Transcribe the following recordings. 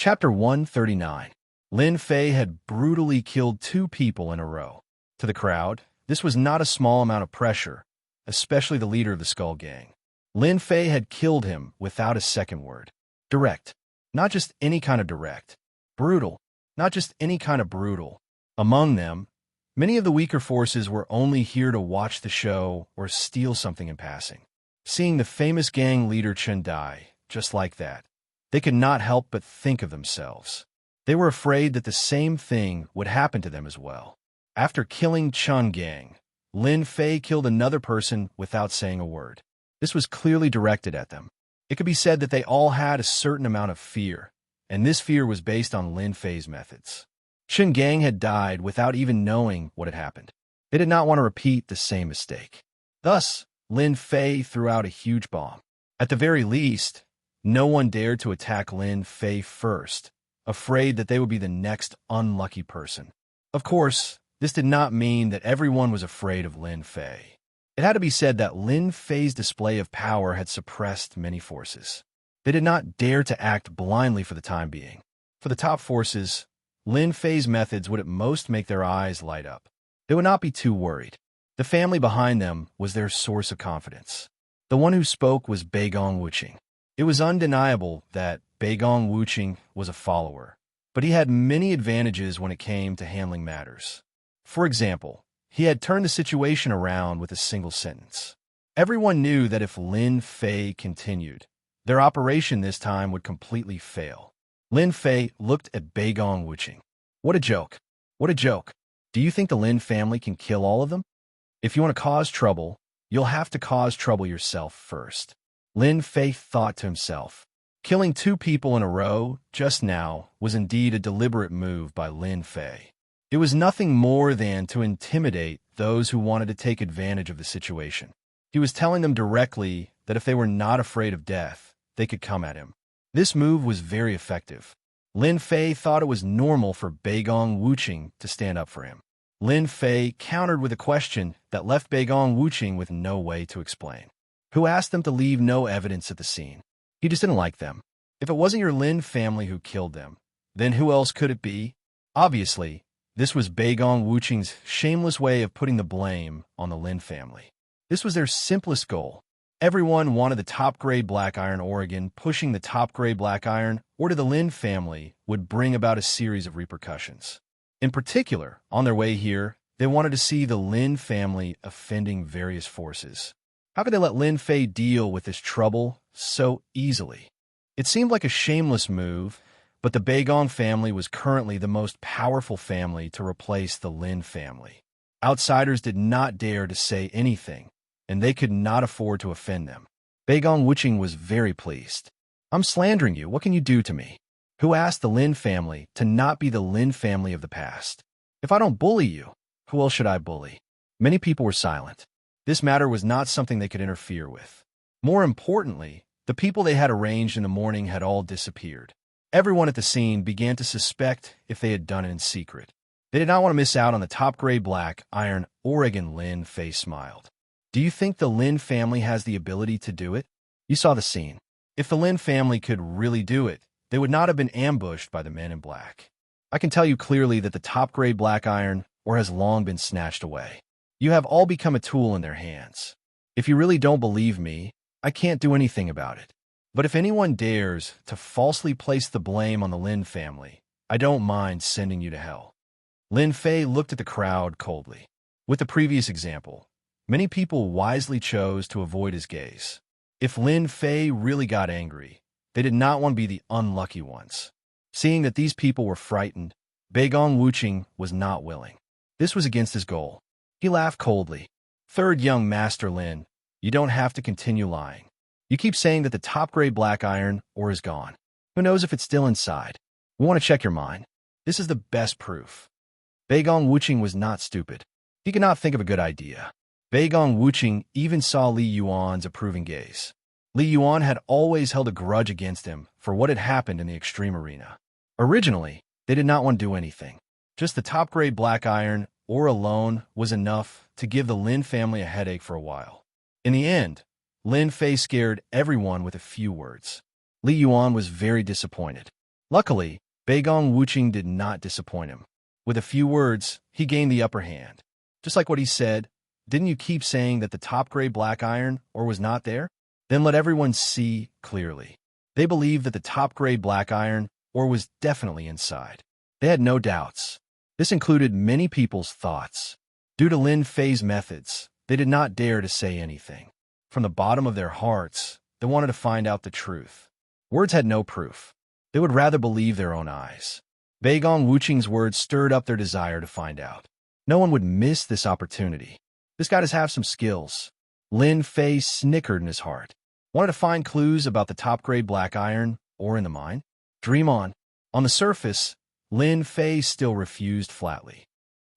Chapter 139. Lin Fei had brutally killed 2 people in a row. To the crowd, this was not a small amount of pressure, especially the leader of the Skull Gang. Lin Fei had killed him without a second word. Direct. Not just any kind of direct. Brutal. Not just any kind of brutal. Among them, many of the weaker forces were only here to watch the show or steal something in passing. Seeing the famous gang leader Chen die, just like that, they could not help but think of themselves. They were afraid that the same thing would happen to them as well. After killing Chen Gang, Lin Fei killed another person without saying a word. This was clearly directed at them. It could be said that they all had a certain amount of fear, and this fear was based on Lin Fei's methods. Chen Gang had died without even knowing what had happened. They did not want to repeat the same mistake. Thus, Lin Fei threw out a huge bomb. At the very least, no one dared to attack Lin Fei first, afraid that they would be the next unlucky person. Of course, this did not mean that everyone was afraid of Lin Fei. It had to be said that Lin Fei's display of power had suppressed many forces. They did not dare to act blindly for the time being. For the top forces, Lin Fei's methods would at most make their eyes light up. They would not be too worried. The family behind them was their source of confidence. The one who spoke was Beigong Wuqing. It was undeniable that Beigong Wuqing was a follower, but he had many advantages when it came to handling matters. For example, he had turned the situation around with a single sentence. Everyone knew that if Lin Fei continued, their operation this time would completely fail. Lin Fei looked at Beigong Wuqing. What a joke. What a joke. Do you think the Lin family can kill all of them? If you want to cause trouble, you'll have to cause trouble yourself first. Lin Fei thought to himself. Killing 2 people in a row just now was indeed a deliberate move by Lin Fei. It was nothing more than to intimidate those who wanted to take advantage of the situation. He was telling them directly that if they were not afraid of death, they could come at him. This move was very effective. Lin Fei thought it was normal for Beigong Wuqing to stand up for him. Lin Fei countered with a question that left Beigong Wuqing with no way to explain. Who asked them to leave no evidence at the scene? He just didn't like them. If it wasn't your Lin family who killed them, then who else could it be? Obviously, this was Beigong Wuqing's shameless way of putting the blame on the Lin family. This was their simplest goal. Everyone wanted the top-grade black iron Oregon. Pushing the top-grade black iron or to the Lin family would bring about a series of repercussions. In particular, on their way here, they wanted to see the Lin family offending various forces. How could they let Lin Fei deal with this trouble so easily? It seemed like a shameless move, but the Beigong family was currently the most powerful family to replace the Lin family. Outsiders did not dare to say anything, and they could not afford to offend them. Beigong Wuqing was very pleased. I'm slandering you. What can you do to me? Who asked the Lin family to not be the Lin family of the past? If I don't bully you, who else should I bully? Many people were silent. This matter was not something they could interfere with. More importantly, the people they had arranged in the morning had all disappeared. Everyone at the scene began to suspect if they had done it in secret. They did not want to miss out on the top-grade black iron Oregon. Lin Fei smiled. Do you think the Lin family has the ability to do it? You saw the scene. If the Lin family could really do it, they would not have been ambushed by the men in black. I can tell you clearly that the top-grade black iron ore has long been snatched away. You have all become a tool in their hands. If you really don't believe me, I can't do anything about it. But if anyone dares to falsely place the blame on the Lin family, I don't mind sending you to hell. Lin Fei looked at the crowd coldly. With the previous example, many people wisely chose to avoid his gaze. If Lin Fei really got angry, they did not want to be the unlucky ones. Seeing that these people were frightened, Beigong Wuqing was not willing. This was against his goal. He laughed coldly. Third young Master Lin, you don't have to continue lying. You keep saying that the top-grade black iron ore is gone. Who knows if it's still inside? We want to check your mind. This is the best proof. Beigong Wuqing was not stupid. He could not think of a good idea. Beigong Wuqing even saw Li Yuan's approving gaze. Li Yuan had always held a grudge against him for what had happened in the Extreme Arena. Originally, they did not want to do anything. Just the top-grade black iron ore alone was enough to give the Lin family a headache for a while. In the end, Lin Fei scared everyone with a few words. Li Yuan was very disappointed. Luckily, Beigong Wuqing did not disappoint him. With a few words, he gained the upper hand. Just like what he said, didn't you keep saying that the top-grade black iron ore was not there? Then let everyone see clearly. They believed that the top-grade black iron ore was definitely inside. They had no doubts. This included many people's thoughts. Due to Lin Fei's methods, they did not dare to say anything. From the bottom of their hearts, they wanted to find out the truth. Words had no proof. They would rather believe their own eyes. Beigong Wuqing's words stirred up their desire to find out. No one would miss this opportunity. This guy does have some skills. Lin Fei snickered in his heart. Wanted to find clues about the top-grade black iron ore in the mine? Dream on. On the surface, Lin Fei still refused flatly.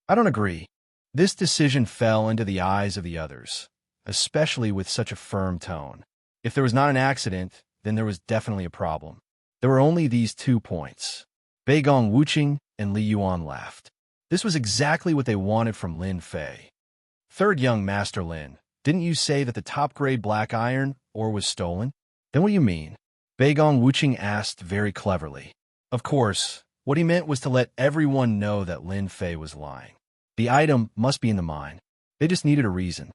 I don't agree. This decision fell into the eyes of the others, especially with such a firm tone. If there was not an accident, then there was definitely a problem. There were only these 2 points. Beigong Wuqing and Li Yuan laughed. This was exactly what they wanted from Lin Fei. Third young Master Lin, didn't you say that the top-grade black iron ore was stolen? Then what do you mean? Beigong Wuqing asked very cleverly. Of course, what he meant was to let everyone know that Lin Fei was lying. The item must be in the mine. They just needed a reason.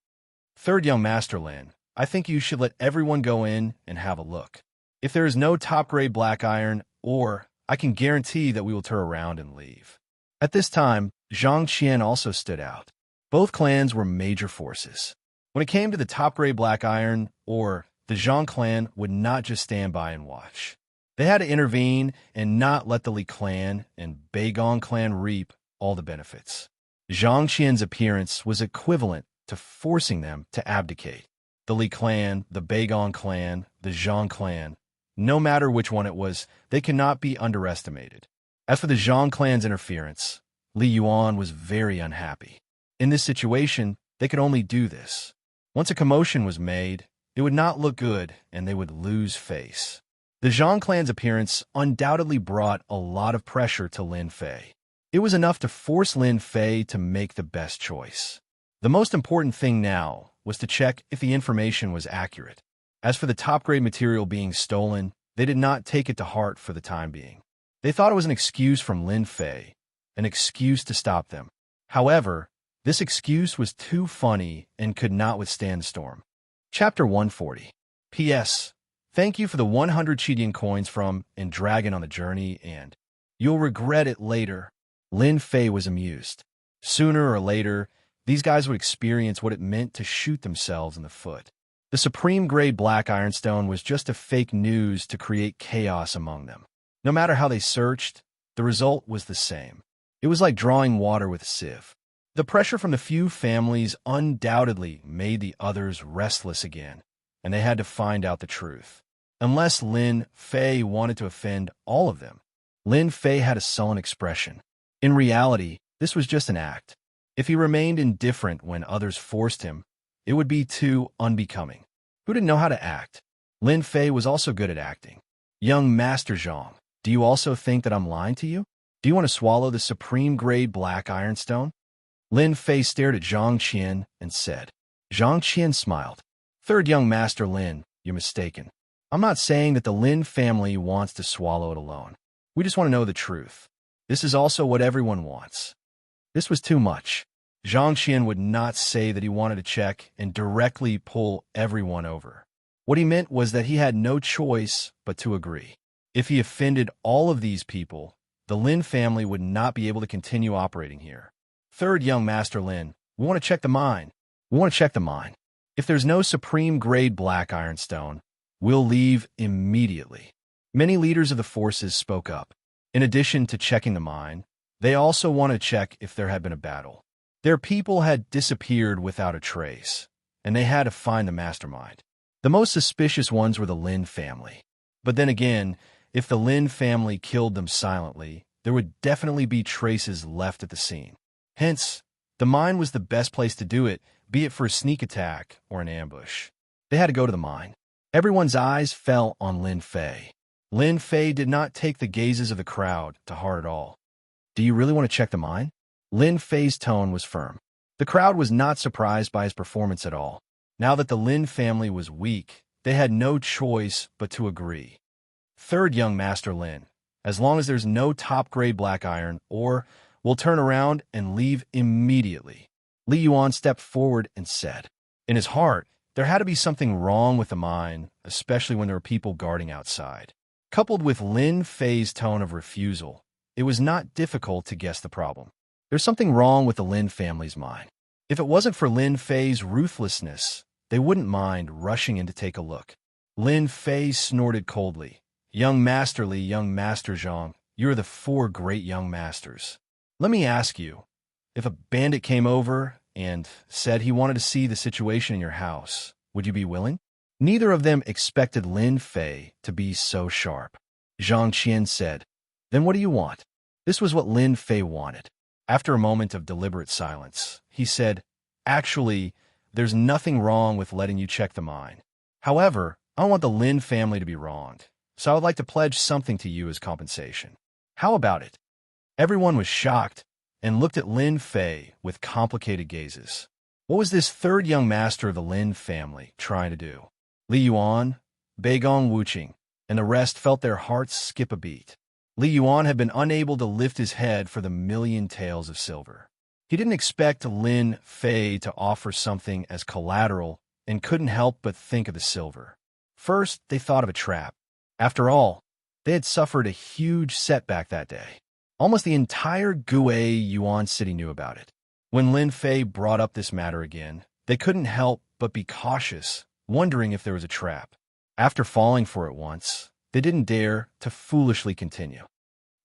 Third young Master Lin, I think you should let everyone go in and have a look. If there is no top-grade black iron ore, I can guarantee that we will turn around and leave. At this time, Zhang Qian also stood out. Both clans were major forces. When it came to the top-grade black iron ore, the Zhang clan would not just stand by and watch. They had to intervene and not let the Li clan and Beigong clan reap all the benefits. Zhang Qian's appearance was equivalent to forcing them to abdicate. The Li clan, the Beigong clan, the Zhang clan, no matter which one it was, they cannot be underestimated. As for the Zhang clan's interference, Li Yuan was very unhappy. In this situation, they could only do this. Once a commotion was made, it would not look good and they would lose face. The Zhang clan's appearance undoubtedly brought a lot of pressure to Lin Fei. It was enough to force Lin Fei to make the best choice. The most important thing now was to check if the information was accurate. As for the top-grade material being stolen, they did not take it to heart for the time being. They thought it was an excuse from Lin Fei, an excuse to stop them. However, this excuse was too funny and could not withstand the storm. Chapter 140. P.S. Thank you for the 100 Chidian coins from and Dragon on the journey, and you'll regret it later. Lin Fei was amused. Sooner or later, these guys would experience what it meant to shoot themselves in the foot. The supreme-grade black ironstone was just a fake news to create chaos among them. No matter how they searched, the result was the same. It was like drawing water with a sieve. The pressure from the few families undoubtedly made the others restless again, and they had to find out the truth. Unless Lin Fei wanted to offend all of them, Lin Fei had a sullen expression. In reality, this was just an act. If he remained indifferent when others forced him, it would be too unbecoming. Who didn't know how to act? Lin Fei was also good at acting. Young Master Zhang, do you also think that I'm lying to you? Do you want to swallow the supreme-grade black ironstone? Lin Fei stared at Zhang Qian and said. Zhang Qian smiled. Third young Master Lin, you're mistaken. I'm not saying that the Lin family wants to swallow it alone. We just want to know the truth. This is also what everyone wants. This was too much. Zhang Qian would not say that he wanted to check and directly pull everyone over. What he meant was that he had no choice but to agree. If he offended all of these people, the Lin family would not be able to continue operating here. Third young Master Lin, we want to check the mine. We want to check the mine. If there's no supreme-grade black ironstone, we'll leave immediately. Many leaders of the forces spoke up. In addition to checking the mine, they also want to check if there had been a battle. Their people had disappeared without a trace, and they had to find the mastermind. The most suspicious ones were the Lin family. But then again, if the Lin family killed them silently, there would definitely be traces left at the scene. Hence, the mine was the best place to do it, be it for a sneak attack or an ambush. They had to go to the mine. Everyone's eyes fell on Lin Fei. Lin Fei did not take the gazes of the crowd to heart at all. Do you really want to check the mine? Lin Fei's tone was firm. The crowd was not surprised by his performance at all. Now that the Lin family was weak, they had no choice but to agree. Third young Master Lin, as long as there's no top-grade black iron, or we'll turn around and leave immediately. Li Yuan stepped forward and said. In his heart, there had to be something wrong with the mine, especially when there were people guarding outside. Coupled with Lin Fei's tone of refusal, it was not difficult to guess the problem. There's something wrong with the Lin family's mine. If it wasn't for Lin Fei's ruthlessness, they wouldn't mind rushing in to take a look. Lin Fei snorted coldly. Young Master Li, young Master Zhang, you are the four great young masters. Let me ask you, if a bandit came over and said he wanted to see the situation in your house, would you be willing? Neither of them expected Lin Fei to be so sharp. Zhang Qian said, Then what do you want? This was what Lin Fei wanted. After a moment of deliberate silence, he said, Actually, there's nothing wrong with letting you check the mine. However, I don't want the Lin family to be wronged, so I would like to pledge something to you as compensation. How about it? Everyone was shocked and looked at Lin Fei with complicated gazes. What was this third young master of the Lin family trying to do? Li Yuan, Beigong Wuqing, and the rest felt their hearts skip a beat. Li Yuan had been unable to lift his head for the million taels of silver. He didn't expect Lin Fei to offer something as collateral and couldn't help but think of the silver. First, they thought of a trap. After all, they had suffered a huge setback that day. Almost the entire Gue Yuan city knew about it. When Lin Fei brought up this matter again, they couldn't help but be cautious, wondering if there was a trap. After falling for it once, they didn't dare to foolishly continue.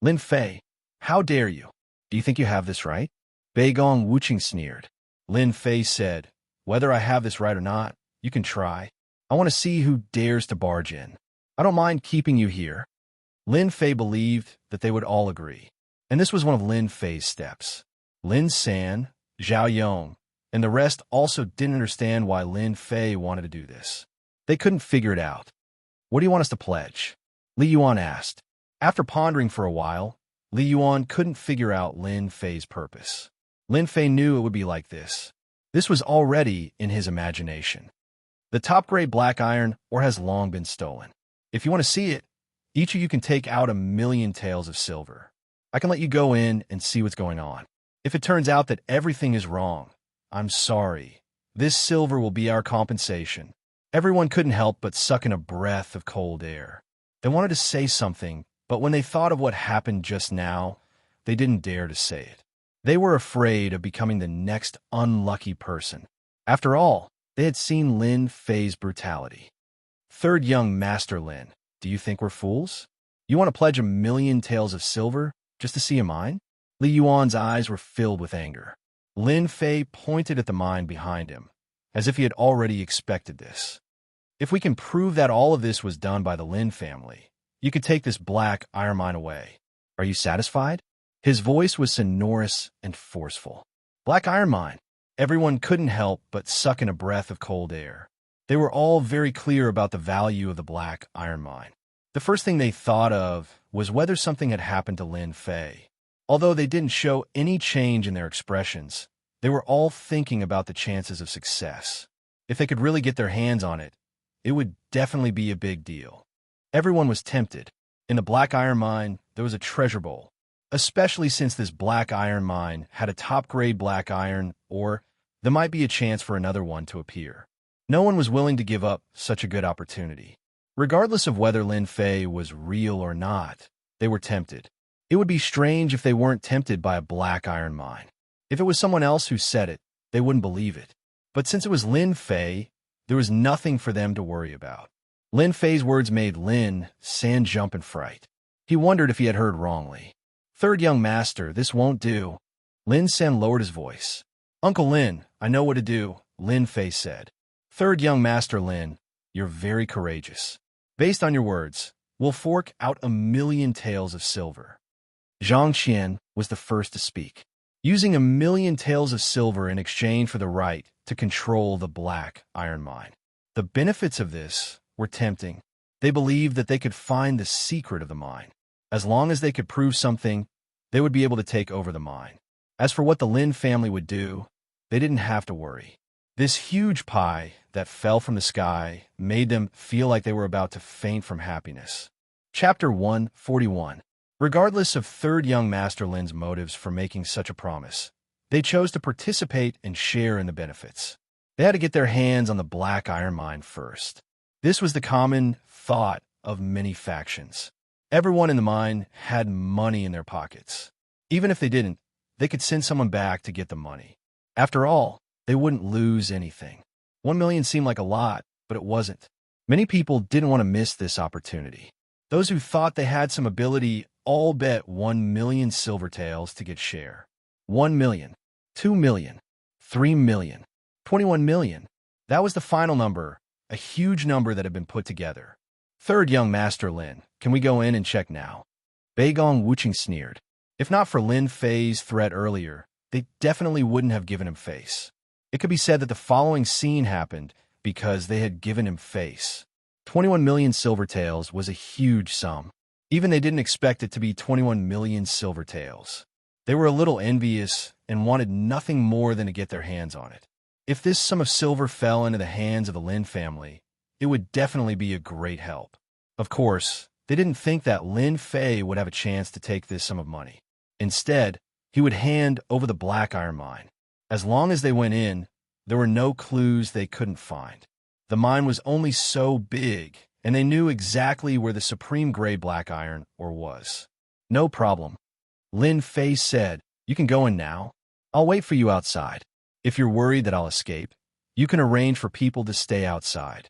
Lin Fei, how dare you? Do you think you have this right? Beigong Wuqing sneered. Lin Fei said, Whether I have this right or not, you can try. I want to see who dares to barge in. I don't mind keeping you here. Lin Fei believed that they would all agree, and this was one of Lin Fei's steps. Lin San, Zhao Yong, and the rest also didn't understand why Lin Fei wanted to do this. They couldn't figure it out. What do you want us to pledge? Li Yuan asked. After pondering for a while, Li Yuan couldn't figure out Lin Fei's purpose. Lin Fei knew it would be like this. This was already in his imagination. The top-grade black iron ore has long been stolen. If you want to see it, each of you can take out 1,000,000 taels of silver. I can let you go in and see what's going on. If it turns out that everything is wrong, I'm sorry. This silver will be our compensation. Everyone couldn't help but suck in a breath of cold air. They wanted to say something, but when they thought of what happened just now, they didn't dare to say it. They were afraid of becoming the next unlucky person. After all, they had seen Lin Fei's brutality. Third young Master Lin, do you think we're fools? You want to pledge 1,000,000 taels of silver just to see a mine? Li Yuan's eyes were filled with anger. Lin Fei pointed at the mine behind him, as if he had already expected this. If we can prove that all of this was done by the Lin family, you could take this black iron mine away. Are you satisfied? His voice was sonorous and forceful. Black iron mine. Everyone couldn't help but suck in a breath of cold air. They were all very clear about the value of the black iron mine. The first thing they thought of was whether something had happened to Lin Fei. Although they didn't show any change in their expressions, they were all thinking about the chances of success. If they could really get their hands on it, it would definitely be a big deal. Everyone was tempted. In the black iron mine, there was a treasure bowl, especially since this black iron mine had a top-grade black iron, or there might be a chance for another one to appear. No one was willing to give up such a good opportunity. Regardless of whether Lin Fei was real or not, they were tempted. It would be strange if they weren't tempted by a black iron mine. If it was someone else who said it, they wouldn't believe it. But since it was Lin Fei, there was nothing for them to worry about. Lin Fei's words made Lin San jump in fright. He wondered if he had heard wrongly. Third young master, this won't do. Lin San lowered his voice. Uncle Lin, I know what to do, Lin Fei said. Third young master Lin, you're very courageous. Based on your words, we'll fork out 1,000,000 taels of silver. Zhang Qian was the first to speak. Using 1,000,000 taels of silver in exchange for the right to control the black iron mine. The benefits of this were tempting. They believed that they could find the secret of the mine. As long as they could prove something, they would be able to take over the mine. As for what the Lin family would do, they didn't have to worry. This huge pie that fell from the sky made them feel like they were about to faint from happiness. Chapter 141. Regardless of third young Master Lin's motives for making such a promise, they chose to participate and share in the benefits. They had to get their hands on the Black Iron Mine first. This was the common thought of many factions. Everyone in the mine had money in their pockets. Even if they didn't, they could send someone back to get the money. After all, they wouldn't lose anything. 1 million seemed like a lot, but it wasn't. Many people didn't want to miss this opportunity. Those who thought they had some ability all bet 1 million silvertails to get share. 1 million, 2 million, 3 million, 21 million. That was the final number, a huge number that had been put together. Third young Master Lin, can we go in and check now? Beigong Wuching sneered. If not for Lin Fei's threat earlier, they definitely wouldn't have given him face. It could be said that the following scene happened because they had given him face. 21 million silvertails was a huge sum. Even they didn't expect it to be 21 million silvertails. They were a little envious and wanted nothing more than to get their hands on it. If this sum of silver fell into the hands of the Lin family, it would definitely be a great help. Of course, they didn't think that Lin Fei would have a chance to take this sum of money. Instead, he would hand over the Black Iron Mine. As long as they went in, there were no clues they couldn't find. The mine was only so big, and they knew exactly where the supreme grade black iron ore was. No problem. Lin Fei said, you can go in now. I'll wait for you outside. If you're worried that I'll escape, you can arrange for people to stay outside.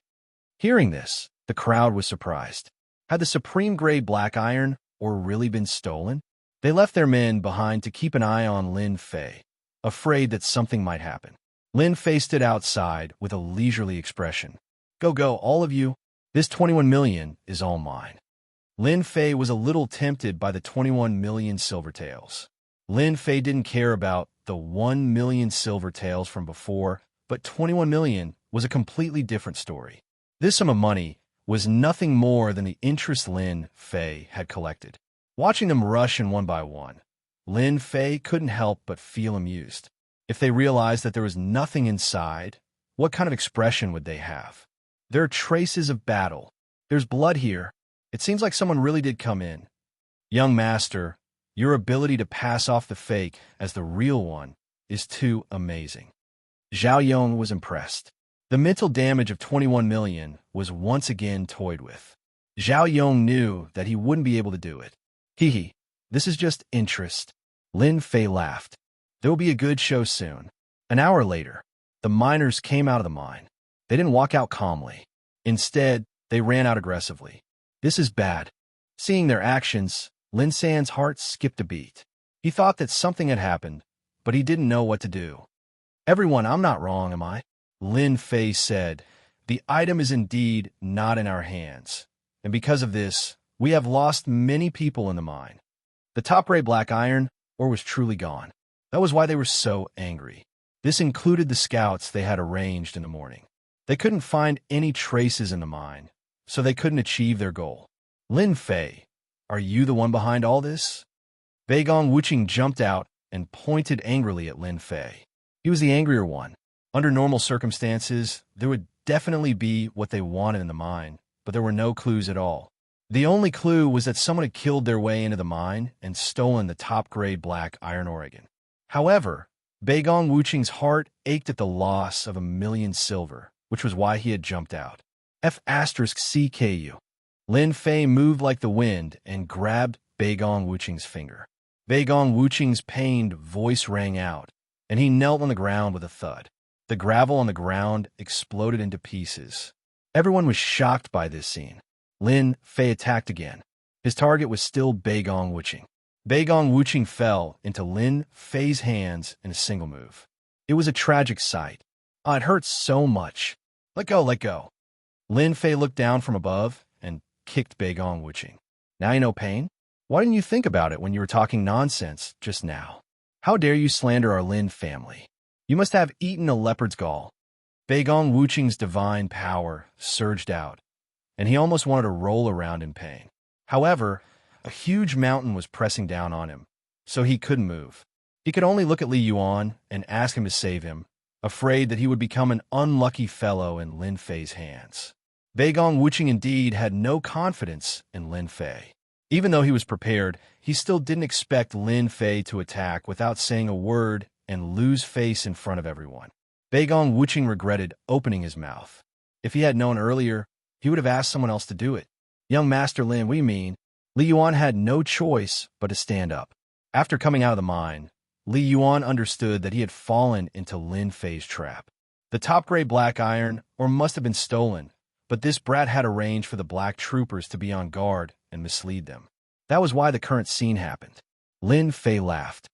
Hearing this, the crowd was surprised. Had the supreme grade black iron ore really been stolen? They left their men behind to keep an eye on Lin Fei, afraid that something might happen. Lin Fei stood outside with a leisurely expression. Go, all of you. This 21 million is all mine. Lin Fei was a little tempted by the 21 million silvertails. Lin Fei didn't care about the 1 million silvertails from before, but 21 million was a completely different story. This sum of money was nothing more than the interest Lin Fei had collected. Watching them rush in one by one, Lin Fei couldn't help but feel amused. If they realized that there was nothing inside, what kind of expression would they have? There are traces of battle. There's blood here. It seems like someone really did come in. Young master, your ability to pass off the fake as the real one is too amazing. Zhao Yong was impressed. The mental damage of 21 million was once again toyed with. Zhao Yong knew that he wouldn't be able to do it. Hee, this is just interest. Lin Fei laughed. There will be a good show soon. An hour later, the miners came out of the mine. They didn't walk out calmly. Instead, they ran out aggressively. This is bad. Seeing their actions, Lin San's heart skipped a beat. He thought that something had happened, but he didn't know what to do. Everyone, I'm not wrong, am I? Lin Fei said, the item is indeed not in our hands, and because of this, we have lost many people in the mine. The top-grade black iron ore was truly gone. That was why they were so angry. This included the scouts they had arranged in the morning. They couldn't find any traces in the mine, so they couldn't achieve their goal. Lin Fei, are you the one behind all this? Beigong Wuching jumped out and pointed angrily at Lin Fei. He was the angrier one. Under normal circumstances, there would definitely be what they wanted in the mine, but there were no clues at all. The only clue was that someone had killed their way into the mine and stolen the top-grade black iron ore. However, Beigong Wuching's heart ached at the loss of 1 million silver, which was why he had jumped out. F*CKU. Lin Fei moved like the wind and grabbed Beigong Wuching's finger. Beigong Wuching's pained voice rang out, and he knelt on the ground with a thud. The gravel on the ground exploded into pieces. Everyone was shocked by this scene. Lin Fei attacked again. His target was still Beigong Wuching. Beigong Wuching fell into Lin Fei's hands in a single move. It was a tragic sight. Oh, it hurts so much. Let go. Lin Fei looked down from above and kicked Beigong Wuching. Now you know pain? Why didn't you think about it when you were talking nonsense just now? How dare you slander our Lin family? You must have eaten a leopard's gall. Beigong Wuching's divine power surged out, and he almost wanted to roll around in pain. However, a huge mountain was pressing down on him, so he couldn't move. He could only look at Li Yuan and ask him to save him, afraid that he would become an unlucky fellow in Lin Fei's hands. Beigong Wuching indeed had no confidence in Lin Fei. Even though he was prepared, he still didn't expect Lin Fei to attack without saying a word and lose face in front of everyone. Beigong Wuqing regretted opening his mouth. If he had known earlier, he would have asked someone else to do it. Young Master Lin, we mean. Li Yuan had no choice but to stand up. After coming out of the mine, Li Yuan understood that he had fallen into Lin Fei's trap. The top-grade black iron, or must have been stolen, but this brat had arranged for the black troopers to be on guard and mislead them. That was why the current scene happened. Lin Fei laughed.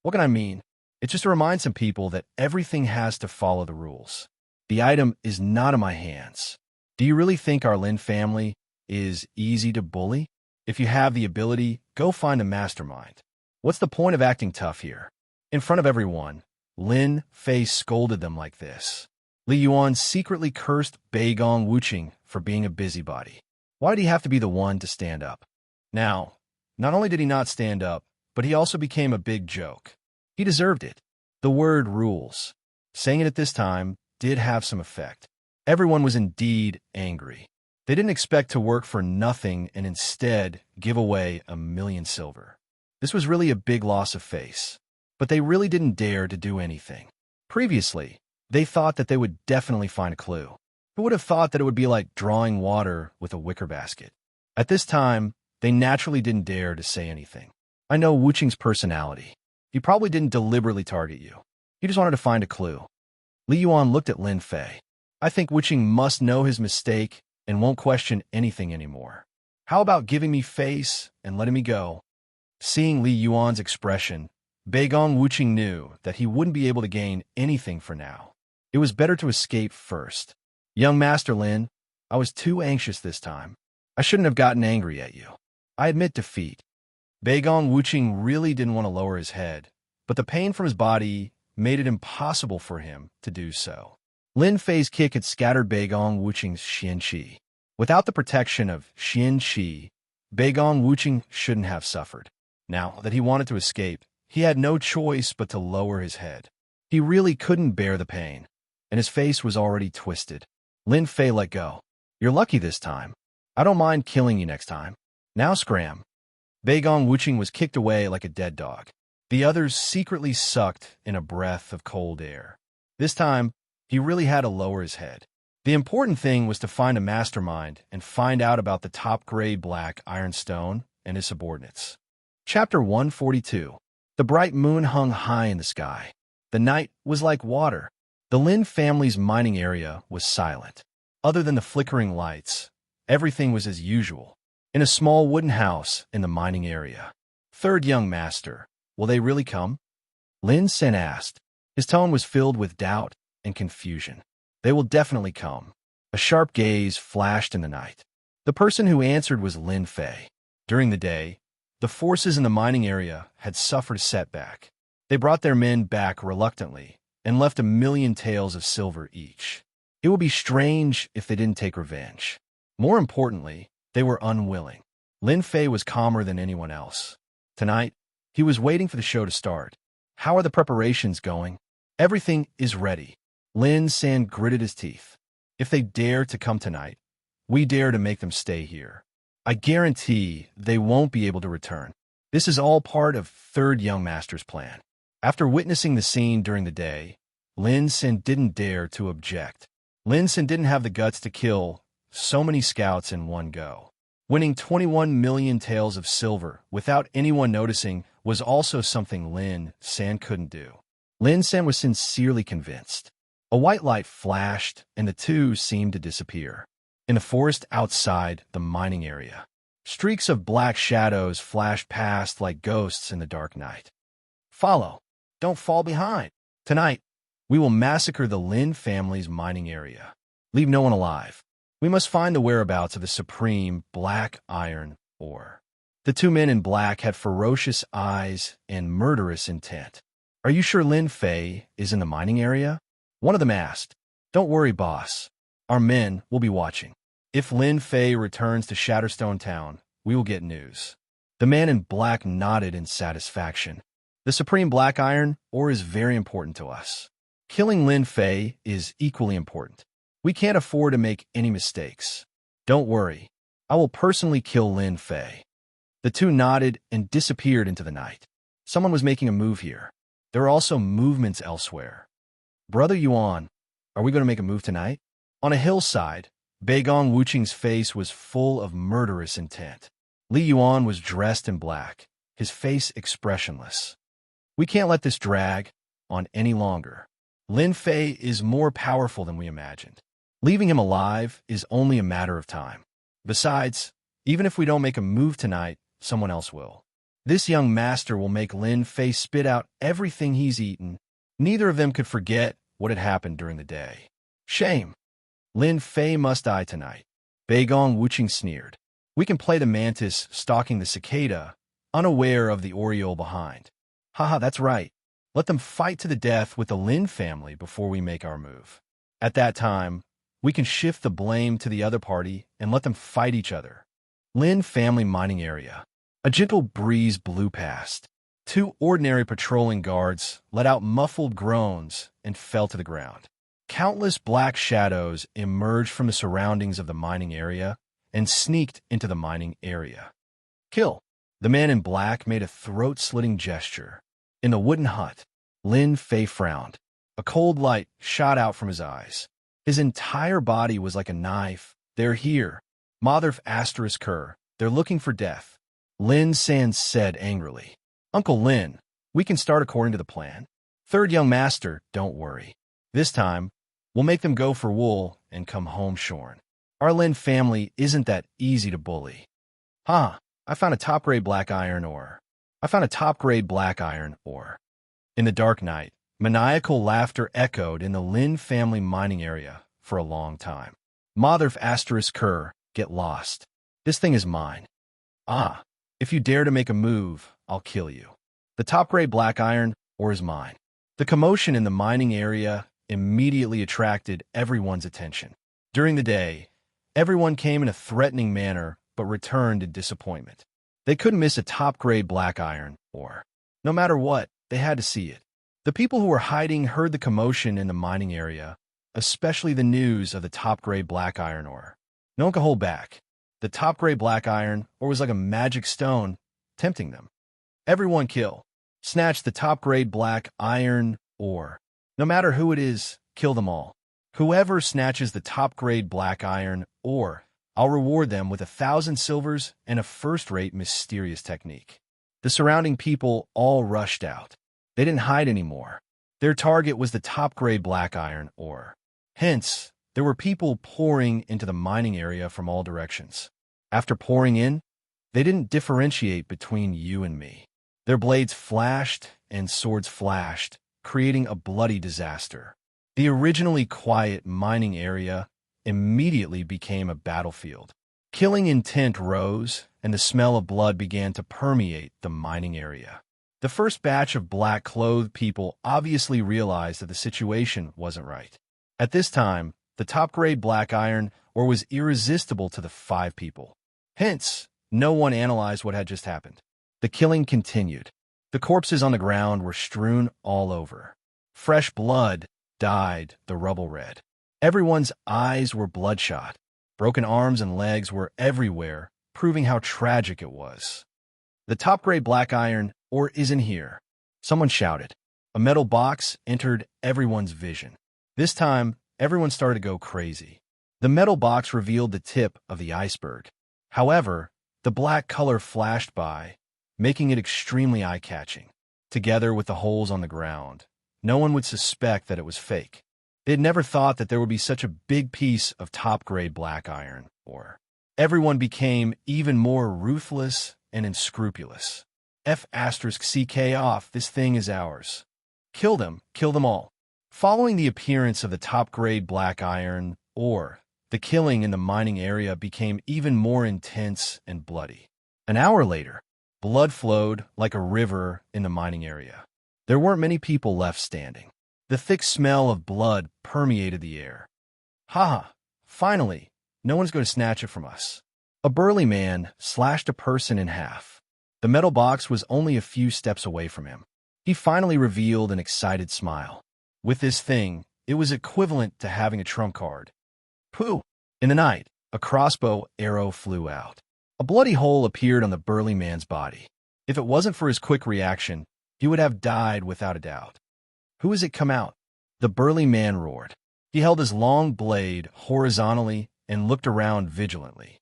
What can I mean? It's just to remind some people that everything has to follow the rules. The item is not in my hands. Do you really think our Lin family is easy to bully? If you have the ability, go find a mastermind. What's the point of acting tough here? In front of everyone, Lin Fei scolded them like this. Li Yuan secretly cursed Beigong Wuqing for being a busybody. Why did he have to be the one to stand up? Now, not only did he not stand up, but he also became a big joke. He deserved it. The word rules. Saying it at this time did have some effect. Everyone was indeed angry. They didn't expect to work for nothing and instead give away 1,000,000 silver. This was really a big loss of face. But they really didn't dare to do anything. Previously, they thought that they would definitely find a clue. Who would have thought that it would be like drawing water with a wicker basket? At this time, they naturally didn't dare to say anything. I know Wuqing's personality. He probably didn't deliberately target you. He just wanted to find a clue. Li Yuan looked at Lin Fei. I think Wuqing must know his mistake and won't question anything anymore. How about giving me face and letting me go? Seeing Li Yuan's expression, Beigong Wuqing knew that he wouldn't be able to gain anything for now. It was better to escape first. Young Master Lin, I was too anxious this time. I shouldn't have gotten angry at you. I admit defeat. Beigong Wuqing really didn't want to lower his head, but the pain from his body made it impossible for him to do so. Lin Fei's kick had scattered Beigong Wuqing's Xian Qi. Without the protection of Xian Qi, Beigong Wuqing shouldn't have suffered. Now that he wanted to escape, he had no choice but to lower his head. He really couldn't bear the pain, and his face was already twisted. Lin Fei let go. You're lucky this time. I don't mind killing you next time. Now scram. Beigong Wuqing was kicked away like a dead dog. The others secretly sucked in a breath of cold air. This time, he really had to lower his head. The important thing was to find a mastermind and find out about the top-grade black ironstone and his subordinates. Chapter 142. The bright moon hung high in the sky. The night was like water. The Lin family's mining area was silent. Other than the flickering lights, everything was as usual. In a small wooden house in the mining area. Third young master, will they really come? Lin Sen asked. His tone was filled with doubt and confusion. They will definitely come. A sharp gaze flashed in the night. The person who answered was Lin Fei. During the day, the forces in the mining area had suffered a setback. They brought their men back reluctantly and left 1,000,000 taels of silver each. It would be strange if they didn't take revenge. More importantly, they were unwilling. Lin Fei was calmer than anyone else. Tonight, he was waiting for the show to start. How are the preparations going? Everything is ready. Lin San gritted his teeth. If they dare to come tonight, we dare to make them stay here. I guarantee they won't be able to return. This is all part of Third Young Master's plan. After witnessing the scene during the day, Lin San didn't dare to object. Lin San didn't have the guts to kill so many scouts in one go. Winning 21,000,000 taels of silver without anyone noticing was also something Lin San couldn't do. Lin San was sincerely convinced. A white light flashed, and the two seemed to disappear. In the forest outside the mining area, streaks of black shadows flashed past like ghosts in the dark night. Follow. Don't fall behind. Tonight, we will massacre the Lin family's mining area. Leave no one alive. We must find the whereabouts of the supreme black iron ore. The two men in black had ferocious eyes and murderous intent. Are you sure Lin Fei is in the mining area? One of them asked. Don't worry, boss. Our men will be watching. If Lin Fei returns to Shatterstone Town, we will get news. The man in black nodded in satisfaction. The supreme black iron ore is very important to us. Killing Lin Fei is equally important. We can't afford to make any mistakes. Don't worry. I will personally kill Lin Fei. The two nodded and disappeared into the night. Someone was making a move here. There were also movements elsewhere. Brother Yuan, are we going to make a move tonight? On a hillside, Beigong Wuqing's face was full of murderous intent. Li Yuan was dressed in black, his face expressionless. We can't let this drag on any longer. Lin Fei is more powerful than we imagined. Leaving him alive is only a matter of time. Besides, even if we don't make a move tonight, someone else will. This young master will make Lin Fei spit out everything he's eaten. Neither of them could forget what had happened during the day. Shame. Lin Fei must die tonight. Beigong Wuqing sneered. We can play the mantis stalking the cicada, unaware of the oriole behind. Haha, that's right. Let them fight to the death with the Lin family before we make our move. At that time, we can shift the blame to the other party and let them fight each other. Lin family mining area. A gentle breeze blew past. Two ordinary patrolling guards let out muffled groans and fell to the ground. Countless black shadows emerged from the surroundings of the mining area and sneaked into the mining area. Kill! The man in black made a throat-slitting gesture. In the wooden hut, Lin Fei frowned. A cold light shot out from his eyes. His entire body was like a knife. They're here. Mother asterisk her. They're looking for death. Lin San said angrily. Uncle Lin, we can start according to the plan. Third young master, don't worry. This time, we'll make them go for wool and come home shorn. Our Lin family isn't that easy to bully. I found a top-grade black iron ore. In the dark night, maniacal laughter echoed in the Lin family mining area for a long time. Mother asterisk her, get lost. This thing is mine. If you dare to make a move, I'll kill you. The top-grade black iron ore is mine. The commotion in the mining area immediately attracted everyone's attention. During the day, everyone came in a threatening manner but returned in disappointment. They couldn't miss a top-grade black iron ore. No matter what, they had to see it. The people who were hiding heard the commotion in the mining area, especially the news of the top-grade black iron ore. No one could hold back. The top-grade black iron ore was like a magic stone, tempting them. Everyone kill. Snatch the top-grade black iron ore. No matter who it is, kill them all. Whoever snatches the top-grade black iron ore, I'll reward them with 1,000 silvers and a first-rate mysterious technique. The surrounding people all rushed out. They didn't hide anymore. Their target was the top-grade black iron ore. Hence, there were people pouring into the mining area from all directions. After pouring in, they didn't differentiate between you and me. Their blades flashed and swords flashed, creating a bloody disaster. The originally quiet mining area immediately became a battlefield. Killing intent rose, and the smell of blood began to permeate the mining area. The first batch of black-clothed people obviously realized that the situation wasn't right. At this time, the top-grade black iron ore was irresistible to the 5 people. Hence, no one analyzed what had just happened. The killing continued. The corpses on the ground were strewn all over. Fresh blood dyed the rubble red. Everyone's eyes were bloodshot. Broken arms and legs were everywhere, proving how tragic it was. The top-grade black iron ore isn't here. Someone shouted. A metal box entered everyone's vision. This time, everyone started to go crazy. The metal box revealed the tip of the iceberg. However, the black color flashed by, making it extremely eye-catching. Together with the holes on the ground, no one would suspect that it was fake. They had never thought that there would be such a big piece of top-grade black iron ore. Everyone became even more ruthless and unscrupulous. F***CK off, this thing is ours. Kill them all. Following the appearance of the top-grade black iron ore, the killing in the mining area became even more intense and bloody. An hour later, blood flowed like a river in the mining area. There weren't many people left standing. The thick smell of blood permeated the air. Finally, no one's going to snatch it from us. A burly man slashed a person in half. The metal box was only a few steps away from him. He finally revealed an excited smile. With this thing, it was equivalent to having a trump card. Pooh! In the night, a crossbow arrow flew out. A bloody hole appeared on the burly man's body. If it wasn't for his quick reaction, he would have died without a doubt. Who has it come out? The burly man roared. He held his long blade horizontally and looked around vigilantly.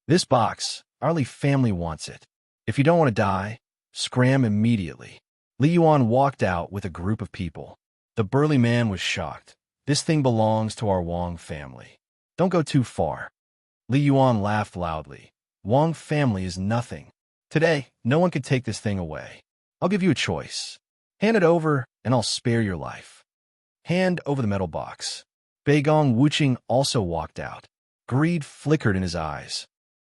This box, our Li family wants it. If you don't want to die, scram immediately. Li Yuan walked out with a group of people. The burly man was shocked. This thing belongs to our Wang family. Don't go too far. Li Yuan laughed loudly. Wang family is nothing. Today, no one could take this thing away. I'll give you a choice. Hand it over, and I'll spare your life. Hand over the metal box. Beigong Wuqing also walked out. Greed flickered in his eyes.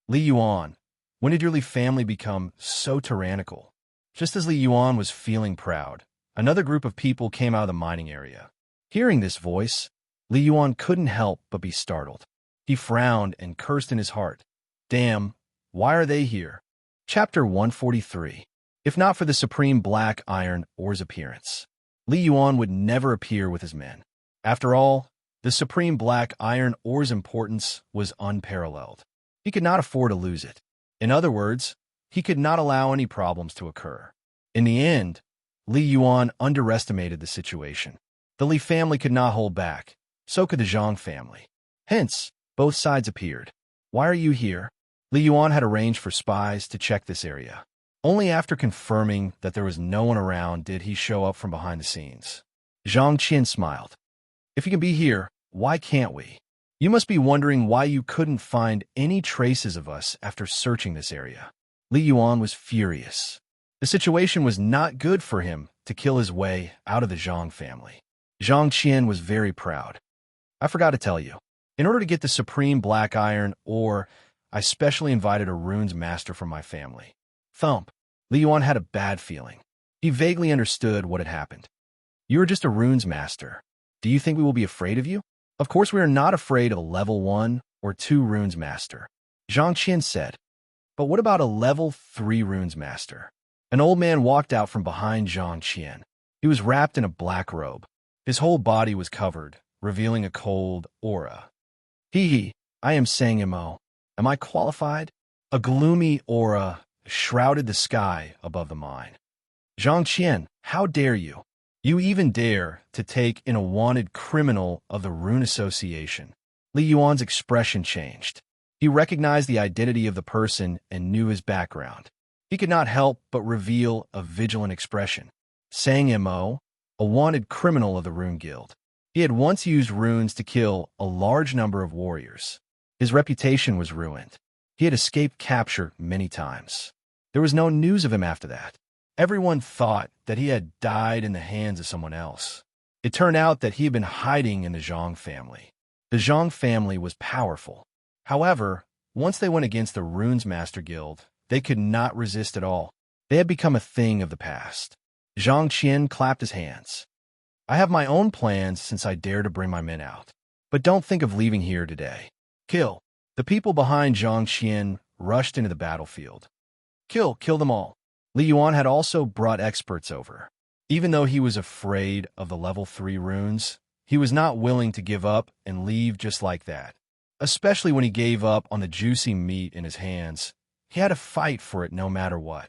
Li Yuan, when did your Li family become so tyrannical? Just as Li Yuan was feeling proud, another group of people came out of the mining area. Hearing this voice, Li Yuan couldn't help but be startled. He frowned and cursed in his heart. Damn, why are they here? Chapter 143. If not for the supreme black iron ore's appearance, Li Yuan would never appear with his men. After all, the supreme black iron ore's importance was unparalleled. He could not afford to lose it. In other words, he could not allow any problems to occur. In the end, Li Yuan underestimated the situation. The Li family could not hold back. So could the Zhang family. Hence, both sides appeared. Why are you here? Li Yuan had arranged for spies to check this area. Only after confirming that there was no one around did he show up from behind the scenes. Zhang Qian smiled. If you can be here, why can't we? You must be wondering why you couldn't find any traces of us after searching this area. Li Yuan was furious. The situation was not good for him to kill his way out of the Zhang family. Zhang Qian was very proud. I forgot to tell you. In order to get the supreme black iron ore, I specially invited a runes master from my family. Thump. Li Yuan had a bad feeling. He vaguely understood what had happened. You are just a runes master. Do you think we will be afraid of you? Of course we are not afraid of a level 1 or 2 runes master, Zhang Qian said. But what about a level 3 runes master? An old man walked out from behind Zhang Qian. He was wrapped in a black robe. His whole body was covered, revealing a cold aura. Hee, I am Sangmo. Am I qualified? A gloomy aura shrouded the sky above the mine. Zhang Qian, how dare you? You even dare to take in a wanted criminal of the Rune Association. Li Yuan's expression changed. He recognized the identity of the person and knew his background. He could not help but reveal a vigilant expression. Sangmo, a wanted criminal of the Rune Guild. He had once used runes to kill a large number of warriors. His reputation was ruined. He had escaped capture many times. There was no news of him after that. Everyone thought that he had died in the hands of someone else. It turned out that he had been hiding in the Zhang family. The Zhang family was powerful. However, once they went against the Runes Master Guild, they could not resist at all. They had become a thing of the past. Zhang Qian clapped his hands. I have my own plans since I dare to bring my men out. But don't think of leaving here today. Kill. The people behind Zhang Qian rushed into the battlefield. Kill them all. Li Yuan had also brought experts over. Even though he was afraid of the level 3 runes, he was not willing to give up and leave just like that. Especially when he gave up on the juicy meat in his hands. He had to fight for it no matter what.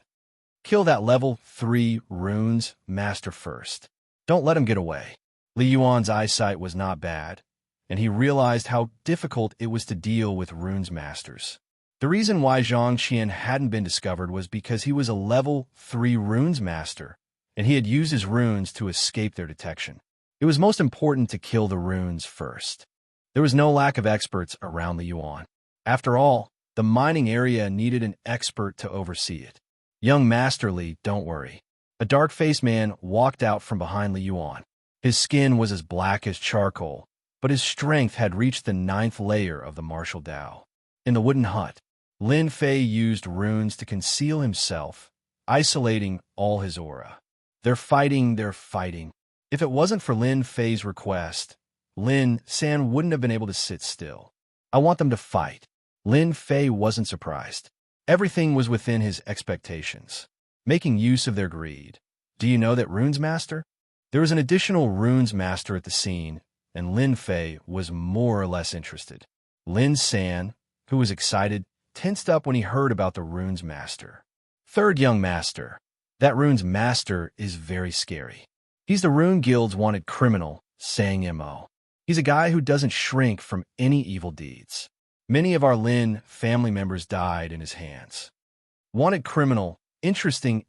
Kill that level 3 runes master first. Don't let him get away. Li Yuan's eyesight was not bad, and he realized how difficult it was to deal with runes masters. The reason why Zhang Qian hadn't been discovered was because he was a level 3 runes master, and he had used his runes to escape their detection. It was most important to kill the runes first. There was no lack of experts around Li Yuan. After all, the mining area needed an expert to oversee it. Young Master Li, don't worry. A dark-faced man walked out from behind Li Yuan. His skin was as black as charcoal, but his strength had reached the 9th layer of the martial Tao. In the wooden hut, Lin Fei used runes to conceal himself, isolating all his aura. They're fighting. If it wasn't for Lin Fei's request, Lin San wouldn't have been able to sit still. I want them to fight. Lin Fei wasn't surprised. Everything was within his expectations. Making use of their greed. Do you know that Runes Master? There was an additional Runes Master at the scene, and Lin Fei was more or less interested. Lin San, who was excited, tensed up when he heard about the rune's master. Third young master. That rune's master is very scary. He's the Rune Guild's wanted criminal, Sang Mo. He's a guy who doesn't shrink from any evil deeds. Many of our Lin family members died in his hands. Wanted criminal. Interesting.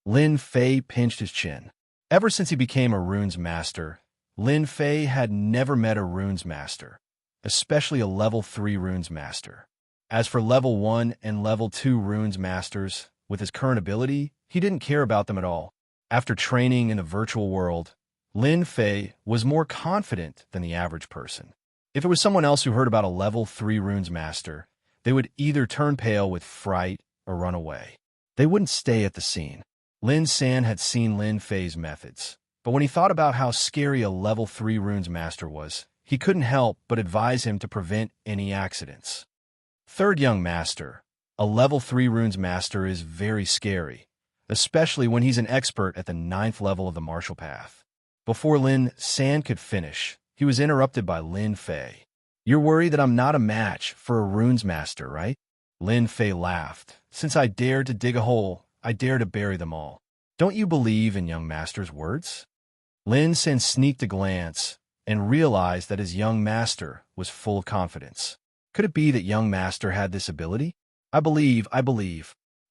Lin Fei pinched his chin. Ever since he became a rune's master, Lin Fei had never met a rune's master, especially a level 3 rune's master. As for level 1 and level 2 rune's masters, with his current ability, he didn't care about them at all. After training in the virtual world, Lin Fei was more confident than the average person. If it was someone else who heard about a level 3 rune's master, they would either turn pale with fright or run away. They wouldn't stay at the scene. Lin San had seen Lin Fei's methods, but when he thought about how scary a level 3 rune's master was, he couldn't help but advise him to prevent any accidents. Third young master. A level 3 rune's master is very scary, especially when he's an expert at the 9th level of the martial path. Before Lin San could finish, he was interrupted by Lin Fei. You're worried that I'm not a match for a rune's master, right? Lin Fei laughed. Since I dare to dig a hole, I dare to bury them all. Don't you believe in young master's words? Lin San sneaked a glance and realized that his young master was full of confidence. Could it be that young master had this ability? I believe.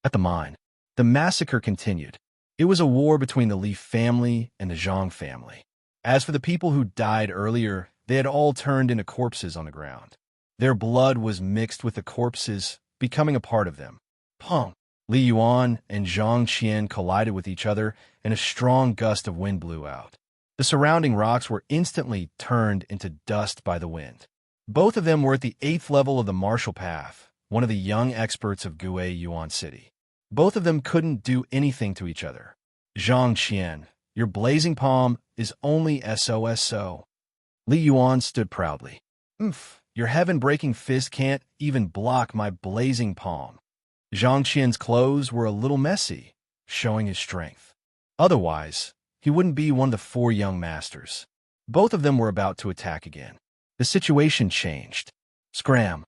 At the mine, the massacre continued. It was a war between the Li family and the Zhang family. As for the people who died earlier, they had all turned into corpses on the ground. Their blood was mixed with the corpses, becoming a part of them. Pong! Li Yuan and Zhang Qian collided with each other, and a strong gust of wind blew out. The surrounding rocks were instantly turned into dust by the wind. Both of them were at the 8th level of the martial path, one of the young experts of Gue Yuan City. Both of them couldn't do anything to each other. Zhang Qian, your blazing palm is only SOSO. Li Yuan stood proudly. Your heaven-breaking fist can't even block my blazing palm. Zhang Qian's clothes were a little messy, showing his strength. Otherwise, he wouldn't be one of the 4 young masters. Both of them were about to attack again. The situation changed. Scram!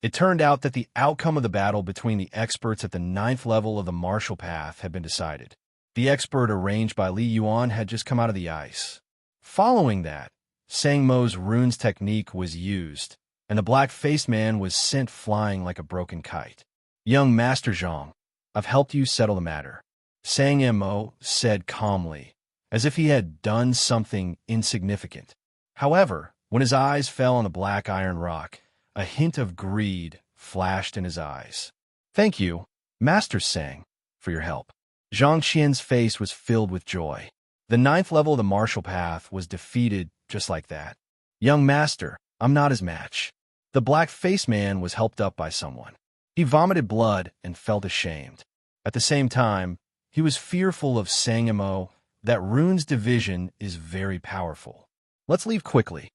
It turned out that the outcome of the battle between the experts at the 9th level of the martial path had been decided. The expert arranged by Li Yuan had just come out of the ice. Following that, Sang Mo's runes technique was used, and the black-faced man was sent flying like a broken kite. Young Master Zhang, I've helped you settle the matter, Sang Mo said calmly, as if he had done something insignificant. However, when his eyes fell on the black iron rock, a hint of greed flashed in his eyes. Thank you, Master Sang, for your help. Zhang Qian's face was filled with joy. The 9th level of the martial path was defeated just like that. Young Master, I'm not his match. The black-faced man was helped up by someone. He vomited blood and felt ashamed. At the same time, he was fearful of Sang Mo. That rune's division is very powerful. Let's leave quickly.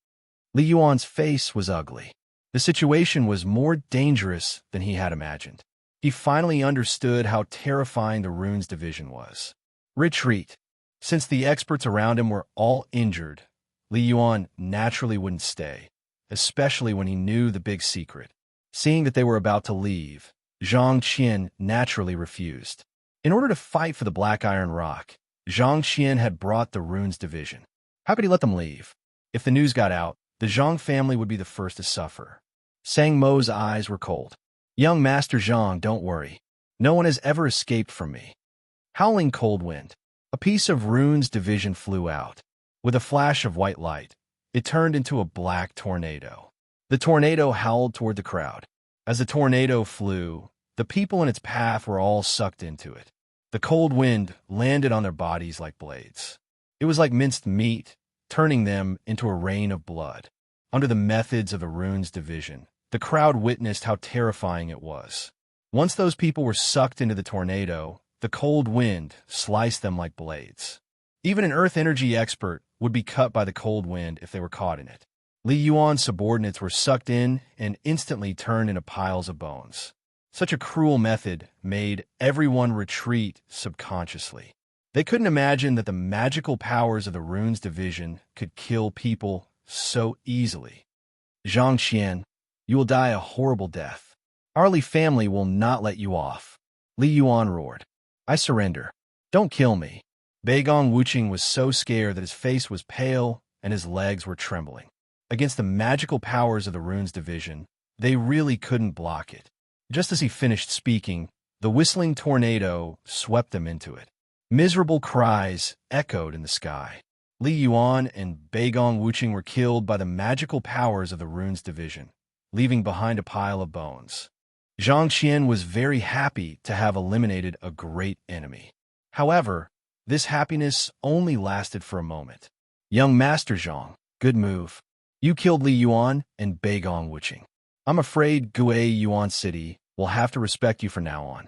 Li Yuan's face was ugly. The situation was more dangerous than he had imagined. He finally understood how terrifying the rune's division was. Retreat. Since the experts around him were all injured, Li Yuan naturally wouldn't stay, especially when he knew the big secret. Seeing that they were about to leave, Zhang Qian naturally refused. In order to fight for the Black Iron Rock, Zhang Qian had brought the rune's division. How could he let them leave? If the news got out, the Zhang family would be the first to suffer. Sang Mo's eyes were cold. Young Master Zhang, don't worry. No one has ever escaped from me. Howling cold wind. A piece of rune's division flew out. With a flash of white light, it turned into a black tornado. The tornado howled toward the crowd. As the tornado flew, the people in its path were all sucked into it. The cold wind landed on their bodies like blades. It was like minced meat, turning them into a rain of blood. Under the methods of the rune's division, the crowd witnessed how terrifying it was. Once those people were sucked into the tornado, the cold wind sliced them like blades. Even an earth energy expert would be cut by the cold wind if they were caught in it. Li Yuan's subordinates were sucked in and instantly turned into piles of bones. Such a cruel method made everyone retreat subconsciously. They couldn't imagine that the magical powers of the rune's division could kill people so easily. Zhang Qian, you will die a horrible death. Our Li family will not let you off. Li Yuan roared. I surrender. Don't kill me. Beigong Wuqing was so scared that his face was pale and his legs were trembling. Against the magical powers of the Runes Division, they really couldn't block it. Just as he finished speaking, the whistling tornado swept them into it. Miserable cries echoed in the sky. Li Yuan and Beigong Wuqing were killed by the magical powers of the Runes Division, leaving behind a pile of bones. Zhang Qian was very happy to have eliminated a great enemy. However, this happiness only lasted for a moment. Young Master Zhang, good move. You killed Li Yuan and Beigong Wuqing. I'm afraid Gue Yuan City will have to respect you from now on.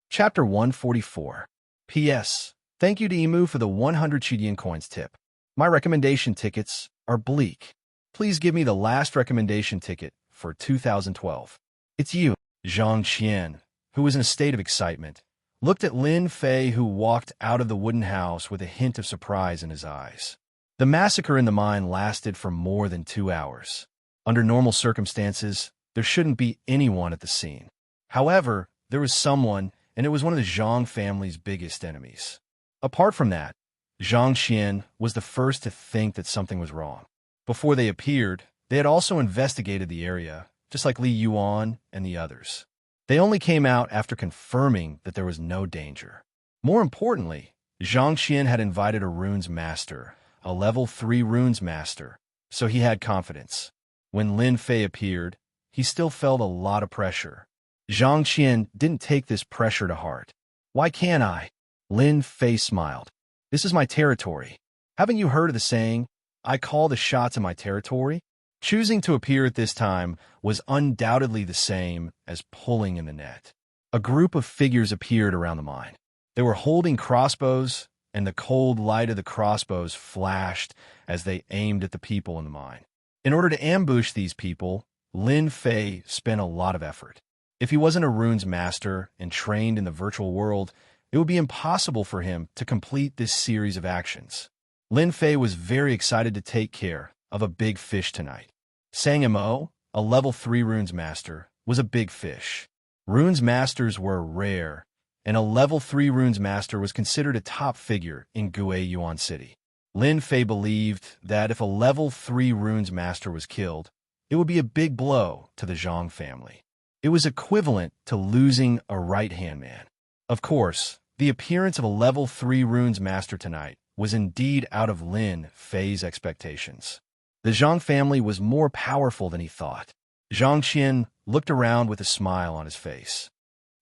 Chapter 144. P.S. Thank you to Emu for the 100 Chidian coins tip. My recommendation tickets are bleak. Please give me the last recommendation ticket for 2012. It's you. Zhang Qian, who was in a state of excitement, looked at Lin Fei, who walked out of the wooden house with a hint of surprise in his eyes. The massacre in the mine lasted for more than 2 hours. Under normal circumstances, there shouldn't be anyone at the scene. However, there was someone, and it was one of the Zhang family's biggest enemies. Apart from that, Zhang Qian was the first to think that something was wrong. Before they appeared, they had also investigated the area, just like Li Yuan and the others. They only came out after confirming that there was no danger. More importantly, Zhang Qian had invited a runes master, a level 3 runes master, so he had confidence. When Lin Fei appeared, he still felt a lot of pressure. Zhang Qian didn't take this pressure to heart. Why can't I? Lin Fei smiled. This is my territory. Haven't you heard of the saying, I call the shots in my territory? Choosing to appear at this time was undoubtedly the same as pulling in the net. A group of figures appeared around the mine. They were holding crossbows, and the cold light of the crossbows flashed as they aimed at the people in the mine. In order to ambush these people, Lin Fei spent a lot of effort. If he wasn't a runes master and trained in the virtual world, it would be impossible for him to complete this series of actions. Lin Fei was very excited to take care of a big fish tonight. Sang Mo, a level 3 runes master, was a big fish. Runes masters were rare, and a level 3 runes master was considered a top figure in Gue Yuan City. Lin Fei believed that if a level 3 runes master was killed, it would be a big blow to the Zhang family. It was equivalent to losing a right-hand man. Of course, the appearance of a level 3 runes master tonight was indeed out of Lin Fei's expectations. The Zhang family was more powerful than he thought. Zhang Qian looked around with a smile on his face.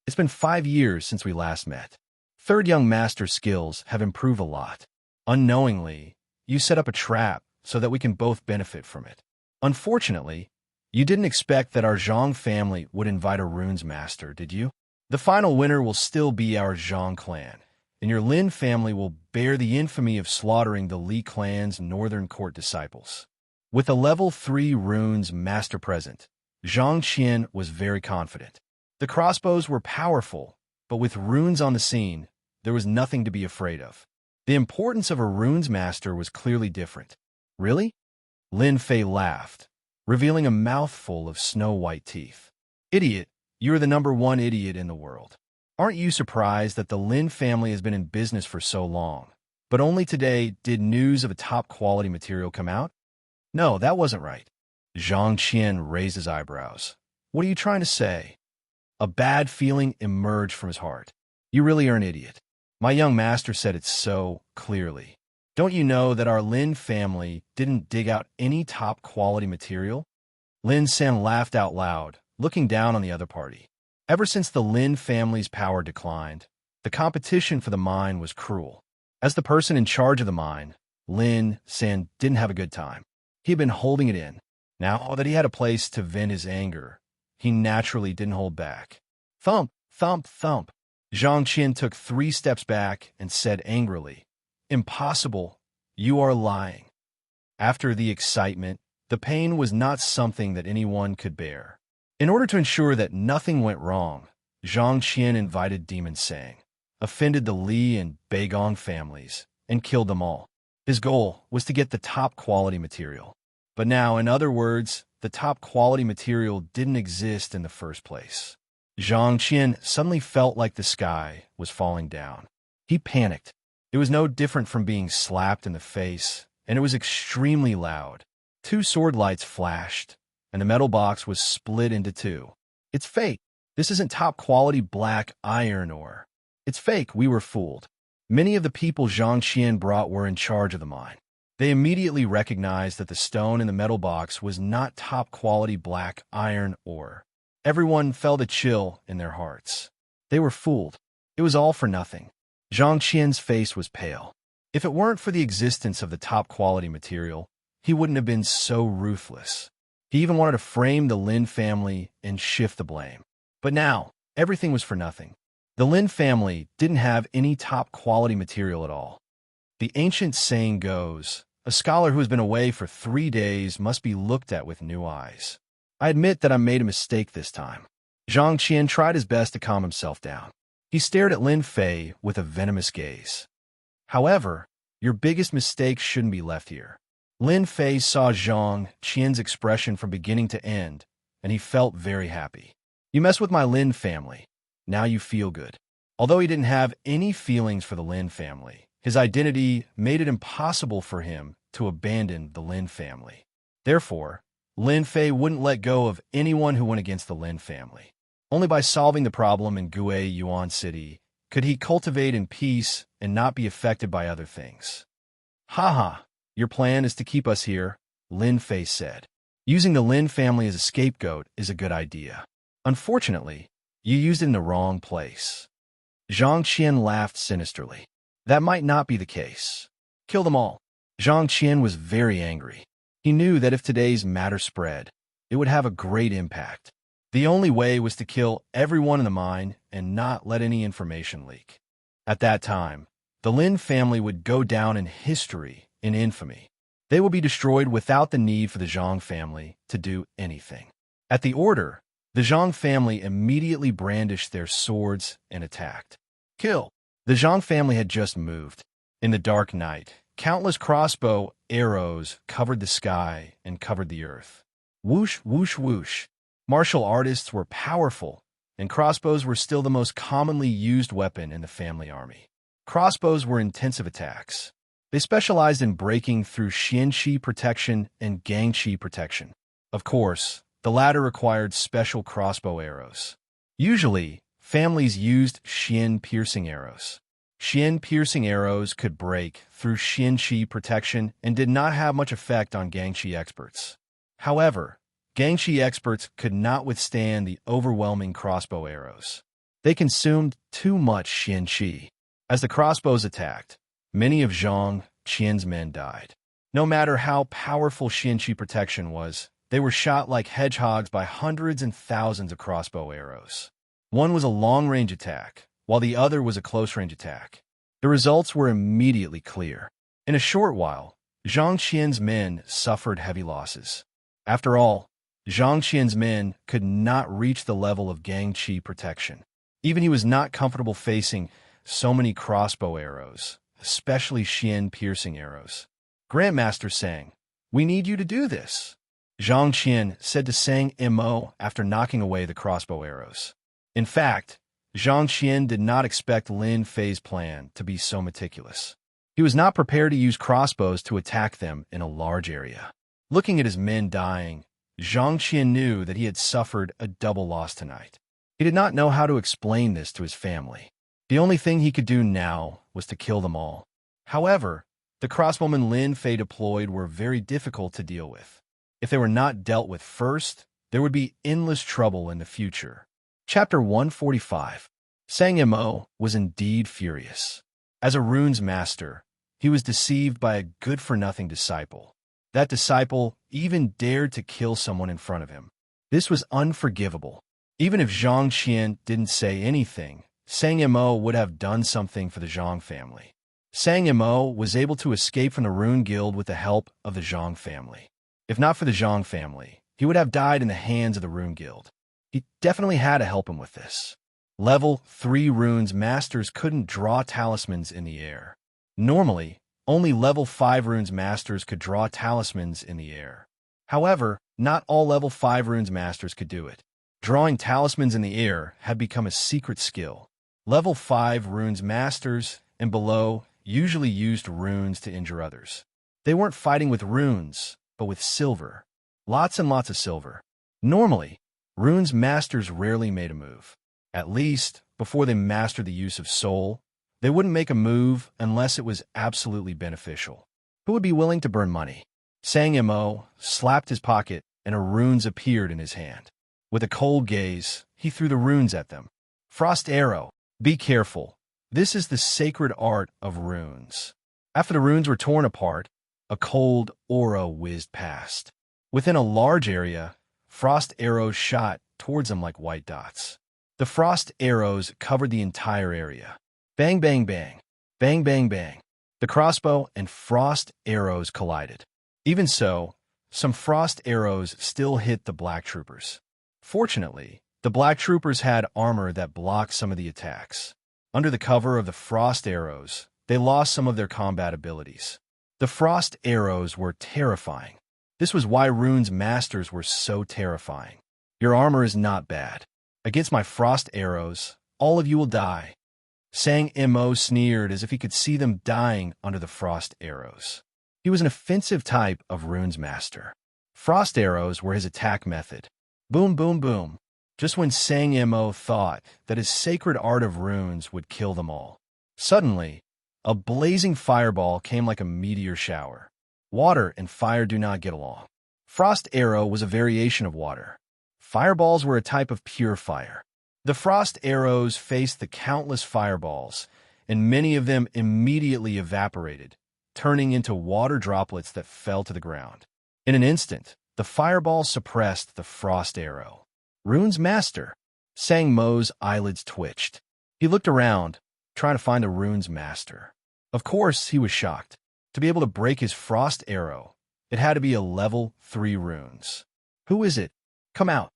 It's been 5 years since we last met. Third young master's skills have improved a lot. Unknowingly, you set up a trap so that we can both benefit from it. Unfortunately, you didn't expect that our Zhang family would invite a runes master, did you? The final winner will still be our Zhang clan, and your Lin family will bear the infamy of slaughtering the Li clan's northern court disciples. With a level 3 runes master present, Zhang Qian was very confident. The crossbows were powerful, but with runes on the scene, there was nothing to be afraid of. The importance of a runes master was clearly different. Really? Lin Fei laughed, revealing a mouthful of snow-white teeth. Idiot, you're the #1 idiot in the world. Aren't you surprised that the Lin family has been in business for so long, but only today did news of a top-quality material come out? No, that wasn't right. Zhang Qian raised his eyebrows. What are you trying to say? A bad feeling emerged from his heart. You really are an idiot. My young master said it so clearly. Don't you know that our Lin family didn't dig out any top-quality material? Lin San laughed out loud, looking down on the other party. Ever since the Lin family's power declined, the competition for the mine was cruel. As the person in charge of the mine, Lin San didn't have a good time. He had been holding it in. Now that he had a place to vent his anger, he naturally didn't hold back. Thump, thump, thump. Zhang Qian took 3 steps back and said angrily, Impossible. You are lying. After the excitement, the pain was not something that anyone could bear. In order to ensure that nothing went wrong, Zhang Qian invited Demon Sang, offended the Li and Beigong families, and killed them all. His goal was to get the top quality material. But now, in other words, the top-quality material didn't exist in the first place. Zhang Qian suddenly felt like the sky was falling down. He panicked. It was no different from being slapped in the face, and it was extremely loud. 2 sword lights flashed, and the metal box was split into 2. It's fake. This isn't top-quality black iron ore. It's fake. We were fooled. Many of the people Zhang Qian brought were in charge of the mine. They immediately recognized that the stone in the metal box was not top-quality black iron ore. Everyone felt a chill in their hearts. They were fooled. It was all for nothing. Zhang Qian's face was pale. If it weren't for the existence of the top-quality material, he wouldn't have been so ruthless. He even wanted to frame the Lin family and shift the blame. But now, everything was for nothing. The Lin family didn't have any top-quality material at all. The ancient saying goes, a scholar who has been away for 3 days must be looked at with new eyes. I admit that I made a mistake this time. Zhang Qian tried his best to calm himself down. He stared at Lin Fei with a venomous gaze. However, your biggest mistake shouldn't be left here. Lin Fei saw Zhang Qian's expression from beginning to end, and he felt very happy. You mess with my Lin family. Now you feel good. Although he didn't have any feelings for the Lin family, his identity made it impossible for him to abandon the Lin family. Therefore, Lin Fei wouldn't let go of anyone who went against the Lin family. Only by solving the problem in Gue Yuan City could he cultivate in peace and not be affected by other things. Haha, your plan is to keep us here, Lin Fei said. Using the Lin family as a scapegoat is a good idea. Unfortunately, you used it in the wrong place. Zhang Qian laughed sinisterly. That might not be the case. Kill them all. Zhang Qian was very angry. He knew that if today's matter spread, it would have a great impact. The only way was to kill everyone in the mine and not let any information leak. At that time, the Lin family would go down in history in infamy. They will be destroyed without the need for the Zhang family to do anything. At the order, the Zhang family immediately brandished their swords and attacked. Kill! The Zhang family had just moved. In the dark night, countless crossbow arrows covered the sky and covered the earth. Whoosh, whoosh, whoosh. Martial artists were powerful, and crossbows were still the most commonly used weapon in the family army. Crossbows were intensive attacks. They specialized in breaking through xianqi protection and gangqi protection. Of course, the latter required special crossbow arrows. Usually, families used xian-piercing arrows. Xian-piercing arrows could break through xianqi protection and did not have much effect on gangqi experts. However, gangqi experts could not withstand the overwhelming crossbow arrows. They consumed too much xianqi. As the crossbows attacked, many of Zhang Qian's men died. No matter how powerful xianqi protection was, they were shot like hedgehogs by hundreds and thousands of crossbow arrows. One was a long-range attack, while the other was a close-range attack. The results were immediately clear. In a short while, Zhang Qian's men suffered heavy losses. After all, Zhang Qian's men could not reach the level of gangqi protection. Even he was not comfortable facing so many crossbow arrows, especially xian-piercing arrows. Grandmaster Sang, we need you to do this, Zhang Qian said to Sang Mo after knocking away the crossbow arrows. In fact, Zhang Qian did not expect Lin Fei's plan to be so meticulous. He was not prepared to use crossbows to attack them in a large area. Looking at his men dying, Zhang Qian knew that he had suffered a double loss tonight. He did not know how to explain this to his family. The only thing he could do now was to kill them all. However, the crossbowmen Lin Fei deployed were very difficult to deal with. If they were not dealt with first, there would be endless trouble in the future. Chapter 145. Sang Mo was indeed furious. As a runes master, he was deceived by a good-for-nothing disciple. That disciple even dared to kill someone in front of him. This was unforgivable. Even if Zhang Qian didn't say anything, Sang Mo would have done something for the Zhang family. Sang Mo was able to escape from the Rune Guild with the help of the Zhang family. If not for the Zhang family, he would have died in the hands of the Rune Guild. He definitely had to help him with this. Level 3 runes masters couldn't draw talismans in the air. Normally, only level 5 runes masters could draw talismans in the air. However, not all level 5 runes masters could do it. Drawing talismans in the air had become a secret skill. Level 5 runes masters and below usually used runes to injure others. They weren't fighting with runes, but with silver. Lots and lots of silver. Normally, runes masters rarely made a move. At least, before they mastered the use of soul, they wouldn't make a move unless it was absolutely beneficial. Who would be willing to burn money? Sang Mo slapped his pocket and a runes appeared in his hand. With a cold gaze, he threw the runes at them. Frost arrow. Be careful. This is the sacred art of runes. After the runes were torn apart, a cold aura whizzed past. Within a large area, frost arrows shot towards them like white dots. The frost arrows covered the entire area. Bang, bang, bang. Bang, bang, bang. The crossbow and frost arrows collided. Even so, some frost arrows still hit the black troopers. Fortunately, the black troopers had armor that blocked some of the attacks. Under the cover of the frost arrows, they lost some of their combat abilities. The frost arrows were terrifying. This was why runes masters were so terrifying. Your armor is not bad. Against my frost arrows, all of you will die. Sang Mo sneered as if he could see them dying under the frost arrows. He was an offensive type of runes master. Frost arrows were his attack method. Boom, boom, boom. Just when Sang Mo thought that his sacred art of runes would kill them all. Suddenly, a blazing fireball came like a meteor shower. Water and fire do not get along. Frost arrow was a variation of water. Fireballs were a type of pure fire. The frost arrows faced the countless fireballs, and many of them immediately evaporated, turning into water droplets that fell to the ground. In an instant, the fireball suppressed the frost arrow. Runes master. Sang Mo's eyelids twitched. He looked around, trying to find a runes master. Of course, he was shocked. To be able to break his frost arrow, it had to be a level 3 runes. Who is it? Come out.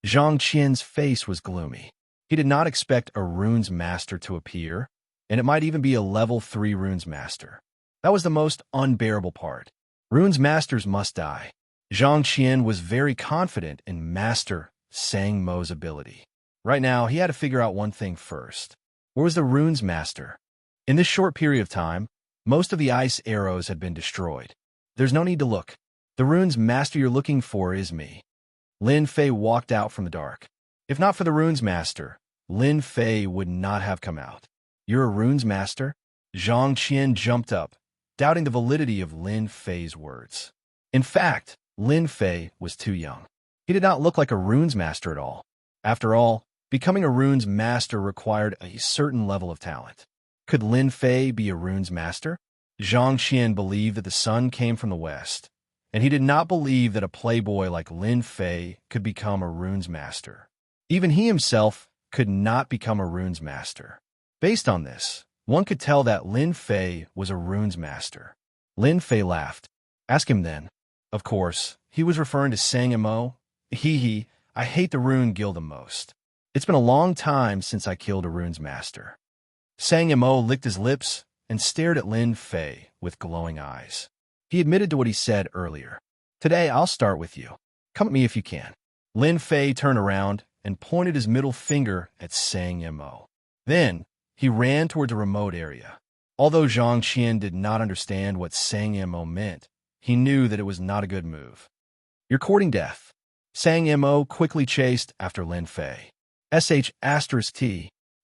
Zhang Qian's face was gloomy. He did not expect a runes master to appear, and it might even be a level 3 runes master. That was the most unbearable part. Runes masters must die. Zhang Qian was very confident in Master Sang Mo's ability. Right now, he had to figure out one thing first. Where was the runes master? In this short period of time, most of the ice arrows had been destroyed. There's no need to look. The runes master you're looking for is me. Lin Fei walked out from the dark. If not for the runes master, Lin Fei would not have come out. You're a runes master? Zhang Qian jumped up, doubting the validity of Lin Fei's words. In fact, Lin Fei was too young. He did not look like a runes master at all. After all, becoming a runes master required a certain level of talent. Could Lin Fei be a runes master? Zhang Qian believed that the sun came from the west, and he did not believe that a playboy like Lin Fei could become a runes master. Even he himself could not become a runes master. Based on this, one could tell that Lin Fei was a runes master. Lin Fei laughed. Ask him then. Of course, he was referring to Sang Mo. Hee, I hate the rune guild the most. It's been a long time since I killed a runes master. Sang Mo licked his lips and stared at Lin Fei with glowing eyes. He admitted to what he said earlier. Today, I'll start with you. Come at me if you can. Lin Fei turned around and pointed his middle finger at Sang Mo. Then, he ran towards a remote area. Although Zhang Qian did not understand what Sang Mo meant, he knew that it was not a good move. You're courting death. Sang Mo quickly chased after Lin Fei. T.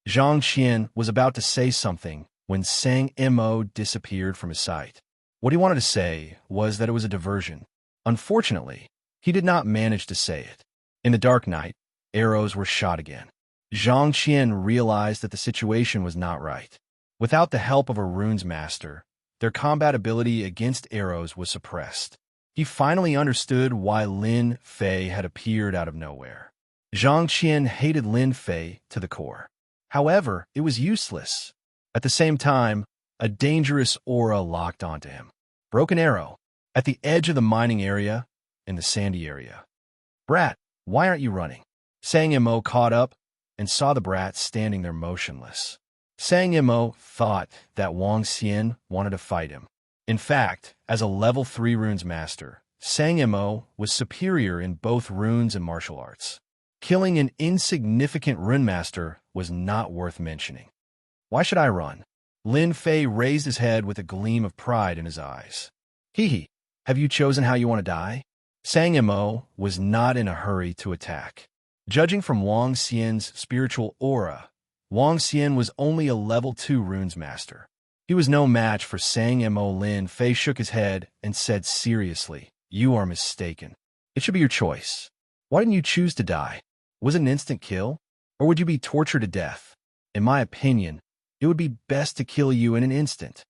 Zhang Qian was about to say something when Sang Mo disappeared from his sight. What he wanted to say was that it was a diversion. Unfortunately, he did not manage to say it. In the dark night, arrows were shot again. Zhang Qian realized that the situation was not right. Without the help of a runes master, their combat ability against arrows was suppressed. He finally understood why Lin Fei had appeared out of nowhere. Zhang Qian hated Lin Fei to the core. However, it was useless. At the same time, a dangerous aura locked onto him. Broken arrow. At the edge of the mining area, in the sandy area. Brat, why aren't you running? Sang Mo caught up and saw the brat standing there motionless. Sang Mo thought that Wang Xian wanted to fight him. In fact, as a level 3 runes master, Sang Mo was superior in both runes and martial arts. Killing an insignificant rune master was not worth mentioning. Why should I run? Lin Fei raised his head with a gleam of pride in his eyes. Hee, have you chosen how you want to die? Sang Mo was not in a hurry to attack. Judging from Wang Xian's spiritual aura, Wang Xian was only a level 2 runes master. He was no match for Sang Mo. Lin Fei shook his head and said seriously, "You are mistaken. It should be your choice. Why didn't you choose to die? Was it an instant kill? Or would you be tortured to death? In my opinion, it would be best to kill you in an instant."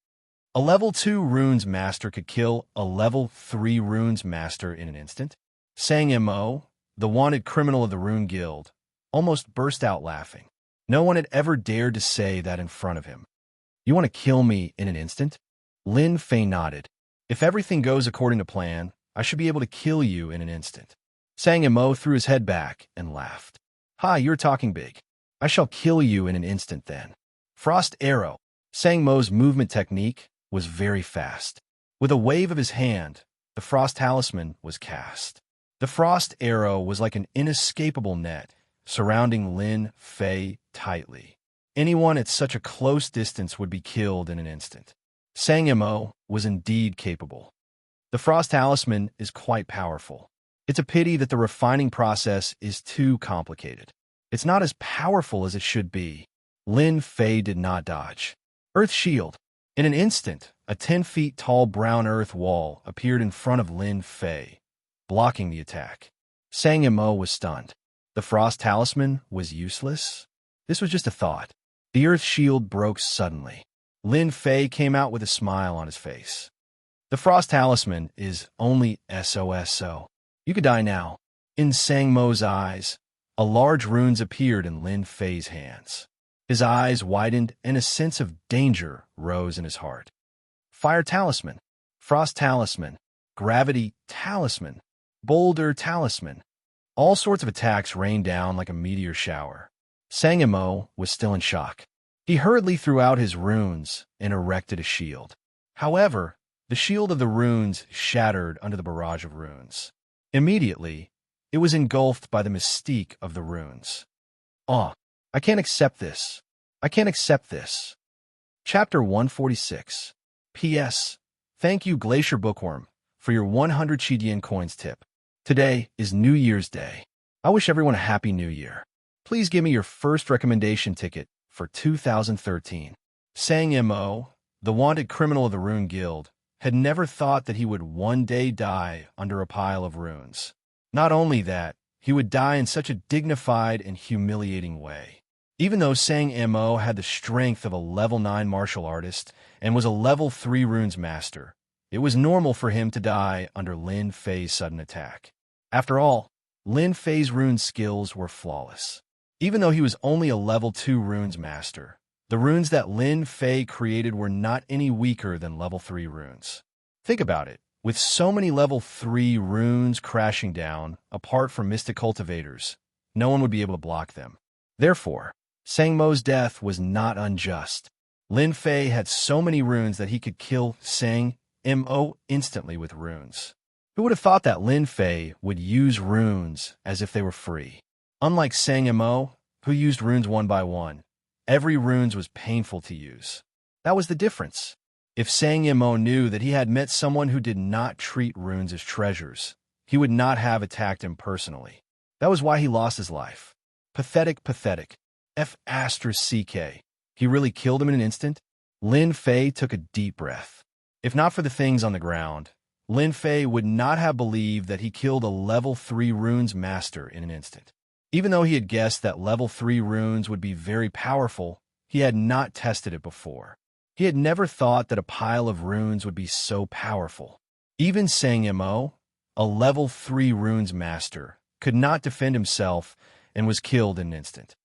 A level 2 runes master could kill a level 3 runes master in an instant? Sang Mo, the wanted criminal of the Rune Guild, almost burst out laughing. No one had ever dared to say that in front of him. You want to kill me in an instant? Lin Fei nodded. If everything goes according to plan, I should be able to kill you in an instant. Sang Mo threw his head back and laughed. Ha, you're talking big. I shall kill you in an instant then. Frost Arrow. Sang Mo's movement technique was very fast. With a wave of his hand, the Frost Talisman was cast. The Frost Arrow was like an inescapable net, surrounding Lin Fei tightly. Anyone at such a close distance would be killed in an instant. Sang Mo was indeed capable. The Frost Talisman is quite powerful. It's a pity that the refining process is too complicated. It's not as powerful as it should be. Lin Fei did not dodge. Earth Shield. In an instant, a 10 feet tall brown earth wall appeared in front of Lin Fei, blocking the attack. Sang Mo was stunned. The Frost Talisman was useless? This was just a thought. The earth shield broke suddenly. Lin Fei came out with a smile on his face. The Frost Talisman is only SOSO. You could die now. In Sang Mo's eyes, a large runes appeared in Lin Fei's hands. His eyes widened and a sense of danger rose in his heart. Fire Talisman, Frost Talisman, Gravity Talisman, Boulder Talisman. All sorts of attacks rained down like a meteor shower. Sang Mo was still in shock. He hurriedly threw out his runes and erected a shield. However, the shield of the runes shattered under the barrage of runes. Immediately, it was engulfed by the mystique of the runes. I can't accept this. I can't accept this. Chapter 146. P.S. Thank you, Glacier Bookworm, for your 100 Chidian coins tip. Today is New Year's Day. I wish everyone a Happy New Year. Please give me your first recommendation ticket for 2013. Sang Mo, the wanted criminal of the Rune Guild, had never thought that he would one day die under a pile of runes. Not only that, he would die in such a dignified and humiliating way. Even though Sang Mo had the strength of a level 9 martial artist and was a level 3 runes master, it was normal for him to die under Lin Fei's sudden attack. After all, Lin Fei's rune skills were flawless. Even though he was only a level 2 runes master, the runes that Lin Fei created were not any weaker than level 3 runes. Think about it. With so many level 3 runes crashing down, apart from mystic cultivators, no one would be able to block them. Therefore, Sang Mo's death was not unjust. Lin Fei had so many runes that he could kill Sang Mo instantly with runes. Who would have thought that Lin Fei would use runes as if they were free? Unlike Sang Mo, who used runes one by one, every runes was painful to use. That was the difference. If Sang Mo knew that he had met someone who did not treat runes as treasures, he would not have attacked him personally. That was why he lost his life. Pathetic, pathetic. F***. He really killed him in an instant? Lin Fei took a deep breath. If not for the things on the ground, Lin Fei would not have believed that he killed a level 3 runes master in an instant. Even though he had guessed that level 3 runes would be very powerful, he had not tested it before. He had never thought that a pile of runes would be so powerful. Even Sang Mo, a level 3 runes master, could not defend himself and was killed in an instant.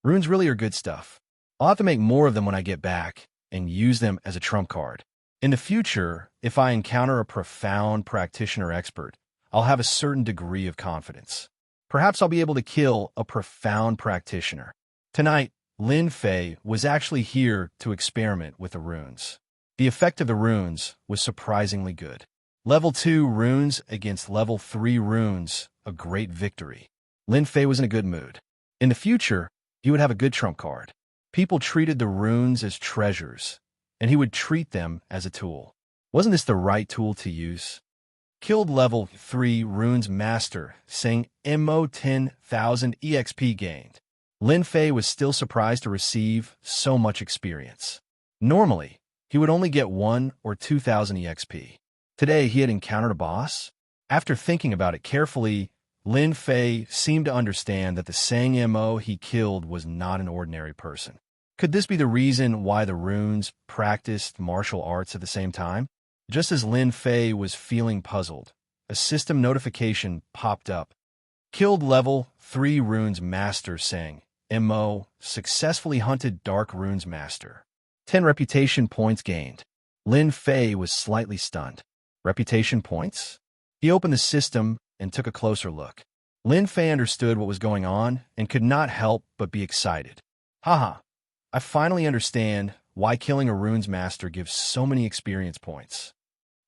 Runes really are good stuff. I'll have to make more of them when I get back and use them as a trump card. In the future, if I encounter a profound practitioner expert, I'll have a certain degree of confidence. Perhaps I'll be able to kill a profound practitioner. Tonight, Lin Fei was actually here to experiment with the runes. The effect of the runes was surprisingly good. Level 2 runes against level 3 runes, a great victory. Lin Fei was in a good mood. In the future, he would have a good trump card. People treated the runes as treasures, and he would treat them as a tool. Wasn't this the right tool to use? Killed level 3 runes master, saying MO 10,000 EXP gained. Lin Fei was still surprised to receive so much experience. Normally, he would only get 1 or 2,000 EXP. Today, he had encountered a boss. After thinking about it carefully, Lin Fei seemed to understand that the Sang MO he killed was not an ordinary person. Could this be the reason why the runes practiced martial arts at the same time? Just as Lin Fei was feeling puzzled, a system notification popped up. Killed level 3 runes master Sang MO successfully hunted dark runes master. 10 reputation points gained. Lin Fei was slightly stunned. Reputation points? He opened the system and took a closer look. Lin Fei understood what was going on and could not help but be excited. Haha, I finally understand why killing a runes master gives so many experience points.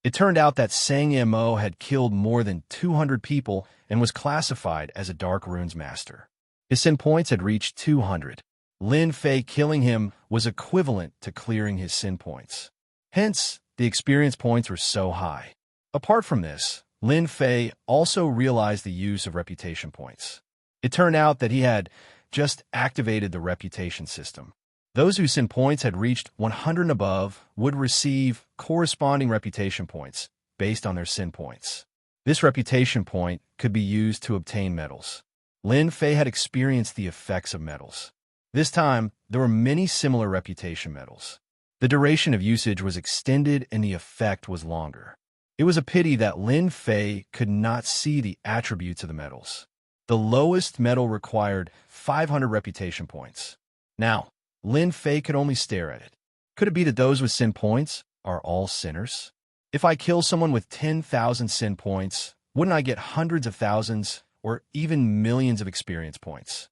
It turned out that Sang MO had killed more than 200 people and was classified as a dark runes master. His sin points had reached 200. Lin Fei killing him was equivalent to clearing his sin points. Hence, the experience points were so high. Apart from this, Lin Fei also realized the use of reputation points. It turned out that he had just activated the reputation system. Those whose sin points had reached 100 and above would receive corresponding reputation points based on their sin points. This reputation point could be used to obtain medals. Lin Fei had experienced the effects of medals. This time, there were many similar reputation medals. The duration of usage was extended and the effect was longer. It was a pity that Lin Fei could not see the attributes of the medals. The lowest medal required 500 reputation points. Now, Lin Fei could only stare at it. Could it be that those with sin points are all sinners? If I kill someone with 10,000 sin points, wouldn't I get hundreds of thousands or even millions of experience points?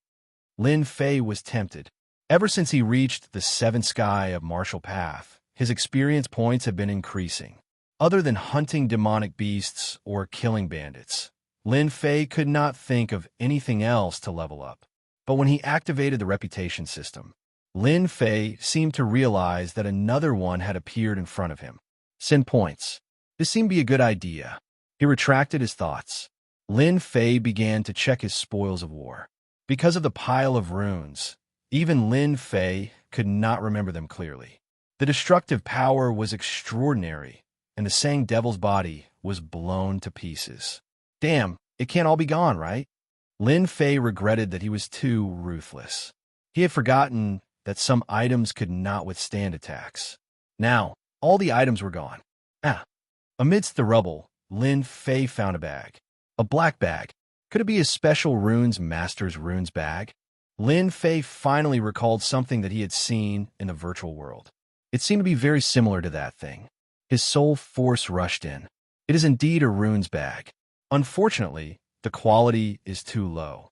Lin Fei was tempted. Ever since he reached the 7th sky of Martial Path, his experience points have been increasing. Other than hunting demonic beasts or killing bandits, Lin Fei could not think of anything else to level up. But when he activated the reputation system, Lin Fei seemed to realize that another one had appeared in front of him. Sin points. This seemed to be a good idea. He retracted his thoughts. Lin Fei began to check his spoils of war. Because of the pile of runes, even Lin Fei could not remember them clearly. The destructive power was extraordinary, and the Sang Devil's body was blown to pieces. Damn, it can't all be gone, right? Lin Fei regretted that he was too ruthless. He had forgotten that some items could not withstand attacks. Now, all the items were gone. Amidst the rubble, Lin Fei found a bag. A black bag. Could it be his special runes master's runes bag? Lin Fei finally recalled something that he had seen in the virtual world. It seemed to be very similar to that thing. His soul force rushed in. It is indeed a runes bag. Unfortunately, the quality is too low.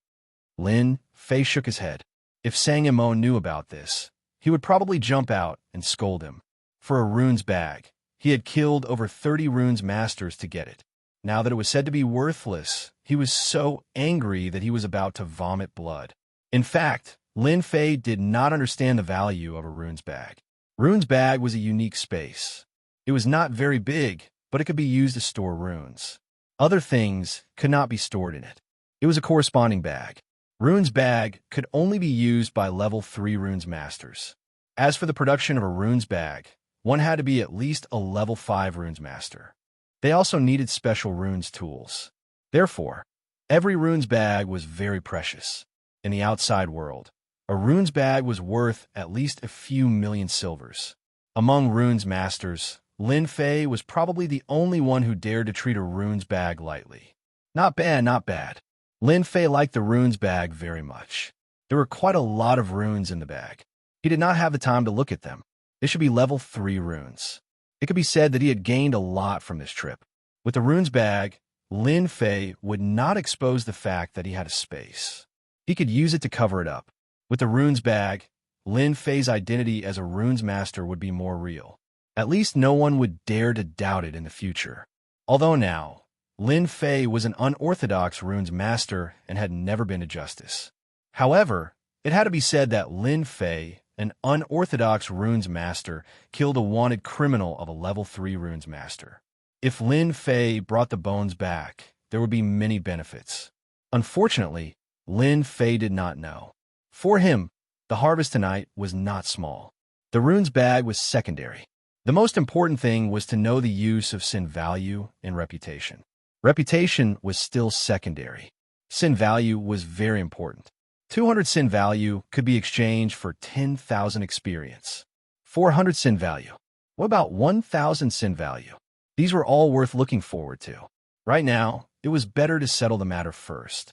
Lin Fei shook his head. If Sang Mo knew about this, he would probably jump out and scold him. For a runes bag, he had killed over 30 runes masters to get it. Now that it was said to be worthless, he was so angry that he was about to vomit blood. In fact, Lin Fei did not understand the value of a runes bag. Runes bag was a unique space. It was not very big, but it could be used to store runes. Other things could not be stored in it. It was a corresponding bag. Runes bag could only be used by level 3 runes masters. As for the production of a runes bag, one had to be at least a level 5 runes master. They also needed special runes tools. Therefore, every runes bag was very precious. In the outside world, a runes bag was worth at least a few million silvers. Among runes masters, Lin Fei was probably the only one who dared to treat a runes bag lightly. Not bad, not bad. Lin Fei liked the runes bag very much. There were quite a lot of runes in the bag. He did not have the time to look at them. They should be level 3 runes. It could be said that he had gained a lot from this trip. With the runes bag, Lin Fei would not expose the fact that he had a space. He could use it to cover it up. With the runes bag, Lin Fei's identity as a runes master would be more real. At least no one would dare to doubt it in the future. Although now, Lin Fei was an unorthodox runes master and had never been to justice. However, it had to be said that Lin Fei, an unorthodox runes master, killed a wanted criminal of a level 3 runes master. If Lin Fei brought the bones back, there would be many benefits. Unfortunately, Lin Fei did not know. For him, the harvest tonight was not small. The runes bag was secondary. The most important thing was to know the use of sin value and reputation. Reputation was still secondary. Sin value was very important. 200 sin value could be exchanged for 10,000 experience. 400 sin value. What about 1,000 sin value? These were all worth looking forward to. Right now, it was better to settle the matter first.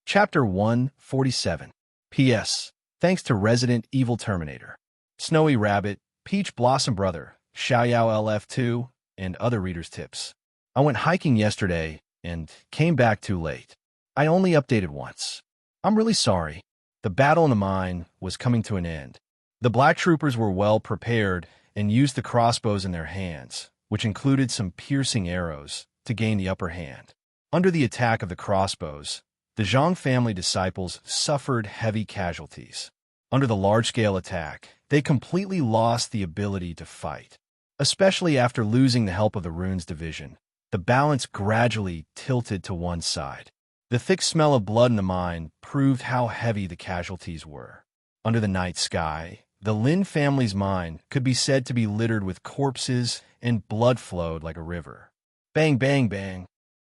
Chapter 147. P.S. Thanks to Resident Evil Terminator, Snowy Rabbit, Peach Blossom Brother, Xiaoyao LF2, and other readers' tips. I went hiking yesterday and came back too late. I only updated once. I'm really sorry. The battle in the mine was coming to an end. The black troopers were well prepared and used the crossbows in their hands, which included some piercing arrows, to gain the upper hand. Under the attack of the crossbows, the Zhang family disciples suffered heavy casualties. Under the large-scale attack, they completely lost the ability to fight. Especially after losing the help of the Runes division, the balance gradually tilted to one side. The thick smell of blood in the mine proved how heavy the casualties were. Under the night sky, the Lin family's mine could be said to be littered with corpses and blood flowed like a river. Bang, bang, bang.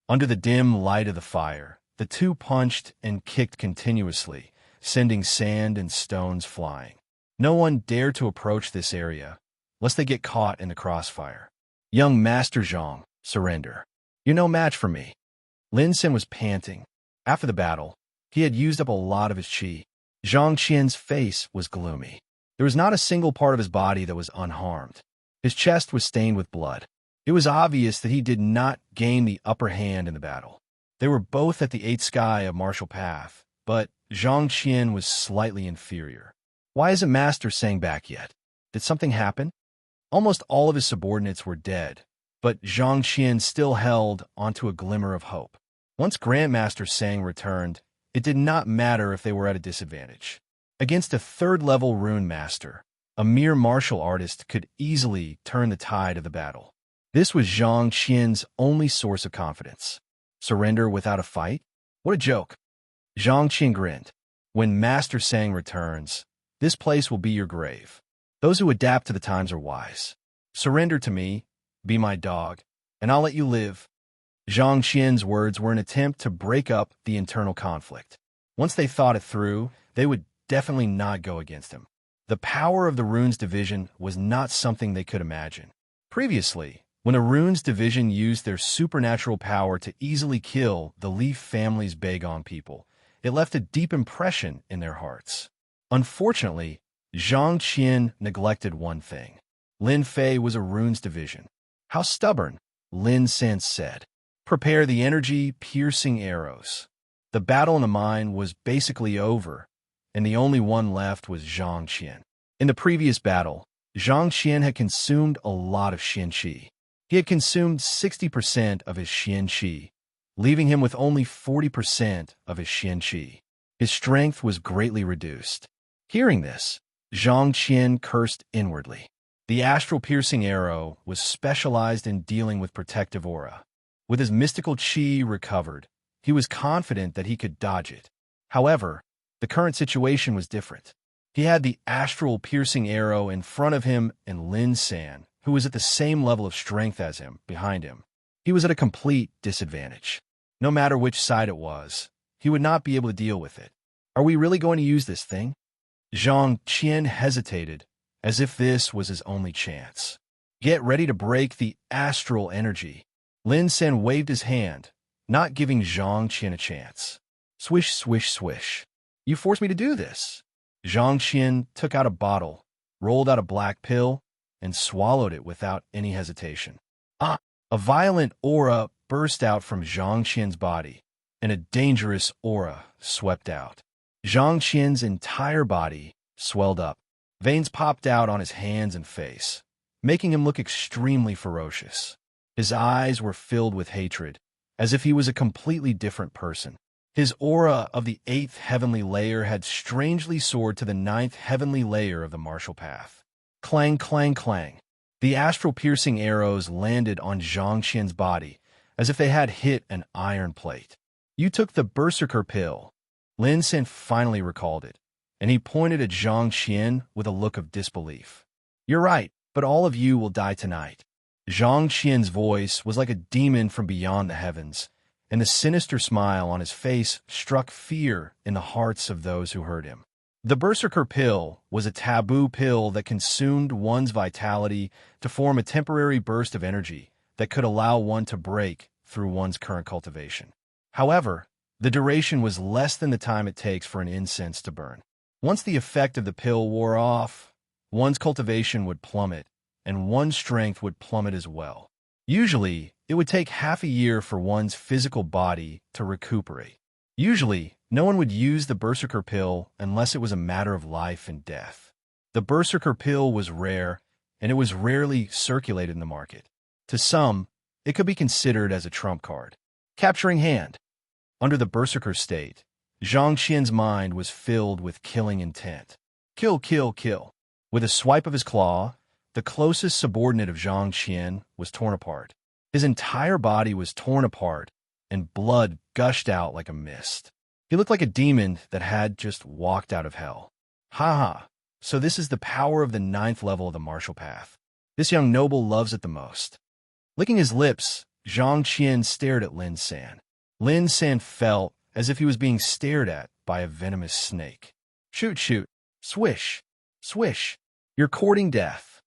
Under the dim light of the fire, the two punched and kicked continuously, sending sand and stones flying. No one dared to approach this area, lest they get caught in the crossfire. Young Master Zhang, surrender. You're no match for me. Lin Xin was panting. After the battle, he had used up a lot of his qi. Zhang Qian's face was gloomy. There was not a single part of his body that was unharmed. His chest was stained with blood. It was obvious that he did not gain the upper hand in the battle. They were both at the 8th sky of martial path, but Zhang Qian was slightly inferior. Why isn't Master Sang back yet? Did something happen? Almost all of his subordinates were dead, but Zhang Qian still held onto a glimmer of hope. Once Grandmaster Sang returned, it did not matter if they were at a disadvantage. Against a 3rd-level rune master, a mere martial artist could easily turn the tide of the battle. This was Zhang Qian's only source of confidence. Surrender without a fight? What a joke. Zhang Qian grinned. When Master Sang returns, this place will be your grave. Those who adapt to the times are wise. Surrender to me, be my dog, and I'll let you live. Zhang Qian's words were an attempt to break up the internal conflict. Once they thought it through, they would definitely not go against him. The power of the Runes division was not something they could imagine. Previously, when a Runes division used their supernatural power to easily kill the Leaf family's Bagon people, it left a deep impression in their hearts. Unfortunately, Zhang Qian neglected one thing. Lin Fei was a Runes division. How stubborn, Lin Sen said. Prepare the energy-piercing arrows. The battle in the mine was basically over, and the only one left was Zhang Qian. In the previous battle, Zhang Qian had consumed a lot of Xian Qi. He had consumed 60% of his Xian Qi, leaving him with only 40% of his Xian Qi. His strength was greatly reduced. Hearing this, Zhang Qian cursed inwardly. The astral-piercing arrow was specialized in dealing with protective aura. With his mystical qi recovered, he was confident that he could dodge it. However, the current situation was different. He had the astral-piercing arrow in front of him and Lin San, who was at the same level of strength as him, behind him. He was at a complete disadvantage. No matter which side it was, he would not be able to deal with it. Are we really going to use this thing? Zhang Qian hesitated, as if this was his only chance. Get ready to break the astral energy. Lin Sen waved his hand, not giving Zhang Qian a chance. Swish, swish, swish. You forced me to do this. Zhang Qian took out a bottle, rolled out a black pill, and swallowed it without any hesitation. A violent aura burst out from Zhang Qian's body, and a dangerous aura swept out. Zhang Qian's entire body swelled up. Veins popped out on his hands and face, making him look extremely ferocious. His eyes were filled with hatred, as if he was a completely different person. His aura of the 8th heavenly layer had strangely soared to the 9th heavenly layer of the martial path. Clang, clang, clang. The astral-piercing arrows landed on Zhang Qian's body, as if they had hit an iron plate. You took the berserker pill. Lin San finally recalled it, and he pointed at Zhang Qian with a look of disbelief. You're right, but all of you will die tonight. Zhang Qian's voice was like a demon from beyond the heavens, and the sinister smile on his face struck fear in the hearts of those who heard him. The berserker pill was a taboo pill that consumed one's vitality to form a temporary burst of energy that could allow one to break through one's current cultivation. However, the duration was less than the time it takes for an incense to burn. Once the effect of the pill wore off, one's cultivation would plummet, and one's strength would plummet as well. Usually, it would take half a year for one's physical body to recuperate. Usually, no one would use the berserker pill unless it was a matter of life and death. The berserker pill was rare, and it was rarely circulated in the market. To some, it could be considered as a trump card. Capturing hand. Under the berserker state, Zhang Qian's mind was filled with killing intent. Kill, kill, kill. With a swipe of his claw, the closest subordinate of Zhang Qian was torn apart. His entire body was torn apart, and blood gushed out like a mist. He looked like a demon that had just walked out of hell. Ha ha, so this is the power of the 9th level of the martial path. This young noble loves it the most. Licking his lips, Zhang Qian stared at Lin San. Lin San felt as if he was being stared at by a venomous snake. Shoot, shoot, swish, swish. You're courting death.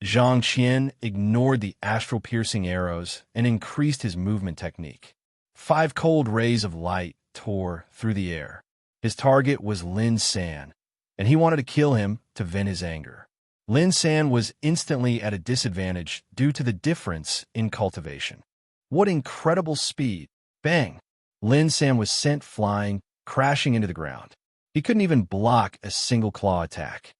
Zhang Qian ignored the astral-piercing arrows and increased his movement technique. 5 cold rays of light tore through the air. His target was Lin San, and he wanted to kill him to vent his anger. Lin San was instantly at a disadvantage due to the difference in cultivation. What incredible speed! Bang! Lin San was sent flying, crashing into the ground. He couldn't even block a single claw attack.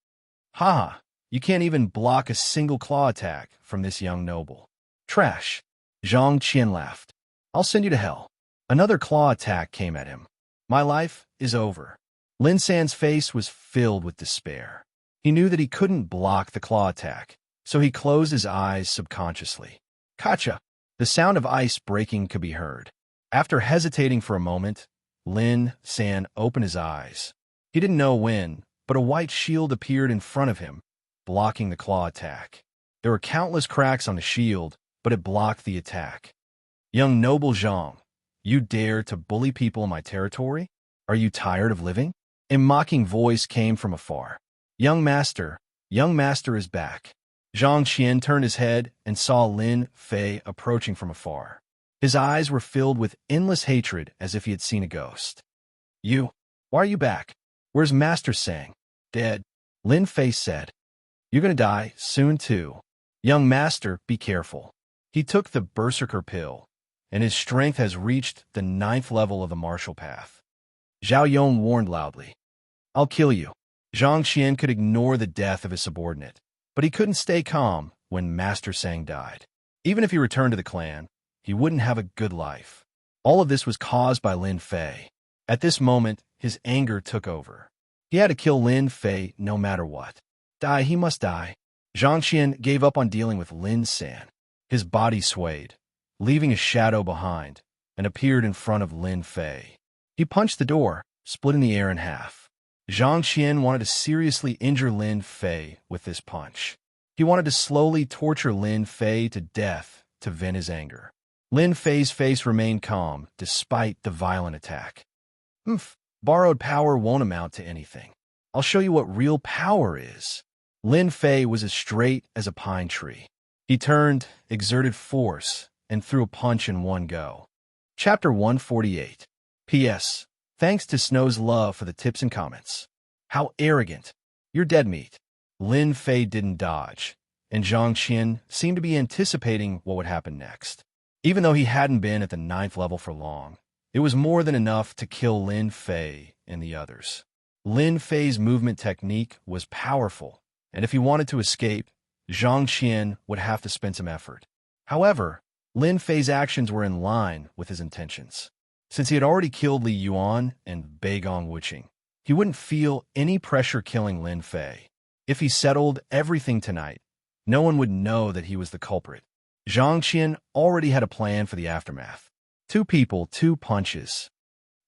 Ha! You can't even block a single claw attack from this young noble. Trash! Zhang Qian laughed. I'll send you to hell. Another claw attack came at him. My life is over. Lin San's face was filled with despair. He knew that he couldn't block the claw attack, so he closed his eyes subconsciously. Kacha! The sound of ice breaking could be heard. After hesitating for a moment, Lin San opened his eyes. He didn't know when, but a white shield appeared in front of him, blocking the claw attack. There were countless cracks on the shield, but it blocked the attack. Young noble Zhang, you dare to bully people in my territory? Are you tired of living? A mocking voice came from afar. Young master is back. Zhang Qian turned his head and saw Lin Fei approaching from afar. His eyes were filled with endless hatred as if he had seen a ghost. You, why are you back? Where's Master Sang? Dead. Lin Fei said. You're gonna die soon too. Young master, be careful. He took the berserker pill, and his strength has reached the 9th level of the martial path. Zhao Yong warned loudly. I'll kill you. Zhang Qian could ignore the death of his subordinate, but he couldn't stay calm when Master Sang died. Even if he returned to the clan, he wouldn't have a good life. All of this was caused by Lin Fei. At this moment, his anger took over. He had to kill Lin Fei no matter what. Die, he must die. Zhang Qian gave up on dealing with Lin San. His body swayed, leaving a shadow behind, and appeared in front of Lin Fei. He punched the door, splitting the air in half. Zhang Qian wanted to seriously injure Lin Fei with this punch. He wanted to slowly torture Lin Fei to death to vent his anger. Lin Fei's face remained calm despite the violent attack. Borrowed power won't amount to anything. I'll show you what real power is. Lin Fei was as straight as a pine tree. He turned, exerted force, and threw a punch in one go. Chapter 148. P.S. Thanks to Snow's love for the tips and comments. How arrogant. You're dead meat. Lin Fei didn't dodge, and Zhang Qian seemed to be anticipating what would happen next. Even though he hadn't been at the 9th level for long, it was more than enough to kill Lin Fei and the others. Lin Fei's movement technique was powerful, and if he wanted to escape, Zhang Qian would have to spend some effort. However, Lin Fei's actions were in line with his intentions. Since he had already killed Li Yuan and Beigong Wuqing, he wouldn't feel any pressure killing Lin Fei. If he settled everything tonight, no one would know that he was the culprit. Zhang Qian already had a plan for the aftermath. 2 people, 2 punches.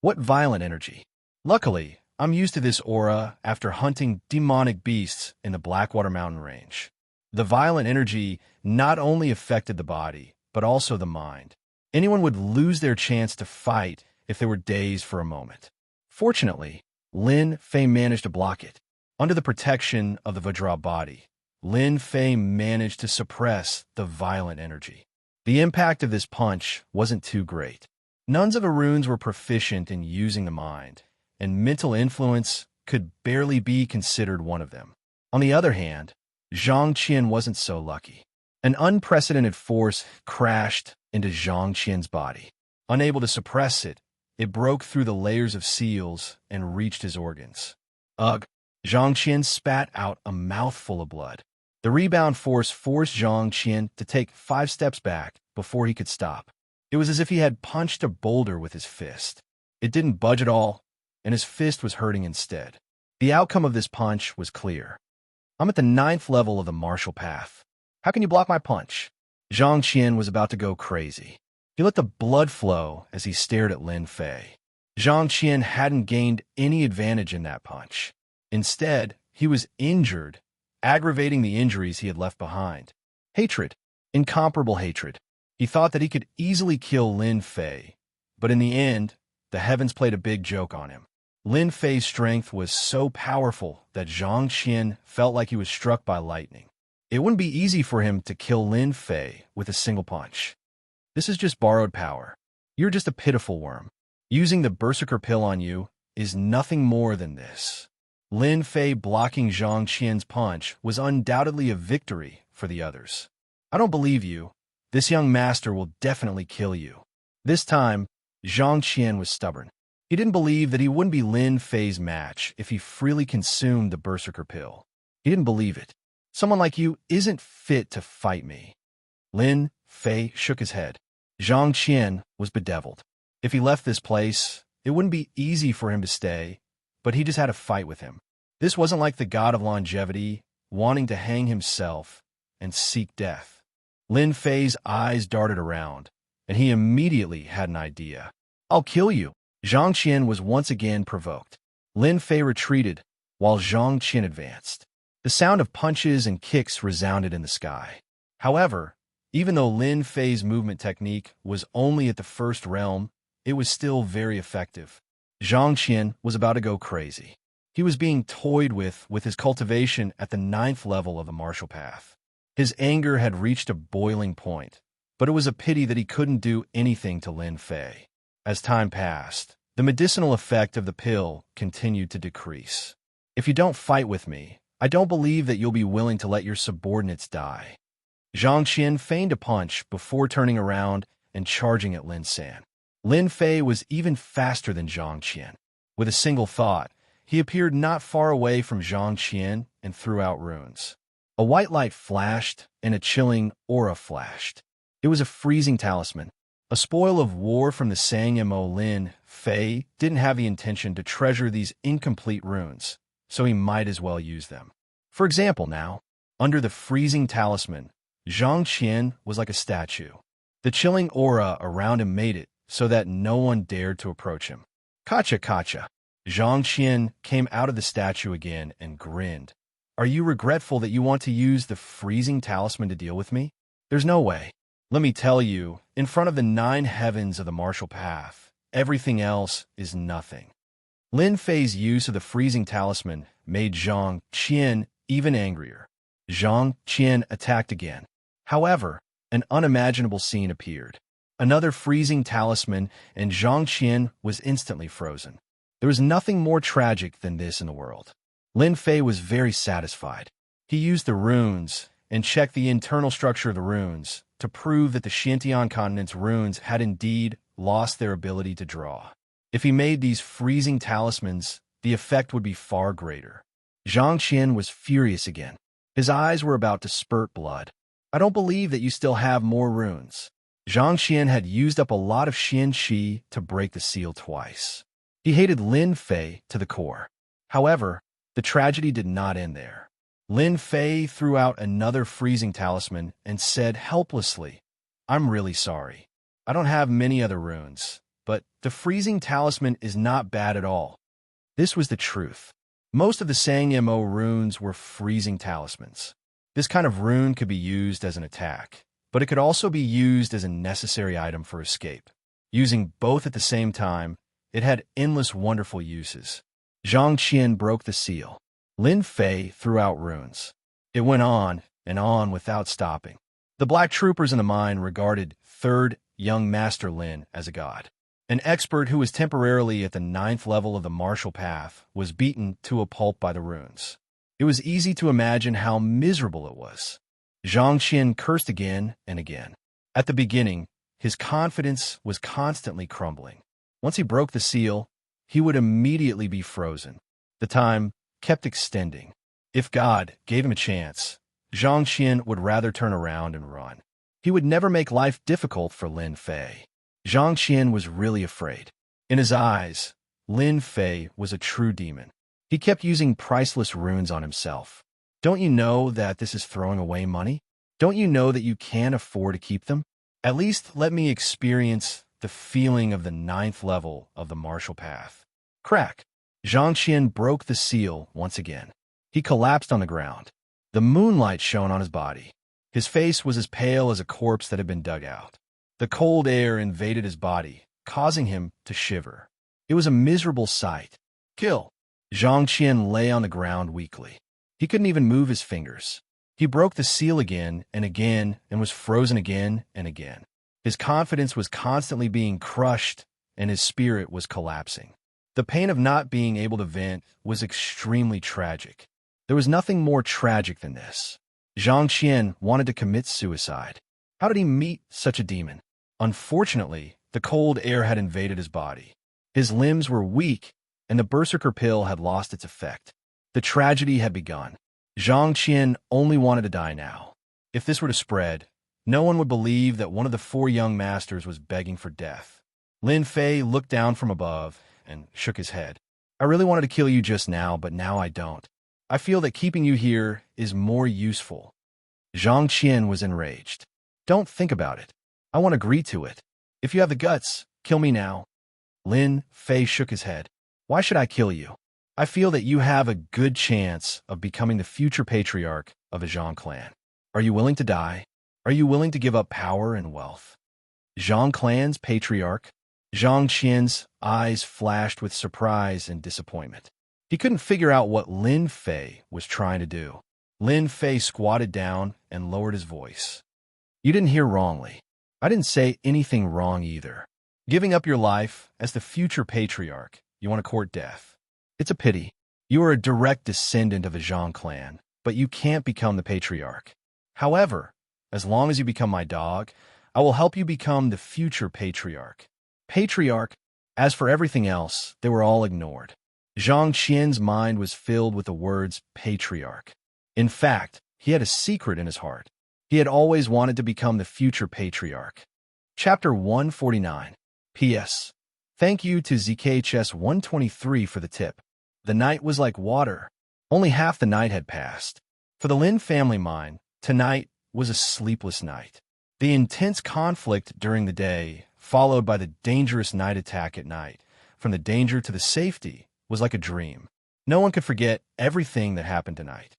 What violent energy. Luckily, I'm used to this aura after hunting demonic beasts in the Blackwater Mountain Range. The violent energy not only affected the body, but also the mind. Anyone would lose their chance to fight if they were dazed for a moment. Fortunately, Lin Fei managed to block it. Under the protection of the Vajra body, Lin Fei managed to suppress the violent energy. The impact of this punch wasn't too great. None of the runes were proficient in using the mind, and mental influence could barely be considered one of them. On the other hand, Zhang Qian wasn't so lucky. An unprecedented force crashed into Zhang Qian's body. Unable to suppress it, it broke through the layers of seals and reached his organs. Ugh! Zhang Qian spat out a mouthful of blood. The rebound force forced Zhang Qian to take 5 steps back before he could stop. It was as if he had punched a boulder with his fist. It didn't budge at all, and his fist was hurting instead. The outcome of this punch was clear. I'm at the 9th level of the martial path. How can you block my punch? Zhang Qian was about to go crazy. He let the blood flow as he stared at Lin Fei. Zhang Qian hadn't gained any advantage in that punch. Instead, he was injured, aggravating the injuries he had left behind. Hatred. Incomparable hatred. He thought that he could easily kill Lin Fei, but in the end, the heavens played a big joke on him. Lin Fei's strength was so powerful that Zhang Qian felt like he was struck by lightning. It wouldn't be easy for him to kill Lin Fei with a single punch. This is just borrowed power. You're just a pitiful worm. Using the Berserker Pill on you is nothing more than this. Lin Fei blocking Zhang Qian's punch was undoubtedly a victory for the others. I don't believe you. This young master will definitely kill you. This time, Zhang Qian was stubborn. He didn't believe that he wouldn't be Lin Fei's match if he freely consumed the Berserker Pill. He didn't believe it. Someone like you isn't fit to fight me. Lin Fei shook his head. Zhang Qian was bedeviled. If he left this place, it wouldn't be easy for him to stay, but he just had to fight with him. This wasn't like the god of longevity, wanting to hang himself and seek death. Lin Fei's eyes darted around, and he immediately had an idea. I'll kill you. Zhang Qian was once again provoked. Lin Fei retreated, while Zhang Qian advanced. The sound of punches and kicks resounded in the sky. However, even though Lin Fei's movement technique was only at the 1st realm, it was still very effective. Zhang Qian was about to go crazy. He was being toyed with his cultivation at the 9th level of the martial path. His anger had reached a boiling point, but it was a pity that he couldn't do anything to Lin Fei. As time passed, the medicinal effect of the pill continued to decrease. If you don't fight with me, I don't believe that you'll be willing to let your subordinates die. Zhang Qian feigned a punch before turning around and charging at Lin San. Lin Fei was even faster than Zhang Qian. With a single thought, he appeared not far away from Zhang Qian and threw out runes. A white light flashed and a chilling aura flashed. It was a freezing talisman. A spoil of war from the Sang Mo. Lin Fei didn't have the intention to treasure these incomplete runes, so he might as well use them. For example now, under the freezing talisman, Zhang Qian was like a statue. The chilling aura around him made it so that no one dared to approach him. Kacha kacha. Zhang Qian came out of the statue again and grinned. Are you regretful that you want to use the freezing talisman to deal with me? There's no way. Let me tell you, in front of the 9 heavens of the martial path, everything else is nothing. Lin Fei's use of the freezing talisman made Zhang Qian even angrier. Zhang Qian attacked again. However, an unimaginable scene appeared. Another freezing talisman, and Zhang Qian was instantly frozen. There was nothing more tragic than this in the world. Lin Fei was very satisfied. He used the runes and checked the internal structure of the runes to prove that the Xintian continent's runes had indeed lost their ability to draw. If he made these freezing talismans, the effect would be far greater. Zhang Qian was furious again. His eyes were about to spurt blood. I don't believe that you still have more runes. Zhang Qian had used up a lot of Xian Qi to break the seal twice. He hated Lin Fei to the core. However, the tragedy did not end there. Lin Fei threw out another freezing talisman and said helplessly, "I'm really sorry. I don't have many other runes, but the freezing talisman is not bad at all." This was the truth. Most of the Sang Mo runes were freezing talismans. This kind of rune could be used as an attack, but it could also be used as a necessary item for escape. Using both at the same time, it had endless wonderful uses. Zhang Qian broke the seal. Lin Fei threw out runes. It went on and on without stopping. The black troopers in the mine regarded third young Master Lin as a god. An expert who was temporarily at the 9th level of the martial path was beaten to a pulp by the runes. It was easy to imagine how miserable it was. Zhang Qian cursed again and again. At the beginning, his confidence was constantly crumbling. Once he broke the seal, he would immediately be frozen. The time kept extending. If God gave him a chance, Zhang Qian would rather turn around and run. He would never make life difficult for Lin Fei. Zhang Qian was really afraid. In his eyes, Lin Fei was a true demon. He kept using priceless runes on himself. Don't you know that this is throwing away money? Don't you know that you can't afford to keep them? At least let me experience the feeling of the 9th level of the martial path. Crack! Zhang Qian broke the seal once again. He collapsed on the ground. The moonlight shone on his body. His face was as pale as a corpse that had been dug out. The cold air invaded his body, causing him to shiver. It was a miserable sight. Kill! Zhang Qian lay on the ground weakly. He couldn't even move his fingers. He broke the seal again and was frozen again and again. His confidence was constantly being crushed, and his spirit was collapsing. The pain of not being able to vent was extremely tragic. There was nothing more tragic than this. Zhang Qian wanted to commit suicide. How did he meet such a demon? Unfortunately, the cold air had invaded his body. His limbs were weak, and the berserker pill had lost its effect. The tragedy had begun. Zhang Qian only wanted to die now. If this were to spread, no one would believe that one of the 4 young masters was begging for death. Lin Fei looked down from above and shook his head. "I really wanted to kill you just now, but now I don't. I feel that keeping you here is more useful." Zhang Qian was enraged. "Don't think about it. I won't agree to it. If you have the guts, kill me now." Lin Fei shook his head. "Why should I kill you? I feel that you have a good chance of becoming the future patriarch of the Zhang clan. Are you willing to die? Are you willing to give up power and wealth?" Zhang clan's patriarch? Zhang Qian's eyes flashed with surprise and disappointment. He couldn't figure out what Lin Fei was trying to do. Lin Fei squatted down and lowered his voice. "You didn't hear wrongly. I didn't say anything wrong either. Giving up your life as the future patriarch, you want to court death. It's a pity. You are a direct descendant of the Zhang clan, but you can't become the patriarch. However, as long as you become my dog, I will help you become the future patriarch." Patriarch. As for everything else, they were all ignored. Zhang Qian's mind was filled with the words patriarch. In fact, he had a secret in his heart. He had always wanted to become the future patriarch. Chapter 149. P.S. Thank you to ZKHS 123 for the tip. The night was like water. Only half the night had passed. For the Lin family mine, tonight was a sleepless night. The intense conflict during the day, followed by the dangerous night attack at night, from the danger to the safety, was like a dream. No one could forget everything that happened tonight.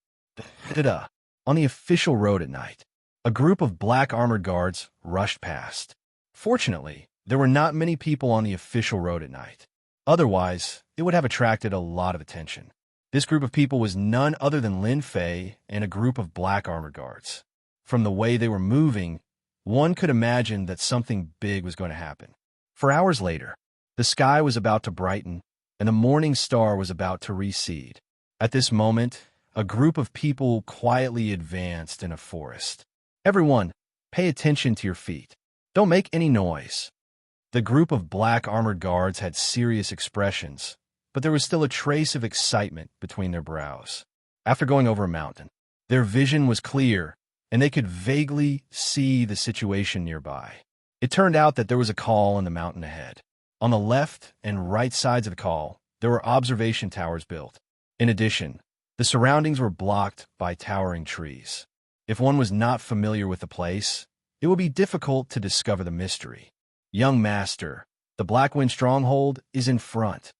On the official road at night, a group of black armored guards rushed past. Fortunately, there were not many people on the official road at night. Otherwise, it would have attracted a lot of attention. This group of people was none other than Lin Fei and a group of black armored guards. From the way they were moving, one could imagine that something big was going to happen. For hours later, the sky was about to brighten, and the morning star was about to recede. At this moment, a group of people quietly advanced in a forest. "Everyone, pay attention to your feet. Don't make any noise." The group of black armored guards had serious expressions, but there was still a trace of excitement between their brows. After going over a mountain, their vision was clear, and they could vaguely see the situation nearby. It turned out that there was a call in the mountain ahead. On the left and right sides of the call, there were observation towers built. In addition, the surroundings were blocked by towering trees. If one was not familiar with the place, it would be difficult to discover the mystery. Young master, the Black Wind stronghold is in front.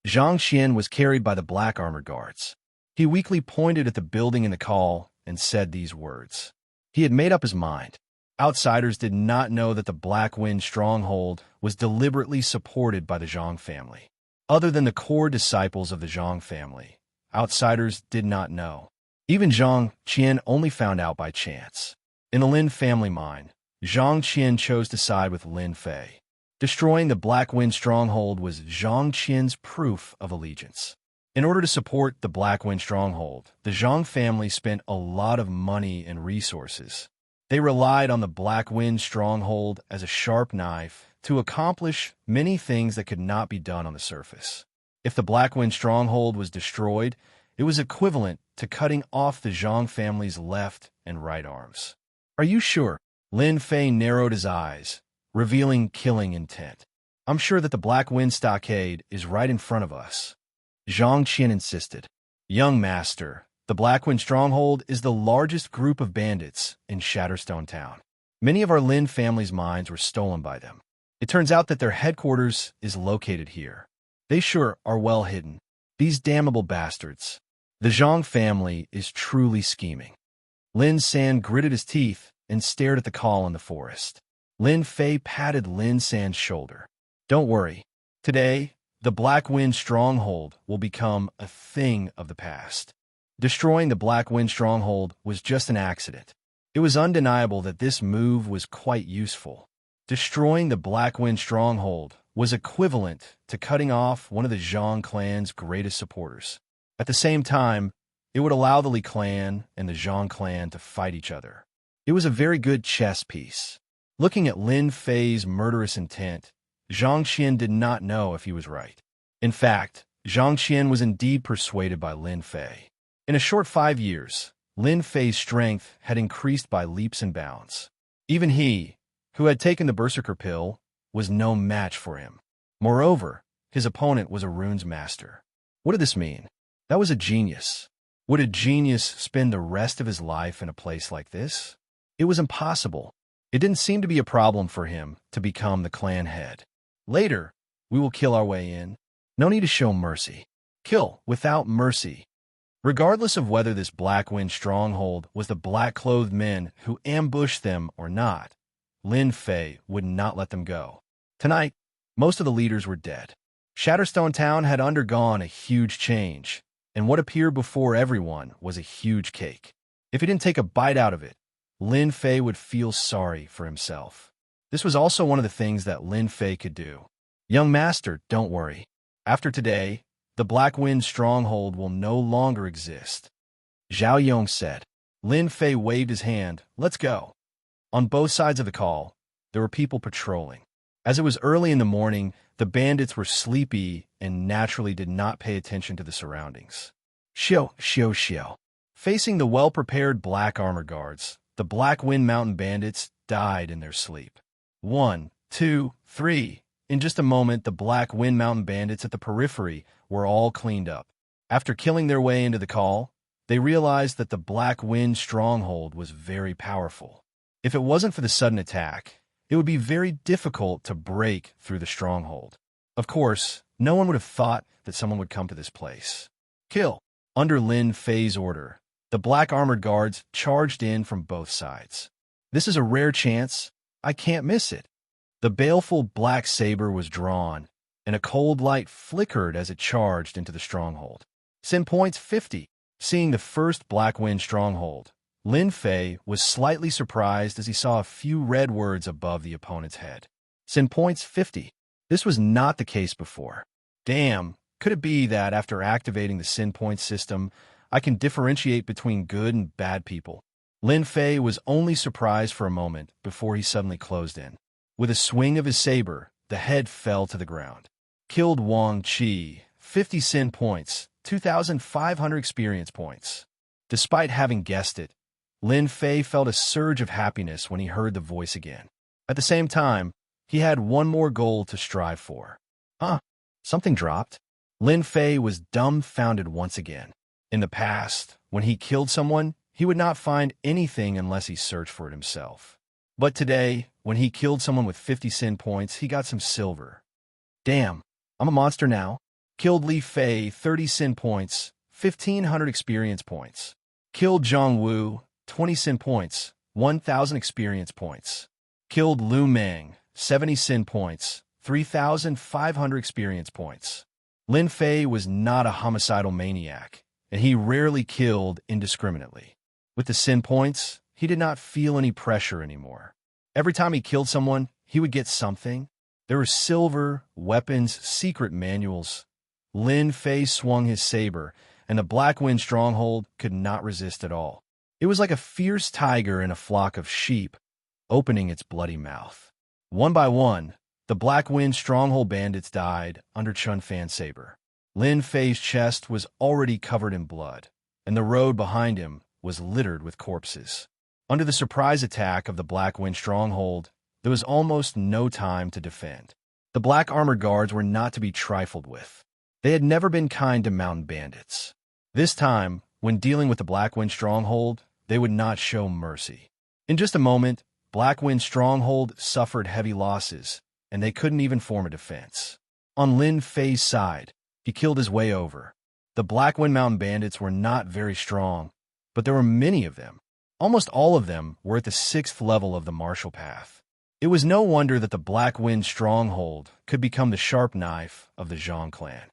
Zhang Qian was carried by the black armored guards. He weakly pointed at the building in the call and said these words. He had made up his mind. Outsiders did not know that the Black Wind stronghold was deliberately supported by the Zhang family. Other than the core disciples of the Zhang family, outsiders did not know. Even Zhang Qian only found out by chance. In the Lin family mind, Zhang Qian chose to side with Lin Fei. Destroying the Black Wind stronghold was Zhang Qian's proof of allegiance. In order to support the Black Wind stronghold, the Zhang family spent a lot of money and resources. They relied on the Black Wind stronghold as a sharp knife to accomplish many things that could not be done on the surface. If the Black Wind stronghold was destroyed, it was equivalent to cutting off the Zhang family's left and right arms. Are you sure? Lin Fei narrowed his eyes, revealing killing intent. I'm sure that the Black Wind stockade is right in front of us. Zhang Qian insisted. Young master, the Black Wind stronghold is the largest group of bandits in Shatterstone Town. Many of our Lin family's mines were stolen by them. It turns out that their headquarters is located here. They sure are well hidden. These damnable bastards. The Zhang family is truly scheming. Lin San gritted his teeth and stared at the call in the forest. Lin Fei patted Lin San's shoulder. Don't worry. Today, the Black Wind stronghold will become a thing of the past. Destroying the Black Wind stronghold was just an accident. It was undeniable that this move was quite useful. Destroying the Black Wind stronghold was equivalent to cutting off one of the Zhang clan's greatest supporters. At the same time, it would allow the Li clan and the Zhang clan to fight each other. It was a very good chess piece. Looking at Lin Fei's murderous intent, Zhang Qian did not know if he was right. In fact, Zhang Qian was indeed persuaded by Lin Fei. In a short 5 years, Lin Fei's strength had increased by leaps and bounds. Even he, who had taken the Berserker pill, was no match for him. Moreover, his opponent was a runes master. What did this mean? That was a genius. Would a genius spend the rest of his life in a place like this? It was impossible. It didn't seem to be a problem for him to become the clan head. Later, we will kill our way in. No need to show mercy. Kill without mercy. Regardless of whether this Black Wind stronghold was the black-clothed men who ambushed them or not, Lin Fei would not let them go. Tonight, most of the leaders were dead. Shatterstone Town had undergone a huge change, and what appeared before everyone was a huge cake. If he didn't take a bite out of it, Lin Fei would feel sorry for himself. This was also one of the things that Lin Fei could do. Young master, don't worry. After today, the Black Wind stronghold will no longer exist. Zhao Yong said. Lin Fei waved his hand. Let's go. On both sides of the call, there were people patrolling. As it was early in the morning, the bandits were sleepy and naturally did not pay attention to the surroundings. Xiao. Facing the well-prepared black armor guards, the Black Wind Mountain bandits died in their sleep. 1, 2, 3. In just a moment, the Black Wind Mountain bandits at the periphery were all cleaned up. After killing their way into the call, they realized that the Black Wind stronghold was very powerful. If it wasn't for the sudden attack, it would be very difficult to break through the stronghold. Of course, no one would have thought that someone would come to this place. Kill. Under Lin Fei's order, the black armored guards charged in from both sides. This is a rare chance. I can't miss it. The baleful black saber was drawn, and a cold light flickered as it charged into the stronghold. Sin points 50. Seeing the first Black Wind stronghold, Lin Fei was slightly surprised as he saw a few red words above the opponent's head. Sin points 50. This was not the case before. Damn, could it be that after activating the Sin Point system, I can differentiate between good and bad people? Lin Fei was only surprised for a moment before he suddenly closed in. With a swing of his saber, the head fell to the ground. Killed Wang Qi, 50 Sin points, 2,500 experience points. Despite having guessed it, Lin Fei felt a surge of happiness when he heard the voice again. At the same time, he had one more goal to strive for. Huh? Something dropped? Lin Fei was dumbfounded once again. In the past, when he killed someone, he would not find anything unless he searched for it himself. But today, when he killed someone with 50 sin points, he got some silver. Damn, I'm a monster now. Killed Li Fei, 30 sin points, 1,500 experience points. Killed Zhang Wu, 20 sin points, 1,000 experience points. Killed Lu Meng, 70 sin points, 3,500 experience points. Lin Fei was not a homicidal maniac, and he rarely killed indiscriminately. With the sin points, he did not feel any pressure anymore. Every time he killed someone, he would get something. There were silver, weapons, secret manuals. Lin Fei swung his saber, and the Black Wind stronghold could not resist at all. It was like a fierce tiger in a flock of sheep, opening its bloody mouth. One by one, the Black Wind stronghold bandits died under Chun Fan's saber. Lin Fei's chest was already covered in blood, and the road behind him was littered with corpses. Under the surprise attack of the Black Wind stronghold, there was almost no time to defend. The black armored guards were not to be trifled with. They had never been kind to mountain bandits. This time, when dealing with the Black Wind stronghold, they would not show mercy. In just a moment, Black Wind stronghold suffered heavy losses, and they couldn't even form a defense. On Lin Fei's side, he killed his way over. The Black Wind mountain bandits were not very strong, but there were many of them. Almost all of them were at the 6th level of the martial path. It was no wonder that the Black Wind stronghold could become the sharp knife of the Zhang clan.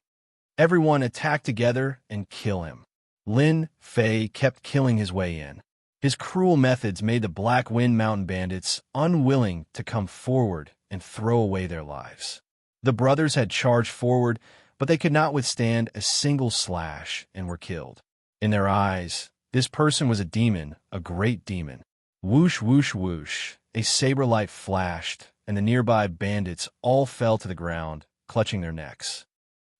Everyone attacked together and kill him. Lin Fei kept killing his way in. His cruel methods made the Black Wind mountain bandits unwilling to come forward and throw away their lives. The brothers had charged forward, but they could not withstand a single slash and were killed. In their eyes, this person was a demon, a great demon. Whoosh, whoosh, whoosh, a saber light flashed, and the nearby bandits all fell to the ground, clutching their necks.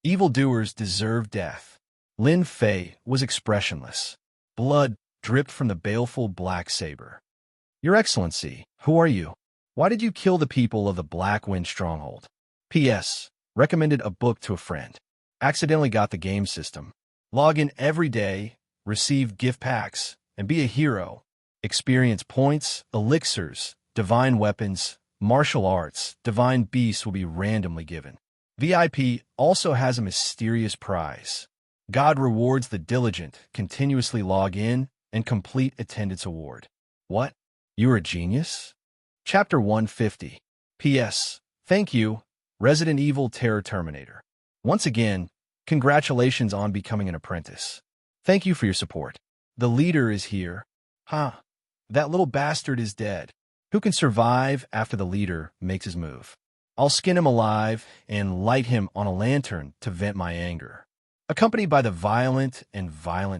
Evildoers deserve death. Lin Fei was expressionless. Blood dripped from the baleful black saber. Your Excellency, who are you? Why did you kill the people of the Black Wind stronghold? P.S. Recommended a book to a friend. Accidentally got the game system. Log in every day, receive gift packs, and be a hero. Experience points, elixirs, divine weapons, martial arts, divine beasts will be randomly given. VIP also has a mysterious prize. God rewards the diligent, continuously log in, and complete attendance award. What? You're a genius? Chapter 150. P.S. Thank you, Resident Evil Terror Terminator. Once again, congratulations on becoming an apprentice. Thank you for your support. The leader is here. Huh. That little bastard is dead. Who can survive after the leader makes his move? I'll skin him alive and light him on a lantern to vent my anger. Accompanied by the violent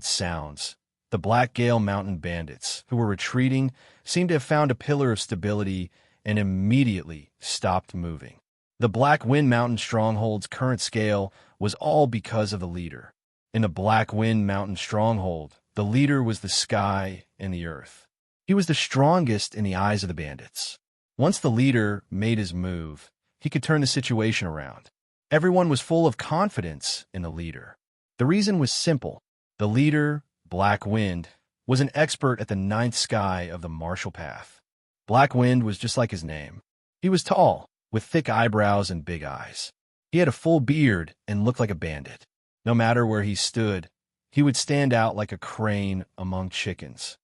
sounds, the Black Gale Mountain bandits, who were retreating, seemed to have found a pillar of stability and immediately stopped moving. The Black Wind Mountain stronghold's current scale was all because of the leader. In the Black Wind Mountain stronghold, the leader was the sky and the earth. He was the strongest in the eyes of the bandits. Once the leader made his move, he could turn the situation around. Everyone was full of confidence in the leader. The reason was simple. The leader, Black Wind, was an expert at the 9th sky of the martial path. Black Wind was just like his name. He was tall, with thick eyebrows and big eyes. He had a full beard and looked like a bandit. No matter where he stood, he would stand out like a crane among chickens.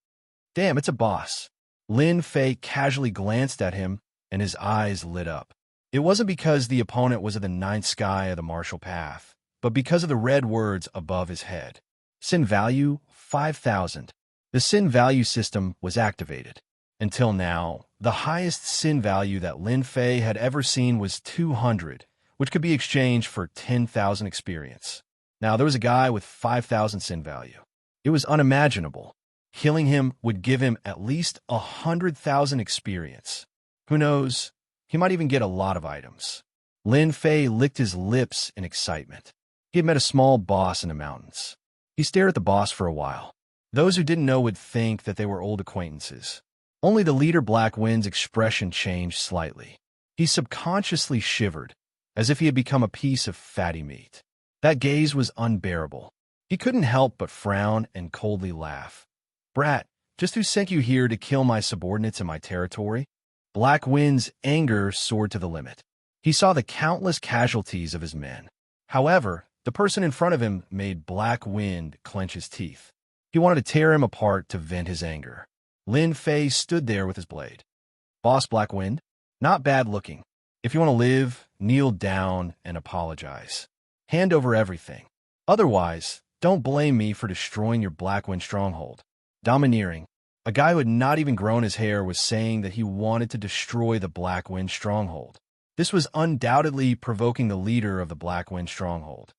Damn, it's a boss. Lin Fei casually glanced at him, and his eyes lit up. It wasn't because the opponent was at the 9th sky of the martial path, but because of the red words above his head. Sin value, 5,000. The sin value system was activated. Until now, the highest sin value that Lin Fei had ever seen was 200, which could be exchanged for 10,000 experience. Now, there was a guy with 5,000 sin value. It was unimaginable. Killing him would give him at least 100,000 experience. Who knows? He might even get a lot of items. Lin Fei licked his lips in excitement. He had met a small boss in the mountains. He stared at the boss for a while. Those who didn't know would think that they were old acquaintances. Only the leader Black Wind's expression changed slightly. He subconsciously shivered, as if he had become a piece of fatty meat. That gaze was unbearable. He couldn't help but frown and coldly laugh. "Brat, just who sent you here to kill my subordinates in my territory?" Black Wind's anger soared to the limit. He saw the countless casualties of his men. However, the person in front of him made Black Wind clench his teeth. He wanted to tear him apart to vent his anger. Lin Fei stood there with his blade. "Boss Black Wind, not bad looking. If you want to live, kneel down and apologize. Hand over everything. Otherwise, don't blame me for destroying your Black Wind stronghold." Domineering, a guy who had not even grown his hair was saying that he wanted to destroy the Black Wind stronghold. This was undoubtedly provoking the leader of the Black Wind stronghold.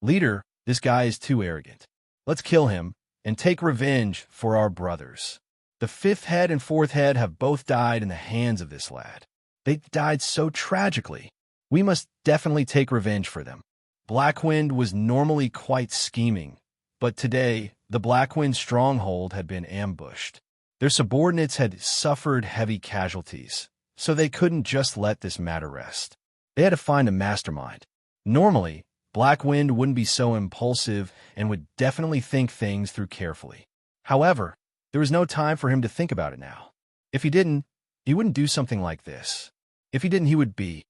"Leader, this guy is too arrogant. Let's kill him and take revenge for our brothers. The fifth head and fourth head have both died in the hands of this lad. They died so tragically. We must definitely take revenge for them." Black Wind was normally quite scheming, but today the Black Wind stronghold had been ambushed. Their subordinates had suffered heavy casualties, so they couldn't just let this matter rest. They had to find a mastermind. Normally, Black Wind wouldn't be so impulsive and would definitely think things through carefully. However, there was no time for him to think about it now. If he didn't, he wouldn't do something like this. If he didn't, he would be,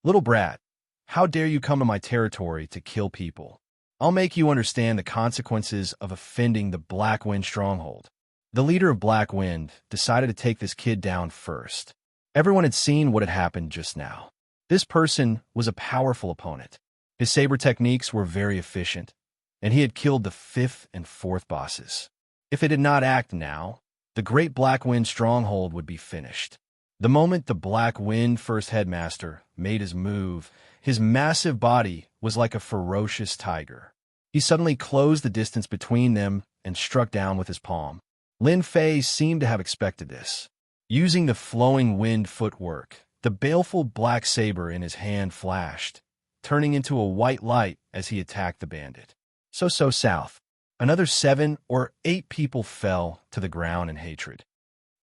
"Little brat, how dare you come to my territory to kill people? I'll make you understand the consequences of offending the Black Wind stronghold." The leader of Black Wind decided to take this kid down first. Everyone had seen what had happened just now. This person was a powerful opponent. His saber techniques were very efficient, and he had killed the fifth and fourth bosses. If it did not act now, the great Black Wind stronghold would be finished. The moment the Black Wind first headmaster made his move, his massive body was like a ferocious tiger. He suddenly closed the distance between them and struck down with his palm. Lin Fei seemed to have expected this. Using the flowing wind footwork, the baleful black saber in his hand flashed, turning into a white light as he attacked the bandit. So south. Another 7 or 8 people fell to the ground in hatred.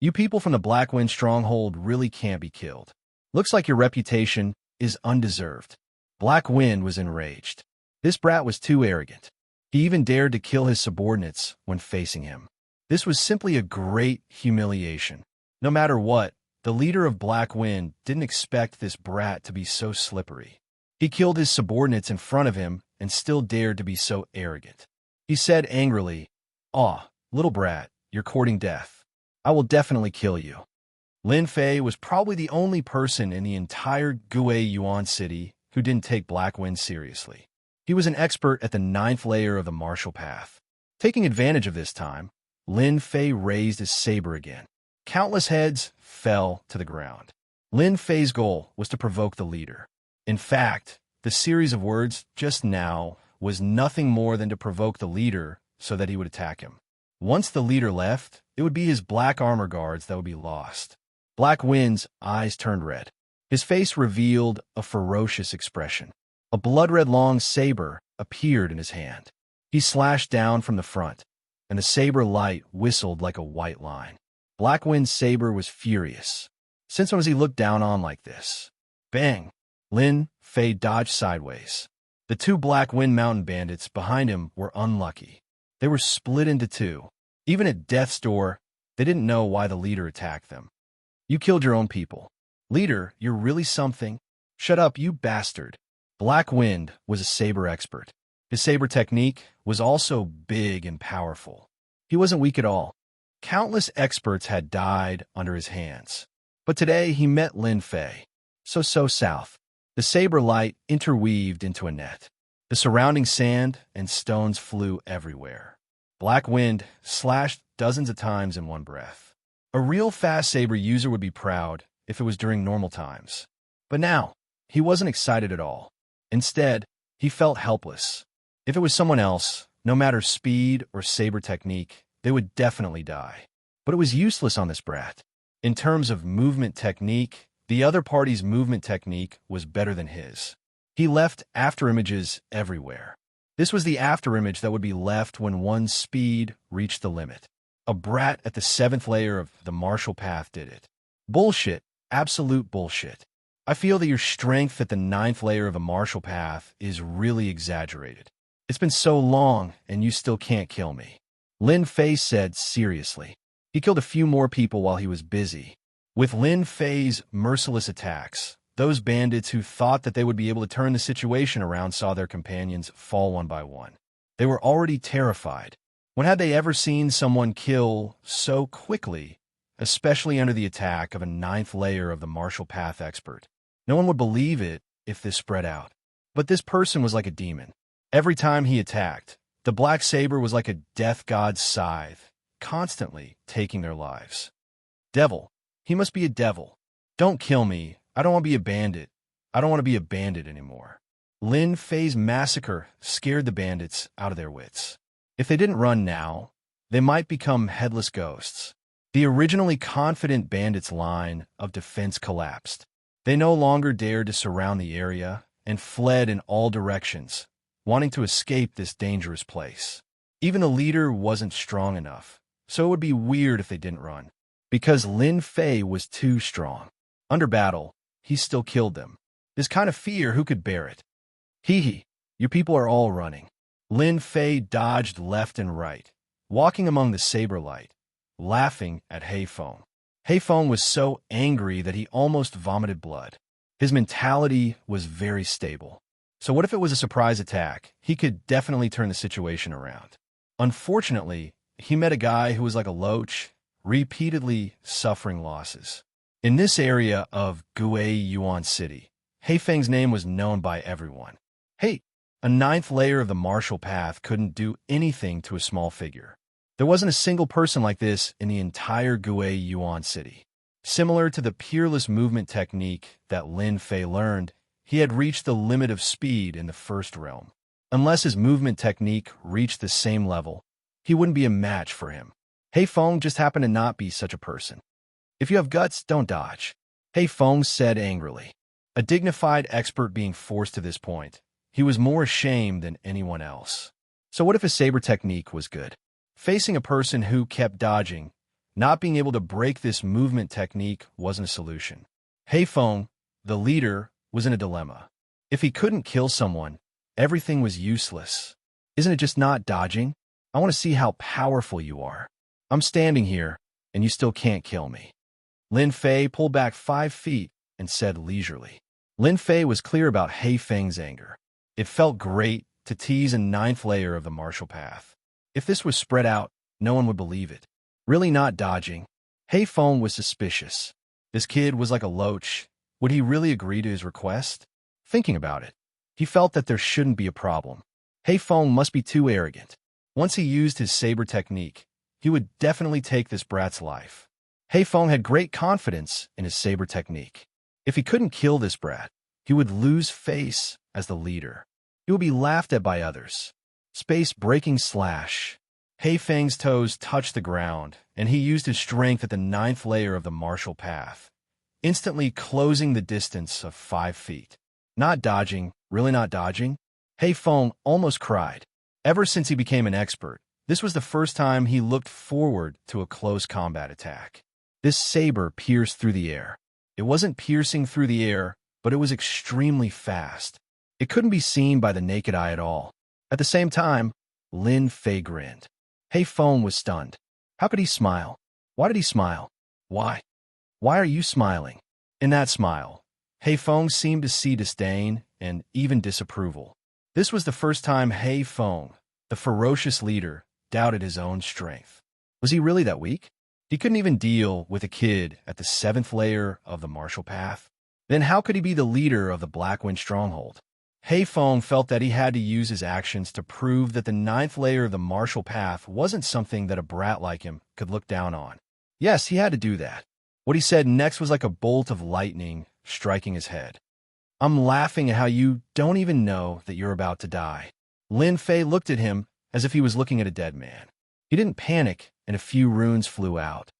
"You people from the Black Wind stronghold really can't be killed. Looks like your reputation is undeserved." Black Wind was enraged. This brat was too arrogant. He even dared to kill his subordinates when facing him. This was simply a great humiliation. No matter what, the leader of Black Wind didn't expect this brat to be so slippery. He killed his subordinates in front of him and still dared to be so arrogant. He said angrily, "Aw, little brat, you're courting death. I will definitely kill you." Lin Fei was probably the only person in the entire Gue Yuan city who didn't take Black Wind seriously. He was an expert at the 9th layer of the martial path. Taking advantage of this time, Lin Fei raised his saber again. Countless heads fell to the ground. Lin Fei's goal was to provoke the leader. In fact, the series of words just now was nothing more than to provoke the leader so that he would attack him. Once the leader left, it would be his black armor guards that would be lost. Black Wind's eyes turned red. His face revealed a ferocious expression. A blood-red long saber appeared in his hand. He slashed down from the front, and the saber light whistled like a white line. Black Wind's saber was furious. Since when was he looked down on like this? Bang! Lin Fei dodged sideways. The 2 Black Wind Mountain bandits behind him were unlucky. They were split into 2. Even at death's door, they didn't know why the leader attacked them. "You killed your own people. Leader, you're really something." "Shut up, you bastard." Black Wind was a saber expert. His saber technique was also big and powerful. He wasn't weak at all. Countless experts had died under his hands. But today he met Lin Fei. So south. The saber light interweaved into a net. The surrounding sand and stones flew everywhere. Black Wind slashed dozens of times in one breath. A real fast saber user would be proud if it was during normal times. But now, he wasn't excited at all. Instead, he felt helpless. If it was someone else, no matter speed or saber technique, they would definitely die. But it was useless on this brat. In terms of movement technique, the other party's movement technique was better than his. He left afterimages everywhere. This was the afterimage that would be left when one's speed reached the limit. A brat at the 7th layer of the martial path did it. Bullshit. Absolute bullshit. I feel that your strength at the 9th layer of the martial path is really exaggerated. It's been so long, and you still can't kill me. Lin Fei said seriously. He killed a few more people while he was busy. With Lin Fei's merciless attacks, those bandits who thought that they would be able to turn the situation around saw their companions fall one by one. They were already terrified. When had they ever seen someone kill so quickly, especially under the attack of a 9th layer of the martial path expert? No one would believe it if this spread out. But this person was like a demon. Every time he attacked, the black saber was like a death god's scythe, constantly taking their lives. Devil. He must be a devil. Don't kill me. I don't want to be a bandit. I don't want to be a bandit anymore. Lin Fei's massacre scared the bandits out of their wits. If they didn't run now, they might become headless ghosts. The originally confident bandits' line of defense collapsed. They no longer dared to surround the area and fled in all directions, wanting to escape this dangerous place. Even the leader wasn't strong enough, so it would be weird if they didn't run. Because Lin Fei was too strong. Under battle, he still killed them. This kind of fear, who could bear it? Hee, your people are all running. Lin Fei dodged left and right, walking among the saber light, laughing at Heifeng. Heifeng was so angry that he almost vomited blood. His mentality was very stable. So what if it was a surprise attack? He could definitely turn the situation around. Unfortunately, he met a guy who was like a loach, repeatedly suffering losses. In this area of Guiyuan City, Heifeng's name was known by everyone. Hey, a 9th layer of the martial path couldn't do anything to a small figure. There wasn't a single person like this in the entire Guiyuan City. Similar to the peerless movement technique that Lin Fei learned, he had reached the limit of speed in the first realm. Unless his movement technique reached the same level, he wouldn't be a match for him. Heifeng just happened to not be such a person. If you have guts, don't dodge, Heifeng said angrily. A dignified expert being forced to this point, he was more ashamed than anyone else. So what if his saber technique was good? Facing a person who kept dodging, not being able to break this movement technique wasn't a solution. Heifeng, the leader, was in a dilemma. If he couldn't kill someone, everything was useless. Isn't it just not dodging? I want to see how powerful you are. I'm standing here, and you still can't kill me. Lin Fei pulled back 5 feet and said leisurely. Lin Fei was clear about Heifeng's anger. It felt great to tease a 9th layer of the martial path. If this was spread out, no one would believe it. Really not dodging. Heifeng was suspicious. This kid was like a loach. Would he really agree to his request? Thinking about it, he felt that there shouldn't be a problem. Heifeng must be too arrogant. Once he used his saber technique, he would definitely take this brat's life. Heifeng had great confidence in his saber technique. If he couldn't kill this brat, he would lose face as the leader. He would be laughed at by others. Space-breaking slash. Heifeng's toes touched the ground, and he used his strength at the 9th layer of the martial path, instantly closing the distance of 5 feet. Not dodging, really not dodging? Heifeng almost cried. Ever since he became an expert, this was the first time he looked forward to a close combat attack. This saber pierced through the air. It wasn't piercing through the air, but it was extremely fast. It couldn't be seen by the naked eye at all. At the same time, Lin Fei grinned. Heifeng was stunned. How could he smile? Why did he smile? Why? Why are you smiling? In that smile, Heifeng seemed to see disdain and even disapproval. This was the first time Heifeng, the ferocious leader, doubted his own strength. Was he really that weak? He couldn't even deal with a kid at the 7th layer of the martial path. Then how could he be the leader of the Blackwind Stronghold? Heifeng felt that he had to use his actions to prove that the 9th layer of the martial path wasn't something that a brat like him could look down on. Yes, he had to do that. What he said next was like a bolt of lightning striking his head. I'm laughing at how you don't even know that you're about to die. Lin Fei looked at him as if he was looking at a dead man. He didn't panic, and a few runes flew out.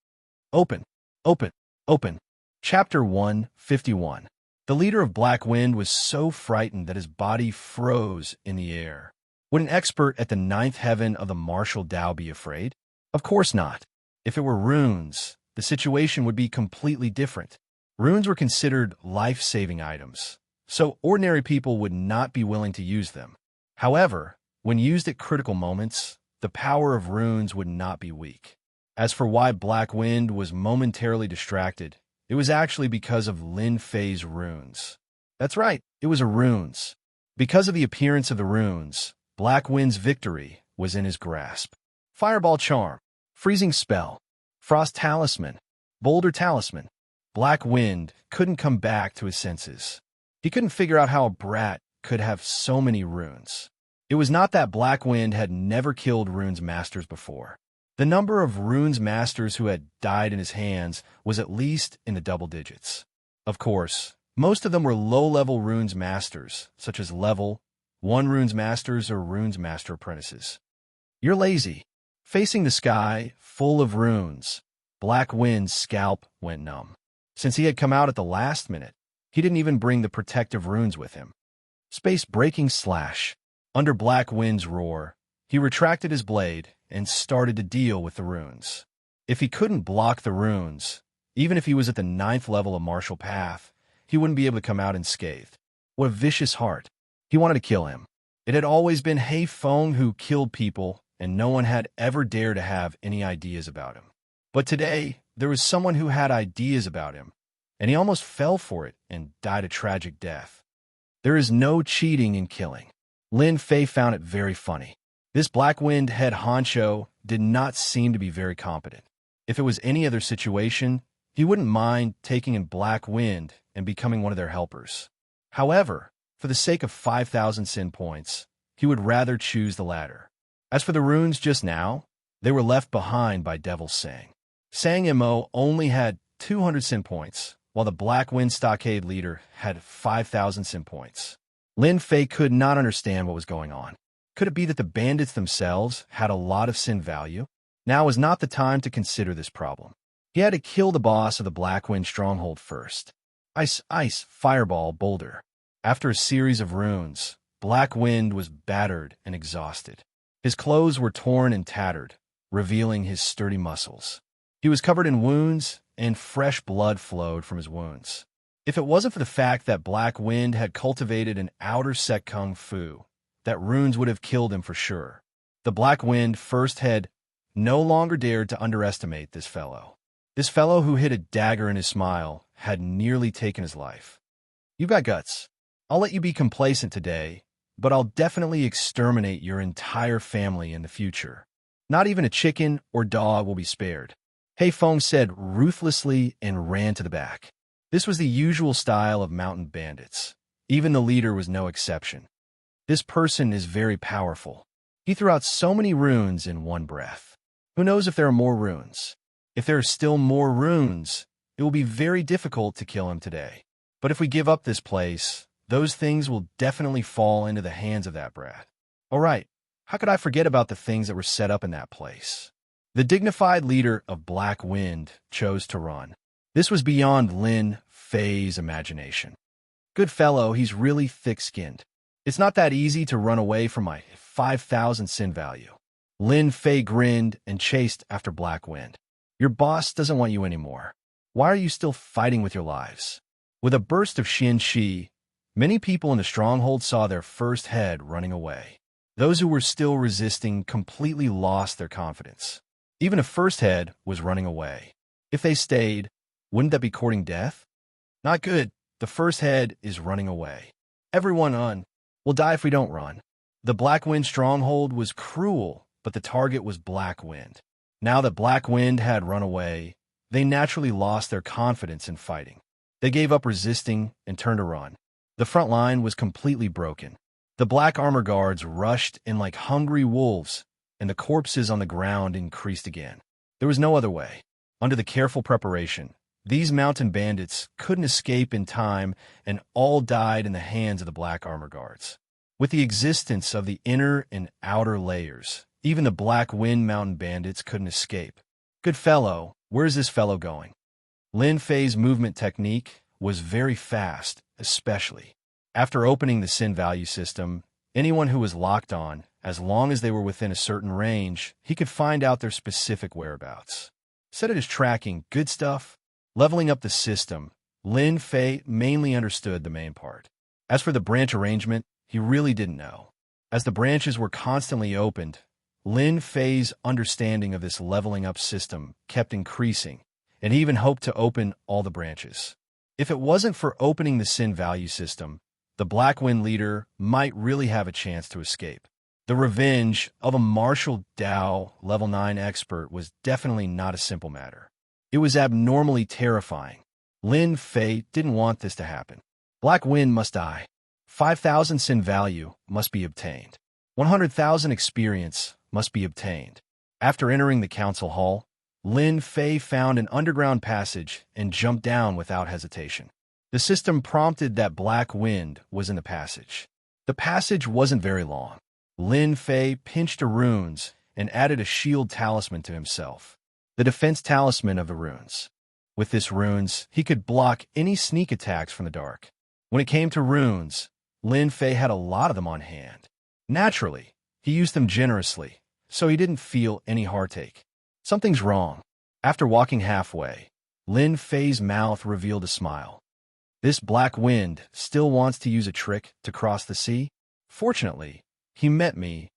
Open, open, open. Chapter 151. The leader of Blackwind was so frightened that his body froze in the air. Would an expert at the 9th heaven of the martial Dao be afraid? Of course not. If it were runes, the situation would be completely different. Runes were considered life-saving items, so ordinary people would not be willing to use them. However, when used at critical moments, the power of runes would not be weak. As for why Black Wind was momentarily distracted, it was actually because of Lin Fei's runes. That's right, it was runes. Because of the appearance of the runes, Black Wind's victory was in his grasp. Fireball Charm, Freezing Spell, Frost Talisman, Boulder Talisman. Black Wind couldn't come back to his senses. He couldn't figure out how a brat could have so many runes. It was not that Black Wind had never killed runes masters before. The number of runes masters who had died in his hands was at least in the double digits. Of course, most of them were low-level runes masters, such as level 1 runes masters or runes master apprentices. You're lazy. Facing the sky, full of runes, Black Wind's scalp went numb. Since he had come out at the last minute, he didn't even bring the protective runes with him. Space-breaking slash. Under Black Wind's roar, he retracted his blade and started to deal with the runes. If he couldn't block the runes, even if he was at the 9th level of Martial Path, he wouldn't be able to come out unscathed. What a vicious heart. He wanted to kill him. It had always been He Feng who killed people, and no one had ever dared to have any ideas about him. But today, there was someone who had ideas about him, and he almost fell for it and died a tragic death. There is no cheating in killing. Lin Fei found it very funny. This Black Wind head honcho did not seem to be very competent. If it was any other situation, he wouldn't mind taking in Black Wind and becoming one of their helpers. However, for the sake of 5,000 sin points, he would rather choose the latter. As for the runes just now, they were left behind by Devil Sang. Sang Mo only had 200 sin points, while the Black Wind Stockade leader had 5,000 sin points. Lin Fei could not understand what was going on. Could it be that the bandits themselves had a lot of sin value? Now was not the time to consider this problem. He had to kill the boss of the Black Wind stronghold first. Ice, Fireball, Boulder. After a series of runes, Black Wind was battered and exhausted. His clothes were torn and tattered, revealing his sturdy muscles. He was covered in wounds, and fresh blood flowed from his wounds. If it wasn't for the fact that Black Wind had cultivated an outer set kung fu, that runes would have killed him for sure. The Black Wind first had no longer dared to underestimate this fellow. This fellow who hid a dagger in his smile had nearly taken his life. You've got guts. I'll let you be complacent today, but I'll definitely exterminate your entire family in the future. Not even a chicken or dog will be spared. He Feng said ruthlessly and ran to the back. This was the usual style of mountain bandits. Even the leader was no exception. This person is very powerful. He threw out so many runes in one breath. Who knows if there are more runes? If there are still more runes, it will be very difficult to kill him today. But if we give up this place, those things will definitely fall into the hands of that brat. All right, how could I forget about the things that were set up in that place? The dignified leader of Black Wind chose to run. This was beyond Lin Fei's imagination. Good fellow, he's really thick-skinned. It's not that easy to run away from my 5,000 sin value. Lin Fei grinned and chased after Black Wind. Your boss doesn't want you anymore. Why are you still fighting with your lives? With a burst of Xin Shi, many people in the stronghold saw their first head running away. Those who were still resisting completely lost their confidence. Even a first head was running away. If they stayed, wouldn't that be courting death? Not good. The first head is running away. Everyone will die if we don't run. The Black Wind stronghold was cruel, but the target was Black Wind. Now that Black Wind had run away, they naturally lost their confidence in fighting. They gave up resisting and turned to run. The front line was completely broken. The black armor guards rushed in like hungry wolves, and the corpses on the ground increased again. There was no other way. Under the careful preparation, these mountain bandits couldn't escape in time and all died in the hands of the black armor guards. With the existence of the inner and outer layers, even the Black Wind mountain bandits couldn't escape. Good fellow, where's this fellow going? Lin Fei's movement technique was very fast, especially. After opening the sin value system, anyone who was locked on, as long as they were within a certain range, he could find out their specific whereabouts. Set it as tracking, good stuff. Leveling up the system, Lin Fei mainly understood the main part. As for the branch arrangement, he really didn't know. As the branches were constantly opened, Lin Fei's understanding of this leveling up system kept increasing, and he even hoped to open all the branches. If it wasn't for opening the sin value system, the Black Wind leader might really have a chance to escape. The revenge of a martial Dao level 9 expert was definitely not a simple matter. It was abnormally terrifying. Lin Fei didn't want this to happen. Black Wind must die. 5,000 sin value must be obtained. 100,000 experience must be obtained. After entering the council hall, Lin Fei found an underground passage and jumped down without hesitation. The system prompted that Black Wind was in the passage. The passage wasn't very long. Lin Fei pinched the runes and added a shield talisman to himself, the defense talisman of the runes. With this runes, he could block any sneak attacks from the dark. When it came to runes, Lin Fei had a lot of them on hand. Naturally, he used them generously, so he didn't feel any heartache. Something's wrong. After walking halfway, Lin Fei's mouth revealed a smile. This Black Wind still wants to use a trick to cross the sea? Fortunately, he met me.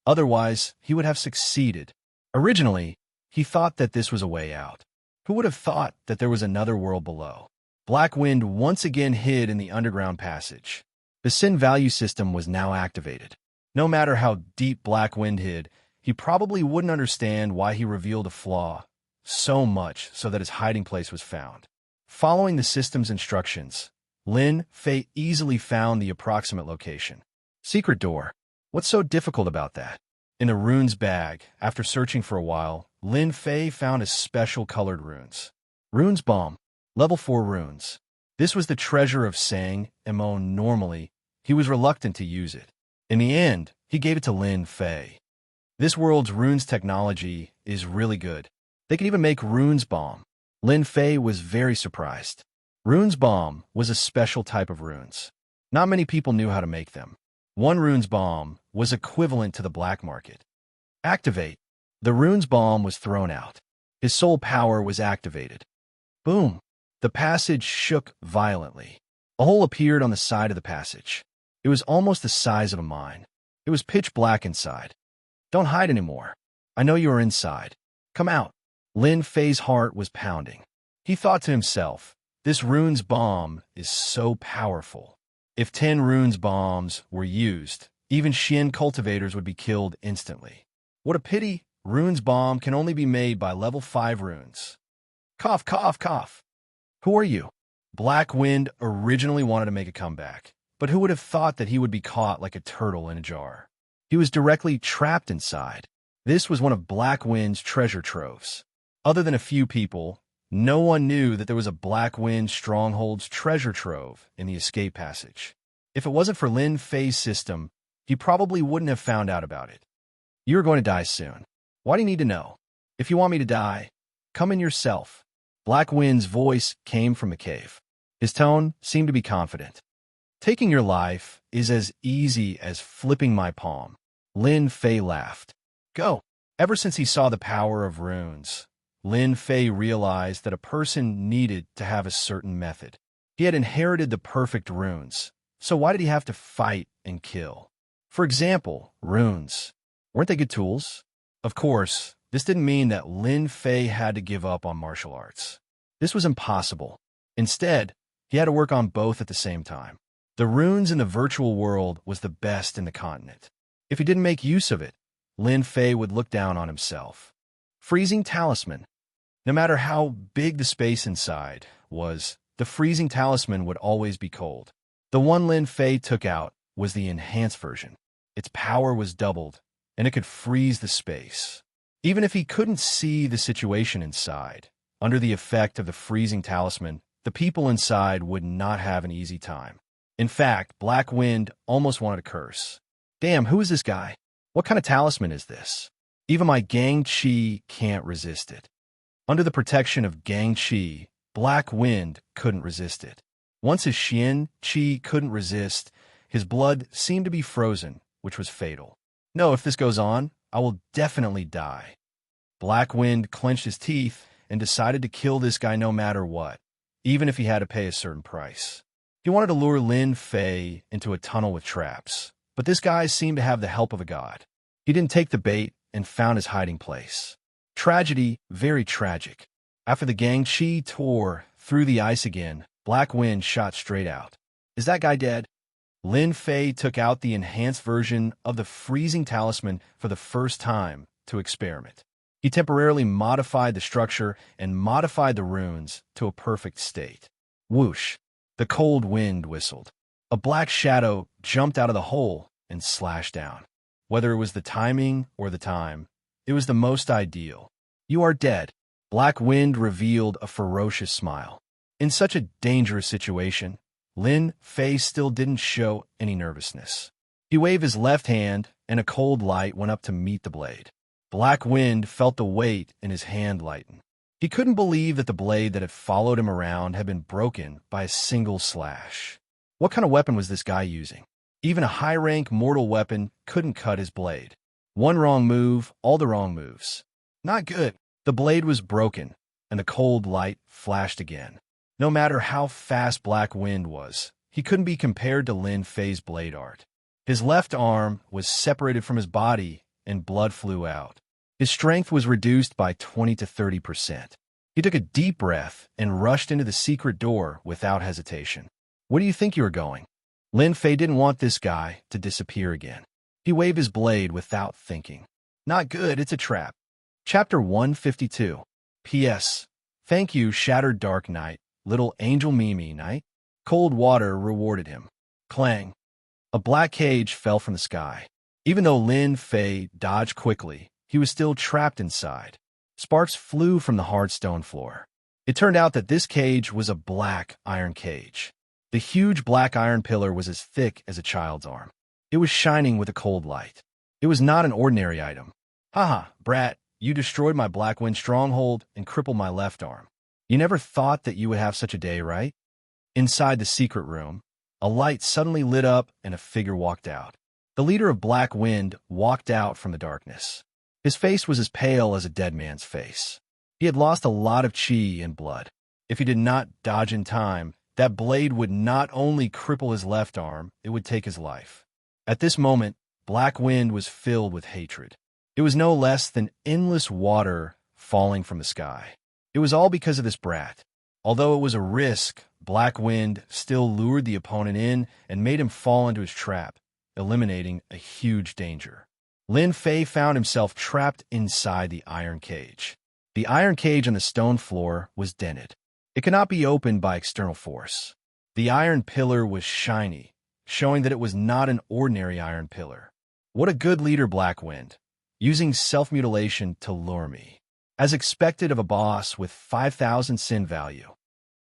Otherwise, he would have succeeded. Originally, he thought that this was a way out. Who would have thought that there was another world below? Black Wind once again hid in the underground passage. The sin value system was now activated. No matter how deep Black Wind hid, he probably wouldn't understand why he revealed a flaw so much so that his hiding place was found. Following the system's instructions, Lin Fei easily found the approximate location. Secret door. What's so difficult about that? In the runes bag, after searching for a while, Lin Fei found a special colored runes. Runes bomb. Level 4 runes. This was the treasure of Sang and Mon. Normally, he was reluctant to use it. In the end, he gave it to Lin Fei. This world's runes technology is really good. They can even make runes bomb. Lin Fei was very surprised. Runes bomb was a special type of runes. Not many people knew how to make them. One runes bomb was equivalent to the black market. Activate. The runes bomb was thrown out. His soul power was activated. Boom. The passage shook violently. A hole appeared on the side of the passage. It was almost the size of a mine. It was pitch black inside. Don't hide anymore. I know you are inside. Come out. Lin Fei's heart was pounding. He thought to himself, this runes bomb is so powerful. If 10 runes bombs were used, even Xian cultivators would be killed instantly. What a pity, runes bomb can only be made by level 5 runes. Cough, cough, cough. Who are you? Black Wind originally wanted to make a comeback, but who would have thought that he would be caught like a turtle in a jar? He was directly trapped inside. This was one of Black Wind's treasure troves. Other than a few people, no one knew that there was a Black Wind Stronghold's treasure trove in the escape passage. If it wasn't for Lin Fei's system, he probably wouldn't have found out about it. You're going to die soon. Why do you need to know? If you want me to die, come in yourself. Black Wind's voice came from the cave. His tone seemed to be confident. Taking your life is as easy as flipping my palm. Lin Fei laughed. Go. Ever since he saw the power of runes, Lin Fei realized that a person needed to have a certain method. He had inherited the perfect runes, so why did he have to fight and kill? For example, runes. Weren't they good tools? Of course, this didn't mean that Lin Fei had to give up on martial arts. This was impossible. Instead, he had to work on both at the same time. The runes in the virtual world was the best in the continent. If he didn't make use of it, Lin Fei would look down on himself. Freezing talisman. No matter how big the space inside was, the freezing talisman would always be cold. The one Lin Fei took out was the enhanced version. Its power was doubled, and it could freeze the space. Even if he couldn't see the situation inside, under the effect of the freezing talisman, the people inside would not have an easy time. In fact, Black Wind almost wanted to curse. Damn, who is this guy? What kind of talisman is this? Even my Gang Chi can't resist it. Under the protection of Gang Chi, Black Wind couldn't resist it. Once his Xian Chi couldn't resist, his blood seemed to be frozen, which was fatal. No, if this goes on, I will definitely die. Black Wind clenched his teeth and decided to kill this guy no matter what, even if he had to pay a certain price. He wanted to lure Lin Fei into a tunnel with traps, but this guy seemed to have the help of a god. He didn't take the bait and found his hiding place. Tragedy, very tragic. After the gang Chi tore through the ice again, Black Wind shot straight out. Is that guy dead? Lin Fei took out the enhanced version of the freezing talisman for the first time to experiment. He temporarily modified the structure and modified the runes to a perfect state. Whoosh! The cold wind whistled. A black shadow jumped out of the hole and slashed down. Whether it was the timing or the time, it was the most ideal. You are dead. Black Wind revealed a ferocious smile. In such a dangerous situation, Lin Fei still didn't show any nervousness. He waved his left hand, and a cold light went up to meet the blade. Black Wind felt the weight in his hand lighten. He couldn't believe that the blade that had followed him around had been broken by a single slash. What kind of weapon was this guy using? Even a high-rank mortal weapon couldn't cut his blade. One wrong move, all the wrong moves. Not good. The blade was broken, and the cold light flashed again. No matter how fast Black Wind was, he couldn't be compared to Lin Fei's blade art. His left arm was separated from his body, and blood flew out. His strength was reduced by 20 to 30%. He took a deep breath and rushed into the secret door without hesitation. Where do you think you are going? Lin Fei didn't want this guy to disappear again. He waved his blade without thinking. Not good, it's a trap. Chapter 152. P.S. Thank you, Shattered Dark Knight, Little Angel Mimi Knight. Cold water rewarded him. Clang. A black cage fell from the sky. Even though Lin Fei dodged quickly, he was still trapped inside. Sparks flew from the hard stone floor. It turned out that this cage was a black iron cage. The huge black iron pillar was as thick as a child's arm. It was shining with a cold light. It was not an ordinary item. Haha, brat, you destroyed my Black Wind stronghold and crippled my left arm. You never thought that you would have such a day, right? Inside the secret room, a light suddenly lit up and a figure walked out. The leader of Black Wind walked out from the darkness. His face was as pale as a dead man's face. He had lost a lot of chi and blood. If he did not dodge in time, that blade would not only cripple his left arm, it would take his life. At this moment, Black Wind was filled with hatred. It was no less than endless water falling from the sky. It was all because of this brat. Although it was a risk, Black Wind still lured the opponent in and made him fall into his trap, eliminating a huge danger. Lin Fei found himself trapped inside the iron cage. The iron cage on the stone floor was dented. It could not be opened by external force. The iron pillar was shiny, showing that it was not an ordinary iron pillar. What a good leader, Black Wind, using self-mutilation to lure me. As expected of a boss with 5,000 sin value.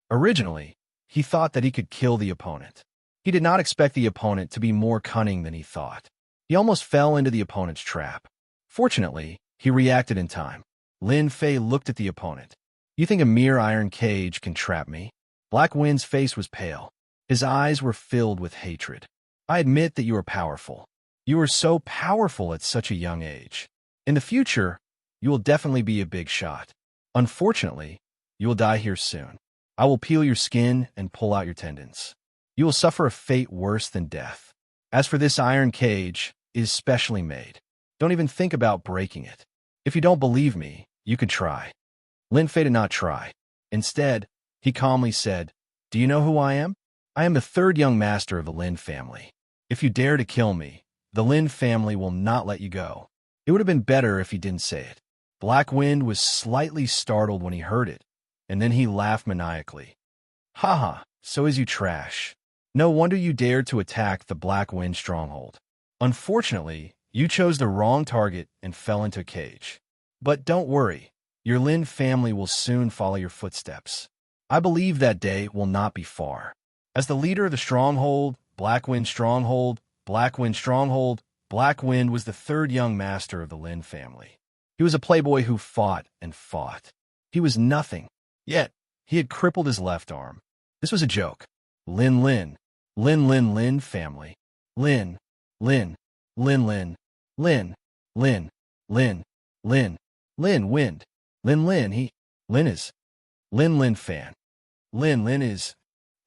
Originally, he thought that he could kill the opponent. He did not expect the opponent to be more cunning than he thought. He almost fell into the opponent's trap. Fortunately, he reacted in time. Lin Fei looked at the opponent. You think a mere iron cage can trap me? Black Wind's face was pale. His eyes were filled with hatred. I admit that you are powerful. You are so powerful at such a young age. In the future, you will definitely be a big shot. Unfortunately, you will die here soon. I will peel your skin and pull out your tendons. You will suffer a fate worse than death. As for this iron cage, it is specially made. Don't even think about breaking it. If you don't believe me, you could try. Lin Fei did not try. Instead, he calmly said, Do you know who I am? I am the third young master of the Lin family. If you dare to kill me, the Lin family will not let you go. It would have been better if he didn't say it. Black Wind was slightly startled when he heard it, and then he laughed maniacally. Haha, so is you trash. No wonder you dared to attack the Black Wind stronghold. Unfortunately, you chose the wrong target and fell into a cage. But don't worry, your Lin family will soon follow your footsteps. I believe that day will not be far. As the leader of the stronghold, Black Wind stronghold, Black Wind stronghold, Black Wind was the third young master of the Lin family. He was a playboy who fought and fought. He was nothing. Yet, he had crippled his left arm. This was a joke. Lin family. Lin Wind. Lin Lin is. Lin fan. Lin is.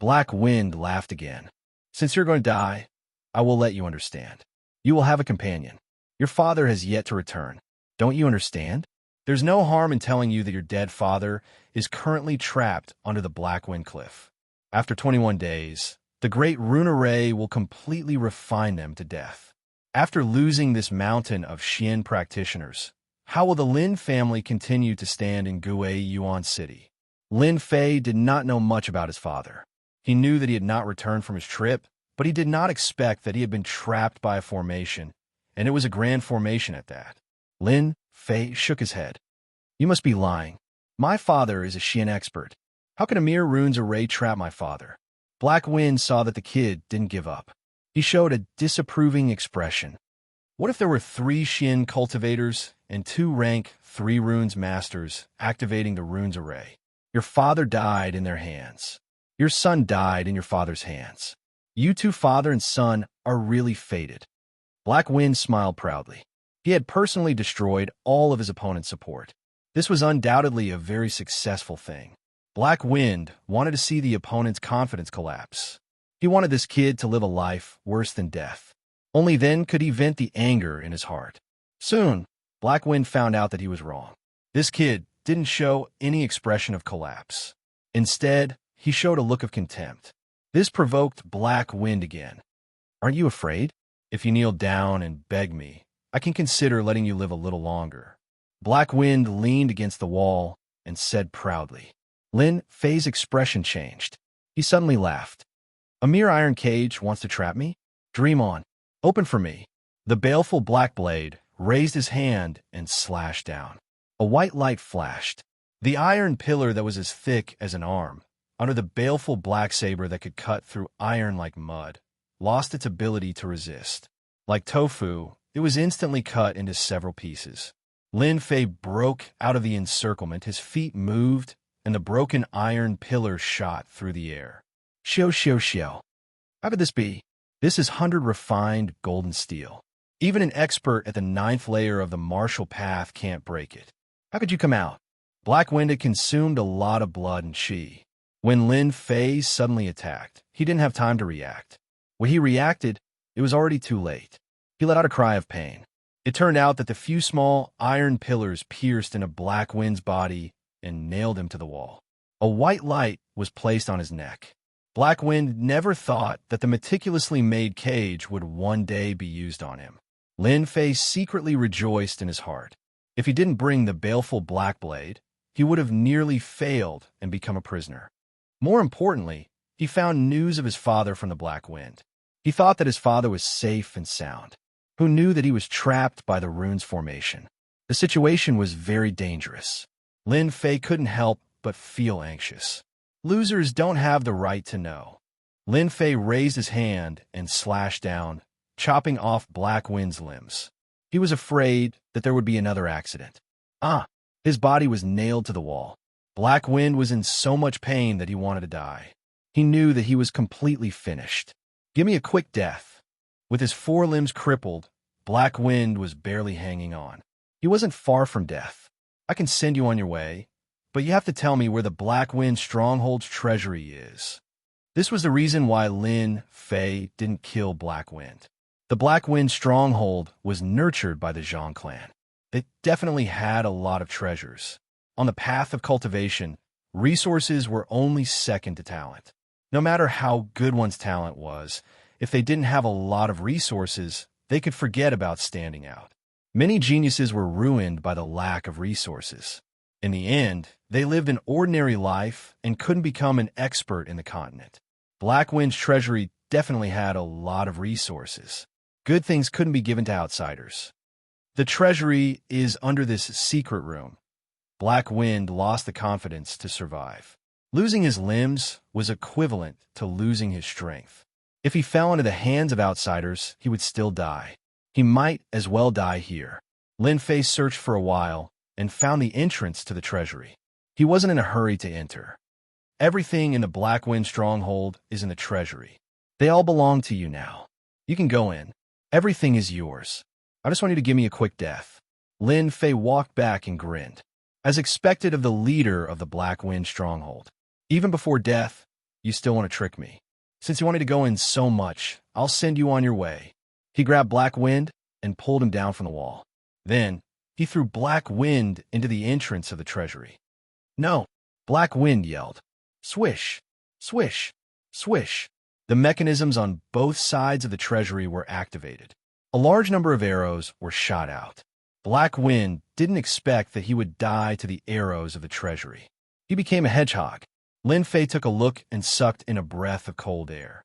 Black Wind laughed again. Since you're going to die, I will let you understand. You will have a companion. Your father has yet to return. Don't you understand? There's no harm in telling you that your dead father is currently trapped under the Black Wind Cliff. After 21 days, the great rune array will completely refine them to death. After losing this mountain of Xian practitioners, how will the Lin family continue to stand in Gui Yuan City? Lin Fei did not know much about his father. He knew that he had not returned from his trip, but he did not expect that he had been trapped by a formation, and it was a grand formation at that. Lin Fei shook his head. You must be lying. My father is a Xian expert. How can a mere runes array trap my father? Black Wind saw that the kid didn't give up. He showed a disapproving expression. What if there were 3 Xian cultivators and 2 rank 3 runes masters activating the runes array? Your father died in their hands. Your son died in your father's hands. You two, father and son, are really fated. Black Wind smiled proudly. He had personally destroyed all of his opponent's support. This was undoubtedly a very successful thing. Black Wind wanted to see the opponent's confidence collapse. He wanted this kid to live a life worse than death. Only then could he vent the anger in his heart. Soon, Black Wind found out that he was wrong. This kid didn't show any expression of collapse. Instead, he showed a look of contempt. This provoked Black Wind again. Aren't you afraid? If you kneel down and beg me, I can consider letting you live a little longer. Black Wind leaned against the wall and said proudly. Lin Fei's expression changed. He suddenly laughed. A mere iron cage wants to trap me? Dream on. Open for me. The baleful black blade raised his hand and slashed down. A white light flashed. The iron pillar that was as thick as an arm, under the baleful black saber that could cut through iron like mud, lost its ability to resist. Like tofu, it was instantly cut into several pieces. Lin Fei broke out of the encirclement, his feet moved, and the broken iron pillar shot through the air. Xiao. How could this be? This is 100 refined golden steel. Even an expert at the 9th layer of the martial path can't break it. How could you come out? Black Wind had consumed a lot of blood and qi. When Lin Fei suddenly attacked, he didn't have time to react. When he reacted, it was already too late. He let out a cry of pain. It turned out that the few small iron pillars pierced into Black Wind's body and nailed him to the wall. A white light was placed on his neck. Black Wind never thought that the meticulously made cage would one day be used on him. Lin Fei secretly rejoiced in his heart. If he didn't bring the baleful black blade, he would have nearly failed and become a prisoner. More importantly, he found news of his father from the Black Wind. He thought that his father was safe and sound. Who knew that he was trapped by the runes formation? The situation was very dangerous. Lin Fei couldn't help but feel anxious. Losers don't have the right to know. Lin Fei raised his hand and slashed down, chopping off Black Wind's limbs. He was afraid that there would be another accident. His body was nailed to the wall. Black Wind was in so much pain that he wanted to die. He knew that he was completely finished. Give me a quick death. With his 4 limbs crippled, Black Wind was barely hanging on. He wasn't far from death. I can send you on your way, but you have to tell me where the Black Wind Stronghold's treasury is. This was the reason why Lin Fei didn't kill Black Wind. The Black Wind Stronghold was nurtured by the Zhang clan. They definitely had a lot of treasures. On the path of cultivation, resources were only second to talent. No matter how good one's talent was, if they didn't have a lot of resources, they could forget about standing out. Many geniuses were ruined by the lack of resources. In the end, they lived an ordinary life and couldn't become an expert in the continent. Black Wind's treasury definitely had a lot of resources. Good things couldn't be given to outsiders. The treasury is under this secret room. Black Wind lost the confidence to survive. Losing his limbs was equivalent to losing his strength. If he fell into the hands of outsiders, he would still die. He might as well die here. Lin Fei searched for a while and found the entrance to the treasury. He wasn't in a hurry to enter. Everything in the Black Wind Stronghold is in the treasury. They all belong to you now. You can go in. Everything is yours. I just want you to give me a quick death. Lin Fei walked back and grinned. as expected of the leader of the Black Wind stronghold. Even before death, you still want to trick me. Since you wanted to go in so much, I'll send you on your way. He grabbed Black Wind and pulled him down from the wall. Then, he threw Black Wind into the entrance of the treasury. No, Black Wind yelled. Swish, swish, swish. The mechanisms on both sides of the treasury were activated. A large number of arrows were shot out. Black Wind didn't expect that he would die to the arrows of the treasury. He became a hedgehog. Lin Fei took a look and sucked in a breath of cold air.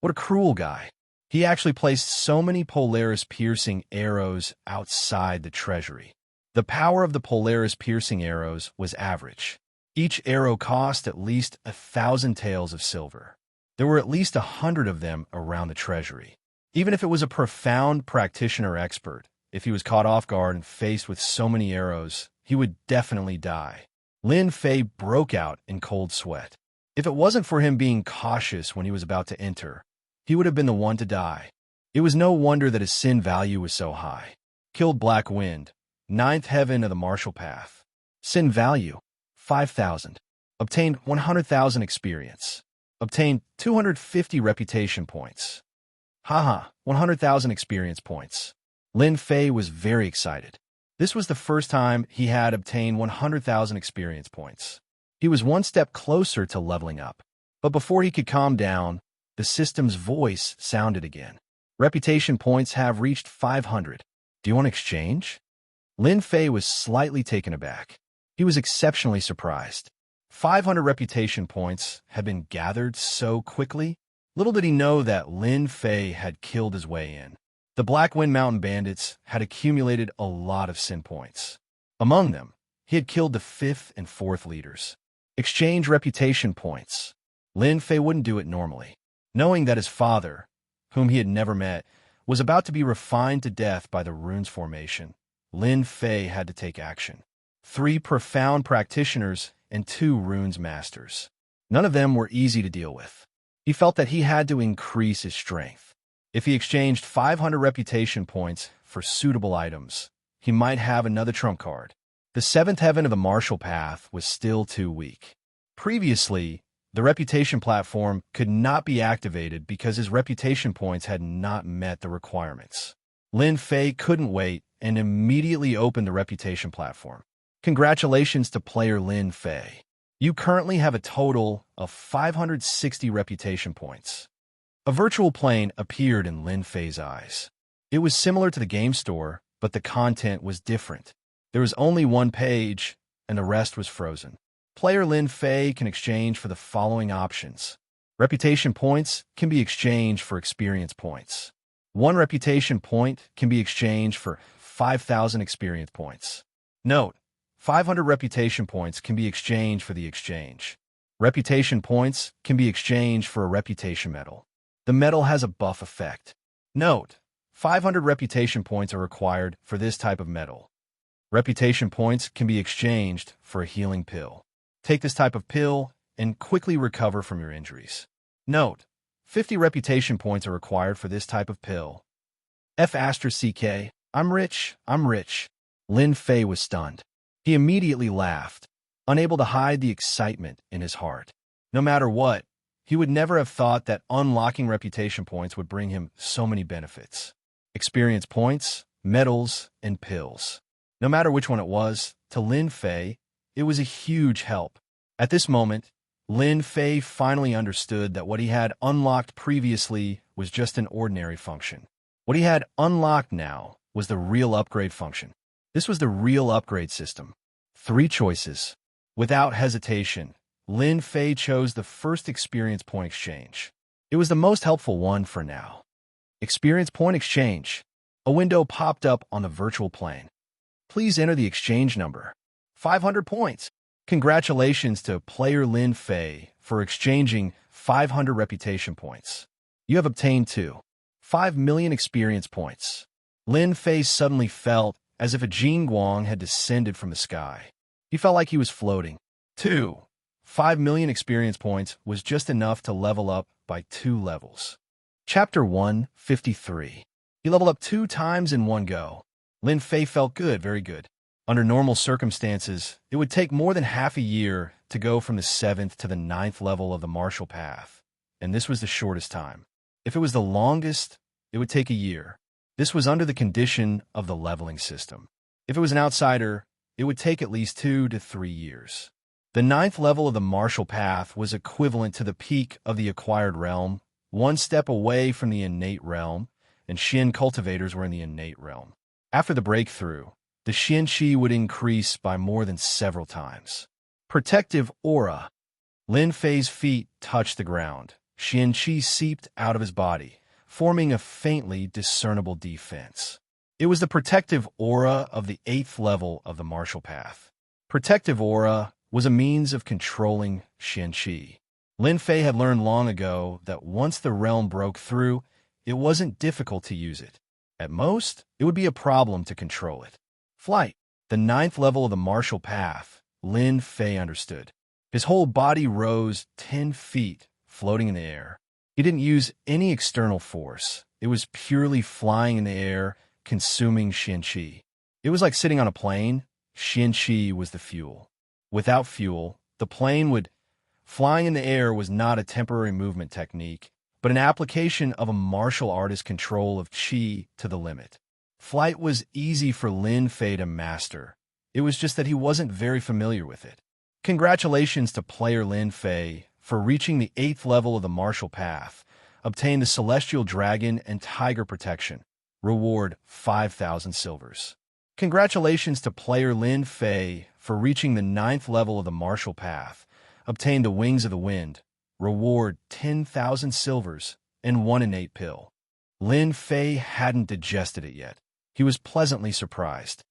What a cruel guy. He actually placed so many Polaris-piercing arrows outside the treasury. The power of the Polaris-piercing arrows was average. Each arrow cost at least 1,000 taels of silver. There were at least 100 of them around the treasury. Even if it was a profound practitioner expert, if he was caught off guard and faced with so many arrows, he would definitely die. Lin Fei broke out in cold sweat. If it wasn't for him being cautious when he was about to enter, he would have been the one to die. It was no wonder that his sin value was so high. Killed Black Wind, 9th heaven of the martial path. Sin value, 5,000. Obtained 100,000 experience. Obtained 250 reputation points. Haha, 100,000 experience points. Lin Fei was very excited. This was the first time he had obtained 100,000 experience points. He was one step closer to leveling up. But before he could calm down, the system's voice sounded again. Reputation points have reached 500. Do you want to exchange? Lin Fei was slightly taken aback. He was exceptionally surprised. 500 reputation points had been gathered so quickly. Little did he know that Lin Fei had killed his way in. The Black Wind Mountain bandits had accumulated a lot of sin points. Among them, he had killed the 5th and 4th leaders. Exchange reputation points. Lin Fei wouldn't do it normally. Knowing that his father, whom he had never met, was about to be refined to death by the runes formation, Lin Fei had to take action. 3 profound practitioners and 2 runes masters. None of them were easy to deal with. He felt that he had to increase his strength. If he exchanged 500 reputation points for suitable items, he might have another trump card. The 7th heaven of the martial path was still too weak. Previously, the reputation platform could not be activated because his reputation points had not met the requirements. Lin Fei couldn't wait and immediately opened the reputation platform. Congratulations to player Lin Fei. You currently have a total of 560 reputation points. A virtual plane appeared in Lin Fei's eyes. It was similar to the game store, but the content was different. There was only one page, and the rest was frozen. Player Lin Fei can exchange for the following options. Reputation points can be exchanged for experience points. 1 reputation point can be exchanged for 5,000 experience points. Note, 500 reputation points can be exchanged for the exchange. Reputation points can be exchanged for a reputation medal. The medal has a buff effect. Note, 500 reputation points are required for this type of medal. Reputation points can be exchanged for a healing pill. Take this type of pill and quickly recover from your injuries. Note, 50 reputation points are required for this type of pill. F***CK, I'm rich. Lin Fei was stunned. He immediately laughed, unable to hide the excitement in his heart. No matter what, he would never have thought that unlocking reputation points would bring him so many benefits. Experience points, medals, and pills. No matter which one it was, to Lin Fei, it was a huge help. At this moment, Lin Fei finally understood that what he had unlocked previously was just an ordinary function. What he had unlocked now was the real upgrade function. This was the real upgrade system. 3 choices. Without hesitation, Lin Fei chose the first experience point exchange. It was the most helpful one for now. Experience point exchange. A window popped up on the virtual plane. Please enter the exchange number. 500 points. Congratulations to player Lin Fei for exchanging 500 reputation points. You have obtained 5 million experience points. Lin Fei suddenly felt as if a Jin Guang had descended from the sky. He felt like he was floating. 5 million experience points was just enough to level up by 2 levels. Chapter 153. He leveled up 2 times in one go. Lin Fei felt good, very good. Under normal circumstances, it would take more than half a year to go from the 7th to the 9th level of the martial path, and this was the shortest time. If it was the longest, it would take a year. This was under the condition of the leveling system. If it was an outsider, it would take at least 2 to 3 years. The 9th level of the martial path was equivalent to the peak of the acquired realm, one step away from the innate realm, and Xin cultivators were in the innate realm. After the breakthrough, the Xin Qi would increase by more than several times. Protective aura. Lin Fei's feet touched the ground. Xin Qi seeped out of his body, forming a faintly discernible defense. It was the protective aura of the 8th level of the martial path. Protective aura was a means of controlling Xin Qi. Lin Fei had learned long ago that once the realm broke through, it wasn't difficult to use it. At most, it would be a problem to control it. Flight. The 9th level of the martial path, Lin Fei understood. His whole body rose 10 feet, floating in the air. He didn't use any external force. It was purely flying in the air, consuming Xin Qi. It was like sitting on a plane. Xin Qi was the fuel. Without fuel, the plane would... Flying in the air was not a temporary movement technique, but an application of a martial artist's control of Qi to the limit. Flight was easy for Lin Fei to master. It was just that he wasn't very familiar with it. Congratulations to player Lin Fei for reaching the 8th level of the martial path. Obtain the Celestial Dragon and Tiger Protection. Reward 5,000 silvers. Congratulations to player Lin Fei for reaching the 9th level of the martial path. Obtain the Wings of the Wind. Reward 10,000 silvers and 1 innate pill. Lin Fei hadn't digested it yet. He was pleasantly surprised.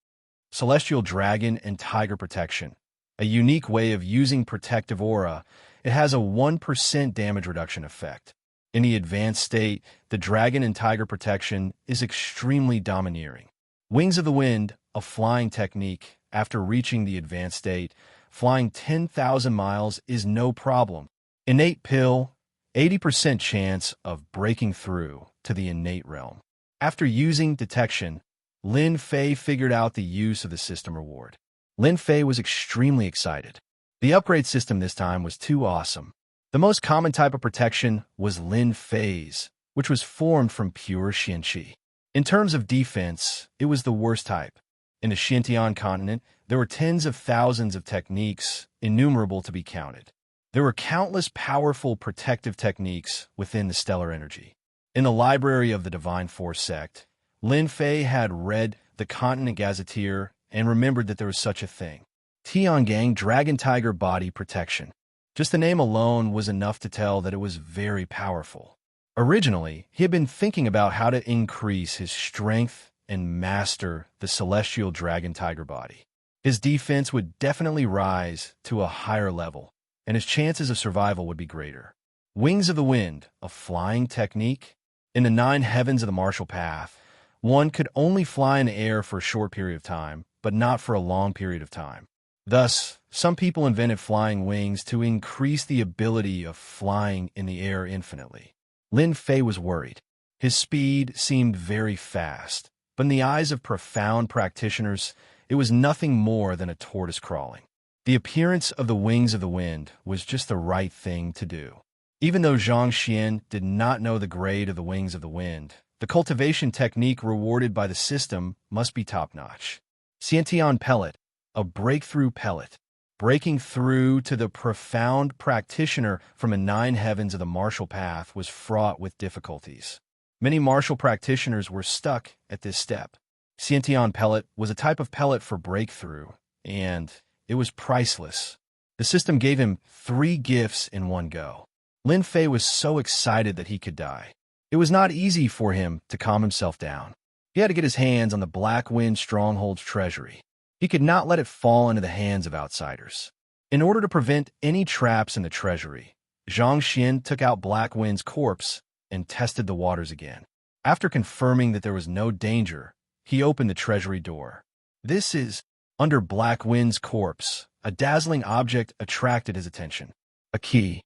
Celestial Dragon and Tiger Protection. A unique way of using protective aura. It has a 1% damage reduction effect. In the advanced state, the Dragon and Tiger Protection is extremely domineering. Wings of the Wind, a flying technique. After reaching the advanced state, flying 10,000 miles is no problem. Innate Pill, 80% chance of breaking through to the innate realm. After using detection, Lin Fei figured out the use of the system reward. Lin Fei was extremely excited. The upgrade system this time was too awesome. The most common type of protection was Lin Fei's, which was formed from pure Xin Qi. In terms of defense, it was the worst type. In the Xintian continent, there were tens of thousands of techniques, innumerable to be counted. There were countless powerful protective techniques within the stellar energy. In the library of the Divine Force sect, Lin Fei had read the Continent Gazetteer and remembered that there was such a thing. Tiangang Dragon Tiger Body Protection. Just the name alone was enough to tell that it was very powerful. Originally, he had been thinking about how to increase his strength and master the Celestial Dragon Tiger Body. His defense would definitely rise to a higher level, and his chances of survival would be greater. Wings of the Wind, a flying technique. In the 9 heavens of the martial path, one could only fly in the air for a short period of time, but not for a long period of time. Thus, some people invented flying wings to increase the ability of flying in the air infinitely. Lin Fei was worried. His speed seemed very fast, but in the eyes of profound practitioners, it was nothing more than a tortoise crawling. The appearance of the Wings of the Wind was just the right thing to do. Even though Zhang Xian did not know the grade of the Wings of the Wind, the cultivation technique rewarded by the system must be top-notch. Xiantian Pellet, a breakthrough pellet. Breaking through to the profound practitioner from the 9 heavens of the martial path was fraught with difficulties. Many martial practitioners were stuck at this step. Xiantian Pellet was a type of pellet for breakthrough, and it was priceless. The system gave him 3 gifts in one go. Lin Fei was so excited that he could die. It was not easy for him to calm himself down. He had to get his hands on the Black Wind Stronghold's treasury. He could not let it fall into the hands of outsiders. In order to prevent any traps in the treasury, Zhang Xian took out Black Wind's corpse and tested the waters again. After confirming that there was no danger, he opened the treasury door. This is, under Black Wind's corpse, a dazzling object attracted his attention. A key.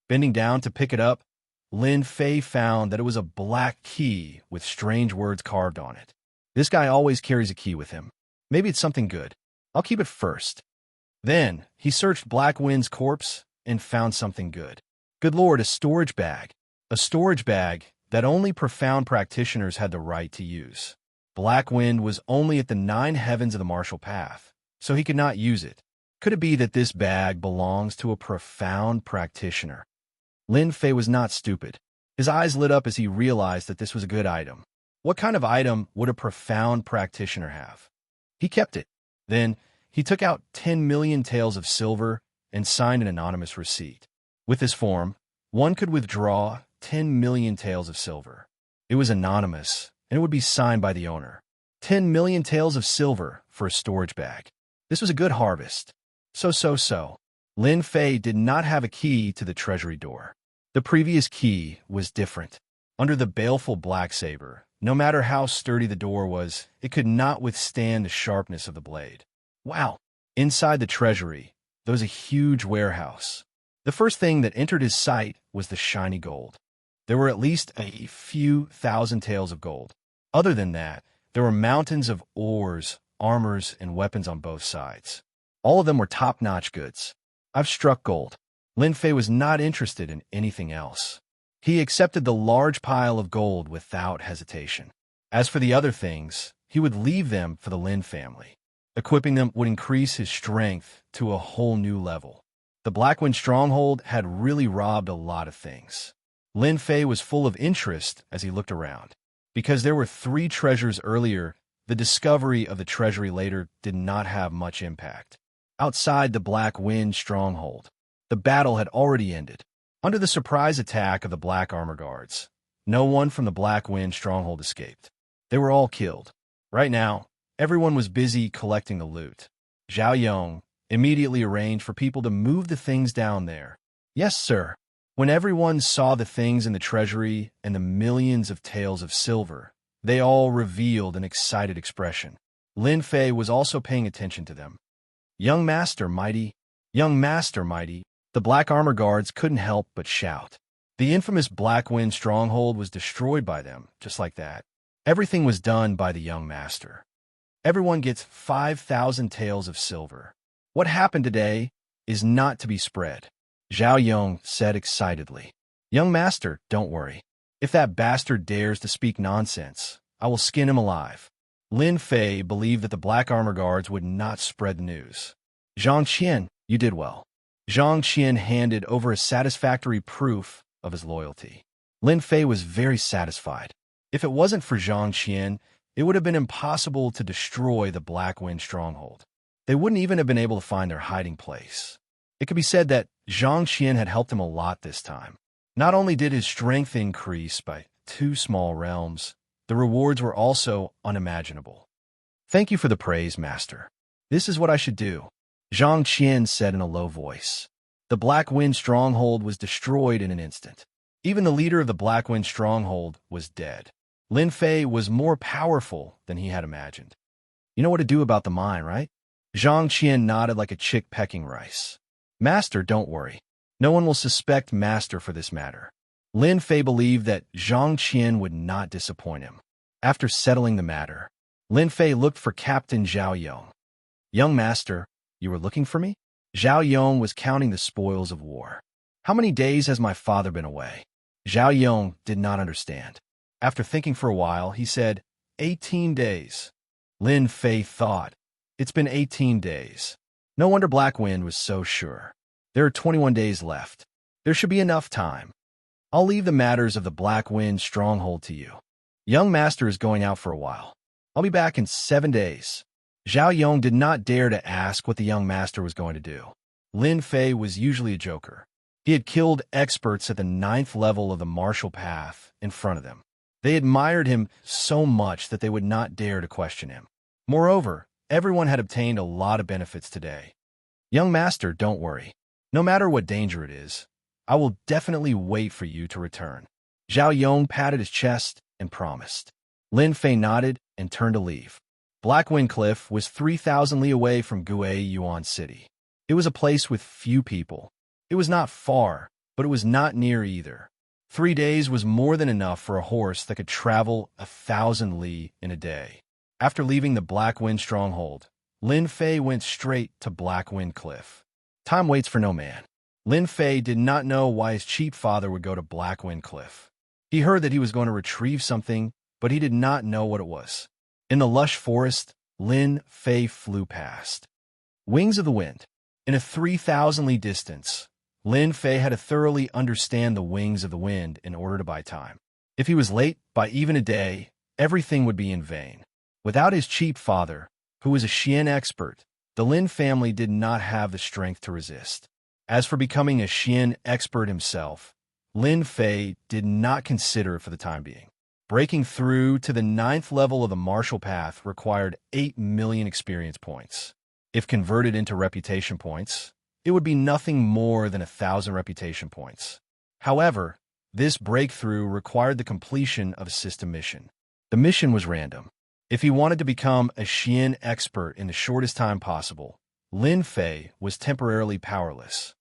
Bending down to pick it up, Lin Fei found that it was a black key with strange words carved on it. This guy always carries a key with him. Maybe it's something good. I'll keep it first. Then he searched Black Wind's corpse and found something good. Good Lord, a storage bag. A storage bag that only profound practitioners had the right to use. Black Wind was only at the 9 heavens of the martial path, so he could not use it. Could it be that this bag belongs to a profound practitioner? Lin Fei was not stupid. His eyes lit up as he realized that this was a good item. What kind of item would a profound practitioner have? He kept it. Then he took out 10 million taels of silver and signed an anonymous receipt. With this form, one could withdraw 10 million taels of silver. It was anonymous, and it would be signed by the owner. 10 million taels of silver for a storage bag. This was a good harvest. So. Lin Fei did not have a key to the treasury door. The previous key was different. Under the baleful black saber, no matter how sturdy the door was, it could not withstand the sharpness of the blade. Wow! Inside the treasury, there was a huge warehouse. The first thing that entered his sight was the shiny gold. There were at least a few thousand taels of gold. Other than that, there were mountains of ores, armors, and weapons on both sides. All of them were top-notch goods. I've struck gold. Lin Fei was not interested in anything else. He accepted the large pile of gold without hesitation. As for the other things, he would leave them for the Lin family. Equipping them would increase his strength to a whole new level. The Blackwind stronghold had really robbed a lot of things. Lin Fei was full of interest as he looked around. Because there were 3 treasures earlier, the discovery of the treasury later did not have much impact. Outside the Blackwind stronghold, the battle had already ended. Under the surprise attack of the Black Armor Guards, no one from the Blackwind stronghold escaped. They were all killed. Right now, everyone was busy collecting the loot. Zhao Yong immediately arranged for people to move the things down there. Yes, sir. When everyone saw the things in the treasury and the millions of taels of silver, they all revealed an excited expression. Lin Fei was also paying attention to them. Young Master Mighty, the Black Armor Guards couldn't help but shout. The infamous Blackwind stronghold was destroyed by them, just like that. Everything was done by the young master. Everyone gets 5,000 taels of silver. What happened today is not to be spread, Zhao Yong said excitedly. Young master, don't worry. If that bastard dares to speak nonsense, I will skin him alive. Lin Fei believed that the Black Armor Guards would not spread the news. Zhang Qian, you did well. Zhang Qian handed over a satisfactory proof of his loyalty. Lin Fei was very satisfied. If it wasn't for Zhang Qian, it would have been impossible to destroy the Blackwind stronghold. They wouldn't even have been able to find their hiding place. It could be said that Zhang Qian had helped him a lot this time. Not only did his strength increase by 2 small realms, the rewards were also unimaginable. Thank you for the praise, Master. This is what I should do, Zhang Qian said in a low voice. The Blackwind stronghold was destroyed in an instant. Even the leader of the Blackwind stronghold was dead. Lin Fei was more powerful than he had imagined. You know what to do about the mine, right? Zhang Qian nodded like a chick pecking rice. Master, don't worry. No one will suspect Master for this matter. Lin Fei believed that Zhang Qian would not disappoint him. After settling the matter, Lin Fei looked for Captain Zhao Yong. Young Master, you were looking for me? Zhao Yong was counting the spoils of war. How many days has my father been away? Zhao Yong did not understand. After thinking for a while, he said, 18 days. Lin Fei thought, it's been 18 days. No wonder Blackwind was so sure. There are 21 days left. There should be enough time. I'll leave the matters of the Blackwind stronghold to you. Young Master is going out for a while. I'll be back in 7 days. Zhao Yong did not dare to ask what the young master was going to do. Lin Fei was usually a joker. He had killed experts at the 9th level of the martial path in front of them. They admired him so much that they would not dare to question him. Moreover, everyone had obtained a lot of benefits today. Young Master, don't worry. No matter what danger it is, I will definitely wait for you to return. Zhao Yong patted his chest and promised. Lin Fei nodded and turned to leave. Blackwind Cliff was 3,000 li away from Gui Yuan City. It was a place with few people. It was not far, but it was not near either. 3 days was more than enough for a horse that could travel 1,000 li in a day. After leaving the Blackwind stronghold, Lin Fei went straight to Black Wind Cliff. Time waits for no man. Lin Fei did not know why his cheap father would go to Black Wind Cliff. He heard that he was going to retrieve something, but he did not know what it was. In the lush forest, Lin Fei flew past. Wings of the Wind. In a 3,000 li distance, Lin Fei had to thoroughly understand the wings of the wind in order to buy time. If he was late by even a day, everything would be in vain. Without his cheap father, who was a Xian expert, the Lin family did not have the strength to resist. As for becoming a Xian expert himself, Lin Fei did not consider it for the time being. Breaking through to the 9th level of the martial path required 8 million experience points. If converted into reputation points, it would be nothing more than 1,000 reputation points. However, this breakthrough required the completion of a system mission. The mission was random. If he wanted to become a Xian expert in the shortest time possible, Lin Fei was temporarily powerless.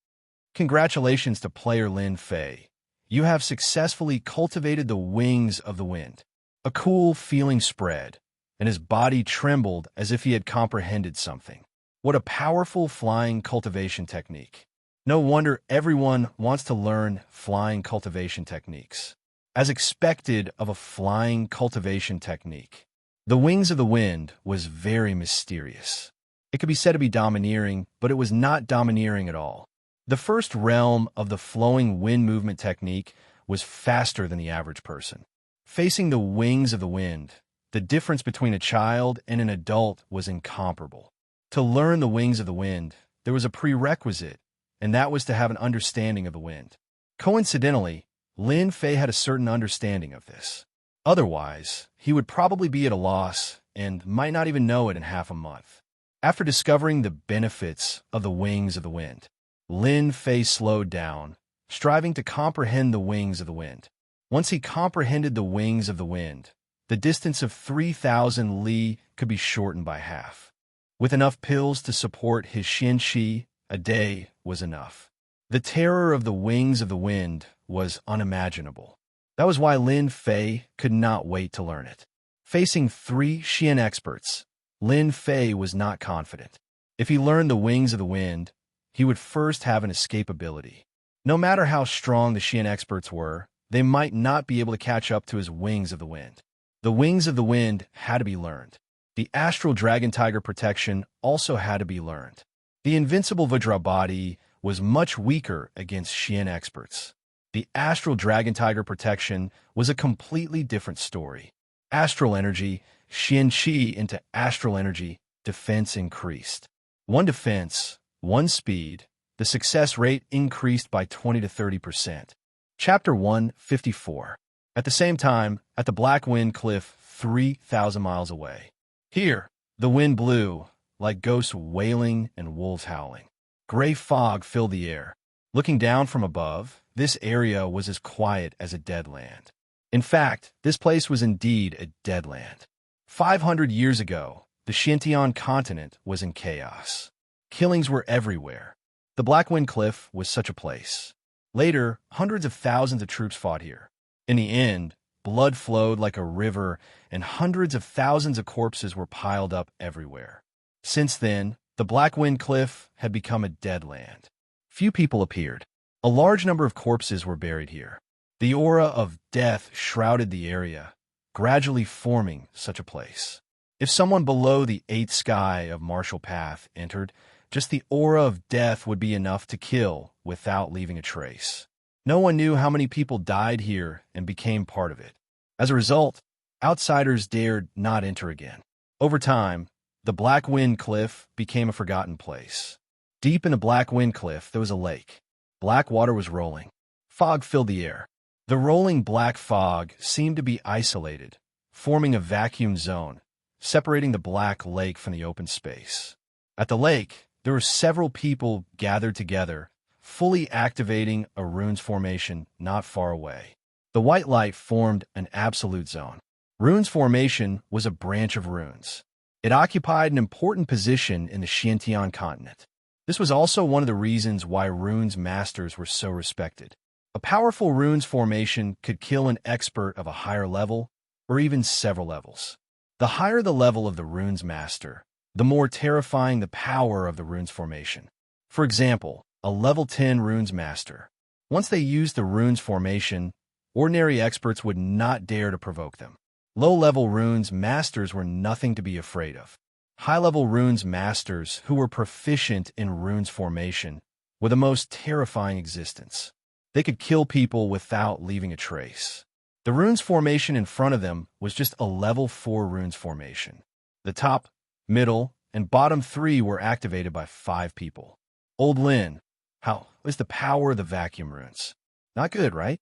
Congratulations to player Lin Fei. You have successfully cultivated the wings of the wind. A cool feeling spread, and his body trembled as if he had comprehended something. What a powerful flying cultivation technique. No wonder everyone wants to learn flying cultivation techniques. As expected of a flying cultivation technique, the wings of the wind was very mysterious. It could be said to be domineering, but it was not domineering at all. The first realm of the flowing wind movement technique was faster than the average person. Facing the wings of the wind, the difference between a child and an adult was incomparable. To learn the wings of the wind, there was a prerequisite, and that was to have an understanding of the wind. Coincidentally, Lin Fei had a certain understanding of this. Otherwise, he would probably be at a loss and might not even know it in half a month. After discovering the benefits of the wings of the wind, Lin Fei slowed down, striving to comprehend the wings of the wind. Once he comprehended the wings of the wind, the distance of 3,000 li could be shortened by half. With enough pills to support his Xianqi, a day was enough. The terror of the wings of the wind was unimaginable. That was why Lin Fei could not wait to learn it. Facing 3 Xian experts, Lin Fei was not confident. If he learned the wings of the wind, he would first have an escape ability. No matter how strong the Xian experts were, they might not be able to catch up to his wings of the wind. The wings of the wind had to be learned. The astral dragon tiger protection also had to be learned. The invincible Vajra body was much weaker against Xian experts. The astral dragon tiger protection was a completely different story. Astral energy, Xianqi into astral energy, defense increased. 1 defense, 1 speed, the success rate increased by 20 to 30%. Chapter 154. At the same time, at the Black Wind Cliff 3,000 miles away. Here, the wind blew, like ghosts wailing and wolves howling. Gray fog filled the air. Looking down from above, this area was as quiet as a dead land. In fact, this place was indeed a dead land. 500 years ago, the Xintian continent was in chaos. Killings were everywhere. The Black Wind Cliff was such a place. Later, hundreds of thousands of troops fought here. In the end, blood flowed like a river, and hundreds of thousands of corpses were piled up everywhere. Since then, the Black Wind Cliff had become a dead land. Few people appeared. A large number of corpses were buried here. The aura of death shrouded the area, gradually forming such a place. If someone below the 8th sky of Martial Path entered, just the aura of death would be enough to kill without leaving a trace. No one knew how many people died here and became part of it. As a result, outsiders dared not enter again. Over time, the Black Wind Cliff became a forgotten place. Deep in the Black Wind Cliff, there was a lake. Black water was rolling. Fog filled the air. The rolling black fog seemed to be isolated, forming a vacuum zone, separating the black lake from the open space. At the lake, there were several people gathered together, fully activating a runes formation not far away. The white light formed an absolute zone. Runes formation was a branch of runes. It occupied an important position in the Xiantian continent. This was also one of the reasons why runes masters were so respected. A powerful runes formation could kill an expert of a higher level, or even several levels. The higher the level of the runes master, the more terrifying the power of the rune's formation. For example, a level 10 runes master. Once they used the rune's formation, ordinary experts would not dare to provoke them. Low-level runes masters were nothing to be afraid of. High-level runes masters who were proficient in runes formation were the most terrifying existence. They could kill people without leaving a trace. The runes formation in front of them was just a level 4 runes formation. The top, middle, and bottom 3 were activated by 5 people. Old Lin, how is the power of the vacuum runes? Not good, right?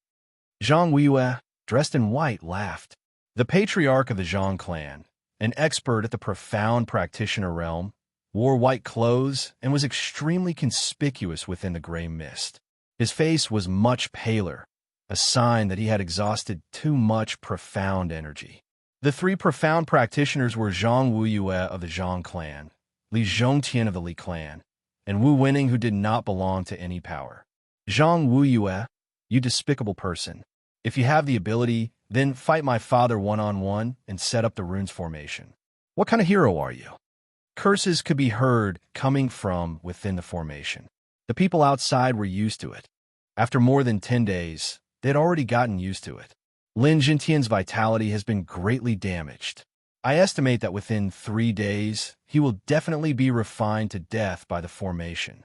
Zhang Weiyue, dressed in white, laughed. The patriarch of the Zhang clan, an expert at the profound practitioner realm, wore white clothes and was extremely conspicuous within the gray mist. His face was much paler, a sign that he had exhausted too much profound energy. The 3 profound practitioners were Zhang Weiyue of the Zhang clan, Li Zhongtian of the Li clan, and Wu Winning, who did not belong to any power. Zhang Weiyue, you despicable person. If you have the ability, then fight my father one-on-one and set up the runes formation. What kind of hero are you? Curses could be heard coming from within the formation. The people outside were used to it. After more than 10 days, they had already gotten used to it. Lin Jintian's vitality has been greatly damaged. I estimate that within 3 days, he will definitely be refined to death by the formation.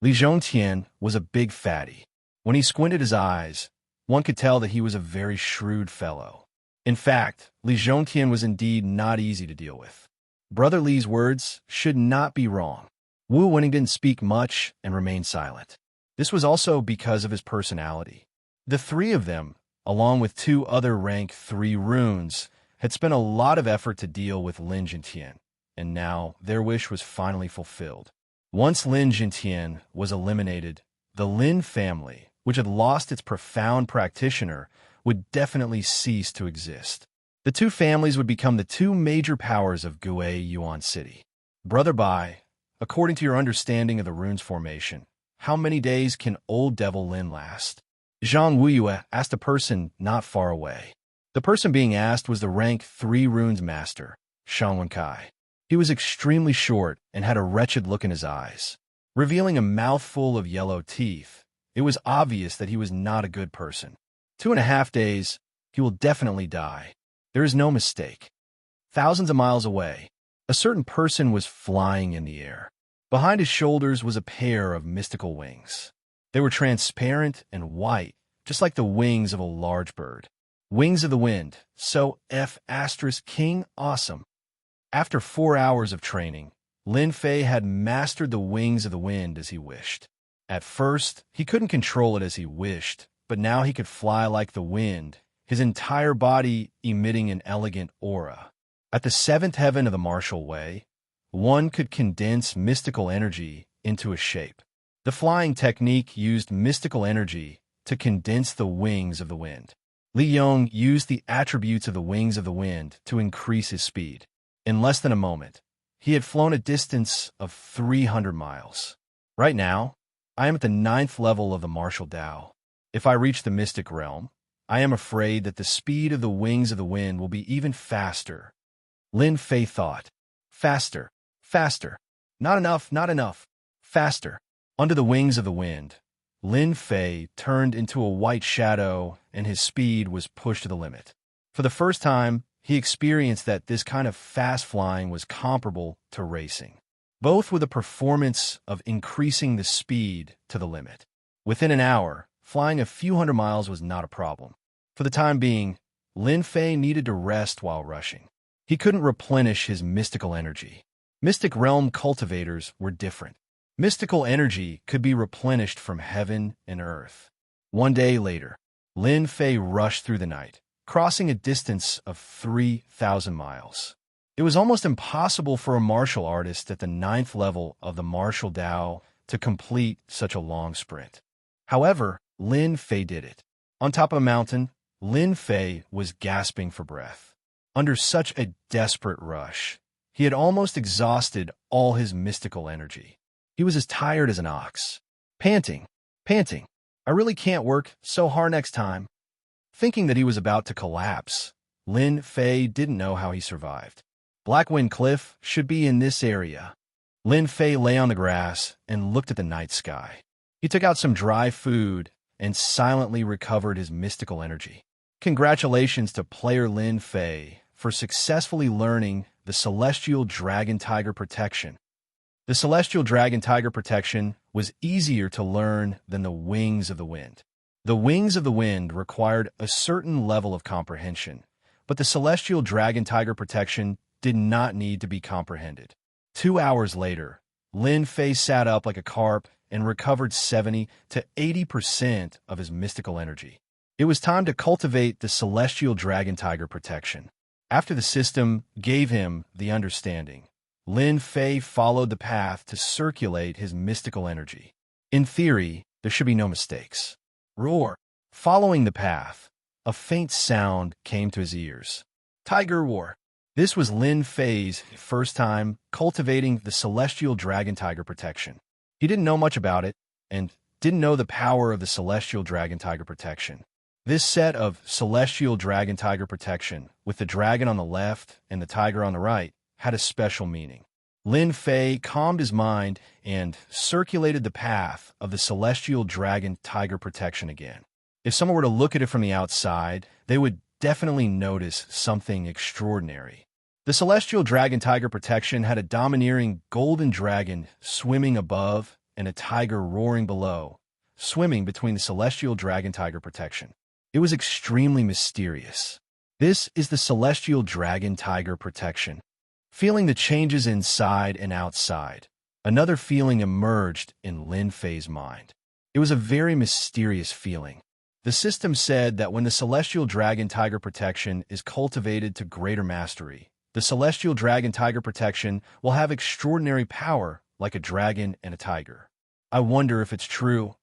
Li Zhongtian was a big fatty. When he squinted his eyes, one could tell that he was a very shrewd fellow. In fact, Li Zhongtian was indeed not easy to deal with. Brother Li's words should not be wrong. Wu Winning didn't speak much and remained silent. This was also because of his personality. The 3 of them, along with 2 other rank 3 runes, had spent a lot of effort to deal with Lin Jintian, and now their wish was finally fulfilled. Once Lin Jintian was eliminated, the Lin family, which had lost its profound practitioner, would definitely cease to exist. The 2 families would become the 2 major powers of Gue Yuan City. Brother Bai, according to your understanding of the runes formation, how many days can old devil Lin last? Zhang Weiyue asked a person not far away. The person being asked was the rank 3 runes master, Shang Wenkai. He was extremely short and had a wretched look in his eyes. Revealing a mouthful of yellow teeth, it was obvious that he was not a good person. 2.5 days, he will definitely die. There is no mistake. Thousands of miles away, a certain person was flying in the air. Behind his shoulders was a pair of mystical wings. They were transparent and white, just like the wings of a large bird. Wings of the wind, so King awesome. After 4 hours of training, Lin Fei had mastered the wings of the wind as he wished. At first, he couldn't control it as he wished, but now he could fly like the wind, his entire body emitting an elegant aura. At the 7th heaven of the martial way, one could condense mystical energy into a shape. The flying technique used mystical energy to condense the wings of the wind. Li Yong used the attributes of the wings of the wind to increase his speed. In less than a moment, he had flown a distance of 300 miles. Right now, I am at the 9th level of the martial Tao. If I reach the mystic realm, I am afraid that the speed of the wings of the wind will be even faster. Lin Fei thought. Faster, faster. Not enough, not enough. Faster. Under the wings of the wind, Lin Fei turned into a white shadow and his speed was pushed to the limit. For the first time, he experienced that this kind of fast flying was comparable to racing, both with a performance of increasing the speed to the limit. Within an hour, flying a few hundred miles was not a problem. For the time being, Lin Fei needed to rest while rushing. He couldn't replenish his mystical energy. Mystic realm cultivators were different. Mystical energy could be replenished from heaven and earth. 1 day later, Lin Fei rushed through the night, crossing a distance of 3,000 miles. It was almost impossible for a martial artist at the 9th level of the martial Tao to complete such a long sprint. However, Lin Fei did it. On top of a mountain, Lin Fei was gasping for breath. Under such a desperate rush, he had almost exhausted all his mystical energy. He was as tired as an ox. Panting, panting. I really can't work so hard next time. Thinking that he was about to collapse, Lin Fei didn't know how he survived. Black Wind Cliff should be in this area. Lin Fei lay on the grass and looked at the night sky. He took out some dry food and silently recovered his mystical energy. Congratulations to player Lin Fei for successfully learning the Celestial Dragon Tiger Protection. The Celestial Dragon Tiger Protection was easier to learn than the Wings of the Wind. The Wings of the Wind required a certain level of comprehension, but the Celestial Dragon Tiger Protection did not need to be comprehended. 2 hours later, Lin Fei sat up like a carp and recovered 70 to 80% of his mystical energy. It was time to cultivate the Celestial Dragon Tiger Protection. After the system gave him the understanding, Lin Fei followed the path to circulate his mystical energy. In theory, there should be no mistakes. Roar! Following the path, a faint sound came to his ears. Tiger roar! This was Lin Fei's first time cultivating the Celestial Dragon Tiger Protection. He didn't know much about it, and didn't know the power of the Celestial Dragon Tiger Protection. This set of Celestial Dragon Tiger Protection, with the dragon on the left and the tiger on the right, had a special meaning. Lin Fei calmed his mind and circulated the path of the Celestial Dragon Tiger Protection again. If someone were to look at it from the outside, they would definitely notice something extraordinary. The Celestial Dragon Tiger Protection had a domineering golden dragon swimming above and a tiger roaring below, swimming between the Celestial Dragon Tiger Protection. It was extremely mysterious. This is the Celestial Dragon Tiger Protection. Feeling the changes inside and outside, another feeling emerged in Lin Fei's mind. It was a very mysterious feeling. The system said that when the Celestial Dragon Tiger Protection is cultivated to greater mastery, the Celestial Dragon Tiger Protection will have extraordinary power like a dragon and a tiger. I wonder if it's true.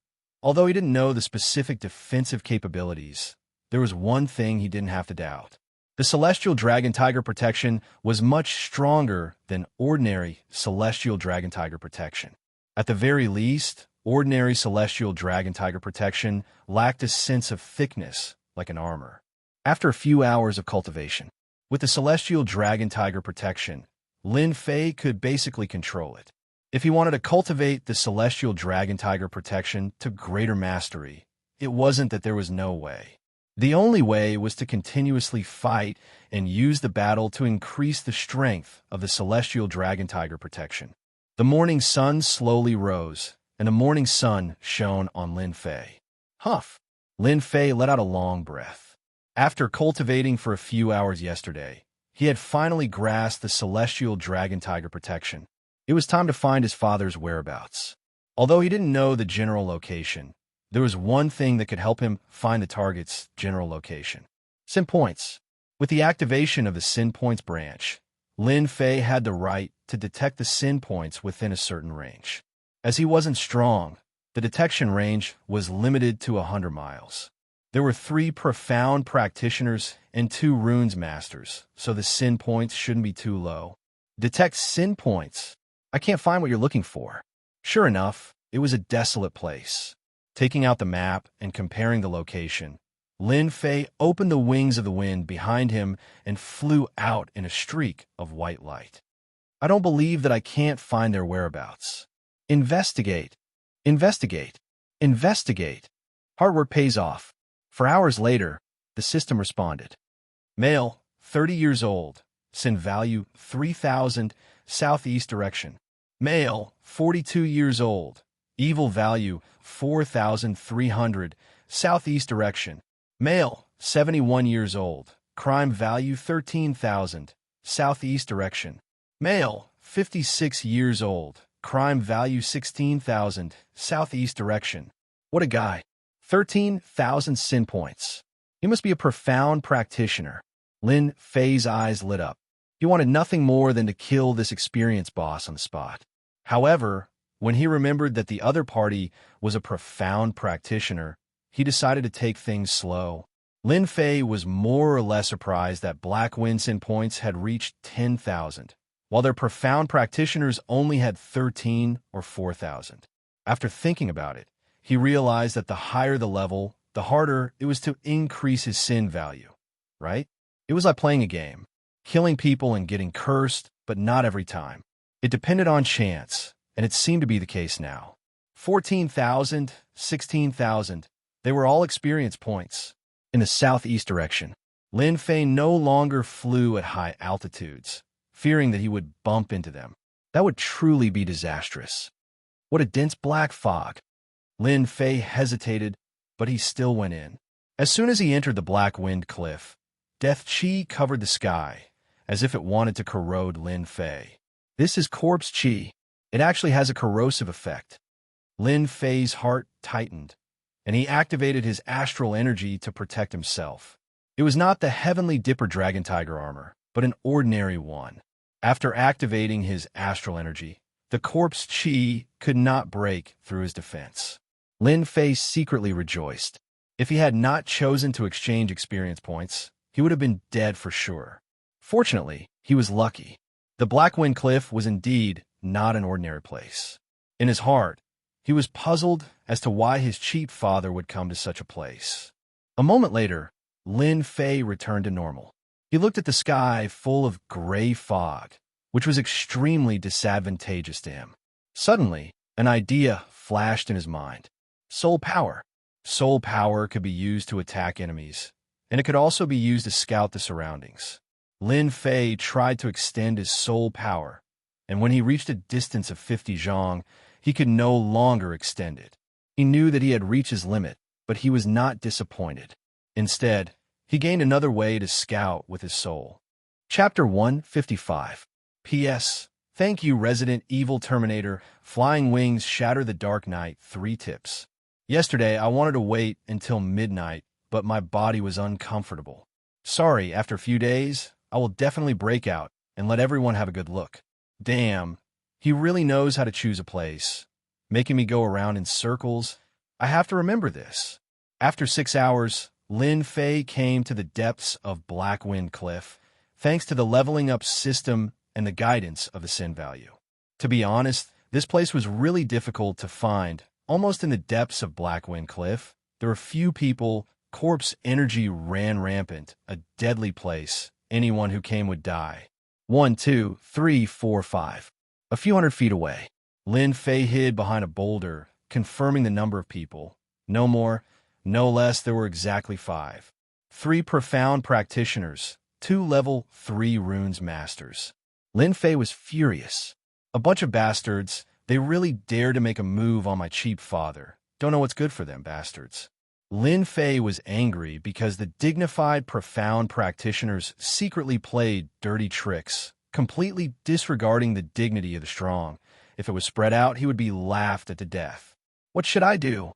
Although he didn't know the specific defensive capabilities, there was one thing he didn't have to doubt. The Celestial Dragon Tiger Protection was much stronger than ordinary Celestial Dragon Tiger Protection. At the very least, ordinary Celestial Dragon Tiger Protection lacked a sense of thickness like an armor. After a few hours of cultivation, with the Celestial Dragon Tiger Protection, Lin Fei could basically control it. If he wanted to cultivate the Celestial Dragon Tiger Protection to greater mastery, it wasn't that there was no way. The only way was to continuously fight and use the battle to increase the strength of the Celestial Dragon Tiger Protection. The morning sun slowly rose, and the morning sun shone on Lin Fei. Huff! Lin Fei let out a long breath. After cultivating for a few hours yesterday, he had finally grasped the Celestial Dragon Tiger Protection. It was time to find his father's whereabouts. Although he didn't know the general location, there was one thing that could help him find the target's general location. Sin points. With the activation of the Sin Points branch, Lin Fei had the right to detect the Sin Points within a certain range. As he wasn't strong, the detection range was limited to 100 miles. There were 3 profound practitioners and 2 runes masters, so the Sin Points shouldn't be too low. Detect Sin Points. I can't find what you're looking for. Sure enough, it was a desolate place. Taking out the map and comparing the location, Lin Fei opened the Wings of the Wind behind him and flew out in a streak of white light. I don't believe that I can't find their whereabouts. Investigate. Investigate. Investigate. Hard work pays off. For hours later, the system responded. Male, 30 years old. Sin value 3,000, southeast direction. Male, 42 years old. Evil value 4,300, southeast direction. Male, 71 years old. Crime value 13,000, southeast direction. Male, 56 years old. Crime value 16,000, southeast direction. What a guy. 13,000 sin points. He must be a profound practitioner. Lin Fei's eyes lit up. He wanted nothing more than to kill this experienced boss on the spot. However, when he remembered that the other party was a profound practitioner, he decided to take things slow. Lin Fei was more or less surprised that Black Wind Sin Points had reached 10,000, while their profound practitioners only had 13 or 4,000. After thinking about it, he realized that the higher the level, the harder it was to increase his sin value, right? It was like playing a game. killing people and getting cursed, but not every time. It depended on chance, and it seemed to be the case now. 14,000, 16,000, they were all experience points. In the southeast direction, Lin Fei no longer flew at high altitudes, fearing that he would bump into them. That would truly be disastrous. What a dense black fog. Lin Fei hesitated, but he still went in. As soon as he entered the black wind cliff, death chi covered the sky, as if it wanted to corrode Lin Fei. This is corpse chi. It actually has a corrosive effect. Lin Fei's heart tightened, and he activated his astral energy to protect himself. It was not the heavenly Dipper Dragon Tiger armor, but an ordinary one. After activating his astral energy, the corpse chi could not break through his defense. Lin Fei secretly rejoiced. If he had not chosen to exchange experience points, he would have been dead for sure. Fortunately, he was lucky. The Black Wind Cliff was indeed not an ordinary place. In his heart, he was puzzled as to why his cheap father would come to such a place. A moment later, Lin Fei returned to normal. He looked at the sky full of gray fog, which was extremely disadvantageous to him. Suddenly, an idea flashed in his mind. Soul power. Soul power could be used to attack enemies, and it could also be used to scout the surroundings. Lin Fei tried to extend his soul power, and when he reached a distance of 50 zhong, he could no longer extend it. He knew that he had reached his limit, but he was not disappointed. Instead, he gained another way to scout with his soul. Chapter 155. P.S. Thank you, Resident Evil Terminator. Flying wings shatter the dark night. 3 tips. Yesterday, I wanted to wait until midnight, but my body was uncomfortable. Sorry, after a few days, I will definitely break out and let everyone have a good look. Damn, he really knows how to choose a place, making me go around in circles. I have to remember this. After 6 hours, Lin Fei came to the depths of Black Wind Cliff, thanks to the leveling up system and the guidance of the sin value. To be honest, this place was really difficult to find. Almost in the depths of Black Wind Cliff, there were few people. Corpse energy ran rampant, a deadly place. Anyone who came would die. 1, 2, 3, 4, 5. A few hundred feet away, Lin Fei hid behind a boulder, confirming the number of people. No more, no less, there were exactly 5. 3 profound practitioners, 2 level 3 runes masters. Lin Fei was furious. A bunch of bastards. They really dared to make a move on my cheap father. Don't know what's good for them, bastards. Lin Fei was angry because the dignified, profound practitioners secretly played dirty tricks, completely disregarding the dignity of the strong. If it was spread out, he would be laughed at to death. What should I do?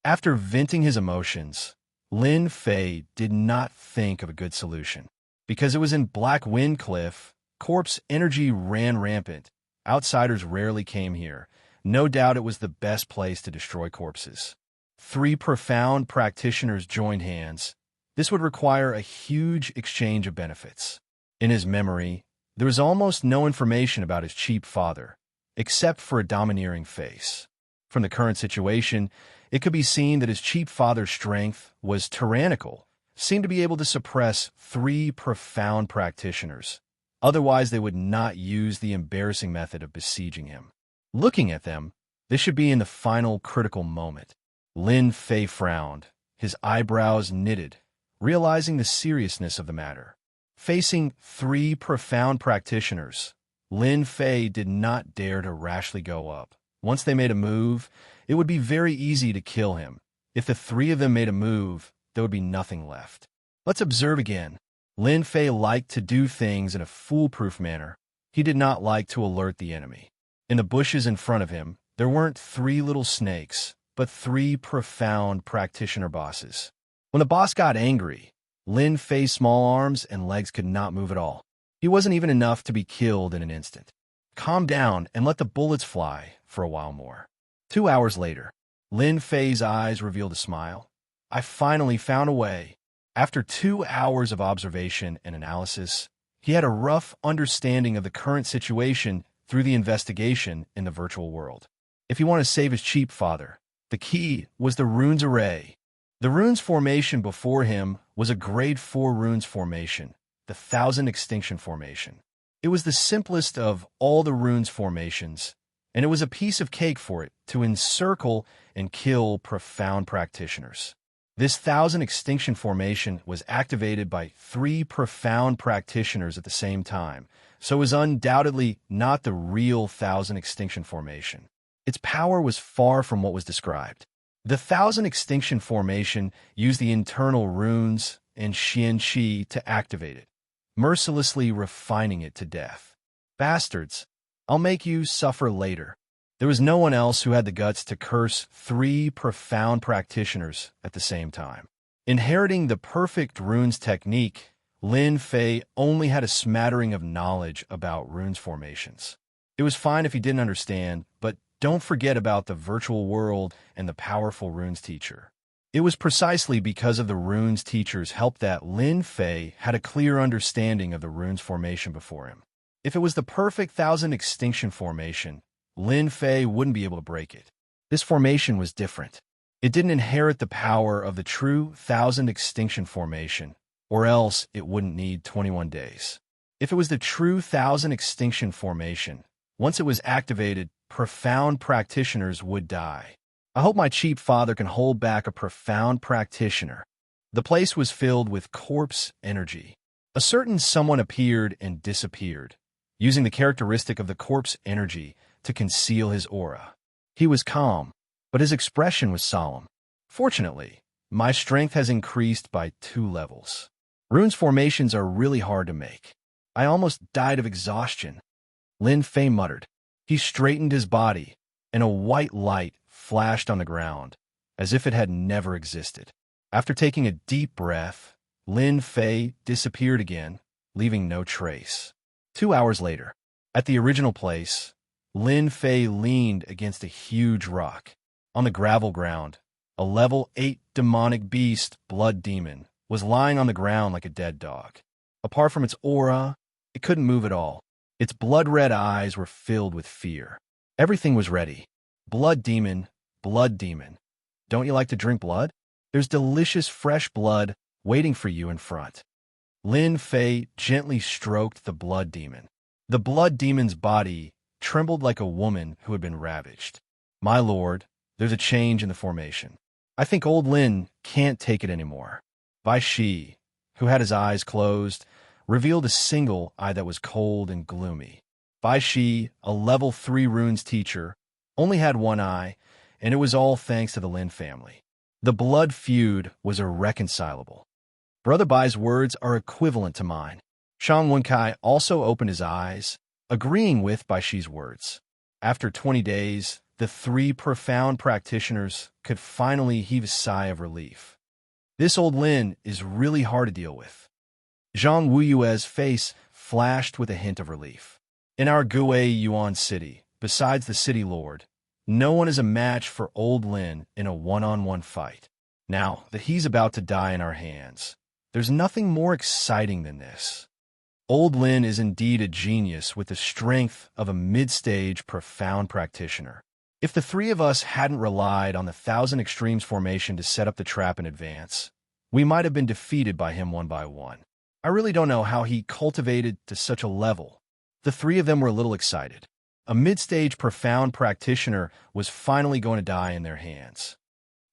After venting his emotions, Lin Fei did not think of a good solution. Because it was in Black Wind Cliff, corpse energy ran rampant. Outsiders rarely came here. No doubt it was the best place to destroy corpses. 3 profound practitioners joined hands. This would require a huge exchange of benefits. In his memory, there was almost no information about his cheap father, except for a domineering face. From the current situation, it could be seen that his cheap father's strength was tyrannical, seemed to be able to suppress 3 profound practitioners. Otherwise, they would not use the embarrassing method of besieging him. Looking at them, this should be in the final critical moment. Lin Fei frowned, his eyebrows knitted, realizing the seriousness of the matter. Facing 3 profound practitioners, Lin Fei did not dare to rashly go up. Once they made a move, it would be very easy to kill him. If the 3 of them made a move, there would be nothing left. Let's observe again. Lin Fei liked to do things in a foolproof manner. He did not like to alert the enemy. In the bushes in front of him, there weren't 3 little snakes, but 3 profound practitioner bosses. When the boss got angry, Lin Fei's small arms and legs could not move at all. He wasn't even enough to be killed in an instant. Calm down and let the bullets fly for a while more. 2 hours later, Lin Fei's eyes revealed a smile. I finally found a way. After 2 hours of observation and analysis, he had a rough understanding of the current situation through the investigation in the virtual world. If he wanted to save his cheap father, the key was the runes array. The runes formation before him was a grade 4 runes formation the Thousand Extinction Formation. It was the simplest of all the runes formations, and it was a piece of cake for it to encircle and kill profound practitioners. This Thousand Extinction Formation was activated by 3 profound practitioners at the same time, so it was undoubtedly not the real Thousand Extinction Formation. Its power was far from what was described. The Thousand Extinction Formation used the internal runes and Xianqi to activate it, mercilessly refining it to death. Bastards, I'll make you suffer later. There was no one else who had the guts to curse 3 profound practitioners at the same time. Inheriting the perfect runes technique, Lin Fei only had a smattering of knowledge about runes formations. It was fine if he didn't understand, but don't forget about the virtual world and the powerful runes teacher. It was precisely because of the runes teacher's help that Lin Fei had a clear understanding of the runes formation before him. If it was the perfect Thousand Extinction Formation, Lin Fei wouldn't be able to break it. This formation was different. It didn't inherit the power of the true Thousand Extinction Formation, or else it wouldn't need 21 days. If it was the true Thousand Extinction Formation, once it was activated, profound practitioners would die. I hope my cheap father can hold back a profound practitioner. The place was filled with corpse energy. A certain someone appeared and disappeared, using the characteristic of the corpse energy to conceal his aura. He was calm, but his expression was solemn. Fortunately, my strength has increased by 2 levels. Runes formations are really hard to make. I almost died of exhaustion. Lin Fei muttered. He straightened his body, and a white light flashed on the ground, as if it had never existed. After taking a deep breath, Lin Fei disappeared again, leaving no trace. 2 hours later, at the original place, Lin Fei leaned against a huge rock. On the gravel ground, a level 8 demonic beast, Blood Demon, was lying on the ground like a dead dog. Apart from its aura, it couldn't move at all. Its blood-red eyes were filled with fear. Everything was ready. Blood Demon, don't you like to drink blood? There's delicious fresh blood waiting for you in front. Lin Fei gently stroked the Blood Demon. The Blood Demon's body trembled like a woman who had been ravaged. My lord, there's a change in the formation. I think old Lin can't take it anymore. Bai Shi, who had his eyes closed, revealed a single eye that was cold and gloomy. Bai Shi, a level 3 runes teacher, only had one eye, and it was all thanks to the Lin family. The blood feud was irreconcilable. Brother Bai's words are equivalent to mine. Shang Wenkai also opened his eyes, agreeing with Bai Shi's words. After 20 days, the 3 profound practitioners could finally heave a sigh of relief. This old Lin is really hard to deal with. Zhang Wuyue's face flashed with a hint of relief. In our Gue Yuan city, besides the city lord, no one is a match for old Lin in a one-on-one fight. Now that he's about to die in our hands, there's nothing more exciting than this. Old Lin is indeed a genius with the strength of a mid-stage profound practitioner. If the 3 of us hadn't relied on the Thousand Extremes formation to set up the trap in advance, we might have been defeated by him one by one. I really don't know how he cultivated to such a level. The 3 of them were a little excited. A mid-stage profound practitioner was finally going to die in their hands.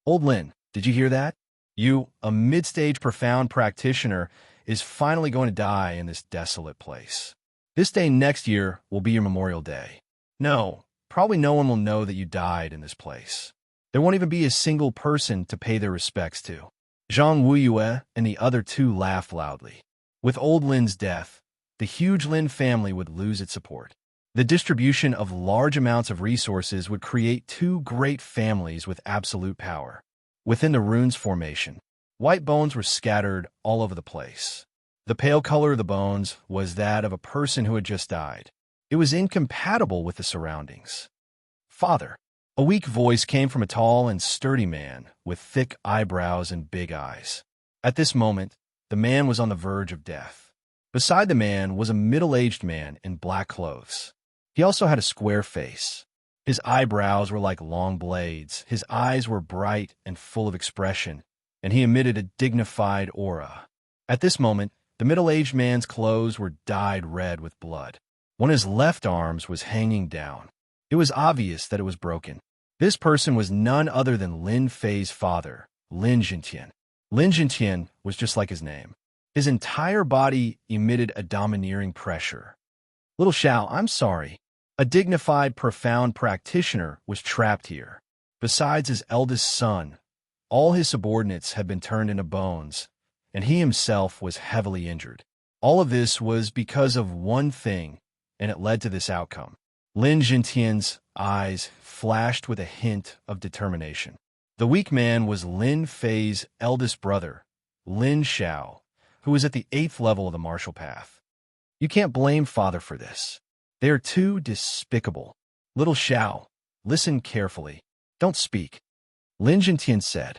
Old Lin, did you hear that? You, a mid-stage profound practitioner, is finally going to die in this desolate place. This day next year will be your Memorial Day. No, probably no one will know that you died in this place. There won't even be a single person to pay their respects to. Zhang Wuyue and the other 2 laughed loudly. With old Lin's death, the huge Lin family would lose its support. The distribution of large amounts of resources would create 2 great families with absolute power. Within the runes formation, white bones were scattered all over the place. The pale color of the bones was that of a person who had just died. It was incompatible with the surroundings. Father, a weak voice came from a tall and sturdy man with thick eyebrows and big eyes. At this moment, the man was on the verge of death. Beside the man was a middle-aged man in black clothes. He also had a square face. His eyebrows were like long blades, his eyes were bright and full of expression, and he emitted a dignified aura. At this moment, The middle-aged man's clothes were dyed red with blood. One of his left arms was hanging down. It was obvious that it was broken. This person was none other than Lin Fei's father, Lin Jintian. Lin Jintian was just like his name. His entire body emitted a domineering pressure. "Little Xiao, I'm sorry." A dignified, profound practitioner was trapped here. Besides his eldest son, all his subordinates had been turned into bones, and he himself was heavily injured. All of this was because of one thing, and it led to this outcome. Lin Jintian's eyes flashed with a hint of determination. The weak man was Lin Fei's eldest brother, Lin Xiao, who was at the 8th level of the martial path. "You can't blame father for this. They are too despicable. Little Xiao, listen carefully. Don't speak." Lin Jintian said.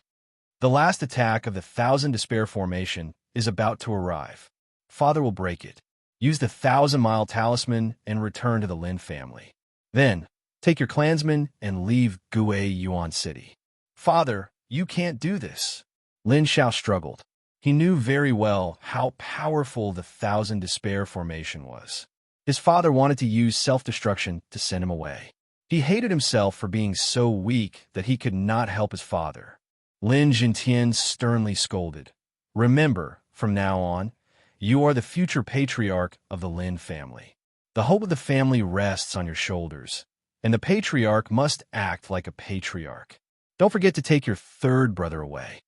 "The last attack of the 1,000 Despair Formation is about to arrive. Father will break it. Use the 1,000-mile talisman and return to the Lin family. Then, take your clansmen and leave Gue Yuan City." "Father, you can't do this." Lin Xiao struggled. He knew very well how powerful the 1,000 Despair Formation was. His father wanted to use self-destruction to send him away. He hated himself for being so weak that he could not help his father. Lin Jintian sternly scolded. "Remember, from now on, you are the future patriarch of the Lin family. The hope of the family rests on your shoulders, and the patriarch must act like a patriarch. Don't forget to take your third brother away."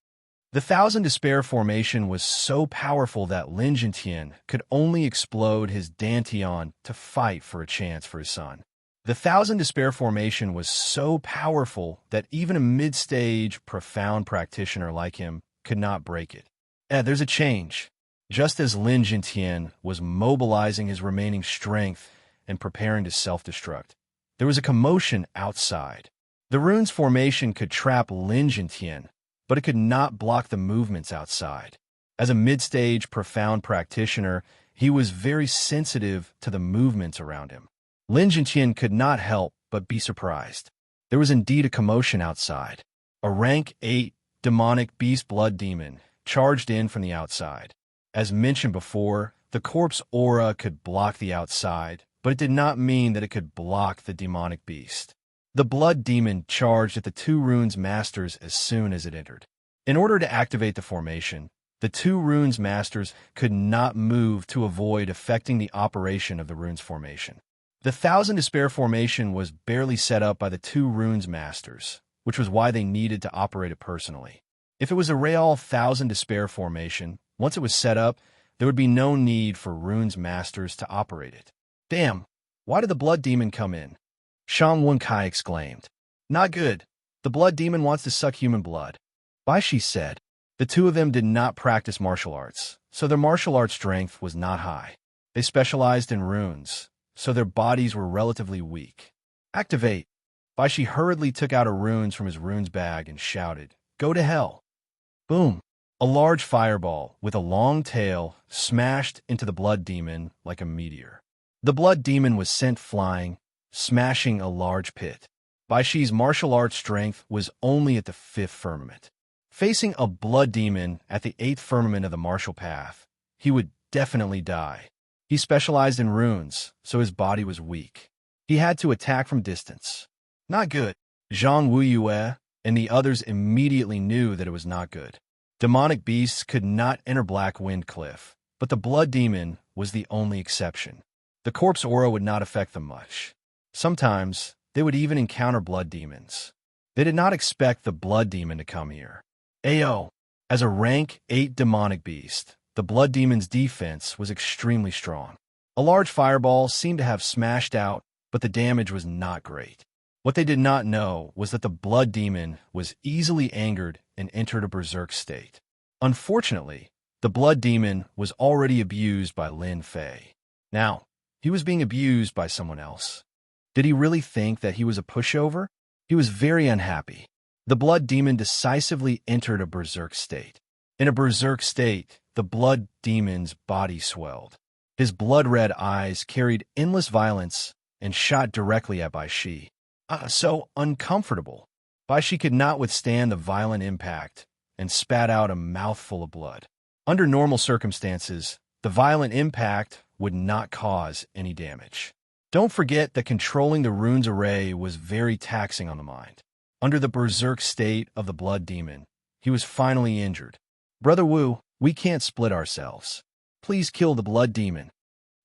The 1,000 Despair Formation was so powerful that Lin Jintian could only explode his dantian to fight for a chance for his son. The 1,000 Despair Formation was so powerful that even a mid-stage, profound practitioner like him could not break it. There's a change. Just as Lin Jintian was mobilizing his remaining strength and preparing to self-destruct, there was a commotion outside. The rune's formation could trap Lin Jintian, but it could not block the movements outside. As a mid-stage, profound practitioner, he was very sensitive to the movements around him. Lin Jintian could not help but be surprised. There was indeed a commotion outside. A rank 8 demonic beast blood demon charged in from the outside. As mentioned before, the corpse aura could block the outside, but it did not mean that it could block the demonic beast. The blood demon charged at the 2 runes masters as soon as it entered. In order to activate the formation, the 2 runes masters could not move to avoid affecting the operation of the runes formation. The 1,000 Despair Formation was barely set up by the 2 runes masters, which was why they needed to operate it personally. If it was a real 1,000 Despair Formation, once it was set up, there would be no need for runes masters to operate it. "Damn, why did the blood demon come in?" Shang Wenkai exclaimed. "Not good. The blood demon wants to suck human blood." Bai Shi said. The 2 of them did not practice martial arts, so their martial arts strength was not high. They specialized in runes, so their bodies were relatively weak. "Activate!" Bai Shi hurriedly took out a runes from his runes bag and shouted, "Go to hell!" Boom! A large fireball with a long tail smashed into the blood demon like a meteor. The blood demon was sent flying, smashing a large pit. Bai Shi's martial arts strength was only at the 5th firmament. Facing a blood demon at the 8th firmament of the martial path, he would definitely die. He specialized in runes, so his body was weak. He had to attack from distance. Not good. Zhang Wuyue and the others immediately knew that it was not good. Demonic beasts could not enter Black Wind Cliff, but the blood demon was the only exception. The corpse aura would not affect them much. Sometimes, they would even encounter blood demons. They did not expect the blood demon to come here. Ayo! As a rank 8 demonic beast, the blood demon's defense was extremely strong. A large fireball seemed to have smashed out, but the damage was not great. What they did not know was that the blood demon was easily angered and entered a berserk state. Unfortunately, the blood demon was already abused by Lin Fei. Now, he was being abused by someone else. Did he really think that he was a pushover? He was very unhappy. The blood demon decisively entered a berserk state. In a berserk state, the blood demon's body swelled. His blood-red eyes carried endless violence and shot directly at Bai Shi. So uncomfortable. Bai Shi could not withstand the violent impact and spat out a mouthful of blood. Under normal circumstances, The violent impact would not cause any damage. Don't forget that controlling the runes array was very taxing on the mind. Under the berserk state of the blood demon, he was finally injured. Brother Wu, we can't split ourselves. Please kill the blood demon.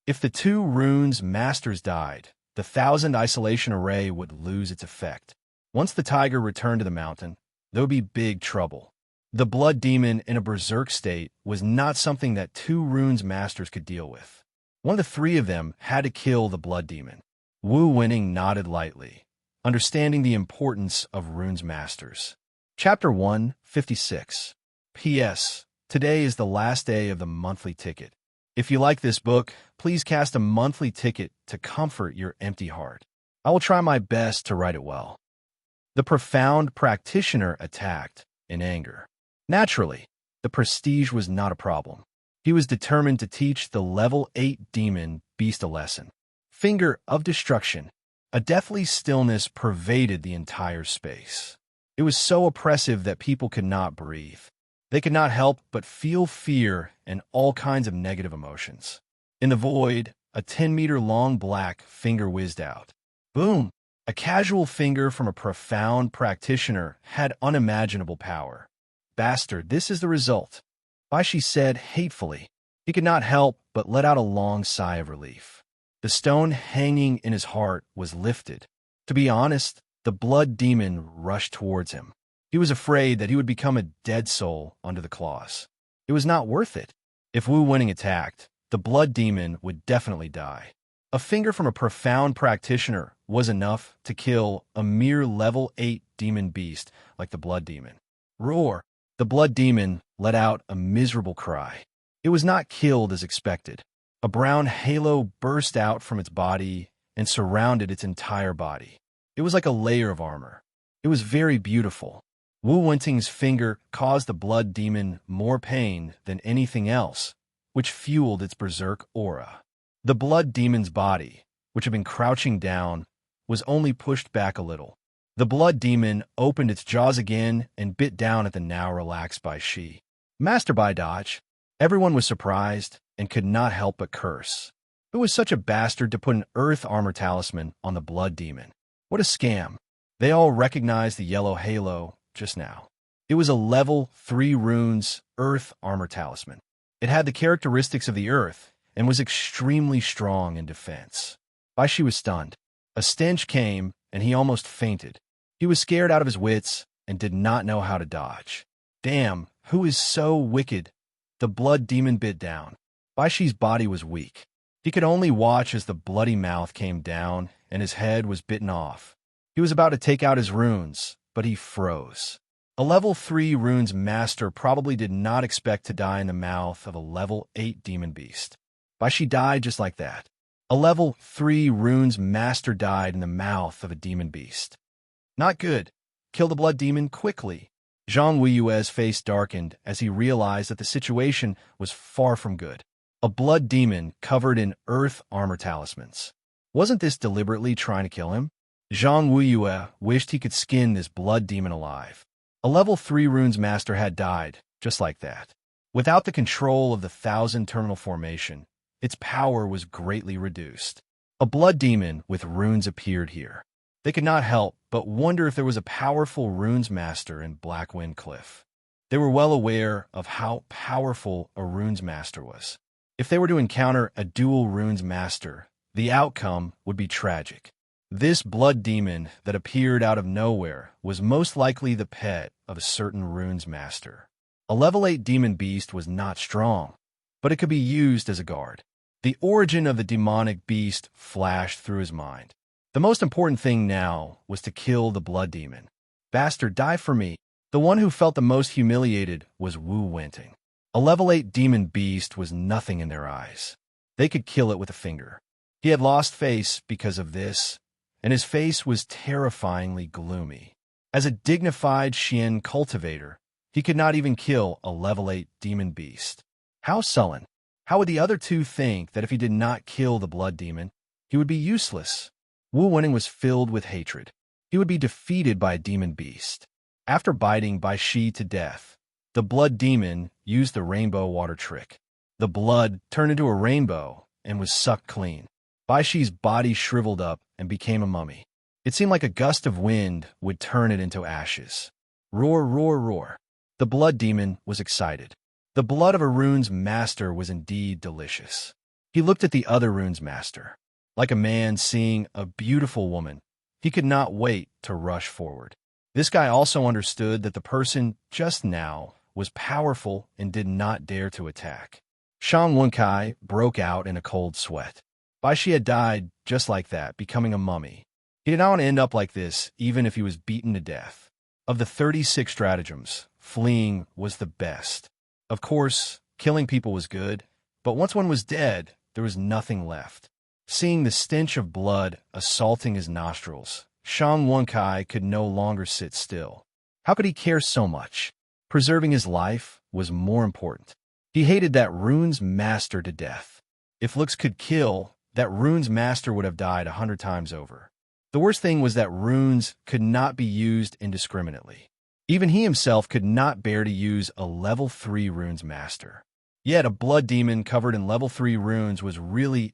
If the 2 runes masters died, the 1,000 isolation array would lose its effect. Once the tiger returned to the mountain, there would be big trouble. The blood demon in a berserk state was not something that 2 runes masters could deal with. One of the 3 of them had to kill the blood demon. Wu Winning nodded lightly, understanding the importance of runes masters. Chapter 156. P.S. Today is the last day of the monthly ticket. If you like this book, please cast a monthly ticket to comfort your empty heart. I will try my best to write it well. The profound practitioner attacked in anger. Naturally, the prestige was not a problem. He was determined to teach the level 8 demon beast a lesson. Finger of destruction. A deathly stillness pervaded the entire space. It was so oppressive that people could not breathe. They could not help but feel fear and all kinds of negative emotions. In the void, a 10-meter-long black finger whizzed out. Boom! A casual finger from a profound practitioner had unimaginable power. Bastard, this is the result. Baishi said hatefully. He could not help but let out a long sigh of relief. The stone hanging in his heart was lifted. To be honest, the blood demon rushed towards him. He was afraid that he would become a dead soul under the claws. It was not worth it. If Wu Winning attacked, the blood demon would definitely die. A finger from a profound practitioner was enough to kill a mere level 8 demon beast like the blood demon. Roar! The blood demon let out a miserable cry. It was not killed as expected. A brown halo burst out from its body and surrounded its entire body. It was like a layer of armor. It was very beautiful. Wu Wenting's finger caused the blood demon more pain than anything else, which fueled its berserk aura. The blood demon's body, which had been crouching down, was only pushed back a little. The blood demon opened its jaws again and bit down at the now relaxed Baishi. Master Bai Dodge. Everyone was surprised and could not help but curse. Who was such a bastard to put an earth armor talisman on the blood demon? What a scam. They all recognized the yellow halo just now. It was a level 3 runes earth armor talisman. It had the characteristics of the earth and was extremely strong in defense. Baishi was stunned. A stench came and he almost fainted. He was scared out of his wits and did not know how to dodge. Damn, who is so wicked? The blood demon bit down. Baishi's body was weak. He could only watch as the bloody mouth came down and his head was bitten off. He was about to take out his runes, but he froze. A level 3 runes master probably did not expect to die in the mouth of a level 8 demon beast. Baishi died just like that. A level 3 runes master died in the mouth of a demon beast. Not good. Kill the blood demon quickly. Zhang Weiyue's face darkened as he realized that the situation was far from good. A blood demon covered in earth armor talismans. Wasn't this deliberately trying to kill him? Zhang Weiyue wished he could skin this blood demon alive. A level 3 runes master had died, just like that. Without the control of the 1,000 terminal formation, its power was greatly reduced. A blood demon with runes appeared here. They could not help but wonder if there was a powerful runes master in Blackwind Cliff. They were well aware of how powerful a runes master was. If they were to encounter a dual runes master, the outcome would be tragic. This blood demon that appeared out of nowhere was most likely the pet of a certain runes master. A level 8 demon beast was not strong, but it could be used as a guard. The origin of the demonic beast flashed through his mind. The most important thing now was to kill the blood demon. Bastard, die for me. The one who felt the most humiliated was Wu Wenting. A level 8 demon beast was nothing in their eyes. They could kill it with a finger. He had lost face because of this, and his face was terrifyingly gloomy. As a dignified Xian cultivator, he could not even kill a level 8 demon beast. How sullen. How would the other two think that if he did not kill the blood demon, he would be useless? Wu Wenting was filled with hatred. He would be defeated by a demon beast. After biting Baishi to death, the blood demon used the rainbow water trick. The blood turned into a rainbow and was sucked clean. Bai Shi's body shriveled up and became a mummy. It seemed like a gust of wind would turn it into ashes. Roar, roar, roar. The blood demon was excited. The blood of a rune's master was indeed delicious. He looked at the other rune's master. Like a man seeing a beautiful woman, he could not wait to rush forward. This guy also understood that the person just now was powerful and did not dare to attack. Shang Wenkai broke out in a cold sweat. Bai Shi had died just like that, becoming a mummy. He did not want to end up like this, even if he was beaten to death. Of the 36 stratagems, fleeing was the best. Of course, killing people was good, but once one was dead, there was nothing left. Seeing the stench of blood assaulting his nostrils, Shang Wenkai could no longer sit still. How could he care so much? Preserving his life was more important. He hated that rune's master to death. If looks could kill, that rune's master would have died 100 times over. The worst thing was that runes could not be used indiscriminately. Even he himself could not bear to use a level 3 rune's master. Yet a blood demon covered in level 3 runes was really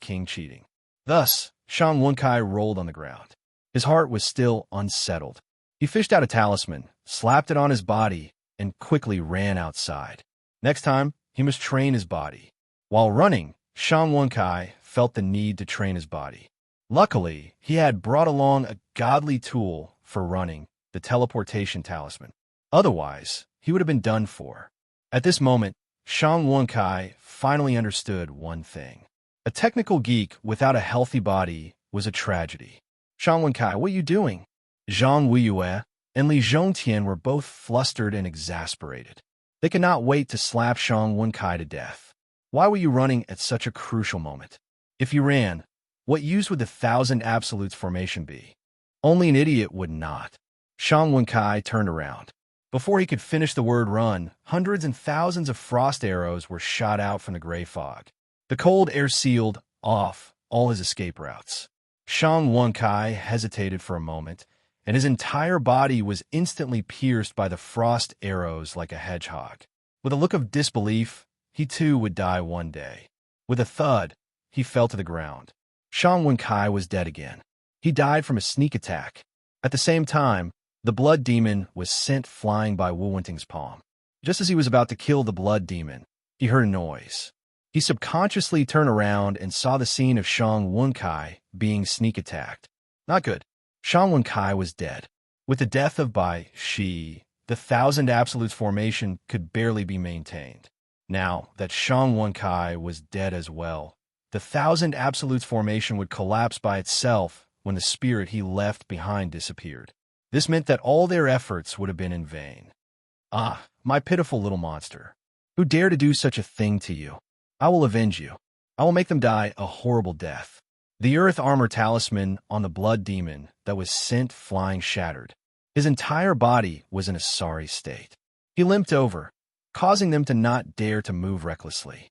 King cheating. Thus, Shang Wenkai rolled on the ground. His heart was still unsettled. He fished out a talisman, slapped it on his body, and quickly ran outside. Next time, he must train his body. While running, Shang Wenkai felt the need to train his body. Luckily, he had brought along a godly tool for running, the teleportation talisman. Otherwise, he would have been done for. At this moment, Shang Wenkai finally understood one thing. A technical geek without a healthy body was a tragedy. Shang Wenkai, what are you doing? Zhang Weiyue and Li Zhongtian were both flustered and exasperated. They could not wait to slap Shang Wenkai to death. Why were you running at such a crucial moment? If you ran, what use would the 1,000 Absolutes formation be? Only an idiot would not. Shang Wenkai turned around. Before he could finish the word run, hundreds and thousands of frost arrows were shot out from the gray fog. The cold air sealed off all his escape routes. Shang Wenkai hesitated for a moment, and his entire body was instantly pierced by the frost arrows like a hedgehog. With a look of disbelief, he too would die one day. With a thud, he fell to the ground. Shang Wenkai was dead again. He died from a sneak attack. At the same time, the blood demon was sent flying by Wu Wenting's palm. Just as he was about to kill the blood demon, he heard a noise. He subconsciously turned around and saw the scene of Shang Wenkai being sneak attacked. Not good. Shang Wenkai was dead. With the death of Bai Shi, the 1,000 Absolutes formation could barely be maintained. Now that Shang Wenkai was dead as well, the 1,000 Absolutes formation would collapse by itself when the spirit he left behind disappeared. This meant that all their efforts would have been in vain. Ah, my pitiful little monster. Who dare to do such a thing to you? I will avenge you. I will make them die a horrible death. The earth armor talisman on the blood demon that was sent flying shattered. His entire body was in a sorry state. He limped over, causing them to not dare to move recklessly.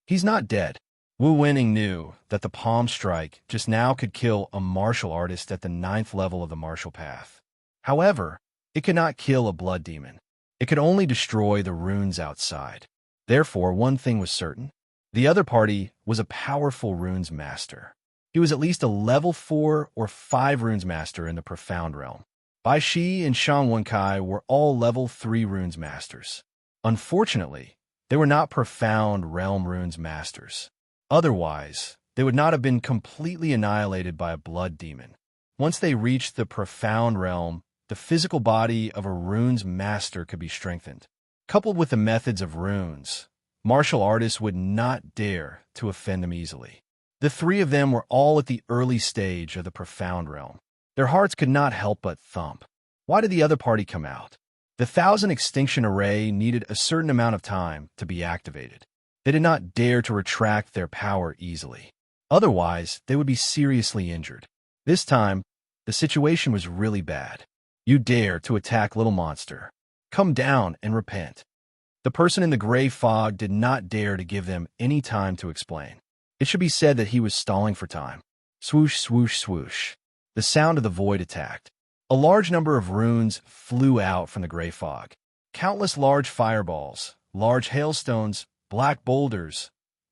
He's not dead. Wu Wenting knew that the palm strike just now could kill a martial artist at the 9th level of the martial path. However, it could not kill a blood demon. It could only destroy the runes outside. Therefore, one thing was certain. The other party was a powerful runes master. He was at least a level 4 or 5 runes master in the profound realm. Bai Shi and Shang Wenkai were all level 3 runes masters. Unfortunately, they were not profound realm runes masters. Otherwise, they would not have been completely annihilated by a blood demon. Once they reached the profound realm, the physical body of a runes master could be strengthened. Coupled with the methods of runes, martial artists would not dare to offend them easily. The three of them were all at the early stage of the profound realm. Their hearts could not help but thump. Why did the other party come out? The 1,000 extinction array needed a certain amount of time to be activated. They did not dare to retract their power easily. Otherwise, they would be seriously injured. This time, the situation was really bad. You dare to attack little monster. Come down and repent. The person in the gray fog did not dare to give them any time to explain. It should be said that he was stalling for time. Swoosh, swoosh, swoosh. The sound of the void attacked. A large number of runes flew out from the gray fog. Countless large fireballs, large hailstones, black boulders,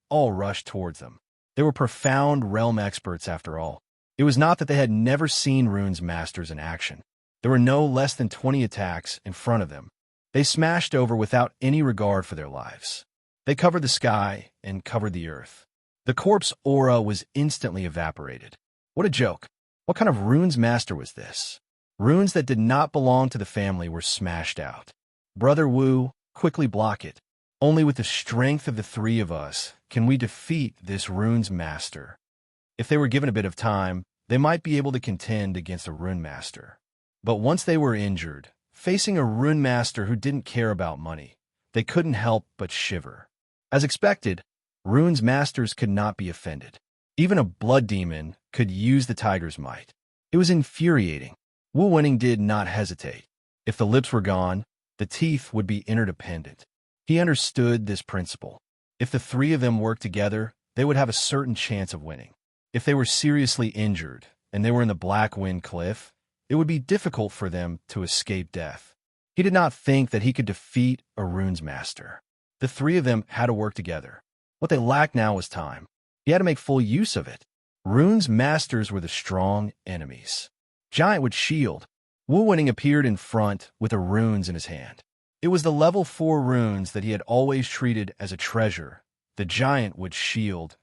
all rushed towards them. They were profound realm experts after all. It was not that they had never seen Rune's masters in action. There were no less than 20 attacks in front of them. They smashed over without any regard for their lives. They covered the sky and covered the earth. The corpse aura was instantly evaporated. What a joke. What kind of Rune's master was this? Runes that did not belong to the family were smashed out. Brother Wu, quickly block it. Only with the strength of the three of us can we defeat this Rune's master. If they were given a bit of time, they might be able to contend against a Rune master. But once they were injured, facing a Rune master who didn't care about money, they couldn't help but shiver. As expected, Rune's masters could not be offended. Even a blood demon could use the tiger's might. It was infuriating. Wu Wenning did not hesitate. If the lips were gone, the teeth would be interdependent. He understood this principle. If the three of them worked together, they would have a certain chance of winning. If they were seriously injured and they were in the Black Wind Cliff, it would be difficult for them to escape death. He did not think that he could defeat a Rune's master. The three of them had to work together. What they lacked now was time. He had to make full use of it. Rune's masters were the strong enemies. Giant with shield. Wu Wenning appeared in front with the runes in his hand. It was the level 4 runes that he had always treated as a treasure, the giant with shield,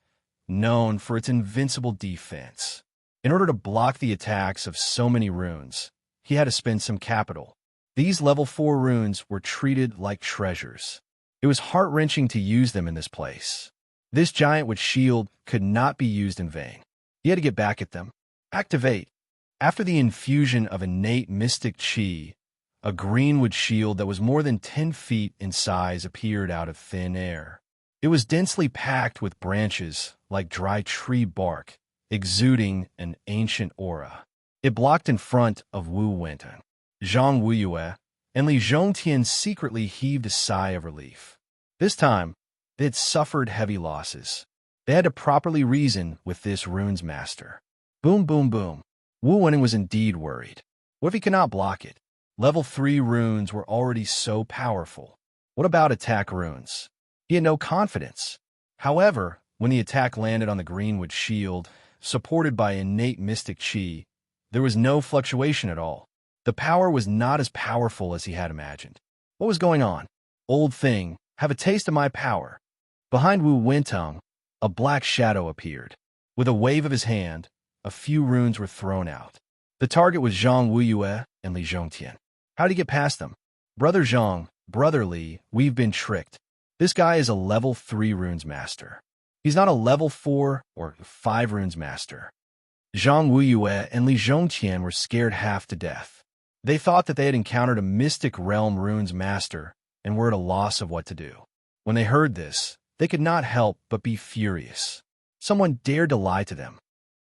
known for its invincible defense. In order to block the attacks of so many runes, he had to spend some capital. These level 4 runes were treated like treasures. It was heart-wrenching to use them in this place. This giant with shield could not be used in vain. He had to get back at them. Activate. After the infusion of innate mystic chi, a greenwood shield that was more than 10 feet in size appeared out of thin air. It was densely packed with branches like dry tree bark, exuding an ancient aura. It blocked in front of Wu Wenting. Zhang Wuyue and Li Zhongtian secretly heaved a sigh of relief. This time, they had suffered heavy losses. They had to properly reason with this Rune's master. Boom, boom, boom. Wu Wenning was indeed worried. What if he could not block it? Level 3 runes were already so powerful. What about attack runes? He had no confidence. However, when the attack landed on the greenwood shield, supported by innate mystic chi, there was no fluctuation at all. The power was not as powerful as he had imagined. What was going on? Old thing, have a taste of my power. Behind Wu Wenting, a black shadow appeared. With a wave of his hand, a few runes were thrown out. The target was Zhang Wuyue and Li Zhongtian. How did he get past them? Brother Zhang, Brother Li, we've been tricked. This guy is a level 3 runes master. He's not a level 4 or 5 runes master. Zhang Wuyue and Li Zhongtian were scared half to death. They thought that they had encountered a mystic realm runes master and were at a loss of what to do. When they heard this, they could not help but be furious. Someone dared to lie to them.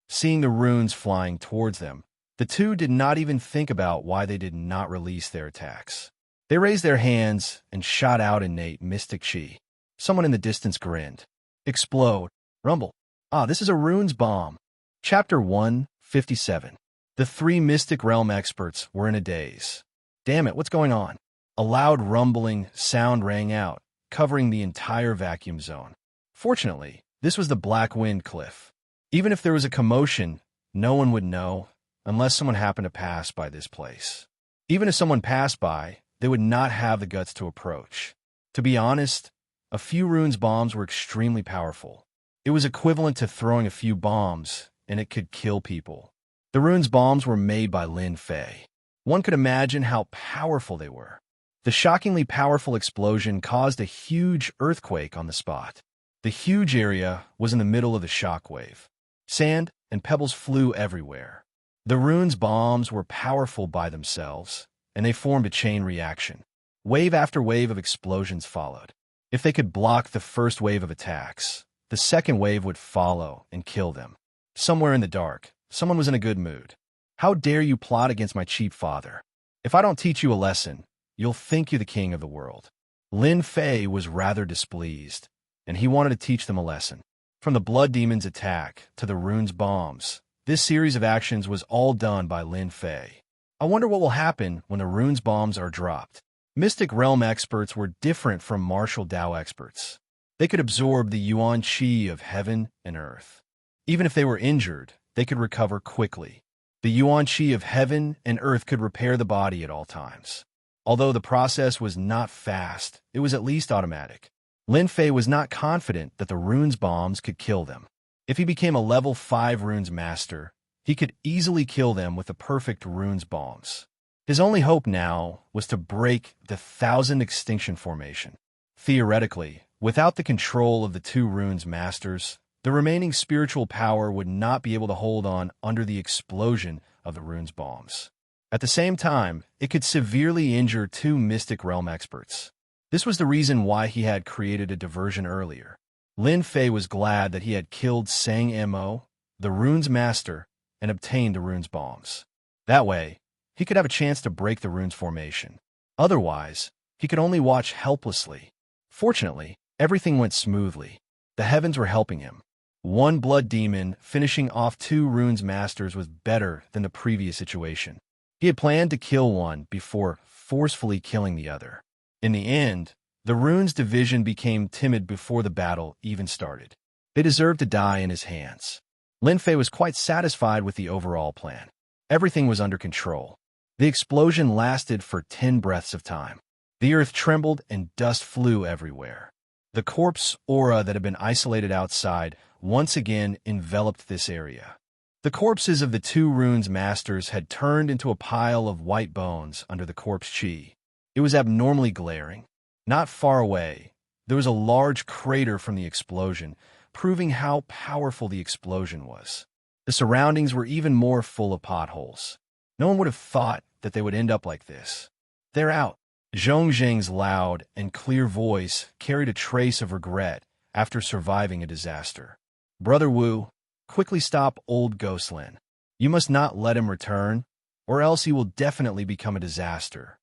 Seeing the runes flying towards them, the two did not even think about why they did not release their attacks. They raised their hands and shot out innate mystic chi. Someone in the distance grinned. Explode. Rumble. Ah, this is a runes bomb. Chapter 157. The three mystic realm experts were in a daze. Damn it, what's going on? A loud rumbling sound rang out, covering the entire vacuum zone. Fortunately, this was the Black Wind Cliff. Even if there was a commotion, no one would know unless someone happened to pass by this place. Even if someone passed by, they would not have the guts to approach. To be honest, a few runes bombs were extremely powerful. It was equivalent to throwing a few bombs, and it could kill people. The runes bombs were made by Lin Fei. One could imagine how powerful they were. The shockingly powerful explosion caused a huge earthquake on the spot. The huge area was in the middle of the shockwave. Sand and pebbles flew everywhere. The runes bombs were powerful by themselves, and they formed a chain reaction. Wave after wave of explosions followed. If they could block the first wave of attacks, the second wave would follow and kill them. Somewhere in the dark, someone was in a good mood. How dare you plot against my cheap father? If I don't teach you a lesson, you'll think you're the king of the world. Lin Fei was rather displeased, and he wanted to teach them a lesson. From the blood demon's attack to the runes bombs, this series of actions was all done by Lin Fei. I wonder what will happen when the runes bombs are dropped. Mystic realm experts were different from martial Dao experts. They could absorb the yuan qi of heaven and earth. Even if they were injured, they could recover quickly. The yuan qi of heaven and earth could repair the body at all times. Although the process was not fast, it was at least automatic. Lin Fei was not confident that the runes bombs could kill them. If he became a level 5 runes master, he could easily kill them with the perfect runes bombs. His only hope now was to break the 1,000 extinction formation. Theoretically, without the control of the 2 runes masters, the remaining spiritual power would not be able to hold on under the explosion of the runes bombs. At the same time, it could severely injure 2 Mystic Realm experts. This was the reason why he had created a diversion earlier. Lin Fei was glad that he had killed Sang Mo, the runes master, and obtained the runes bombs. That way, he could have a chance to break the runes formation. Otherwise, he could only watch helplessly. Fortunately, everything went smoothly. The heavens were helping him. 1 blood demon finishing off 2 runes masters was better than the previous situation. He had planned to kill one before forcefully killing the other. In the end, the runes division became timid before the battle even started. They deserved to die in his hands. Lin Fei was quite satisfied with the overall plan. Everything was under control. The explosion lasted for 10 breaths of time. The earth trembled and dust flew everywhere. The corpse aura that had been isolated outside once again enveloped this area. The corpses of the 2 runes masters had turned into a pile of white bones under the corpse chi. It was abnormally glaring. Not far away, there was a large crater from the explosion, proving how powerful the explosion was. The surroundings were even more full of potholes. No one would have thought that they would end up like this. They're out. Zhong Zheng's loud and clear voice carried a trace of regret after surviving a disaster. Brother Wu, quickly stop old Ghost Lin. You must not let him return, or else he will definitely become a disaster.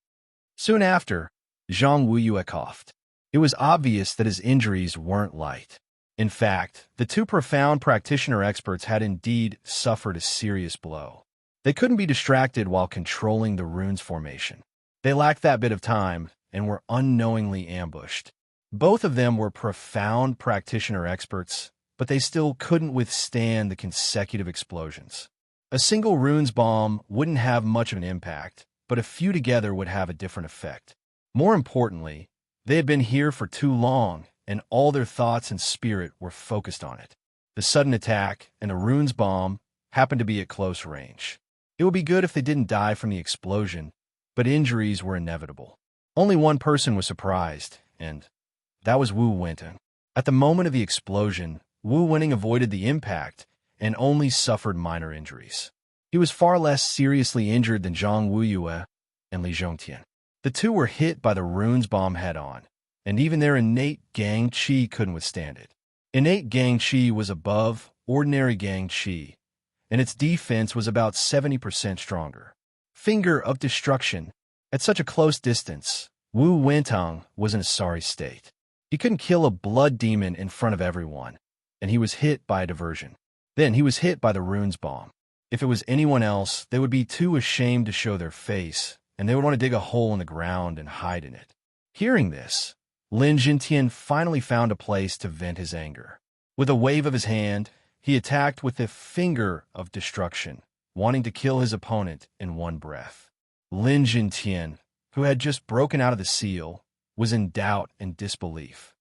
Soon after, Zhang Wuyue coughed. It was obvious that his injuries weren't light. In fact, the 2 profound practitioner experts had indeed suffered a serious blow. They couldn't be distracted while controlling the runes formation. They lacked that bit of time and were unknowingly ambushed. Both of them were profound practitioner experts, but they still couldn't withstand the consecutive explosions. A single runes bomb wouldn't have much of an impact, but a few together would have a different effect. More importantly, they had been here for too long, and all their thoughts and spirit were focused on it. The sudden attack and the runes bomb happened to be at close range. It would be good if they didn't die from the explosion, but injuries were inevitable. Only one person was surprised, and that was Wu Wenting. At the moment of the explosion, Wu Wenting avoided the impact and only suffered minor injuries. He was far less seriously injured than Zhang Wuyue and Li Zhongtian. The 2 were hit by the runes bomb head-on, and even their innate gang chi couldn't withstand it. Innate gang chi was above ordinary gang chi, and its defense was about 70% stronger. Finger of destruction. At such a close distance, Wu Wentang was in a sorry state. He couldn't kill a blood demon in front of everyone, and he was hit by a diversion. Then he was hit by the runes bomb. If it was anyone else, they would be too ashamed to show their face, and they would want to dig a hole in the ground and hide in it. Hearing this, Lin Jintian finally found a place to vent his anger. With a wave of his hand, he attacked with the finger of destruction, wanting to kill his opponent in one breath. Lin Jintian, who had just broken out of the seal, was in doubt and disbelief.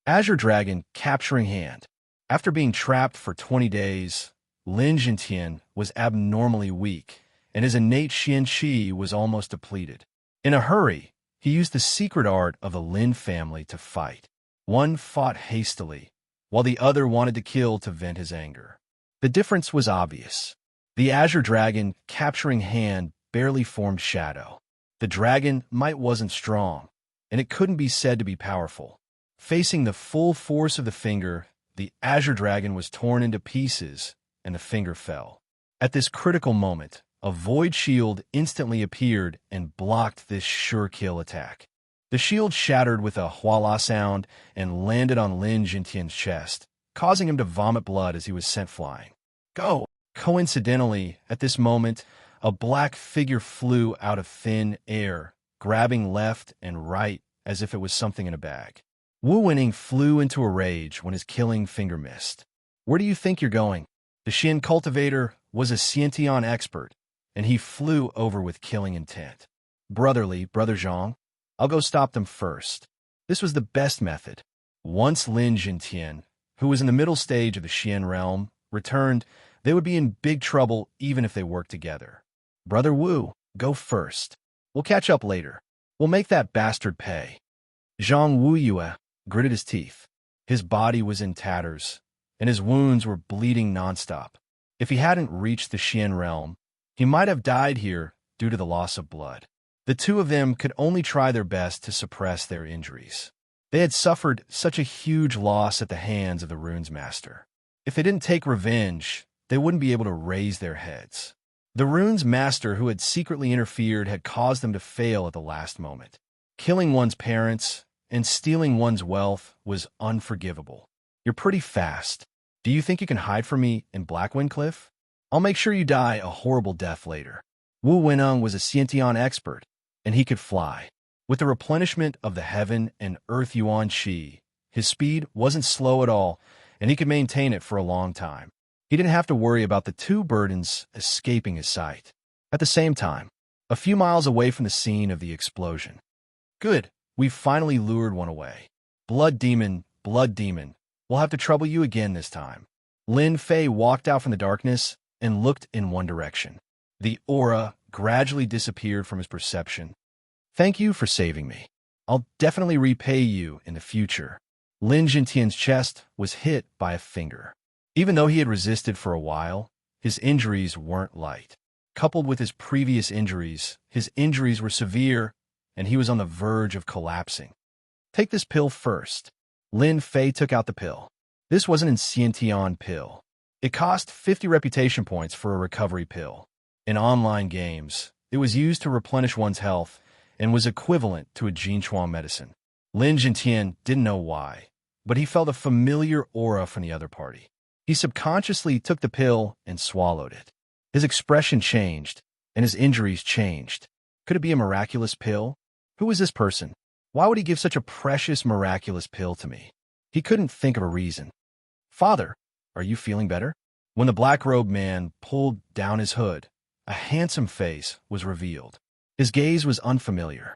Azure Dragon capturing hand. After being trapped for 20 days, Lin Jintian was abnormally weak, and his innate Xian Qi was almost depleted. In a hurry, he used the secret art of the Lin family to fight. One fought hastily, while the other wanted to kill to vent his anger. The difference was obvious. The Azure Dragon capturing hand barely formed shadow. The dragon might wasn't strong, and it couldn't be said to be powerful. Facing the full force of the finger, the Azure Dragon was torn into pieces, and the finger fell. At this critical moment, a void shield instantly appeared and blocked this sure kill attack. The shield shattered with a huala sound and landed on Lin Jintian's chest, causing him to vomit blood as he was sent flying. Go! Coincidentally, at this moment, a black figure flew out of thin air, grabbing left and right as if it was something in a bag. Wu Winning flew into a rage when his killing finger missed. Where do you think you're going? The Xian cultivator was a Xiantian expert, and he flew over with killing intent. Brother Zhang, I'll go stop them first. This was the best method. Once Lin Jintian, who was in the middle stage of the Xian realm, returned, they would be in big trouble even if they worked together. Brother Wu, go first. We'll catch up later. We'll make that bastard pay. Zhang Wuyue gritted his teeth. His body was in tatters, and his wounds were bleeding nonstop. If he hadn't reached the Xian realm, he might have died here due to the loss of blood. The two of them could only try their best to suppress their injuries. They had suffered such a huge loss at the hands of the Runes Master. If they didn't take revenge, they wouldn't be able to raise their heads. The Runes Master who had secretly interfered had caused them to fail at the last moment. Killing one's parents and stealing one's wealth was unforgivable. You're pretty fast. Do you think you can hide from me in Blackwind Cliff? I'll make sure you die a horrible death later. Wu Weneng was a Xiantian expert, and he could fly. With the replenishment of the heaven and earth Yuan Qi, his speed wasn't slow at all, and he could maintain it for a long time. He didn't have to worry about the two burdens escaping his sight. At the same time, a few miles away from the scene of the explosion. Good, we've finally lured one away. Blood demon, we'll have to trouble you again this time. Lin Fei walked out from the darkness and looked in one direction. The aura gradually disappeared from his perception. Thank you for saving me. I'll definitely repay you in the future. Lin Jintian's chest was hit by a finger. Even though he had resisted for a while, his injuries weren't light. Coupled with his previous injuries, his injuries were severe, and he was on the verge of collapsing. Take this pill first. Lin Fei took out the pill. This wasn't an Xiantian pill. It cost 50 reputation points for a recovery pill. In online games, it was used to replenish one's health and was equivalent to a Jinchuan medicine. Lin Jintian didn't know why, but he felt a familiar aura from the other party. He subconsciously took the pill and swallowed it. His expression changed, and his injuries changed. Could it be a miraculous pill? Who was this person? Why would he give such a precious, miraculous pill to me? He couldn't think of a reason. Father, are you feeling better? When the black-robed man pulled down his hood, a handsome face was revealed. His gaze was unfamiliar.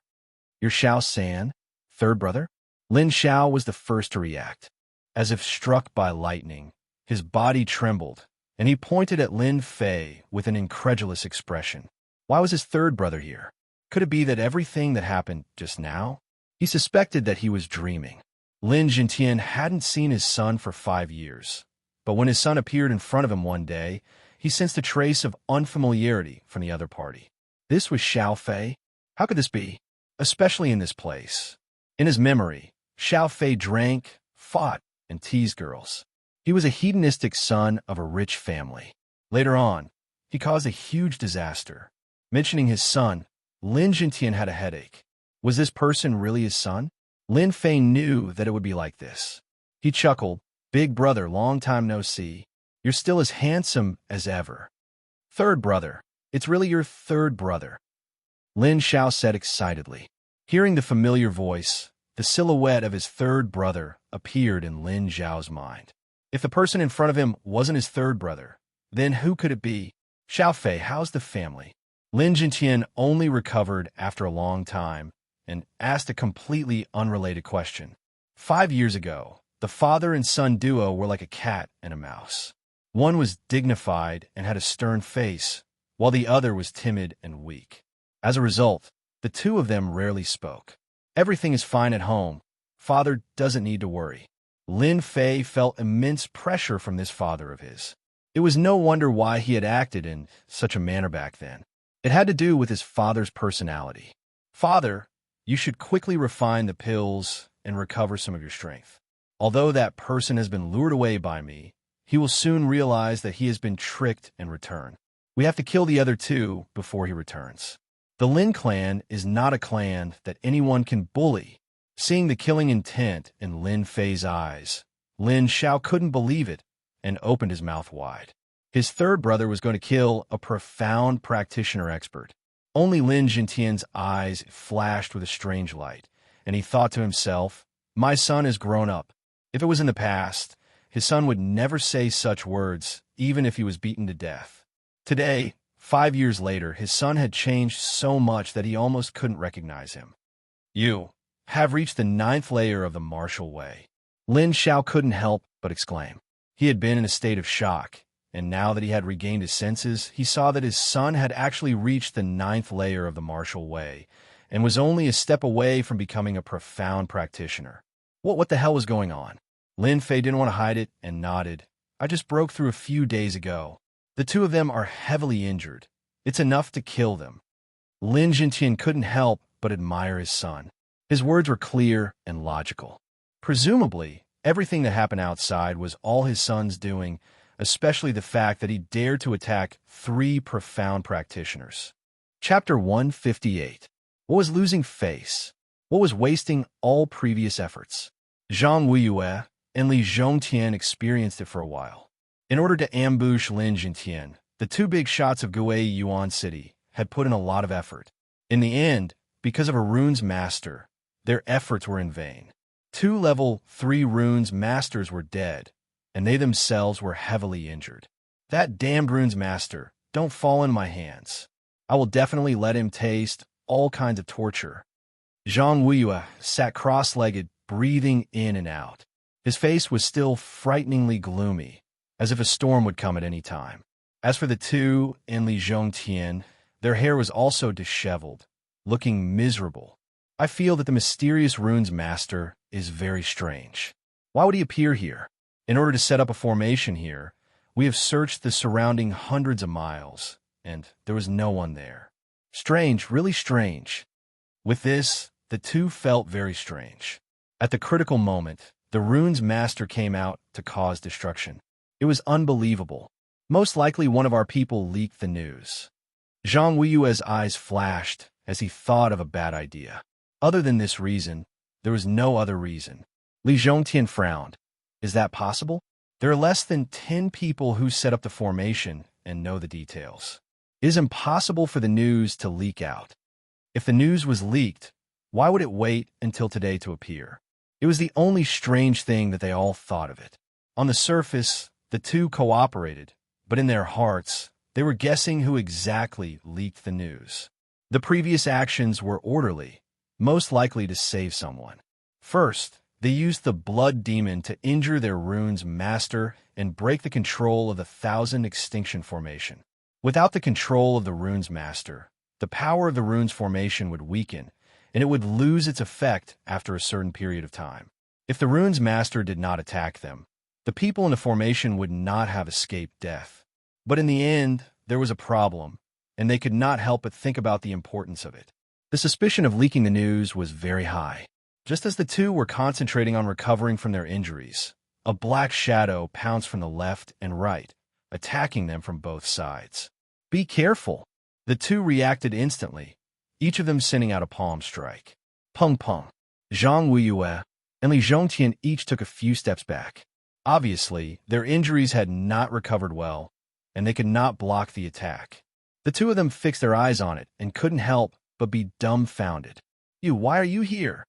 You're Xiao San, third brother? Lin Xiao was the first to react. As if struck by lightning, his body trembled, and he pointed at Lin Fei with an incredulous expression. Why was his third brother here? Could it be that everything that happened just now? He suspected that he was dreaming. Lin Jintian hadn't seen his son for 5 years, but when his son appeared in front of him one day, he sensed a trace of unfamiliarity from the other party. This was Xiao Fei? How could this be? Especially in this place. In his memory, Xiao Fei drank, fought, and teased girls. He was a hedonistic son of a rich family. Later on, he caused a huge disaster. Mentioning his son, Lin Jintian had a headache. Was this person really his son? Lin Fei knew that it would be like this. He chuckled. Big brother, long time no see. You're still as handsome as ever. Third brother. It's really your third brother. Lin Xiao said excitedly. Hearing the familiar voice, the silhouette of his third brother appeared in Lin Xiao's mind. If the person in front of him wasn't his third brother, then who could it be? Xiao Fei, how's the family? Lin Jintian only recovered after a long time and asked a completely unrelated question. 5 years ago, the father and son duo were like a cat and a mouse. One was dignified and had a stern face, while the other was timid and weak. As a result, the two of them rarely spoke. Everything is fine at home. Father doesn't need to worry. Lin Fei felt immense pressure from this father of his. It was no wonder why he had acted in such a manner back then. It had to do with his father's personality. Father, you should quickly refine the pills and recover some of your strength. Although that person has been lured away by me, he will soon realize that he has been tricked and return. We have to kill the other two before he returns. The Lin clan is not a clan that anyone can bully. Seeing the killing intent in Lin Fei's eyes, Lin Xiao couldn't believe it and opened his mouth wide. His third brother was going to kill a profound practitioner expert. Only Lin Jintian's eyes flashed with a strange light, and he thought to himself, My son is grown up. If it was in the past, his son would never say such words, even if he was beaten to death. Today, 5 years later, his son had changed so much that he almost couldn't recognize him. You have reached the 9th layer of the martial way. Lin Xiao couldn't help but exclaim. He had been in a state of shock, and now that he had regained his senses, he saw that his son had actually reached the 9th layer of the martial way, and was only a step away from becoming a profound practitioner. What the hell was going on? Lin Fei didn't want to hide it and nodded. I just broke through a few days ago. The two of them are heavily injured. It's enough to kill them. Lin Jintian couldn't help but admire his son. His words were clear and logical. Presumably, everything that happened outside was all his son's doing, especially the fact that he dared to attack 3 profound practitioners. Chapter 158. What was losing face? What was wasting all previous efforts? Zhang Wuyue and Li Zhongtian experienced it for a while. In order to ambush Lin Jintian, the 2 big shots of Gui Yuan City had put in a lot of effort. In the end, because of a runes master, their efforts were in vain. 2 level 3 runes masters were dead, and they themselves were heavily injured. That damned runes master, don't fall in my hands. I will definitely let him taste all kinds of torture. Zhang Wuyue sat cross-legged, breathing in and out. His face was still frighteningly gloomy, as if a storm would come at any time. As for the 2 in Li Zhongtian, their hair was also disheveled, looking miserable. I feel that the mysterious runes master is very strange. Why would he appear here? In order to set up a formation here, we have searched the surrounding hundreds of miles, and there was no one there. Strange, really strange. With this, the 2 felt very strange. At the critical moment, the runes master came out to cause destruction. It was unbelievable. Most likely one of our people leaked the news. Zhang Wuyue's eyes flashed as he thought of a bad idea. Other than this reason, there was no other reason. Li Zhongtian frowned. Is that possible? There are less than 10 people who set up the formation and know the details. It is impossible for the news to leak out. If the news was leaked, why would it wait until today to appear? It was the only strange thing that they all thought of it. On the surface, the 2 cooperated, but in their hearts, they were guessing who exactly leaked the news. The previous actions were orderly, most likely to save someone. First, they used the blood demon to injure their runes master and break the control of the 1,000 extinction formation. Without the control of the runes master, the power of the runes formation would weaken, and it would lose its effect after a certain period of time. If the runes master did not attack them, the people in the formation would not have escaped death. But in the end, there was a problem, and they could not help but think about the importance of it. The suspicion of leaking the news was very high. Just as the 2 were concentrating on recovering from their injuries, a black shadow pounced from the left and right, attacking them from both sides. Be careful! The 2 reacted instantly, each of them sending out a palm strike. Pung pung. Zhang Wuyue and Li Zhongtian each took a few steps back. Obviously, their injuries had not recovered well, and they could not block the attack. The 2 of them fixed their eyes on it and couldn't help but be dumbfounded. Why are you here?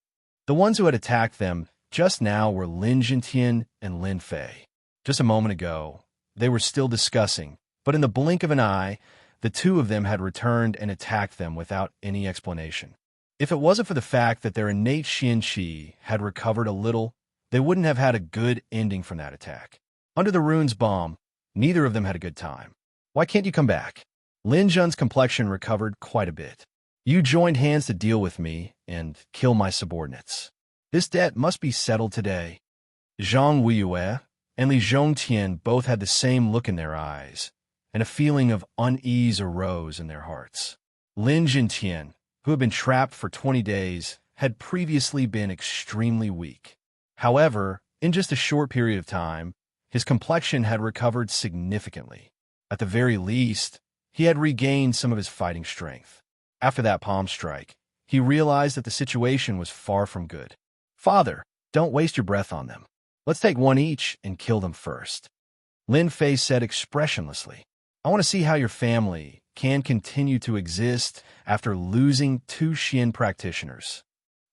The ones who had attacked them just now were Lin Jintian and Lin Fei. Just a moment ago, they were still discussing, but in the blink of an eye, the 2 of them had returned and attacked them without any explanation. If it wasn't for the fact that their innate Xian Qi had recovered a little, they wouldn't have had a good ending from that attack. Under the rune's bomb, neither of them had a good time. Why can't you come back? Lin Zhen's complexion recovered quite a bit. You joined hands to deal with me and kill my subordinates. This debt must be settled today. Zhang Wuyue and Li Zhongtian both had the same look in their eyes, and a feeling of unease arose in their hearts. Lin Jintian, who had been trapped for 20 days, had previously been extremely weak. However, in just a short period of time, his complexion had recovered significantly. At the very least, he had regained some of his fighting strength. After that palm strike, he realized that the situation was far from good. Father, don't waste your breath on them. Let's take one each and kill them first. Lin Fei said expressionlessly. I want to see how your family can continue to exist after losing 2 Xian practitioners.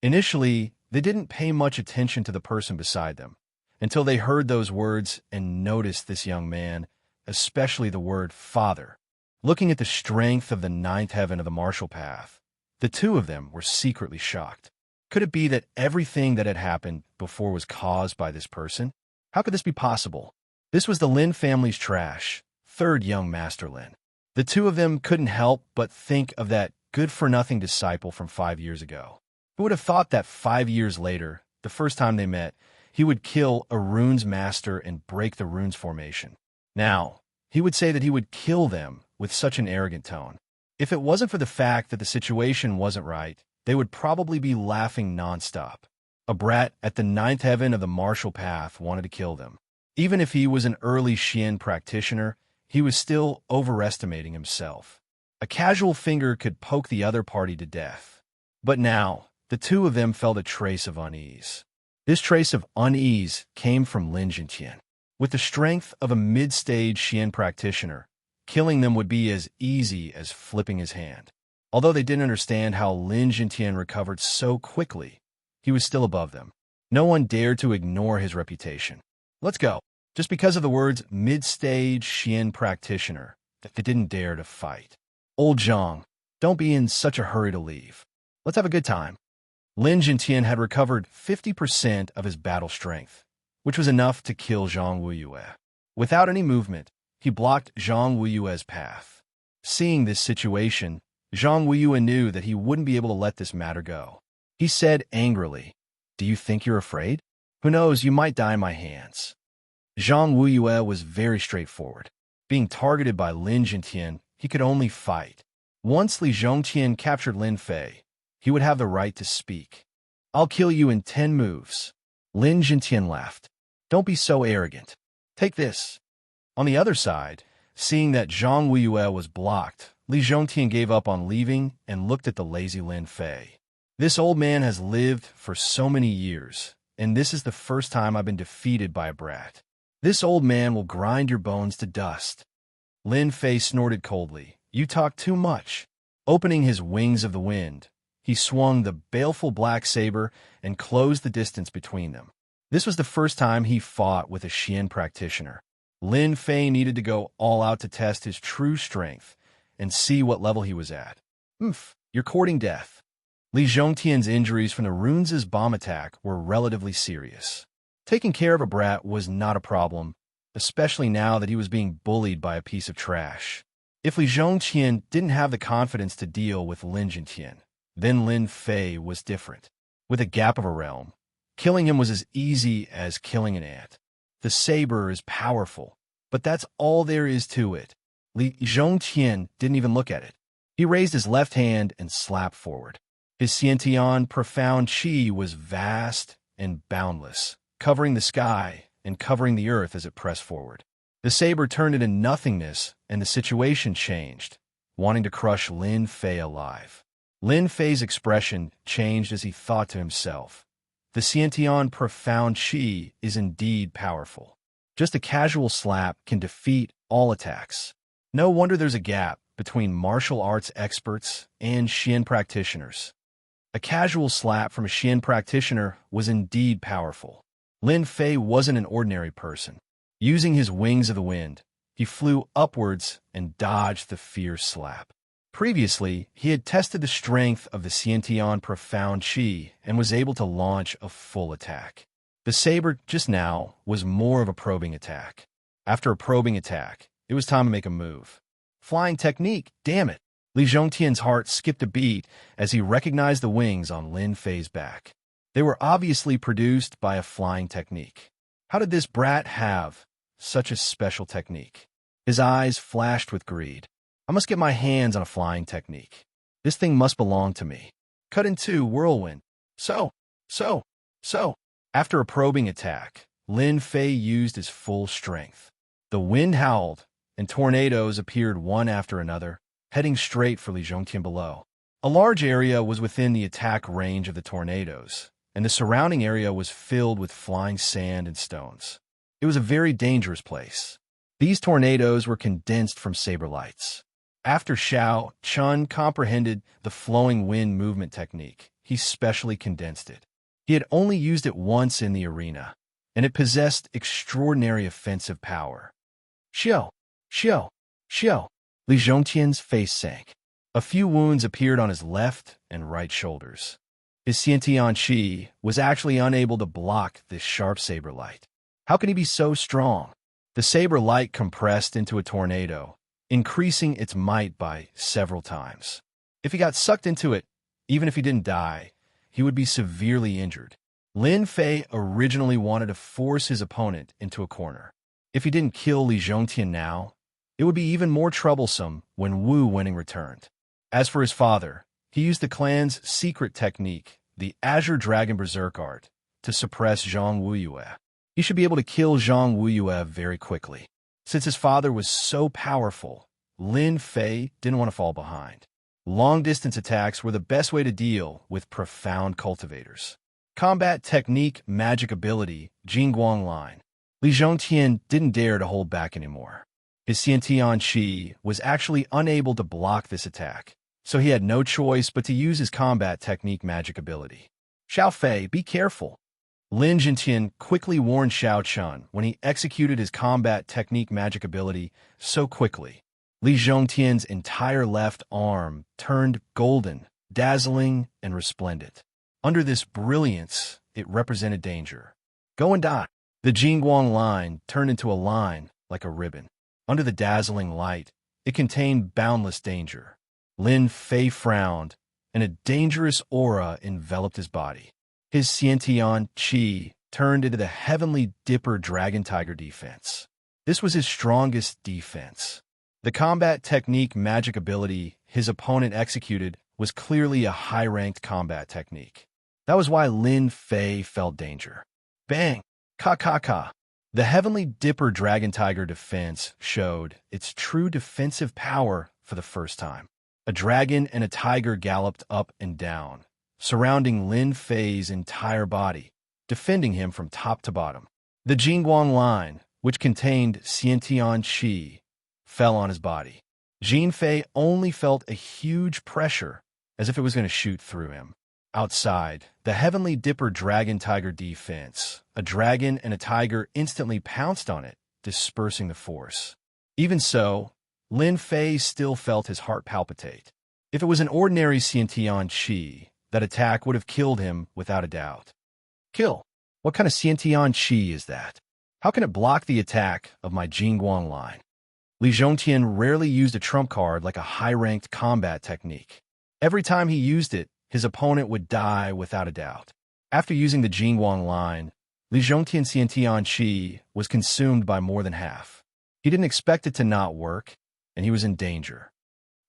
Initially, They didn't pay much attention to the person beside them until they heard those words and noticed this young man, especially the word father. Looking at the strength of the ninth heaven of the martial path, the two of them were secretly shocked. Could it be that everything that had happened before was caused by this person? How could this be possible? This was the Lin family's trash, third young master Lin. The two of them couldn't help but think of that good-for-nothing disciple from 5 years ago. Who would have thought that 5 years later, the first time they met, he would kill a rune's master and break the rune's formation? Now, he would say that he would kill them with such an arrogant tone. If it wasn't for the fact that the situation wasn't right, they would probably be laughing nonstop. A brat at the ninth heaven of the martial path wanted to kill them. Even if he was an early Xian practitioner, he was still overestimating himself. A casual finger could poke the other party to death. But now, the two of them felt a trace of unease. This trace of unease came from Lin Jintian. With the strength of a mid-stage Xian practitioner, killing them would be as easy as flipping his hand. Although they didn't understand how Lin Jintian recovered so quickly, he was still above them. No one dared to ignore his reputation. Let's go. Just because of the words mid-stage Xian practitioner, they didn't dare to fight. Old Zhang, don't be in such a hurry to leave. Let's have a good time. Lin Jintian had recovered 50% of his battle strength, which was enough to kill Zhang Wuyue. Without any movement, he blocked Zhang Wuyue's path. Seeing this situation, Zhang Wuyue knew that he wouldn't be able to let this matter go. He said angrily, "Do you think you're afraid? Who knows, you might die in my hands." Zhang Wuyue was very straightforward. Being targeted by Lin Jintian, he could only fight. Once Li Zhongqian captured Lin Fei, he would have the right to speak. "I'll kill you in 10 moves. Lin Jintian laughed. "Don't be so arrogant. Take this." On the other side, seeing that Zhang Wuyue was blocked, Li Zhongqian gave up on leaving and looked at the lazy Lin Fei. "This old man has lived for so many years, and this is the first time I've been defeated by a brat. This old man will grind your bones to dust." Lin Fei snorted coldly. "You talk too much." Opening his wings of the wind, he swung the baleful black saber and closed the distance between them. This was the first time he fought with a Xian practitioner. Lin Fei needed to go all out to test his true strength and see what level he was at. You're courting death." Li Zhongtian's injuries from the runes' bomb attack were relatively serious. Taking care of a brat was not a problem, especially now that he was being bullied by a piece of trash. If Li Zhongqian didn't have the confidence to deal with Lin Jintian, then Lin Fei was different. With a gap of a realm, killing him was as easy as killing an ant. The saber is powerful, but that's all there is to it. Li Zhongqian didn't even look at it. He raised his left hand and slapped forward. His Xiantian profound qi was vast and boundless, covering the sky and covering the earth as it pressed forward. The saber turned into nothingness, and the situation changed, wanting to crush Lin Fei alive. Lin Fei's expression changed as he thought to himself, "The Xiantian profound qi is indeed powerful. Just a casual slap can defeat all attacks. No wonder there's a gap between martial arts experts and Xian practitioners." A casual slap from a Xian practitioner was indeed powerful. Lin Fei wasn't an ordinary person. Using his wings of the wind, he flew upwards and dodged the fierce slap. Previously, he had tested the strength of the Xiantian profound qi and was able to launch a full attack. The saber just now was more of a probing attack. After a probing attack, it was time to make a move. Flying technique, damn it! Li Zhongtian's heart skipped a beat as he recognized the wings on Lin Fei's back. They were obviously produced by a flying technique. How did this brat have such a special technique? His eyes flashed with greed. "I must get my hands on a flying technique. This thing must belong to me." Cut in 2, whirlwind. So. After a probing attack, Lin Fei used his full strength. The wind howled, and tornadoes appeared one after another, heading straight for Li Zhongtian below. A large area was within the attack range of the tornadoes, and the surrounding area was filled with flying sand and stones. It was a very dangerous place. These tornadoes were condensed from saber lights. After Xiao Chun comprehended the flowing wind movement technique, he specially condensed it. He had only used it once in the arena, and it possessed extraordinary offensive power. Xiao! Xiao! Xiao! Li Zhongtian's face sank. A few wounds appeared on his left and right shoulders. His Xiantian Qi was actually unable to block this sharp saber light. How could he be so strong? The saber light compressed into a tornado, increasing its might by several times. If he got sucked into it, even if he didn't die, he would be severely injured. Lin Fei originally wanted to force his opponent into a corner. If he didn't kill Li Zhongtian now, it would be even more troublesome when Wu Winning returned. As for his father, he used the clan's secret technique, the Azure Dragon Berserk Art, to suppress Zhang Wuyue. He should be able to kill Zhang Wuyue very quickly. Since his father was so powerful, Lin Fei didn't want to fall behind. Long-distance attacks were the best way to deal with profound cultivators. Combat technique, magic ability, Jingguang line. Li Zhongtian didn't dare to hold back anymore. His Xiantian Qi was actually unable to block this attack, so he had no choice but to use his combat technique magic ability. Xiao Fei, be careful. Lin Zhongtian quickly warned Xiao Chun when he executed his combat technique magic ability so quickly. Li Zhongtian's entire left arm turned golden, dazzling, and resplendent. Under this brilliance, it represented danger. Go and die. The Jingguang line turned into a line like a ribbon. Under the dazzling light, it contained boundless danger. Lin Fei frowned, and a dangerous aura enveloped his body. His Xiantian Qi turned into the Heavenly Dipper Dragon Tiger defense. This was his strongest defense. The combat technique magic ability his opponent executed was clearly a high-ranked combat technique. That was why Lin Fei felt danger. Bang! Ka ka ka! The Heavenly Dipper Dragon Tiger defense showed its true defensive power for the first time. A dragon and a tiger galloped up and down, surrounding Lin Fei's entire body, defending him from top to bottom. The Jingguang line, which contained Xiantian Qi, fell on his body. Jin Fei only felt a huge pressure, as if it was going to shoot through him. Outside, the Heavenly Dipper Dragon Tiger defense, a dragon and a tiger instantly pounced on it, dispersing the force. Even so, Lin Fei still felt his heart palpitate. If it was an ordinary Xiantian Qi, that attack would have killed him without a doubt. Kill? What kind of Xiantian Qi is that? How can it block the attack of my Jingguang line? Li Zhongtian rarely used a trump card like a high-ranked combat technique. Every time he used it, his opponent would die without a doubt. After using the Jingguang line, Li Zhongtian's Xiantian Qi was consumed by more than half. He didn't expect it to not work, and he was in danger.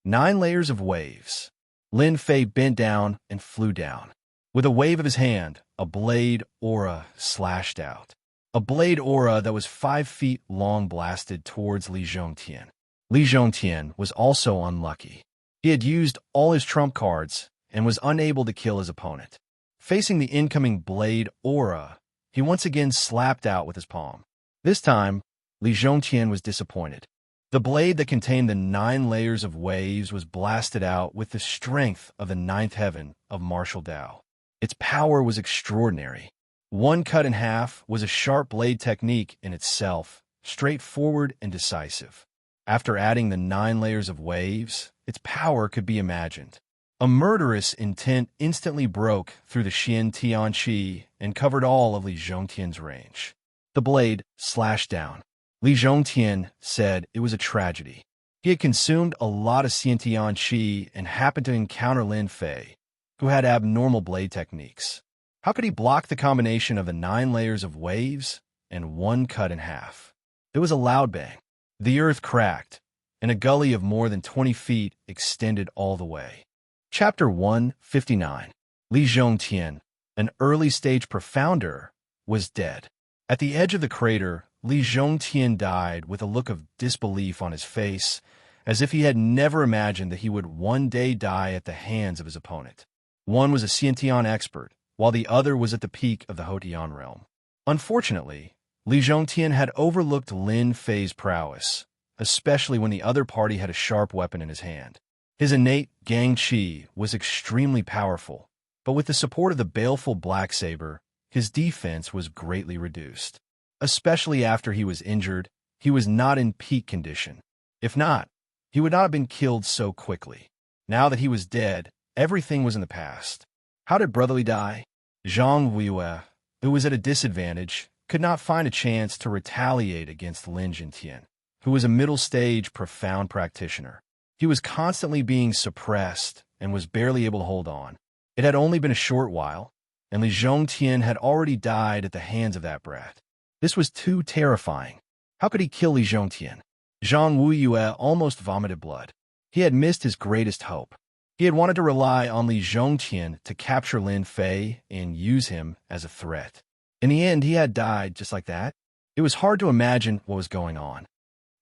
9 layers of waves. Lin Fei bent down and flew down. With a wave of his hand, a blade aura slashed out. A blade aura that was 5 feet long blasted towards Li Zhongtian. Li Zhongtian was also unlucky. He had used all his trump cards and was unable to kill his opponent. Facing the incoming blade aura, he once again slapped out with his palm. This time, Li Zhongtian was disappointed. The blade that contained the 9 layers of waves was blasted out with the strength of the 9th heaven of martial Dao. Its power was extraordinary. One cut in half was a sharp blade technique in itself, straightforward and decisive. After adding the 9 layers of waves, its power could be imagined. A murderous intent instantly broke through the Xiantian Qi and covered all of Li Zhongtian's range. The blade slashed down. Li Zhongtian said it was a tragedy. He had consumed a lot of Xiantian Qi and happened to encounter Lin Fei, who had abnormal blade techniques. How could he block the combination of the 9 layers of waves and one cut in half? There was a loud bang. The earth cracked, and a gully of more than 20 feet extended all the way. Chapter 159. Li Zhongtian, an early-stage profounder, was dead. At the edge of the crater, Li Zhongtian died with a look of disbelief on his face, as if he had never imagined that he would one day die at the hands of his opponent. One was a Xiantian expert, while the other was at the peak of the Hotian realm. Unfortunately, Li Zhongtian had overlooked Lin Fei's prowess, especially when the other party had a sharp weapon in his hand. His innate Gang Qi was extremely powerful, But with the support of the baleful black saber, his defense was greatly reduced. Especially after he was injured, he was not in peak condition. If not, he would not have been killed so quickly. Now that he was dead, everything was in the past. How did Brotherly die? Zhang Weiyue, who was at a disadvantage, could not find a chance to retaliate against Lin Jintian, who was a middle-stage profound practitioner. He was constantly being suppressed and was barely able to hold on. It had only been a short while, and Li Zhongtian had already died at the hands of that brat. This was too terrifying. How could he kill Li Zhongtian? Zhang Weiyue almost vomited blood. He had missed his greatest hope. He had wanted to rely on Li Zhongtian to capture Lin Fei and use him as a threat. In the end, he had died just like that. It was hard to imagine what was going on.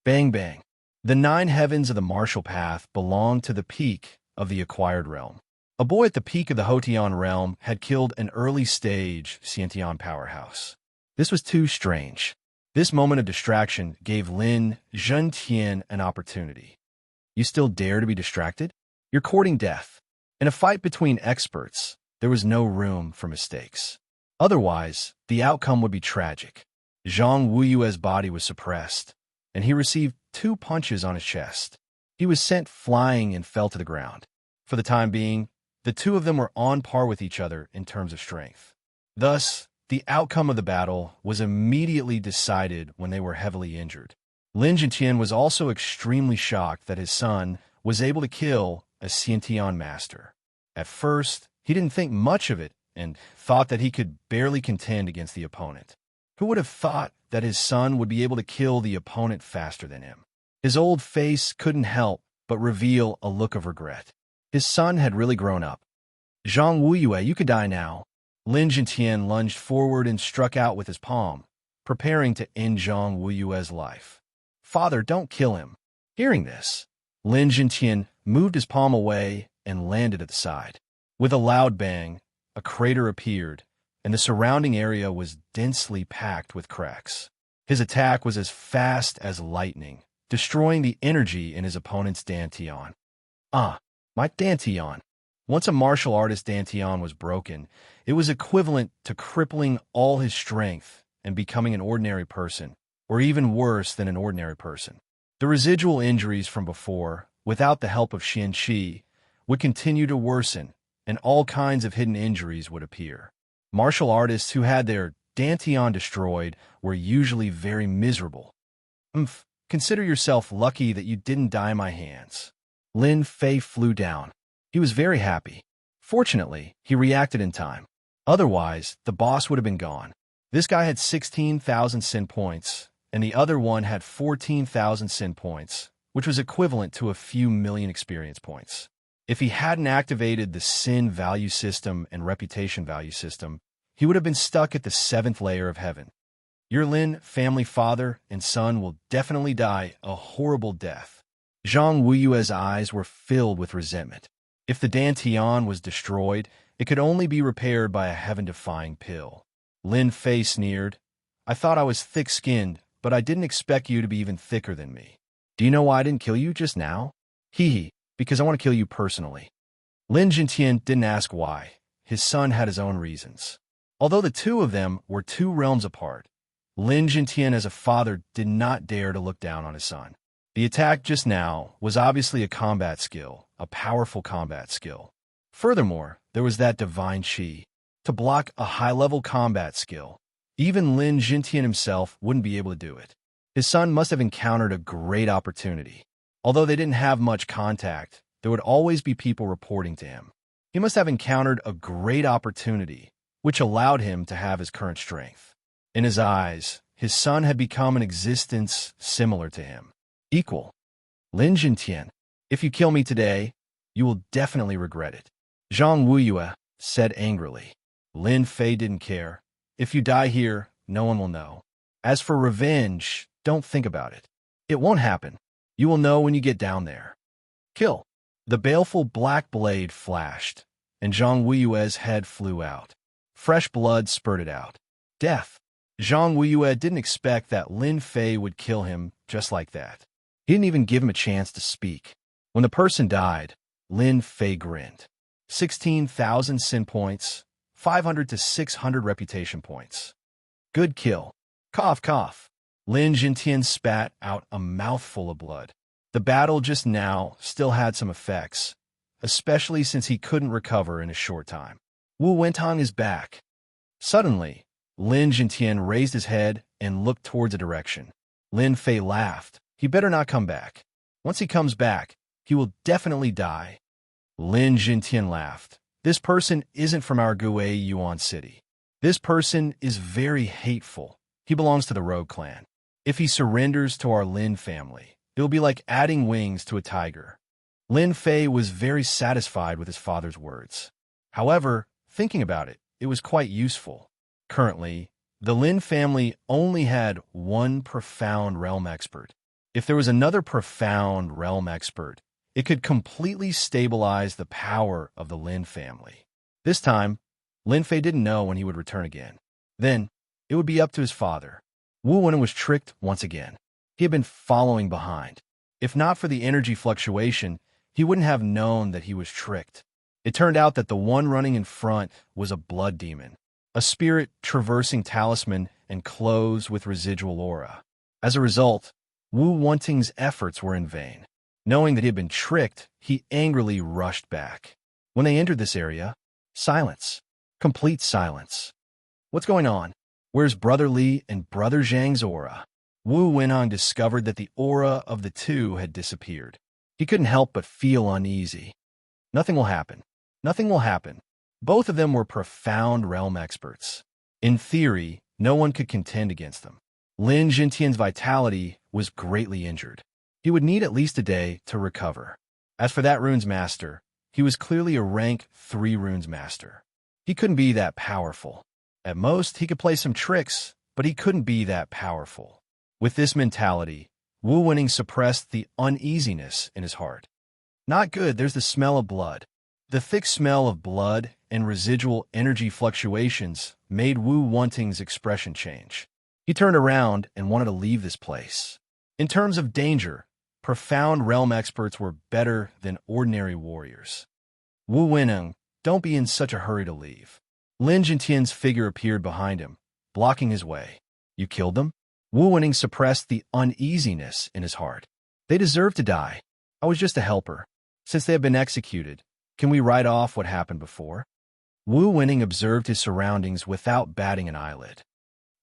Bang bang. The 9 heavens of the martial path belonged to the peak of the acquired realm. A boy at the peak of the Hotian realm had killed an early-stage Xiantian powerhouse. This was too strange. This moment of distraction gave Lin Zhongtian an opportunity. You still dare to be distracted? You're courting death. In a fight between experts, there was no room for mistakes. Otherwise, the outcome would be tragic. Zhang Weiyue's body was suppressed, and he received 2 punches on his chest. He was sent flying and fell to the ground. For the time being, the 2 of them were on par with each other in terms of strength. Thus, the outcome of the battle was immediately decided when they were heavily injured. Lin Jintian was also extremely shocked that his son was able to kill a Xiantian master. At first, he didn't think much of it and thought that he could barely contend against the opponent. Who would have thought that his son would be able to kill the opponent faster than him? His old face couldn't help but reveal a look of regret. His son had really grown up. Zhang Weiyue, you could die now. Lin Jintian lunged forward and struck out with his palm, preparing to end Zhang Weiyue's life. Father, don't kill him. Hearing this, Lin Jintian moved his palm away and landed at the side. With a loud bang, a crater appeared, and the surrounding area was densely packed with cracks. His attack was as fast as lightning, destroying the energy in his opponent's Dantian. My Dantian. Once a martial artist Dantian was broken, it was equivalent to crippling all his strength and becoming an ordinary person, or even worse than an ordinary person. The residual injuries from before, without the help of Xian Qi, would continue to worsen, and all kinds of hidden injuries would appear. Martial artists who had their Dantian destroyed were usually very miserable. Consider yourself lucky that you didn't die in my hands. Lin Fei flew down. He was very happy. Fortunately, he reacted in time. Otherwise, the boss would have been gone. This guy had 16,000 sin points, and the other one had 14,000 sin points, which was equivalent to a few million experience points. If he hadn't activated the sin value system and reputation value system, he would have been stuck at the 7th layer of heaven. Your Lin family father and son will definitely die a horrible death. Zhang Weiyue's eyes were filled with resentment. If the Dantian was destroyed, it could only be repaired by a heaven-defying pill. Lin Fei sneered. I thought I was thick-skinned, but I didn't expect you to be even thicker than me. Do you know why I didn't kill you just now? Because I want to kill you personally. Lin Jintian didn't ask why. His son had his own reasons. Although the 2 of them were 2 realms apart, Lin Jintian as a father did not dare to look down on his son. The attack just now was obviously a combat skill, a powerful combat skill. Furthermore, there was that divine Qi. To block a high-level combat skill, even Lin Jintian himself wouldn't be able to do it. His son must have encountered a great opportunity. Although they didn't have much contact, there would always be people reporting to him. He must have encountered a great opportunity, which allowed him to have his current strength. In his eyes, his son had become an existence similar to him. Equal. Lin Jintian, if you kill me today, you will definitely regret it. Zhang Weiyue said angrily. Lin Fei didn't care. If you die here, no one will know. As for revenge, don't think about it. It won't happen. You will know when you get down there. Kill. The baleful black blade flashed, and Zhang Weiyue's head flew out. Fresh blood spurted out. Death. Zhang Weiyue didn't expect that Lin Fei would kill him just like that. He didn't even give him a chance to speak. When the person died, Lin Fei grinned. 16,000 sin points, 500 to 600 reputation points. Good kill. Cough, cough. Lin Jintian spat out a mouthful of blood. The battle just now still had some effects, especially since he couldn't recover in a short time. Wu Wentong is back. Suddenly, Lin Jintian raised his head and looked towards a direction. Lin Fei laughed. He better not come back. Once he comes back, he will definitely die. Lin Jintian laughed. This person isn't from our Gue Yuan city. This person is very hateful. He belongs to the Rogue clan. If he surrenders to our Lin family, it will be like adding wings to a tiger. Lin Fei was very satisfied with his father's words. However, thinking about it, it was quite useful. Currently, the Lin family only had one profound realm expert. If there was another profound realm expert, it could completely stabilize the power of the Lin family. This time, Lin Fei didn't know when he would return again. Then, it would be up to his father. Wu Wen was tricked once again. He had been following behind. If not for the energy fluctuation, he wouldn't have known that he was tricked. It turned out that the one running in front was a blood demon, a spirit traversing talisman and clothes with residual aura. As a result, Wu Wenting's efforts were in vain. Knowing that he had been tricked, he angrily rushed back. When they entered this area, silence. Complete silence. What's going on? Where's Brother Li and Brother Zhang's aura? Wu Wenhong discovered that the aura of the two had disappeared. He couldn't help but feel uneasy. Nothing will happen. Nothing will happen. Both of them were profound realm experts. In theory, no one could contend against them. Lin Jintian's vitality was greatly injured. He would need at least a day to recover. As for that rune's master, he was clearly a rank 3 runes master. He couldn't be that powerful. At most, he could play some tricks, but he couldn't be that powerful. With this mentality, Wu Wenning suppressed the uneasiness in his heart. Not good, there's the smell of blood. The thick smell of blood and residual energy fluctuations made Wu Wenting's expression change. He turned around and wanted to leave this place. In terms of danger, profound realm experts were better than ordinary warriors. Wu Wenning, don't be in such a hurry to leave. Lin Jintian's figure appeared behind him, blocking his way. You killed them? Wu Wenning suppressed the uneasiness in his heart. They deserve to die. I was just a helper. Since they have been executed, can we write off what happened before? Wu Wenning observed his surroundings without batting an eyelid.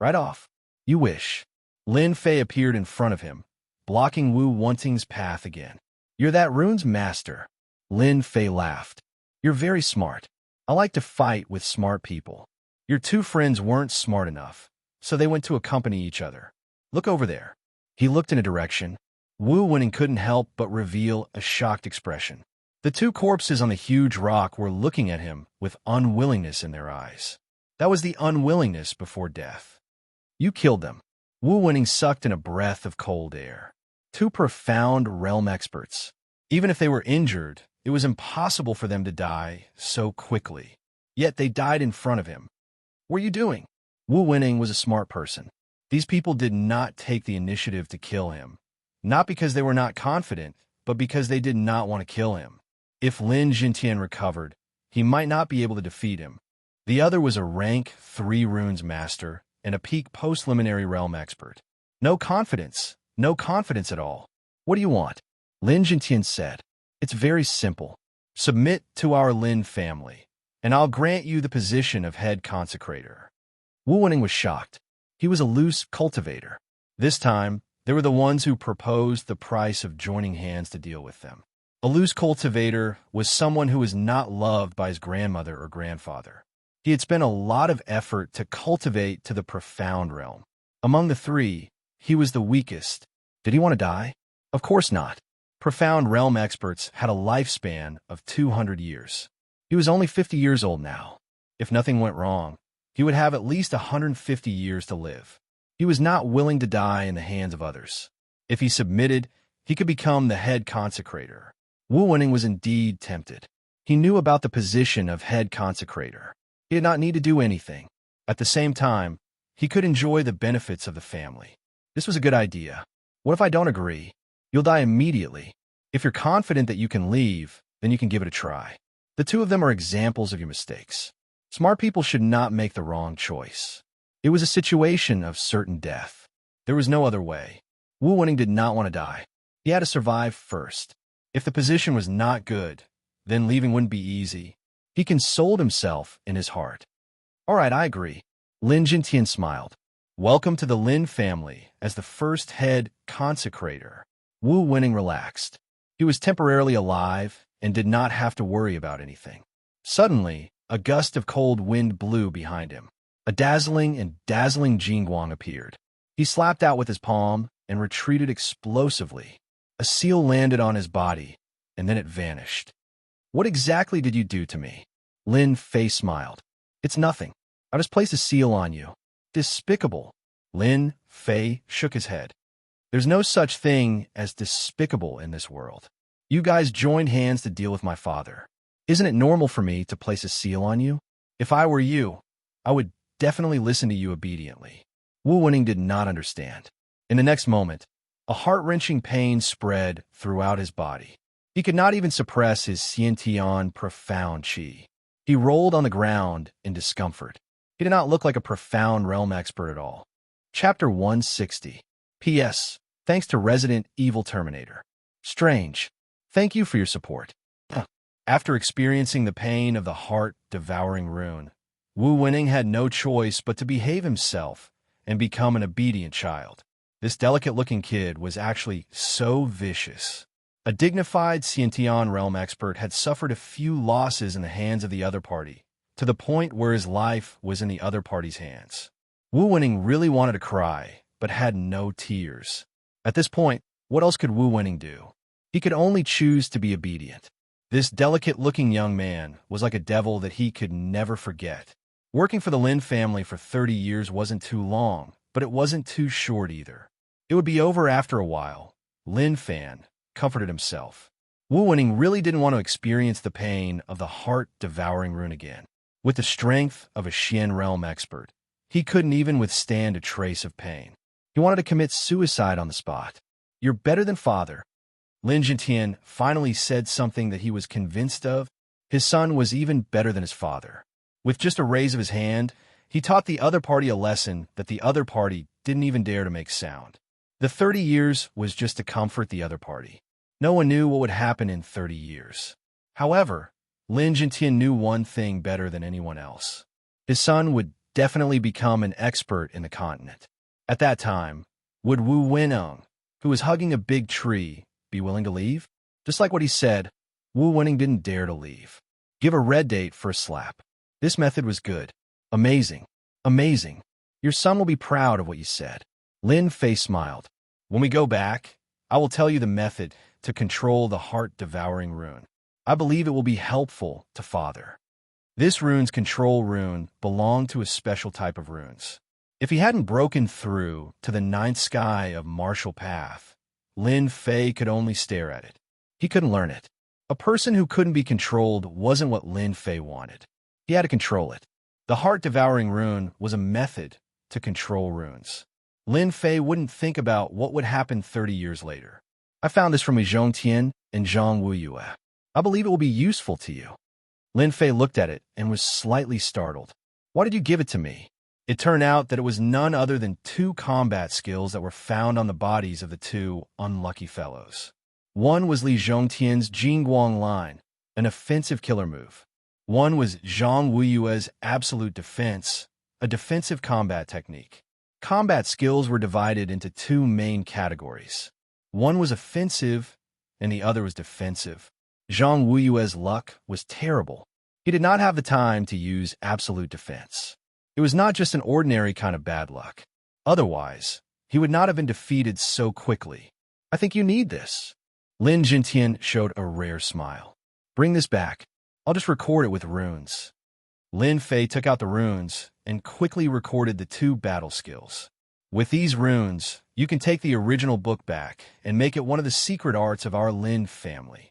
Write off. You wish. Lin Fei appeared in front of him, blocking Wu Wenting's path again. You're that rune's master. Lin Fei laughed. You're very smart. I like to fight with smart people. Your two friends weren't smart enough, so they went to accompany each other. Look over there. He looked in a direction. Wu Wenning couldn't help but reveal a shocked expression. The two corpses on the huge rock were looking at him with unwillingness in their eyes. That was the unwillingness before death. You killed them. Wu Wenning sucked in a breath of cold air. Two profound realm experts. Even if they were injured, it was impossible for them to die so quickly. Yet they died in front of him. What are you doing? Wu Wenning was a smart person. These people did not take the initiative to kill him. Not because they were not confident, but because they did not want to kill him. If Lin Jintian recovered, he might not be able to defeat him. The other was a rank 3 runes master and a peak post-liminary realm expert. No confidence at all. What do you want? Lin Jintian said. It's very simple. Submit to our Lin family, and I'll grant you the position of head consecrator. Wu Wenning was shocked. He was a loose cultivator. This time, they were the ones who proposed the price of joining hands to deal with them. A loose cultivator was someone who was not loved by his grandmother or grandfather. He had spent a lot of effort to cultivate to the profound realm. Among the three, he was the weakest. Did he want to die? Of course not. Profound realm experts had a lifespan of 200 years. He was only 50 years old now. If nothing went wrong, he would have at least 150 years to live. He was not willing to die in the hands of others. If he submitted, he could become the head consecrator. Wu Wenning was indeed tempted. He knew about the position of head consecrator. He did not need to do anything. At the same time, he could enjoy the benefits of the family. This was a good idea. What if I don't agree? You'll die immediately. If you're confident that you can leave, then you can give it a try. The two of them are examples of your mistakes. Smart people should not make the wrong choice. It was a situation of certain death. There was no other way. Wu Wenning did not want to die. He had to survive first. If the position was not good, then leaving wouldn't be easy. He consoled himself in his heart. All right, I agree. Lin Jintian smiled. Welcome to the Lin family as the first head consecrator. Wu Wenning relaxed. He was temporarily alive and did not have to worry about anything. Suddenly, a gust of cold wind blew behind him. A dazzling Jingguang appeared. He slapped out with his palm and retreated explosively. A seal landed on his body, and then it vanished. What exactly did you do to me? Lin Fei smiled. It's nothing. I just placed a seal on you. Despicable. Lin Fei shook his head. There's no such thing as despicable in this world. You guys joined hands to deal with my father. Isn't it normal for me to place a seal on you? If I were you, I would definitely listen to you obediently. Wu Wenning did not understand. In the next moment, a heart-wrenching pain spread throughout his body. He could not even suppress his Xiantian profound qi. He rolled on the ground in discomfort. He did not look like a profound realm expert at all. Chapter 160. P.S. Thanks to Resident Evil Terminator. Strange. Thank you for your support. After experiencing the pain of the heart-devouring rune, Wu Wenning had no choice but to behave himself and become an obedient child. This delicate-looking kid was actually so vicious. A dignified Xiantian realm expert had suffered a few losses in the hands of the other party, to the point where his life was in the other party's hands. Wu Wenning really wanted to cry, but had no tears. At this point, what else could Wu Wenning do? He could only choose to be obedient. This delicate-looking young man was like a devil that he could never forget. Working for the Lin family for 30 years wasn't too long, but it wasn't too short either. It would be over after a while. Lin Fan comforted himself. Wu Wenning really didn't want to experience the pain of the heart-devouring rune again. With the strength of a Xian realm expert, he couldn't even withstand a trace of pain. He wanted to commit suicide on the spot. You're better than father. Lin Jintian finally said something that he was convinced of. His son was even better than his father. With just a raise of his hand, he taught the other party a lesson that the other party didn't even dare to make sound. The 30 years was just to comfort the other party. No one knew what would happen in 30 years. However, Lin Jintian knew one thing better than anyone else. His son would definitely become an expert in the continent. At that time, would Wu Wenning, who was hugging a big tree, be willing to leave? Just like what he said, Wu Wenning didn't dare to leave. Give a red date for a slap. This method was good. Amazing. Amazing. Your son will be proud of what you said. Lin Fei smiled. When we go back, I will tell you the method to control the heart-devouring rune. I believe it will be helpful to father. This rune's control rune belonged to a special type of runes. If he hadn't broken through to the ninth sky of martial path, Lin Fei could only stare at it. He couldn't learn it. A person who couldn't be controlled wasn't what Lin Fei wanted. He had to control it. The heart-devouring rune was a method to control runes. Lin Fei wouldn't think about what would happen 30 years later. I found this from Zhong Tian and Zhang Wuyue. I believe it will be useful to you. Lin Fei looked at it and was slightly startled. Why did you give it to me? It turned out that it was none other than 2 combat skills that were found on the bodies of the 2 unlucky fellows. One was Li Zhongtian's Jingguang line, an offensive killer move. One was Zhang Wuyue's absolute defense, a defensive combat technique. Combat skills were divided into 2 main categories. One was offensive, and the other was defensive. Zhang Wuyue's luck was terrible. He did not have the time to use absolute defense. It was not just an ordinary kind of bad luck. Otherwise, he would not have been defeated so quickly. I think you need this. Lin Jintian showed a rare smile. Bring this back. I'll just record it with runes. Lin Fei took out the runes and quickly recorded the 2 battle skills. With these runes, you can take the original book back and make it one of the secret arts of our Lin family.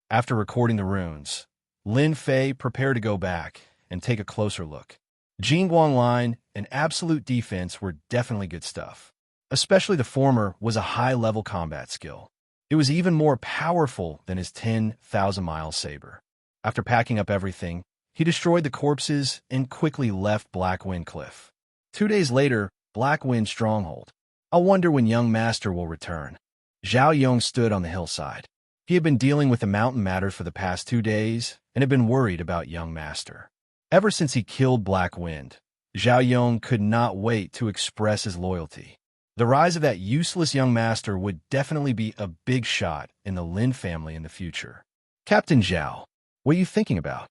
After recording the runes, Lin Fei prepared to go back and take a closer look. Jingguang line and absolute defense were definitely good stuff. Especially the former was a high-level combat skill. It was even more powerful than his 10,000-mile saber. After packing up everything, he destroyed the corpses and quickly left Black Wind Cliff. 2 days later, Black Wind Stronghold. I wonder when young master will return. Zhao Yong stood on the hillside. He had been dealing with the mountain matters for the past 2 days and had been worried about young master. Ever since he killed Black Wind, Zhao Yong could not wait to express his loyalty. The rise of that useless young master would definitely be a big shot in the Lin family in the future. Captain Zhao, what are you thinking about?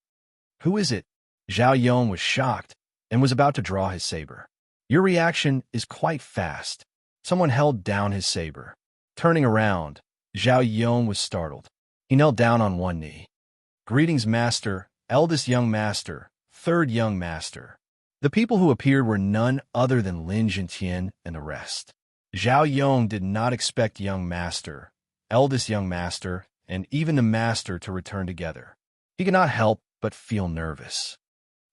Who is it? Zhao Yong was shocked and was about to draw his saber. Your reaction is quite fast. Someone held down his saber. Turning around, Zhao Yong was startled. He knelt down on one knee. Greetings, master, eldest young master, third young master. The people who appeared were none other than Lin Jintian and the rest. Zhao Yong did not expect young master, eldest young master, and even the master to return together. He could not help but feel nervous.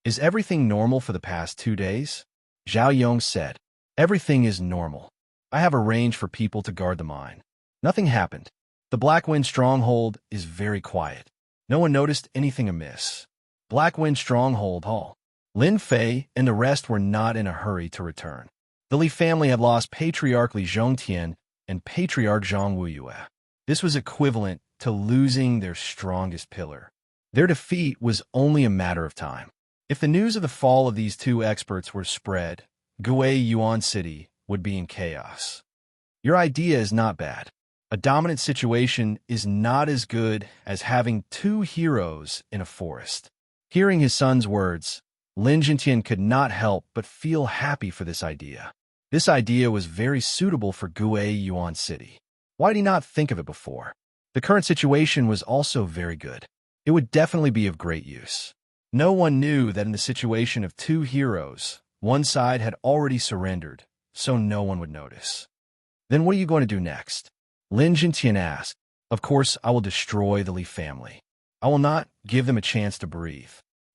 Is everything normal for the past 2 days? Zhao Yong said. Everything is normal. I have arranged for people to guard the mine. Nothing happened. The Black Wind Stronghold is very quiet. No one noticed anything amiss. Black Wind Stronghold Hall. Lin Fei and the rest were not in a hurry to return. The Li family had lost Patriarch Li Zhongtian and Patriarch Zhang Wuyue. This was equivalent to losing their strongest pillar. Their defeat was only a matter of time. If the news of the fall of these two experts were spread, Gui Yuan City would be in chaos. Your idea is not bad. A dominant situation is not as good as having two heroes in a forest. Hearing his son's words, Lin Jintian could not help but feel happy for this idea. This idea was very suitable for Gui Yuan City. Why did he not think of it before? The current situation was also very good. It would definitely be of great use. No one knew that in the situation of two heroes, one side had already surrendered, so no one would notice. Then what are you going to do next? Lin Jintian asked. Of course, I will destroy the Li family. I will not give them a chance to breathe.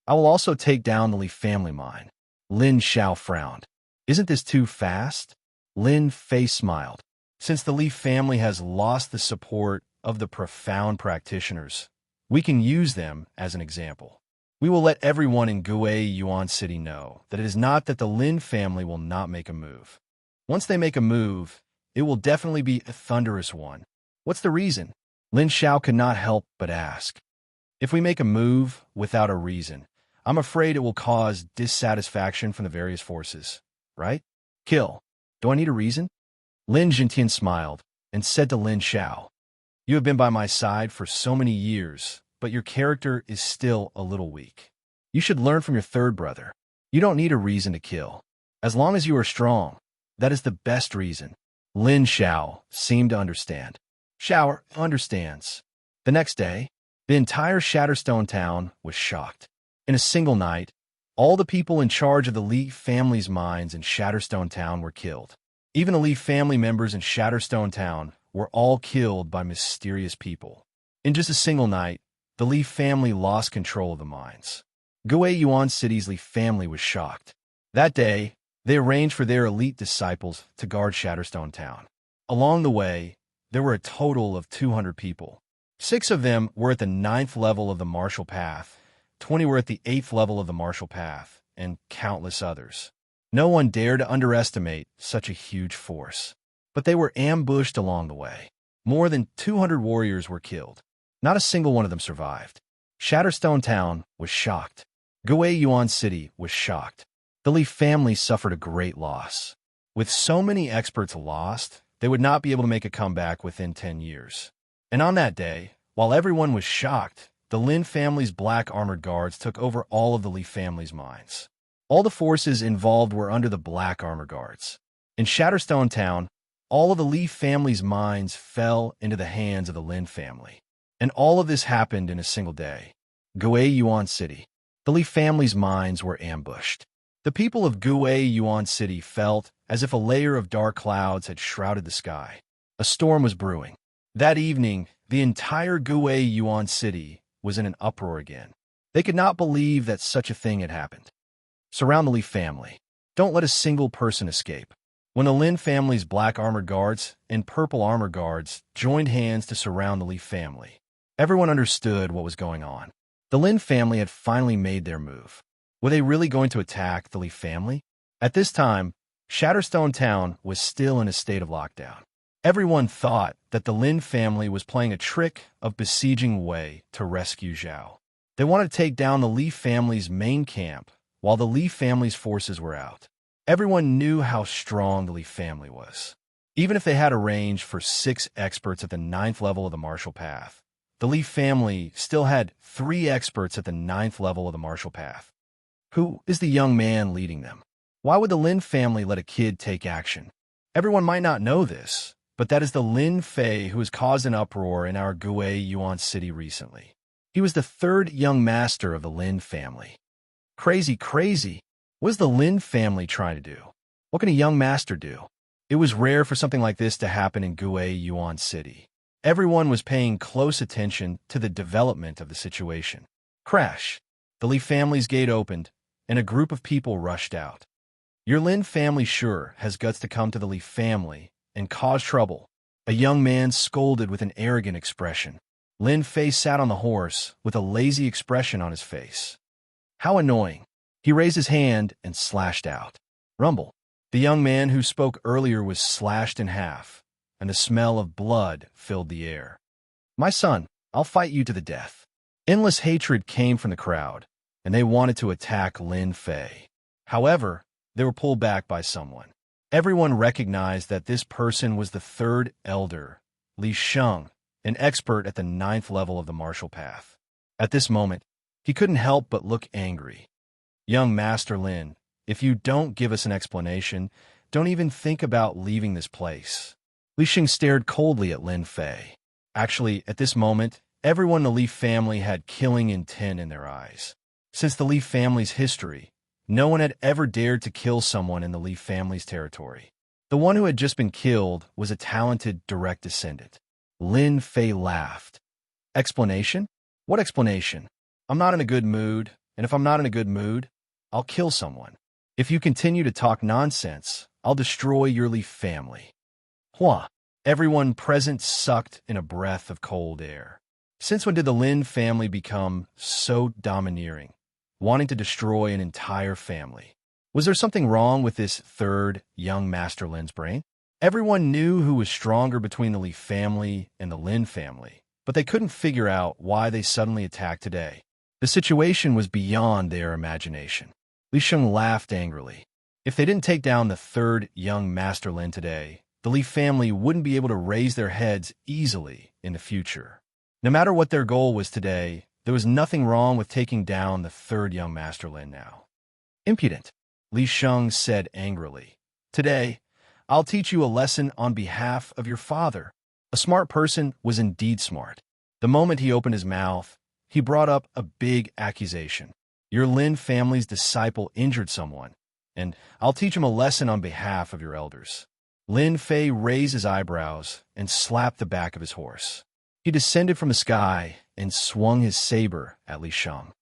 I will also take down the Li family mine. Lin Xiao frowned. Isn't this too fast? Lin Fei smiled. Since the Li family has lost the support of the profound practitioners, we can use them as an example. We will let everyone in Gui Yuan City know that it is not that the Lin family will not make a move. Once they make a move, it will definitely be a thunderous one. What's the reason? Lin Xiao could not help but ask. If we make a move without a reason, I'm afraid it will cause dissatisfaction from the various forces, right? Kill. Do I need a reason? Lin Jintian smiled and said to Lin Xiao, You have been by my side for so many years, but your character is still a little weak. You should learn from your third brother. You don't need a reason to kill. As long as you are strong, that is the best reason. Lin Xiao seemed to understand. Xiao understands. The next day, the entire Shatterstone town was shocked. In a single night, all the people in charge of the Li family's mines in Shatterstone town were killed. Even the Li family members in Shatterstone town were all killed by mysterious people. In just a single night, the Li family lost control of the mines. Gui Yuan City's Li family was shocked. That day, they arranged for their elite disciples to guard Shatterstone town. Along the way, there were a total of 200 people. 6 of them were at the 9th level of the martial path, 20 were at the 8th level of the martial path, and countless others. No one dared to underestimate such a huge force. But they were ambushed along the way. More than 200 warriors were killed. Not a single one of them survived. Shatterstone town was shocked. Gui Yuan City was shocked. The Li family suffered a great loss. With so many experts lost, they would not be able to make a comeback within 10 years. And on that day, while everyone was shocked, the Lin family's black armored guards took over all of the Li family's mines. All the forces involved were under the black armor guards. In Shatterstone town, all of the Li family's mines fell into the hands of the Lin family. And all of this happened in a single day. Gui Yuan City. The Li family's mines were ambushed. The people of Gui Yuan City felt as if a layer of dark clouds had shrouded the sky. A storm was brewing. That evening, the entire Gui Yuan City was in an uproar again. They could not believe that such a thing had happened. Surround the Li family. Don't let a single person escape. When the Lin family's black armored guards and purple armor guards joined hands to surround the Li family, everyone understood what was going on. The Lin family had finally made their move. Were they really going to attack the Li family? At this time, Shatterstone Town was still in a state of lockdown. Everyone thought that the Lin family was playing a trick of besieging Wei to rescue Zhao. They wanted to take down the Li family's main camp while the Li family's forces were out. Everyone knew how strong the Li family was. Even if they had arranged for 6 experts at the 9th level of the martial path, the Li family still had 3 experts at the 9th level of the martial path. Who is the young man leading them? Why would the Lin family let a kid take action? Everyone might not know this, but that is the Lin Fei who has caused an uproar in our Gue Yuan city recently. He was the 3rd young master of the Lin family. Crazy. What is the Lin family trying to do? What can a young master do? It was rare for something like this to happen in Gue Yuan city. Everyone was paying close attention to the development of the situation. Crash! The Li family's gate opened, and a group of people rushed out. Your Lin family sure has guts to come to the Li family and cause trouble. A young man scolded with an arrogant expression. Lin Fei sat on the horse with a lazy expression on his face. How annoying. He raised his hand and slashed out. Rumble. The young man who spoke earlier was slashed in half, and the smell of blood filled the air. My son, I'll fight you to the death. Endless hatred came from the crowd, and they wanted to attack Lin Fei. However, they were pulled back by someone. Everyone recognized that this person was the 3rd elder, Li Sheng, an expert at the 9th level of the martial path. At this moment, he couldn't help but look angry. Young Master Lin, if you don't give us an explanation, don't even think about leaving this place. Li Sheng stared coldly at Lin Fei. Actually, at this moment, everyone in the Li family had killing intent in their eyes. Since the Li family's history, no one had ever dared to kill someone in the Li family's territory. The one who had just been killed was a talented direct descendant. Lin Fei laughed. Explanation? What explanation? I'm not in a good mood, and if I'm not in a good mood, I'll kill someone. If you continue to talk nonsense, I'll destroy your Li family. Hua! Everyone present sucked in a breath of cold air. Since when did the Lin family become so domineering, wanting to destroy an entire family? Was there something wrong with this 3rd young Master Lin's brain? Everyone knew who was stronger between the Li family and the Lin family, but they couldn't figure out why they suddenly attacked today. The situation was beyond their imagination. Li Sheng laughed angrily. If they didn't take down the 3rd young Master Lin today, the Li family wouldn't be able to raise their heads easily in the future. No matter what their goal was today, there was nothing wrong with taking down the 3rd young Master Lin now. Impudent, Li Sheng said angrily. Today, I'll teach you a lesson on behalf of your father. A smart person was indeed smart. The moment he opened his mouth, he brought up a big accusation. Your Lin family's disciple injured someone, and I'll teach him a lesson on behalf of your elders. Lin Fei raised his eyebrows and slapped the back of his horse. He descended from the sky and swung his saber at Li Sheng.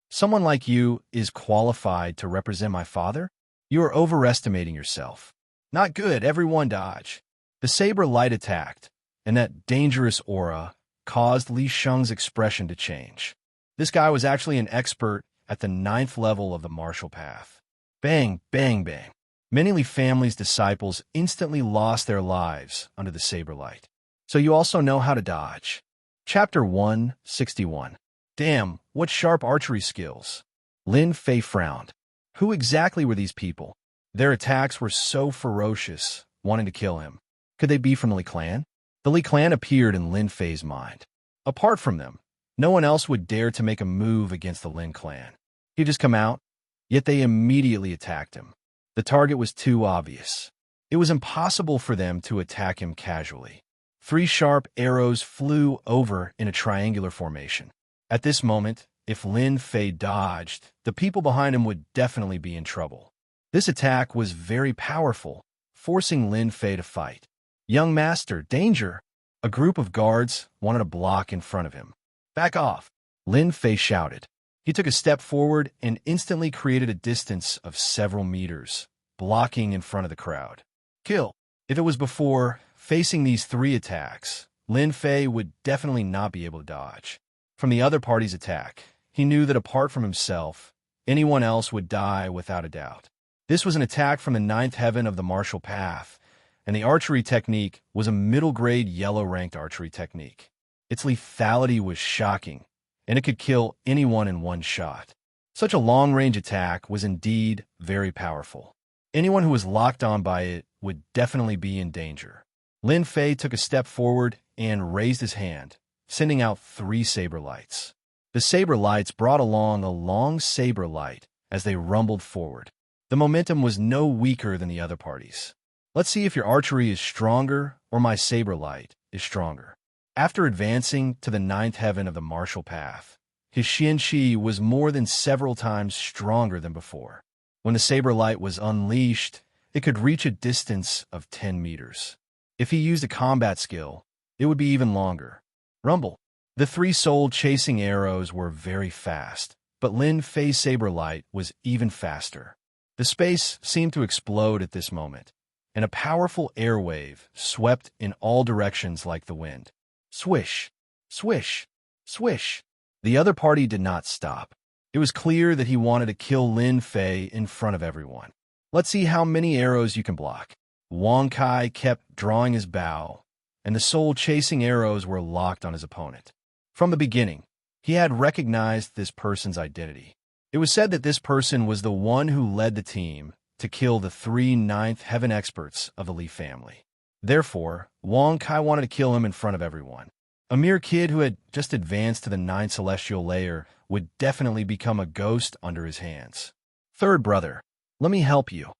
Someone like you is qualified to represent my father? You are overestimating yourself. Not good, everyone dodge. The saber light attacked, and that dangerous aura caused Li Sheng's expression to change. This guy was actually an expert at the 9th level of the martial path. Bang, bang, bang. Many Li family's disciples instantly lost their lives under the saber light. So you also know how to dodge. Chapter 161. Damn, what sharp archery skills. Lin Fei frowned. Who exactly were these people? Their attacks were so ferocious, wanting to kill him. Could they be from the Li clan? The Li clan appeared in Lin Fei's mind. Apart from them, no one else would dare to make a move against the Lin clan. He'd just come out, yet they immediately attacked him. The target was too obvious. It was impossible for them to attack him casually. 3 sharp arrows flew over in a triangular formation. At this moment, if Lin Fei dodged, the people behind him would definitely be in trouble. This attack was very powerful, forcing Lin Fei to fight. Young master, danger! A group of guards wanted to block in front of him. Back off! Lin Fei shouted. He took a step forward and instantly created a distance of several meters, blocking in front of the crowd. Kill! If it was before, facing these 3 attacks, Lin Fei would definitely not be able to dodge. From the other party's attack, He knew that apart from himself, anyone else would die without a doubt. This was an attack from the ninth heaven of the martial path, and the archery technique was a middle-grade yellow-ranked archery technique. Its lethality was shocking, and it could kill anyone in one shot. Such a long-range attack was indeed very powerful. Anyone who was locked on by it would definitely be in danger. Lin Fei took a step forward and raised his hand, sending out 3 saber lights. The saber lights brought along a long saber light as they rumbled forward. The momentum was no weaker than the other parties. Let's see if your archery is stronger or my saber light is stronger. After advancing to the ninth heaven of the martial path, his Xianqi was more than several times stronger than before. When the saber light was unleashed, it could reach a distance of 10 meters. If he used a combat skill, it would be even longer. Rumble. The 3 soul-chasing arrows were very fast, but Lin Fei's saber light was even faster. The space seemed to explode at this moment, and a powerful air wave swept in all directions like the wind. Swish, swish, swish. The other party did not stop. It was clear that he wanted to kill Lin Fei in front of everyone. Let's see how many arrows you can block. Wang Kai kept drawing his bow, and the soul-chasing arrows were locked on his opponent. From the beginning, he had recognized this person's identity. It was said that this person was the one who led the team to kill the 3 ninth heaven experts of the Li family. Therefore, Wang Kai wanted to kill him in front of everyone. A mere kid who had just advanced to the 9th celestial layer would definitely become a ghost under his hands. Third brother, let me help you.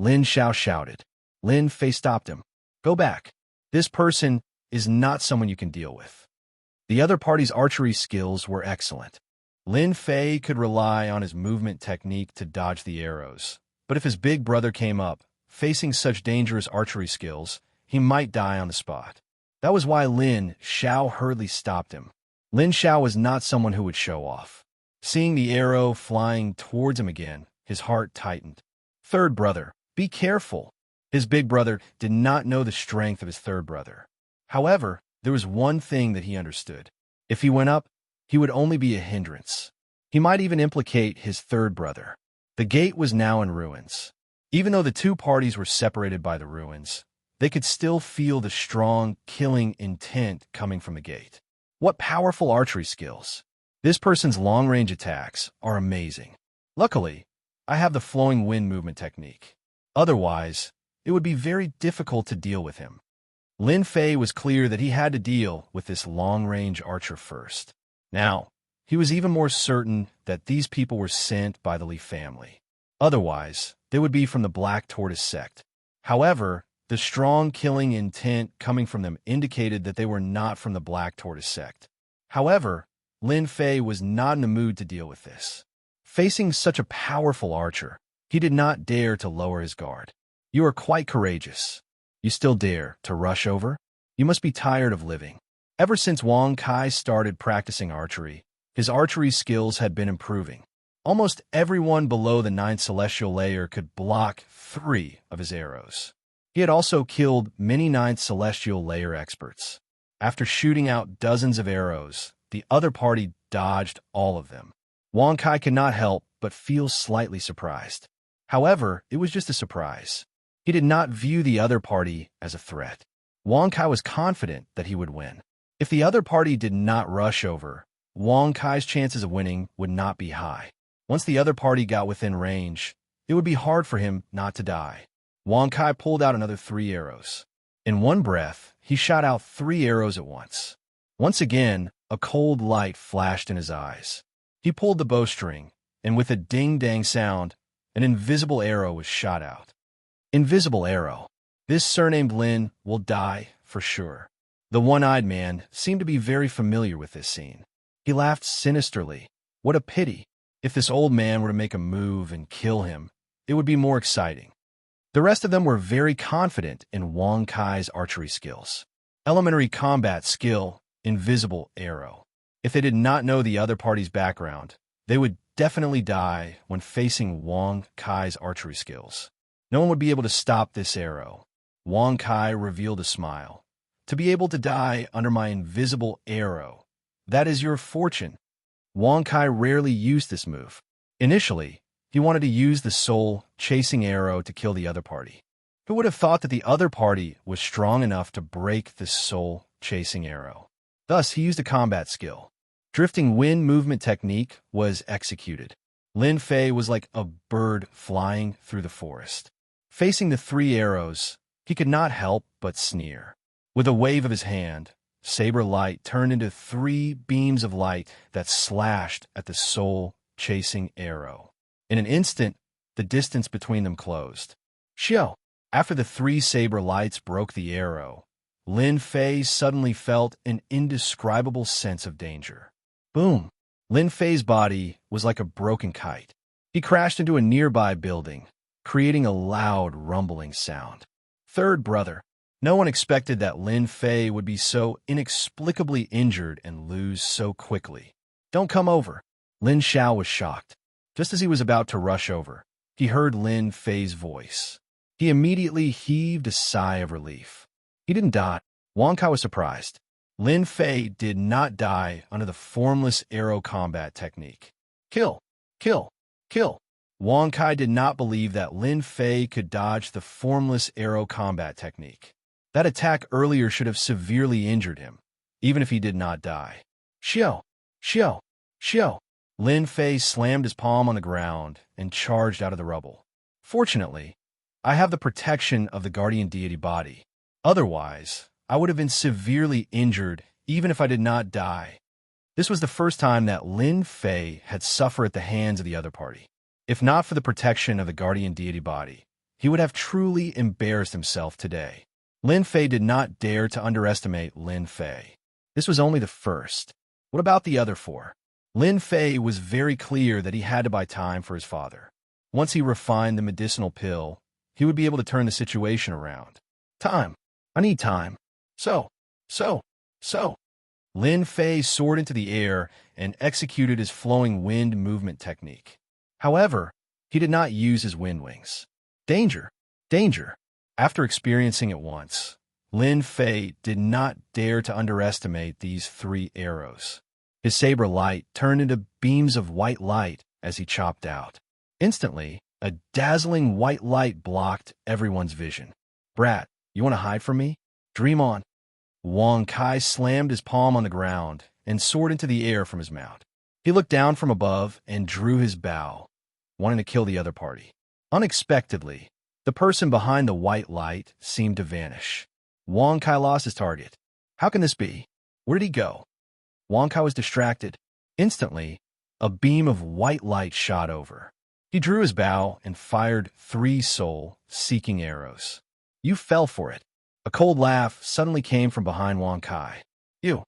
Lin Xiao shouted. Lin Fei stopped him. Go back. This person is not someone you can deal with. The other party's archery skills were excellent. Lin Fei could rely on his movement technique to dodge the arrows, but if his big brother came up, facing such dangerous archery skills, he might die on the spot. That was why Lin Xiao hurriedly stopped him. Lin Xiao was not someone who would show off. Seeing the arrow flying towards him again, his heart tightened. Third brother, be careful. His big brother did not know the strength of his third brother. However, there was one thing that he understood. If he went up, he would only be a hindrance. He might even implicate his third brother. The gate was now in ruins. Even though the 2 parties were separated by the ruins, they could still feel the strong, killing intent coming from the gate. What powerful archery skills! This person's long-range attacks are amazing. Luckily, I have the flowing wind movement technique. Otherwise, it would be very difficult to deal with him. Lin Fei was clear that he had to deal with this long-range archer first. Now, he was even more certain that these people were sent by the Li family. Otherwise, they would be from the Black Tortoise sect. However, the strong killing intent coming from them indicated that they were not from the Black Tortoise sect. However, Lin Fei was not in the mood to deal with this. Facing such a powerful archer, he did not dare to lower his guard. You are quite courageous. You still dare to rush over? You must be tired of living. Ever since Wang Kai started practicing archery, his archery skills had been improving. Almost everyone below the 9th celestial layer could block 3 of his arrows. He had also killed many 9th celestial layer experts. After shooting out dozens of arrows, the other party dodged all of them. Wang Kai could not help but feel slightly surprised. However, it was just a surprise. He did not view the other party as a threat. Wang Kai was confident that he would win. If the other party did not rush over, Wang Kai's chances of winning would not be high. Once the other party got within range, it would be hard for him not to die. Wang Kai pulled out another 3 arrows. In one breath, he shot out 3 arrows at once. Once again, a cold light flashed in his eyes. He pulled the bowstring, and with a ding-dang sound, an invisible arrow was shot out. Invisible arrow. This surnamed Lin will die for sure. The one-eyed man seemed to be very familiar with this scene. He laughed sinisterly. What a pity. If this old man were to make a move and kill him, it would be more exciting. The rest of them were very confident in Wang Kai's archery skills. Elementary combat skill, invisible arrow. If they did not know the other party's background, they would definitely die when facing Wang Kai's archery skills. No one would be able to stop this arrow. Wang Kai revealed a smile. To be able to die under my invisible arrow, that is your fortune. Wang Kai rarely used this move. Initially, he wanted to use the soul-chasing arrow to kill the other party. Who would have thought that the other party was strong enough to break the soul-chasing arrow? Thus, he used a combat skill. Drifting wind movement technique was executed. Lin Fei was like a bird flying through the forest. Facing the three arrows, he could not help but sneer. With a wave of his hand, saber light turned into three beams of light that slashed at the soul-chasing arrow. In an instant, the distance between them closed. Xiao! After the three saber lights broke the arrow, Lin Fei suddenly felt an indescribable sense of danger. Boom! Lin Fei's body was like a broken kite. He crashed into a nearby building, creating a loud, rumbling sound. Third brother. No one expected that Lin Fei would be so inexplicably injured and lose so quickly. Don't come over. Lin Xiao was shocked. Just as he was about to rush over, he heard Lin Fei's voice. He immediately heaved a sigh of relief. He didn't die. Wang Kai was surprised. Lin Fei did not die under the formless arrow combat technique. Kill! Kill! Kill! Wang Kai did not believe that Lin Fei could dodge the formless arrow combat technique. That attack earlier should have severely injured him, even if he did not die. Xiao! Xiao! Xiao! Lin Fei slammed his palm on the ground and charged out of the rubble. Fortunately, I have the protection of the guardian deity body. Otherwise, I would have been severely injured even if I did not die. This was the first time that Lin Fei had suffered at the hands of the other party. If not for the protection of the guardian deity body, he would have truly embarrassed himself today. Lin Fei did not dare to underestimate Lin Fei. This was only the first. What about the other four? Lin Fei was very clear that he had to buy time for his father. Once he refined the medicinal pill, he would be able to turn the situation around. Time. I need time. So. Lin Fei soared into the air and executed his flowing wind movement technique. However, he did not use his wind wings. Danger! Danger! After experiencing it once, Lin Fei did not dare to underestimate these three arrows. His saber light turned into beams of white light as he chopped out. Instantly, a dazzling white light blocked everyone's vision. Brat, you want to hide from me? Dream on. Wang Kai slammed his palm on the ground and soared into the air from his mount. He looked down from above and drew his bow, wanting to kill the other party. Unexpectedly, the person behind the white light seemed to vanish. Wang Kai lost his target. How can this be? Where did he go? Wang Kai was distracted. Instantly, a beam of white light shot over. He drew his bow and fired three soul-seeking arrows. You fell for it. A cold laugh suddenly came from behind Wang Kai. You,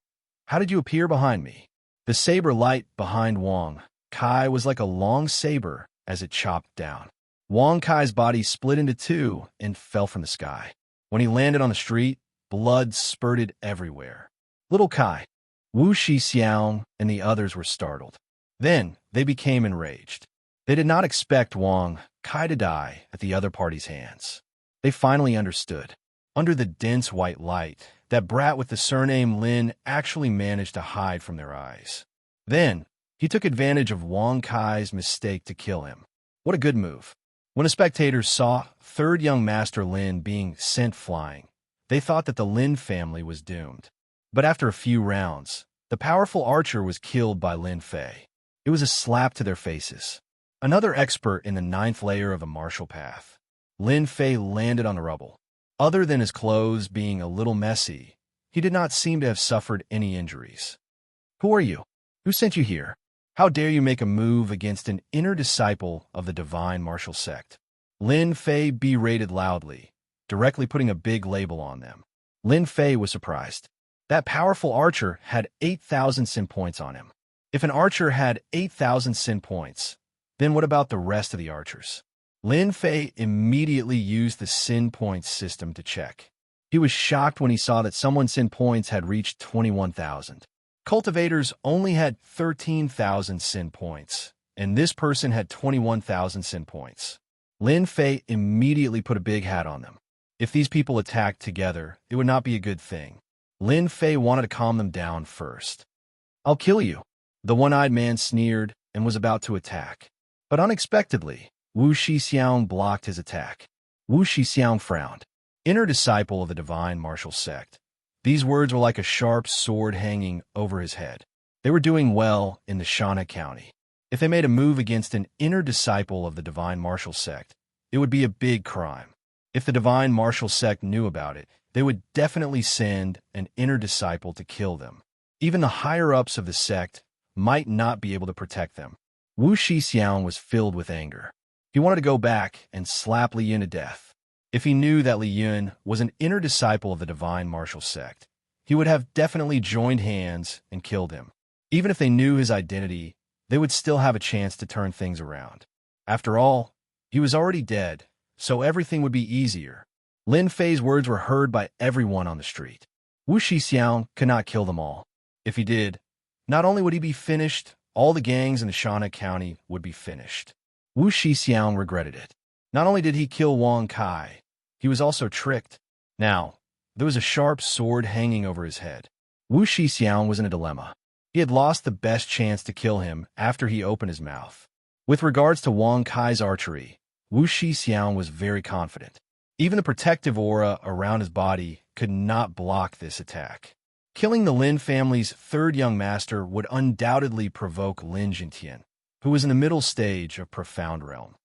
how did you appear behind me? The saber light behind Wang Kai was like a long saber as it chopped down. Wang Kai's body split into two and fell from the sky. When he landed on the street, blood spurted everywhere. Little Kai, Wu Shixiang, and the others were startled. Then they became enraged. They did not expect Wang Kai to die at the other party's hands. They finally understood. Under the dense white light, that brat with the surname Lin actually managed to hide from their eyes. Then, he took advantage of Wang Kai's mistake to kill him. What a good move. When the spectators saw third young master Lin being sent flying, they thought that the Lin family was doomed. But after a few rounds, the powerful archer was killed by Lin Fei. It was a slap to their faces. Another expert in the 9th layer of a martial path, Lin Fei landed on the rubble. Other than his clothes being a little messy, he did not seem to have suffered any injuries. Who are you? Who sent you here? How dare you make a move against an inner disciple of the divine martial sect? Lin Fei berated loudly, directly putting a big label on them. Lin Fei was surprised. That powerful archer had 8,000 sin points on him. If an archer had 8,000 sin points, then what about the rest of the archers? Lin Fei immediately used the sin points system to check. He was shocked when he saw that someone's sin points had reached 21,000. Cultivators only had 13,000 sin points, and this person had 21,000 sin points. Lin Fei immediately put a big hat on them. If these people attacked together, it would not be a good thing. Lin Fei wanted to calm them down first. I'll kill you. The one-eyed man sneered and was about to attack. But unexpectedly, Wu Shixiang blocked his attack. Wu Shixiang frowned. Inner disciple of the divine martial sect. These words were like a sharp sword hanging over his head. They were doing well in the Shana County. If they made a move against an inner disciple of the divine martial sect, it would be a big crime. If the divine martial sect knew about it, they would definitely send an inner disciple to kill them. Even the higher-ups of the sect might not be able to protect them. Wu Shixiang was filled with anger. He wanted to go back and slap Li Yun to death. If he knew that Li Yun was an inner disciple of the divine martial sect, he would have definitely joined hands and killed him. Even if they knew his identity, they would still have a chance to turn things around. After all, he was already dead, so everything would be easier. Lin Fei's words were heard by everyone on the street. Wu Shixiang could not kill them all. If he did, not only would he be finished, all the gangs in the Shana County would be finished. Wu Shixiang regretted it. Not only did he kill Wang Kai, he was also tricked. Now, there was a sharp sword hanging over his head. Wu Shixiang was in a dilemma. He had lost the best chance to kill him after he opened his mouth. With regards to Wang Kai's archery, Wu Shixiang was very confident. Even the protective aura around his body could not block this attack. Killing the Lin family's third young master would undoubtedly provoke Lin Jintian, who was in the middle stage of Profound Realm.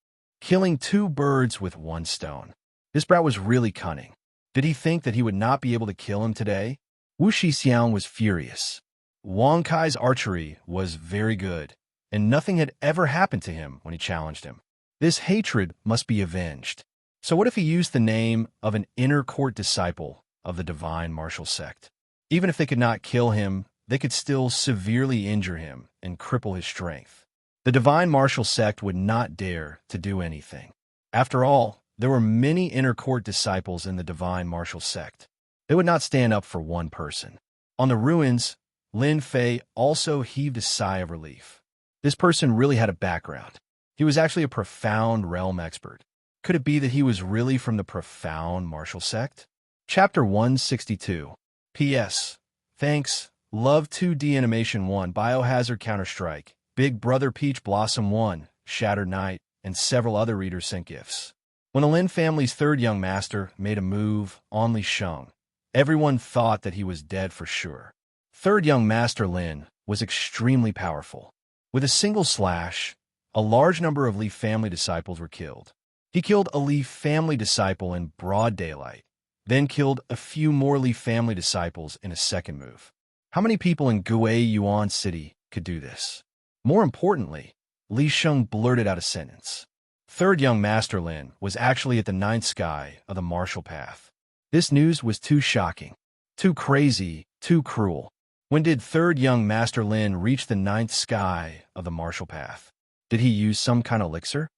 Killing two birds with one stone. This brat was really cunning. Did he think that he would not be able to kill him today? Wu Shixiang was furious. Wang Kai's archery was very good, and nothing had ever happened to him when he challenged him. This hatred must be avenged. So what if he used the name of an inner court disciple of the divine martial sect? Even if they could not kill him, they could still severely injure him and cripple his strength. The divine martial sect would not dare to do anything. After all, there were many inner court disciples in the divine martial sect. They would not stand up for one person. On the ruins, Lin Fei also heaved a sigh of relief. This person really had a background. He was actually a profound realm expert. Could it be that he was really from the profound martial sect? Chapter 162. P.S. Thanks. Love 2D Animation 1, Biohazard Counter-Strike, Big Brother Peach Blossom 1, Shattered Night, and several other readers sent gifts. When the Lin family's third young master made a move on Li Sheng, everyone thought that he was dead for sure. Third young master Lin was extremely powerful. With a single slash, a large number of Li family disciples were killed. He killed a Li family disciple in broad daylight, then killed a few more Li family disciples in a second move. How many people in Guiyuan Yuan City could do this? More importantly, Li Sheng blurted out a sentence. Third young master Lin was actually at the ninth sky of the martial path. This news was too shocking, too crazy, too cruel. When did third young master Lin reach the ninth sky of the martial path? Did he use some kind of elixir?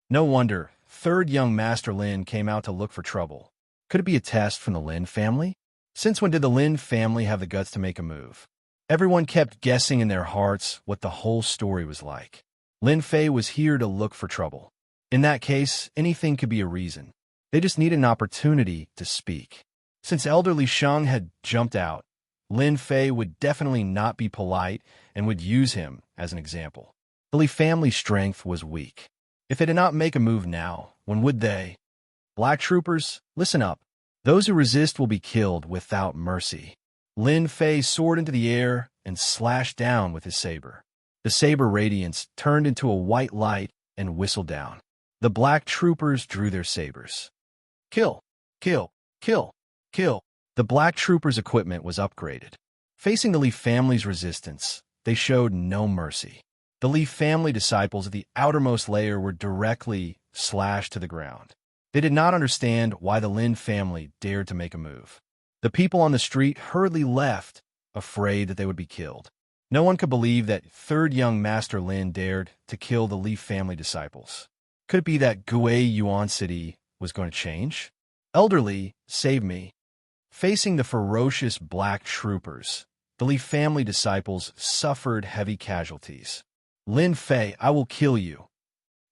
No wonder third young master Lin came out to look for trouble. Could it be a test from the Lin family? Since when did the Lin family have the guts to make a move? Everyone kept guessing in their hearts what the whole story was like. Lin Fei was here to look for trouble. In that case, anything could be a reason. They just needed an opportunity to speak. Since Elder Li Sheng had jumped out, Lin Fei would definitely not be polite and would use him as an example. The Li family's strength was weak. If they did not make a move now, when would they? Black troopers, listen up. Those who resist will be killed without mercy. Lin Fei soared into the air and slashed down with his saber. The saber radiance turned into a white light and whistled down. The black troopers drew their sabers. Kill, kill, kill, kill. The black troopers' equipment was upgraded. Facing the Li family's resistance, they showed no mercy. The Li family disciples of the outermost layer were directly slashed to the ground. They did not understand why the Lin family dared to make a move. The people on the street hurriedly left, afraid that they would be killed. No one could believe that third young master Lin dared to kill the Li family disciples. Could it be that Guiyuan Yuan City was going to change? Elder Li, save me. Facing the ferocious black troopers, the Li family disciples suffered heavy casualties. Lin Fei, I will kill you.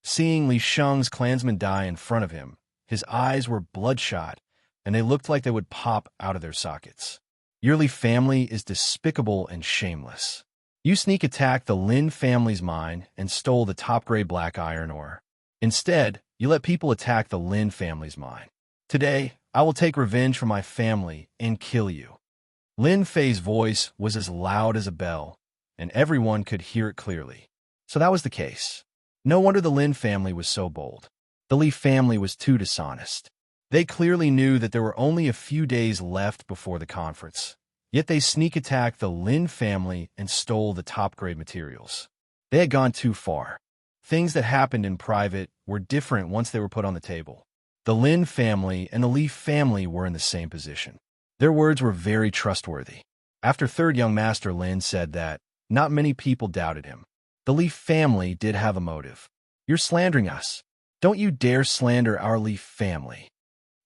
Seeing Li Sheng's clansmen die in front of him, his eyes were bloodshot, and they looked like they would pop out of their sockets. Your Li family is despicable and shameless. You sneak attacked the Lin family's mine and stole the top-grade black iron ore. Instead, you let people attack the Lin family's mine. Today, I will take revenge for my family and kill you. Lin Fei's voice was as loud as a bell, and everyone could hear it clearly. So that was the case. No wonder the Lin family was so bold. The Li family was too dishonest. They clearly knew that there were only a few days left before the conference. Yet they sneak attacked the Lin family and stole the top-grade materials. They had gone too far. Things that happened in private were different once they were put on the table. The Lin family and the Li family were in the same position. Their words were very trustworthy. After third young master Lin said that, not many people doubted him. The Li family did have a motive. You're slandering us. Don't you dare slander our Li family.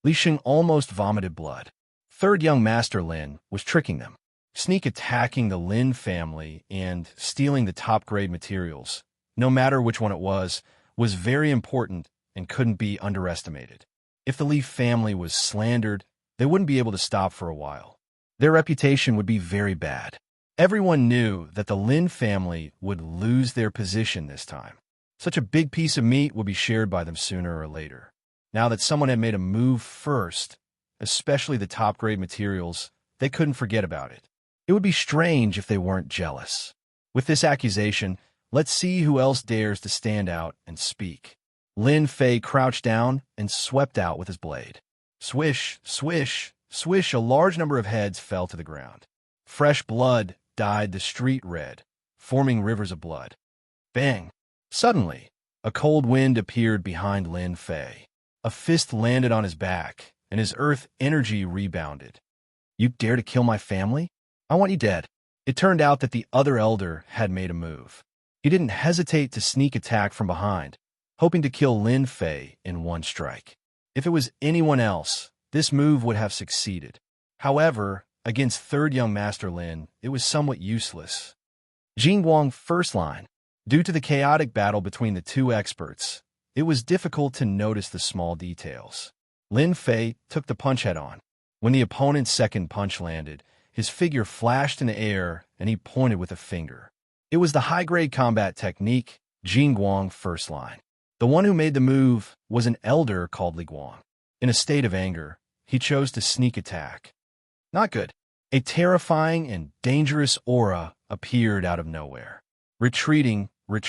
Li Sheng almost vomited blood. Third young master Lin was tricking them, sneak attacking the Lin family and stealing the top-grade materials, no matter which one it was very important and couldn't be underestimated. If the Li family was slandered, they wouldn't be able to stop for a while. Their reputation would be very bad. Everyone knew that the Lin family would lose their position this time. Such a big piece of meat would be shared by them sooner or later. Now that someone had made a move first, especially the top-grade materials, they couldn't forget about it. It would be strange if they weren't jealous. With this accusation, let's see who else dares to stand out and speak. Lin Fei crouched down and swept out with his blade. Swish, swish, swish, a large number of heads fell to the ground. Fresh blood dyed the street red, forming rivers of blood. Bang! Suddenly, a cold wind appeared behind Lin Fei. A fist landed on his back, and his earth energy rebounded. You dare to kill my family? I want you dead. It turned out that the other elder had made a move. He didn't hesitate to sneak attack from behind, hoping to kill Lin Fei in one strike. If it was anyone else, this move would have succeeded. However, against third young master Lin, it was somewhat useless. Jingguang first line. Due to the chaotic battle between the two experts, it was difficult to notice the small details. Lin Fei took the punch head-on. When the opponent's second punch landed, his figure flashed in the air and he pointed with a finger. It was the high-grade combat technique, Jingguang first line. The one who made the move was an elder called Li Guang. In a state of anger, he chose to sneak attack. Not good. A terrifying and dangerous aura appeared out of nowhere. Retreating. Li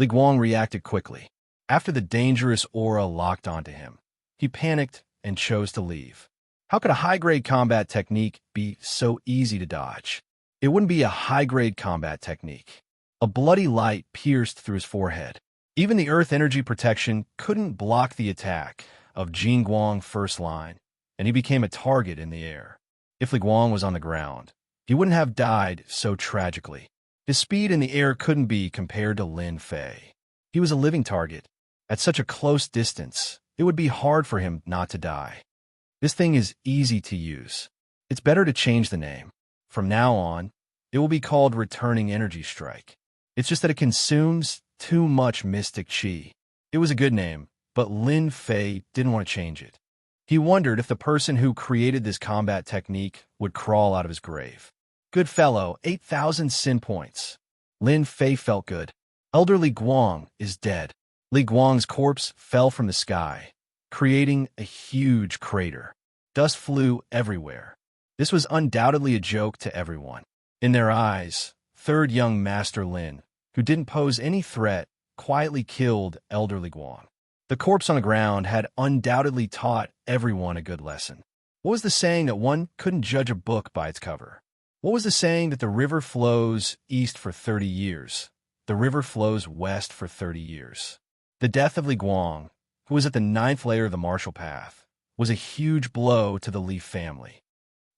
Guang reacted quickly. After the dangerous aura locked onto him, he panicked and chose to leave. How could a high-grade combat technique be so easy to dodge? It wouldn't be a high-grade combat technique. A bloody light pierced through his forehead. Even the earth energy protection couldn't block the attack of Jingguang first line, and he became a target in the air. If Li Guang was on the ground, he wouldn't have died so tragically. His speed in the air couldn't be compared to Lin Fei. He was a living target. At such a close distance, it would be hard for him not to die. This thing is easy to use. It's better to change the name. From now on, it will be called Returning Energy Strike. It's just that it consumes too much mystic chi. It was a good name, but Lin Fei didn't want to change it. He wondered if the person who created this combat technique would crawl out of his grave. Good fellow, 8,000 sin points. Lin Fei felt good. Elder Li Guang is dead. Li Guang's corpse fell from the sky, creating a huge crater. Dust flew everywhere. This was undoubtedly a joke to everyone. In their eyes, third young master Lin, who didn't pose any threat, quietly killed Elder Li Guang. The corpse on the ground had undoubtedly taught everyone a good lesson. What was the saying that one couldn't judge a book by its cover? What was the saying that the river flows east for 30 years? The river flows west for 30 years. The death of Li Guang, who was at the 9th layer of the martial path, was a huge blow to the Li family.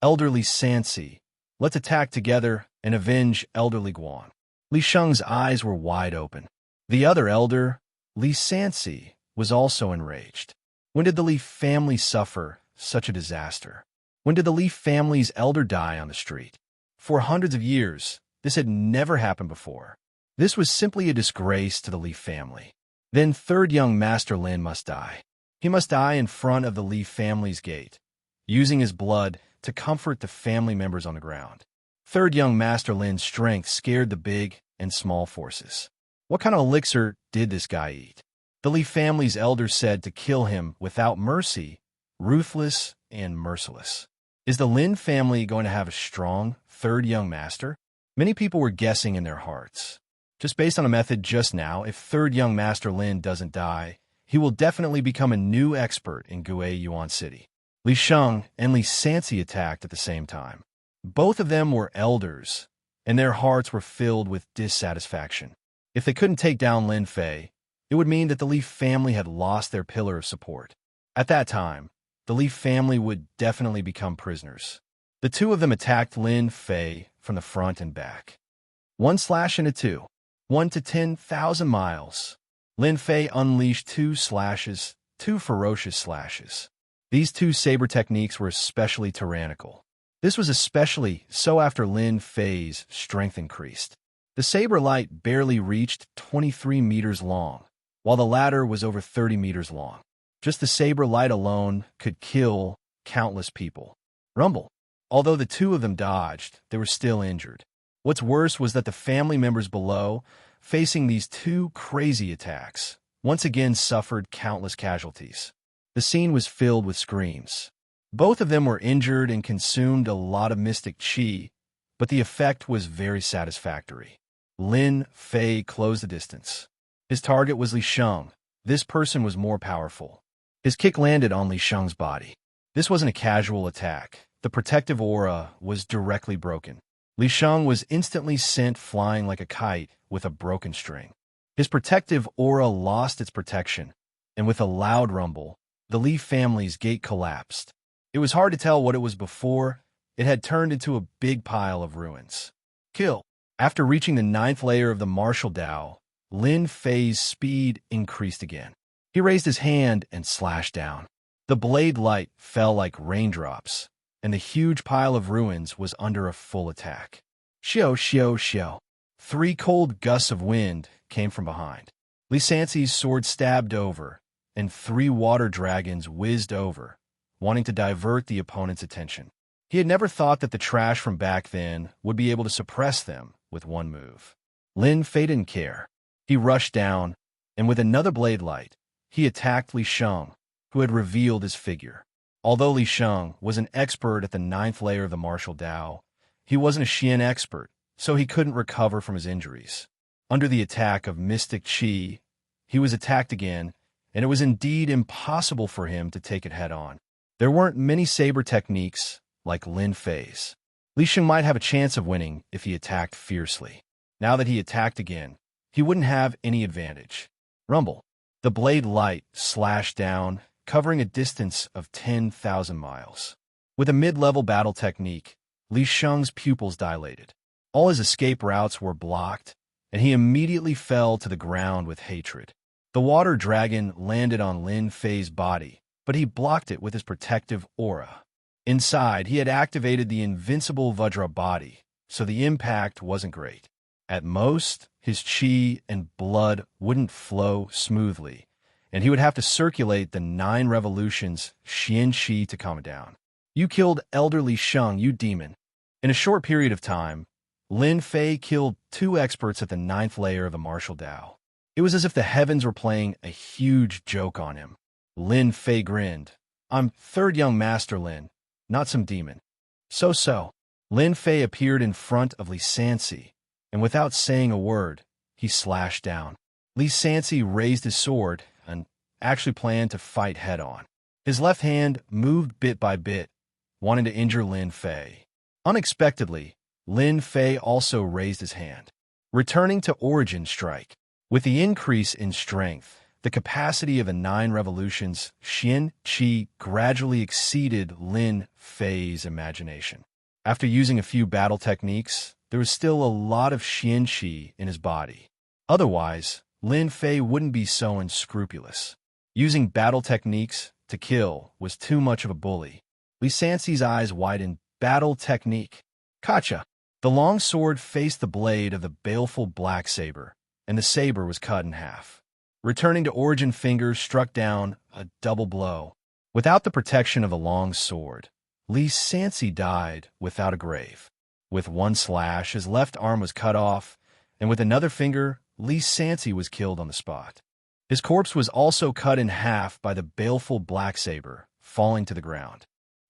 Elder Li Sansi, let's attack together and avenge Elder Li Guang. Li Sheng's eyes were wide open. The other elder, Li Sansi, was also enraged. When did the Li family suffer such a disaster? When did the Li family's elder die on the street? For hundreds of years, this had never happened before. This was simply a disgrace to the Li family. Then third young master Lin must die. He must die in front of the Li family's gate, using his blood to comfort the family members on the ground. Third young Master Lin's strength scared the big and small forces. What kind of elixir did this guy eat? The Li family's elders said to kill him without mercy, ruthless and merciless. Is the Lin family going to have a strong third young master? Many people were guessing in their hearts. Just based on a method just now, if third young Master Lin doesn't die, he will definitely become a new expert in Gue Yuan City. Li Sheng and Li Sanci attacked at the same time. Both of them were elders, and their hearts were filled with dissatisfaction. If they couldn't take down Lin Fei, it would mean that the Li family had lost their pillar of support. At that time, the Li family would definitely become prisoners. The two of them attacked Lin Fei from the front and back. 1 slash and a 2. 1 to 10,000 miles. Lin Fei unleashed 2 slashes, 2 ferocious slashes. These 2 saber techniques were especially tyrannical. This was especially so after Lin Fei's strength increased. The saber light barely reached 23 meters long, while the latter was over 30 meters long. Just the saber light alone could kill countless people. Rumble. Although the two of them dodged, they were still injured. What's worse was that the family members below, facing these 2 crazy attacks, once again suffered countless casualties. The scene was filled with screams. Both of them were injured and consumed a lot of mystic chi, but the effect was very satisfactory. Lin Fei closed the distance. His target was Li Sheng. This person was more powerful. His kick landed on Li Sheng's body. This wasn't a casual attack. The protective aura was directly broken. Li Sheng was instantly sent flying like a kite with a broken string. His protective aura lost its protection, and with a loud rumble, the Li family's gate collapsed. It was hard to tell what it was before. It had turned into a big pile of ruins. Kill. After reaching the 9th layer of the martial Dao, Lin Fei's speed increased again. He raised his hand and slashed down. The blade light fell like raindrops, and the huge pile of ruins was under a full attack. Xiao, xiao, xiao. 3 cold gusts of wind came from behind. Li Sanci's sword stabbed over, and 3 water dragons whizzed over, wanting to divert the opponent's attention. He had never thought that the trash from back then would be able to suppress them with one move. Lin Fei didn't care. He rushed down, and with another blade light, he attacked Li Sheng, who had revealed his figure. Although Li Sheng was an expert at the 9th layer of the martial Dao, he wasn't a Xian expert, so he couldn't recover from his injuries. Under the attack of mystic chi, he was attacked again, and it was indeed impossible for him to take it head-on. There weren't many saber techniques like Lin Fei's. Li Sheng might have a chance of winning if he attacked fiercely. Now that he attacked again, he wouldn't have any advantage. Rumble. The blade light slashed down, covering a distance of 10,000 miles. With a mid-level battle technique, Li Sheng's pupils dilated. All his escape routes were blocked, and he immediately fell to the ground with hatred. The water dragon landed on Lin Fei's body, but he blocked it with his protective aura. Inside, he had activated the invincible Vajra body, so the impact wasn't great. At most, his chi and blood wouldn't flow smoothly, and he would have to circulate the 9 revolutions Xian Qi to calm it down. You killed elderly Sheng, you demon. In a short period of time, Lin Fei killed 2 experts at the 9th layer of the martial Dao. It was as if the heavens were playing a huge joke on him. Lin Fei grinned. I'm third young Master Lin, not some demon. So. Lin Fei appeared in front of Li Sanci, and without saying a word, he slashed down. Li Sanci raised his sword and actually planned to fight head-on. His left hand moved bit by bit, wanting to injure Lin Fei. Unexpectedly, Lin Fei also raised his hand, returning to origin strike. With the increase in strength, the capacity of the 9 revolutions Xian Qi gradually exceeded Lin Fei's imagination. After using a few battle techniques, there was still a lot of Xian Qi in his body. Otherwise, Lin Fei wouldn't be so unscrupulous. Using battle techniques to kill was too much of a bully. Li Sanci's eyes widened. Battle technique. Kacha. The long sword faced the blade of the baleful black saber, and the saber was cut in half. Returning to origin, fingers struck down a double blow. Without the protection of the long sword, Li Sanci died without a grave. With one slash, his left arm was cut off, and with another finger, Li Sansi was killed on the spot. His corpse was also cut in half by the baleful black saber, falling to the ground.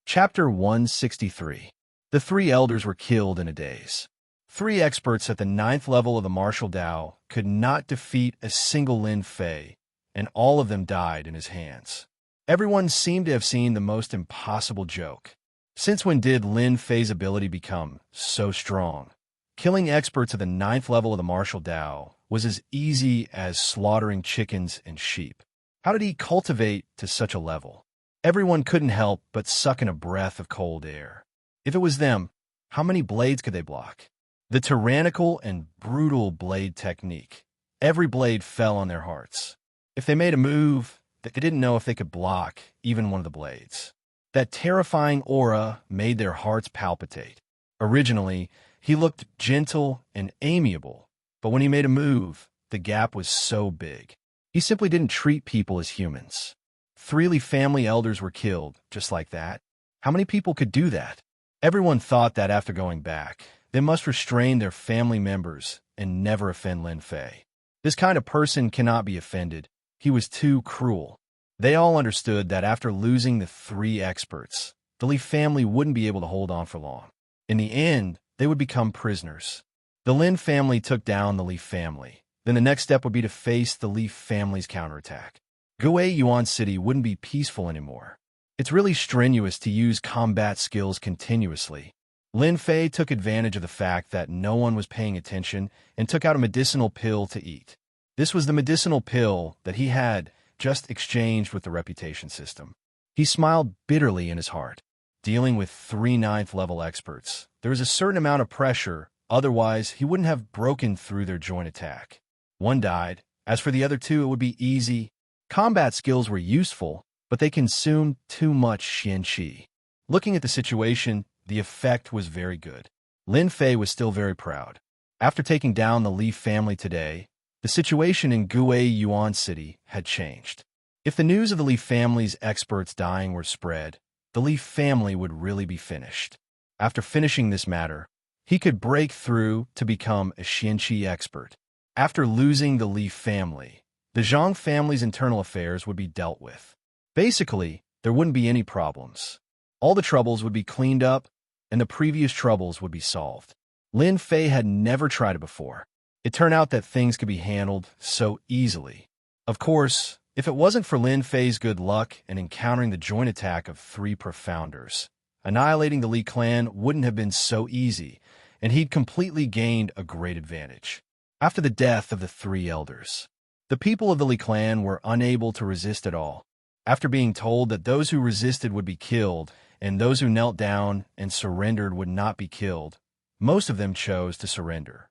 Chapter 163. The three elders were killed in a daze. 3 experts at the 9th level of the martial Dao could not defeat a single Lin Fei, and all of them died in his hands. Everyone seemed to have seen the most impossible joke. Since when did Lin Fei's ability become so strong? Killing experts at the 9th level of the martial Dao was as easy as slaughtering chickens and sheep. How did he cultivate to such a level? Everyone couldn't help but suck in a breath of cold air. If it was them, how many blades could they block? The tyrannical and brutal blade technique. Every blade fell on their hearts. If they made a move, they didn't know if they could block even one of the blades. That terrifying aura made their hearts palpitate. Originally, he looked gentle and amiable, but when he made a move, the gap was so big. He simply didn't treat people as humans. 3 Li family elders were killed, just like that. How many people could do that? Everyone thought that after going back, they must restrain their family members and never offend Lin Fei. This kind of person cannot be offended. He was too cruel. They all understood that after losing the 3 experts, the Li family wouldn't be able to hold on for long. In the end, they would become prisoners. The Lin family took down the Li family. Then the next step would be to face the Li family's counterattack. Guiyuan Yuan City wouldn't be peaceful anymore. It's really strenuous to use combat skills continuously. Lin Fei took advantage of the fact that no one was paying attention and took out a medicinal pill to eat. This was the medicinal pill that he had just exchanged with the reputation system. He smiled bitterly in his heart. Dealing with 3 9th level experts, there was a certain amount of pressure, otherwise he wouldn't have broken through their joint attack. One died. As for the other 2, it would be easy. Combat skills were useful, but they consumed too much xianqi. Looking at the situation, the effect was very good. Lin Fei was still very proud. After taking down the Li family today, the situation in Guiyuan Yuan City had changed. If the news of the Li family's experts dying were spread, the Li family would really be finished. After finishing this matter, he could break through to become a xianqi expert. After losing the Li family, the Zhang family's internal affairs would be dealt with. Basically, there wouldn't be any problems. All the troubles would be cleaned up, and the previous troubles would be solved. Lin Fei had never tried it before. It turned out that things could be handled so easily. Of course, if it wasn't for Lin Fei's good luck and encountering the joint attack of 3 profounders, annihilating the Li clan wouldn't have been so easy, and he'd completely gained a great advantage. After the death of the 3 elders, the people of the Li clan were unable to resist at all. After being told that those who resisted would be killed, and those who knelt down and surrendered would not be killed, most of them chose to surrender.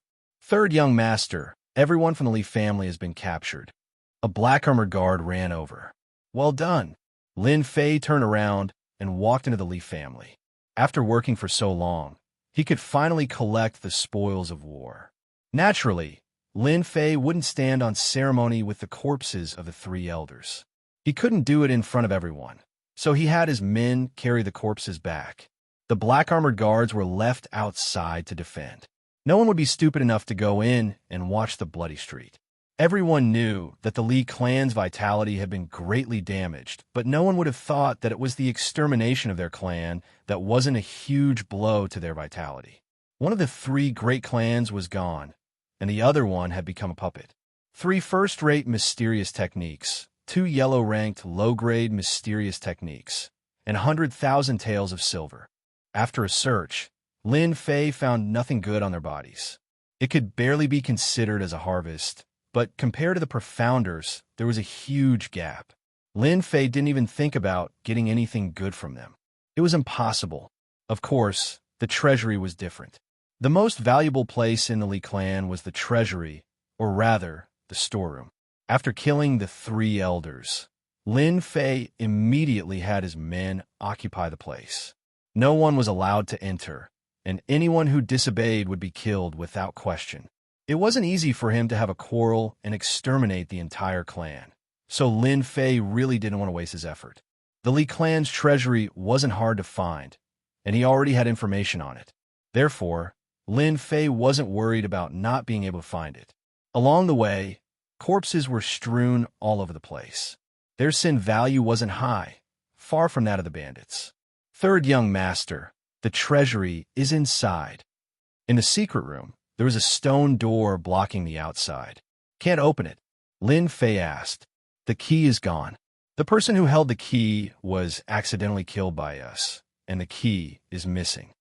3rd young master, everyone from the Li family has been captured. A black armored guard ran over. Well done. Lin Fei turned around and walked into the Li family. After working for so long, he could finally collect the spoils of war. Naturally, Lin Fei wouldn't stand on ceremony with the corpses of the 3 elders. He couldn't do it in front of everyone, so he had his men carry the corpses back. The black armored guards were left outside to defend. No one would be stupid enough to go in and watch the bloody street. Everyone knew that the Li clan's vitality had been greatly damaged, but no one would have thought that it was the extermination of their clan that wasn't a huge blow to their vitality. One of the 3 great clans was gone, and the other one had become a puppet. 3 first-rate mysterious techniques, 2 yellow-ranked low-grade mysterious techniques, and 100,000 taels of silver. After a search, Lin Fei found nothing good on their bodies. It could barely be considered as a harvest, but compared to the profounders, there was a huge gap. Lin Fei didn't even think about getting anything good from them. It was impossible. Of course, the treasury was different. The most valuable place in the Li clan was the treasury, or rather, the storeroom. After killing the 3 elders, Lin Fei immediately had his men occupy the place. No one was allowed to enter, and anyone who disobeyed would be killed without question. It wasn't easy for him to have a quarrel and exterminate the entire clan, so Lin Fei really didn't want to waste his effort. The Li clan's treasury wasn't hard to find, and he already had information on it. Therefore, Lin Fei wasn't worried about not being able to find it. Along the way, corpses were strewn all over the place. Their sin value wasn't high, far from that of the bandits. Third young master, the treasury is inside. In the secret room, there was a stone door blocking the outside. Can't open it, Lin Fei asked. The key is gone. The person who held the key was accidentally killed by us, and the key is missing.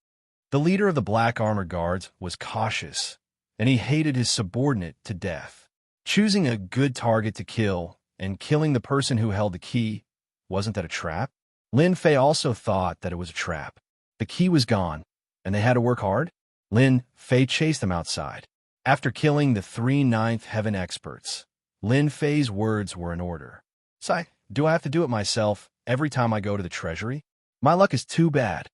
The leader of the Black Armored Guards was cautious, and he hated his subordinate to death. Choosing a good target to kill and killing the person who held the key, wasn't that a trap? Lin Fei also thought that it was a trap. The key was gone, and they had to work hard? Lin Fei chased them outside. After killing the 3 ninth heaven experts, Lin Fei's words were in order. "Sai, do I have to do it myself every time I go to the treasury? My luck is too bad."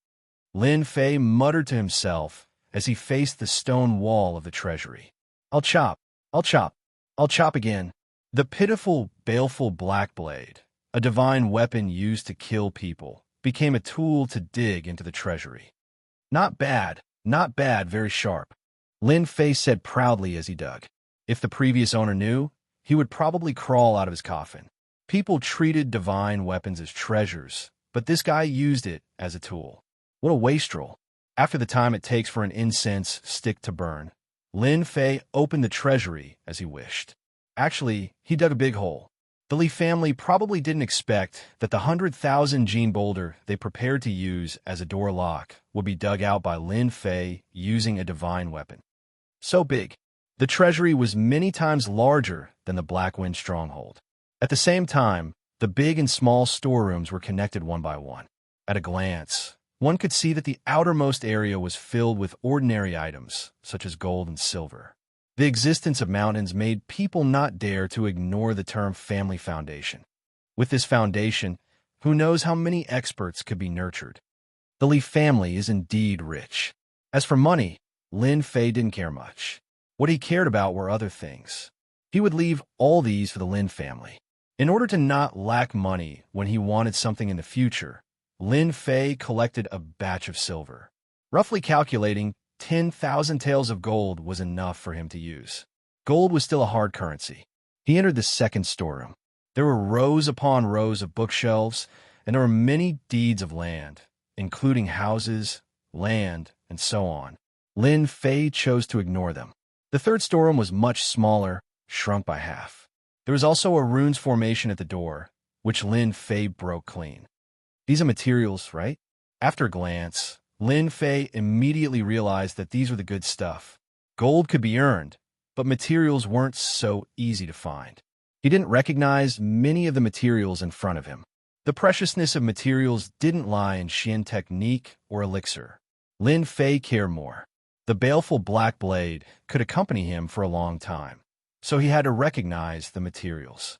Lin Fei muttered to himself as he faced the stone wall of the treasury. I'll chop, I'll chop, I'll chop again." The pitiful, baleful black blade, a divine weapon used to kill people, became a tool to dig into the treasury. Not bad, very sharp," Lin Fei said proudly as he dug. If the previous owner knew, he would probably crawl out of his coffin. People treated divine weapons as treasures, but this guy used it as a tool. What a wastrel. After the time it takes for an incense stick to burn, Lin Fei opened the treasury as he wished. Actually, he dug a big hole. The Li family probably didn't expect that the 100,000 gene boulder they prepared to use as a door lock would be dug out by Lin Fei using a divine weapon. So big. The treasury was many times larger than the Black Wind stronghold. At the same time, the big and small storerooms were connected one by one. At a glance, one could see that the outermost area was filled with ordinary items, such as gold and silver. The existence of mountains made people not dare to ignore the term family foundation. With this foundation, who knows how many experts could be nurtured? The Li family is indeed rich. As for money, Lin Fei didn't care much. What he cared about were other things. He would leave all these for the Lin family. In order to not lack money when he wanted something in the future, Lin Fei collected a batch of silver. Roughly calculating, 10,000 taels of gold was enough for him to use. Gold was still a hard currency. He entered the second storeroom. There were rows upon rows of bookshelves, and there were many deeds of land, including houses, land, and so on. Lin Fei chose to ignore them. The third storeroom was much smaller, shrunk by half. There was also a runes formation at the door, which Lin Fei broke clean. These are materials, right? After a glance, Lin Fei immediately realized that these were the good stuff. Gold could be earned, but materials weren't so easy to find. He didn't recognize many of the materials in front of him. The preciousness of materials didn't lie in Xian technique or elixir. Lin Fei cared more. The baleful black blade could accompany him for a long time, so he had to recognize the materials.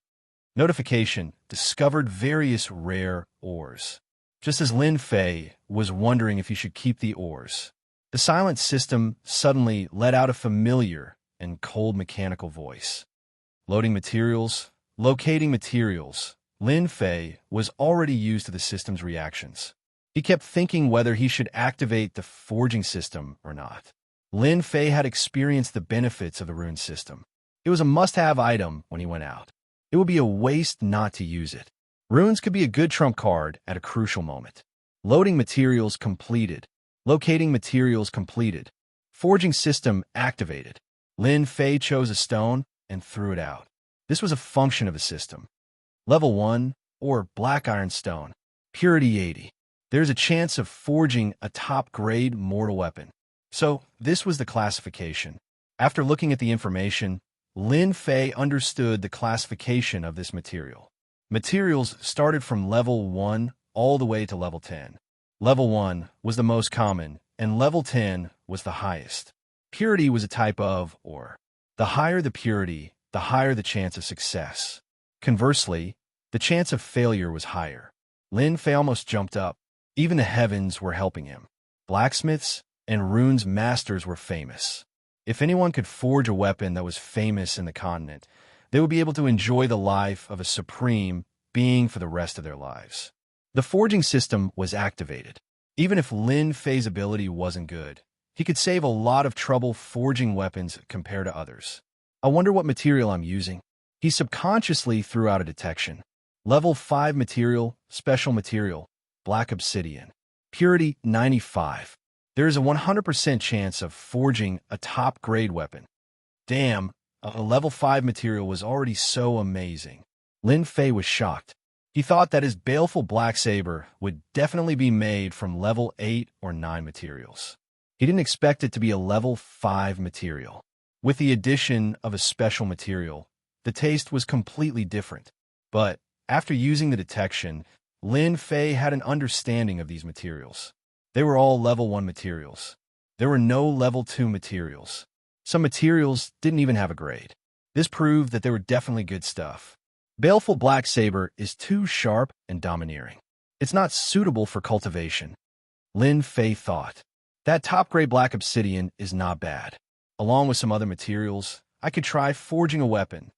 Notification: discovered various rare ores. Just as Lin Fei was wondering if he should keep the ores, the silent system suddenly let out a familiar and cold mechanical voice. Loading materials, locating materials. Lin Fei was already used to the system's reactions. He kept thinking whether he should activate the forging system or not. Lin Fei had experienced the benefits of the rune system. It was a must-have item when he went out. It would be a waste not to use it. Runes could be a good trump card at a crucial moment. Loading materials completed. Locating materials completed. Forging system activated. Lin Fei chose a stone and threw it out. This was a function of the system. Level 1, or Black Iron Stone. Purity 80. There's a chance of forging a top-grade mortal weapon. So, this was the classification. After looking at the information, Lin Fei understood the classification of this material. Materials started from level 1 all the way to level 10. Level 1 was the most common, and level 10 was the highest. Purity was a type of ore. The higher the purity, the higher the chance of success. Conversely, the chance of failure was higher. Lin Fei almost jumped up. Even the heavens were helping him. Blacksmiths and runes masters were famous. If anyone could forge a weapon that was famous in the continent, they would be able to enjoy the life of a supreme being for the rest of their lives. The forging system was activated. Even if Lin Fei's ability wasn't good, He could save a lot of trouble forging weapons compared to others. I wonder what material I'm using. He subconsciously threw out a detection. Level 5 material, special material, black obsidian. Purity 95. There is a 100% chance of forging a top-grade weapon. Damn, a level 5 material was already so amazing. Lin Fei was shocked. He thought that his baleful black saber would definitely be made from level 8 or 9 materials. He didn't expect it to be a level 5 material. With the addition of a special material, the taste was completely different. But after using the detection, Lin Fei had an understanding of these materials. They were all level 1 materials. There were no level 2 materials. Some materials didn't even have a grade. This proved that they were definitely good stuff. Baleful Black Saber is too sharp and domineering. It's not suitable for cultivation. Lin Fei thought. That top-grade black obsidian is not bad. Along with some other materials, I could try forging a weapon.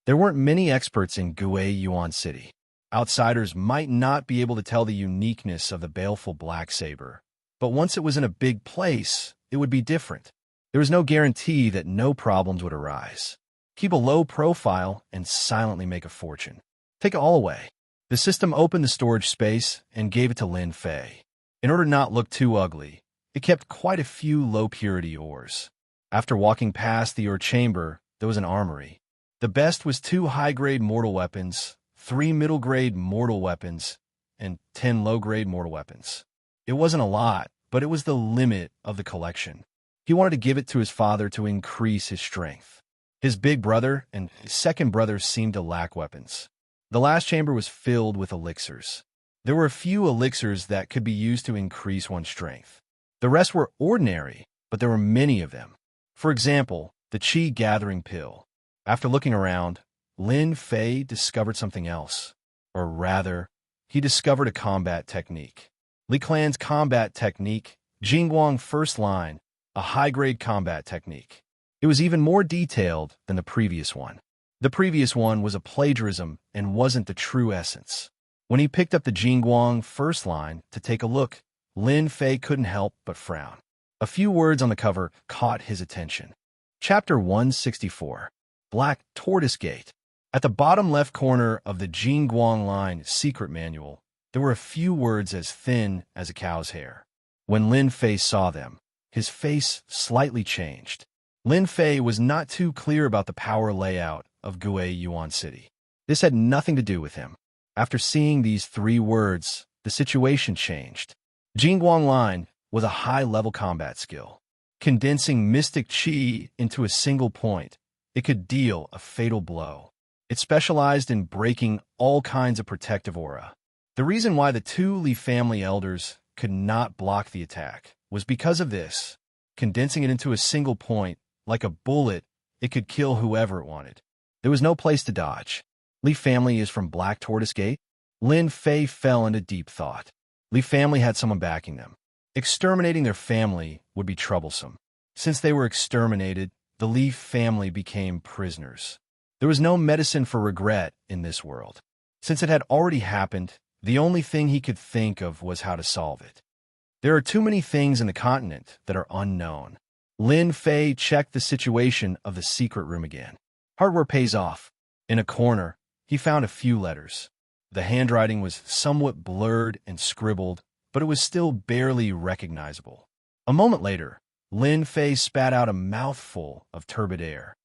There weren't many experts in Gui Yuan City. Outsiders might not be able to tell the uniqueness of the Baleful Black Saber, but once it was in a big place, it would be different. There was no guarantee that no problems would arise. Keep a low profile and silently make a fortune. Take it all away. The system opened the storage space and gave it to Lin Fei. In order not to look too ugly, it kept quite a few low-purity ores. After walking past the ore chamber, there was an armory. The best was 2 high-grade mortal weapons, 3 middle-grade mortal weapons, and 10 low-grade mortal weapons. It wasn't a lot, but it was the limit of the collection. He wanted to give it to his father to increase his strength. His big brother and his second brother seemed to lack weapons. The last chamber was filled with elixirs. There were a few elixirs that could be used to increase one's strength. The rest were ordinary, but there were many of them. For example, the Qi Gathering Pill. After looking around, Lin Fei discovered something else. Or rather, he discovered a combat technique. Li Clan's combat technique, Jingguang First Line, a high-grade combat technique. It was even more detailed than the previous one. The previous one was a plagiarism and wasn't the true essence. When he picked up the Jingguang First Line to take a look, Lin Fei couldn't help but frown. A few words on the cover caught his attention. Chapter 164, Black Tortoise Gate. At the bottom left corner of the Jingguang Line secret manual, there were a few words as thin as a cow's hair. When Lin Fei saw them, his face slightly changed. Lin Fei was not too clear about the power layout of Gui Yuan City. This had nothing to do with him. After seeing these 3 words, the situation changed. Jingguang Line was a high-level combat skill. Condensing mystic qi into a single point, it could deal a fatal blow. It specialized in breaking all kinds of protective aura. The reason why the 2 Li family elders could not block the attack was because of this. Condensing it into a single point, like a bullet, it could kill whoever it wanted. There was no place to dodge. Li family is from Black Tortoise Gate? Lin Fei fell into deep thought. Li family had someone backing them. Exterminating their family would be troublesome. Since they were exterminated, the Li family became prisoners. There was no medicine for regret in this world. Since it had already happened, the only thing he could think of was how to solve it. There are too many things in the continent that are unknown. Lin Fei checked the situation of the secret room again. Hardware pays off. In a corner, he found a few letters. The handwriting was somewhat blurred and scribbled, but it was still barely recognizable. A moment later, Lin Fei spat out a mouthful of turbid air.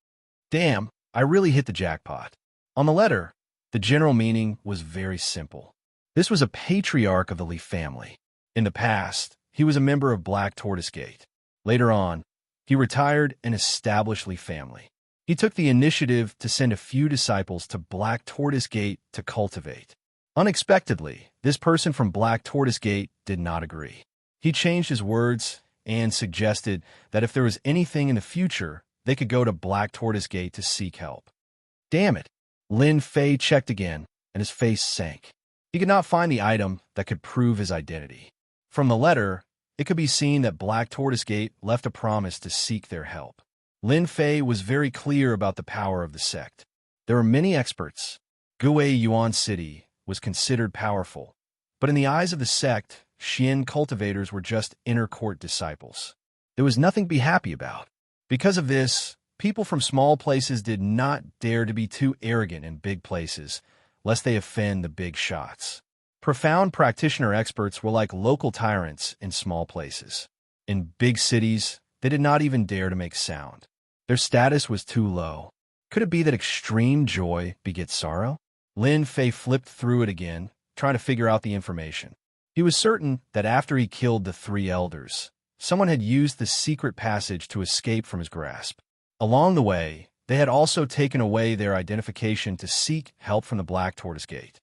Damn, I really hit the jackpot. On the letter, the general meaning was very simple. This was a patriarch of the Li family. In the past, he was a member of Black Tortoise Gate. Later on, he retired and established Li family. He took the initiative to send a few disciples to Black Tortoise Gate to cultivate. Unexpectedly, this person from Black Tortoise Gate did not agree. He changed his words and suggested that if there was anything in the future, they could go to Black Tortoise Gate to seek help. Damn it! Lin Fei checked again, and his face sank. He could not find the item that could prove his identity. From the letter, it could be seen that Black Tortoise Gate left a promise to seek their help. Lin Fei was very clear about the power of the sect. There were many experts. Gui Yuan City was considered powerful, but in the eyes of the sect, Xian cultivators were just inner court disciples. There was nothing to be happy about. Because of this, people from small places did not dare to be too arrogant in big places, lest they offend the big shots. Profound practitioner experts were like local tyrants in small places. In big cities, they did not even dare to make sound. Their status was too low. Could it be that extreme joy begets sorrow? Lin Fei flipped through it again, trying to figure out the information. He was certain that after he killed the three elders, someone had used the secret passage to escape from his grasp. Along the way, they had also taken away their identification to seek help from the Black Tortoise Gate.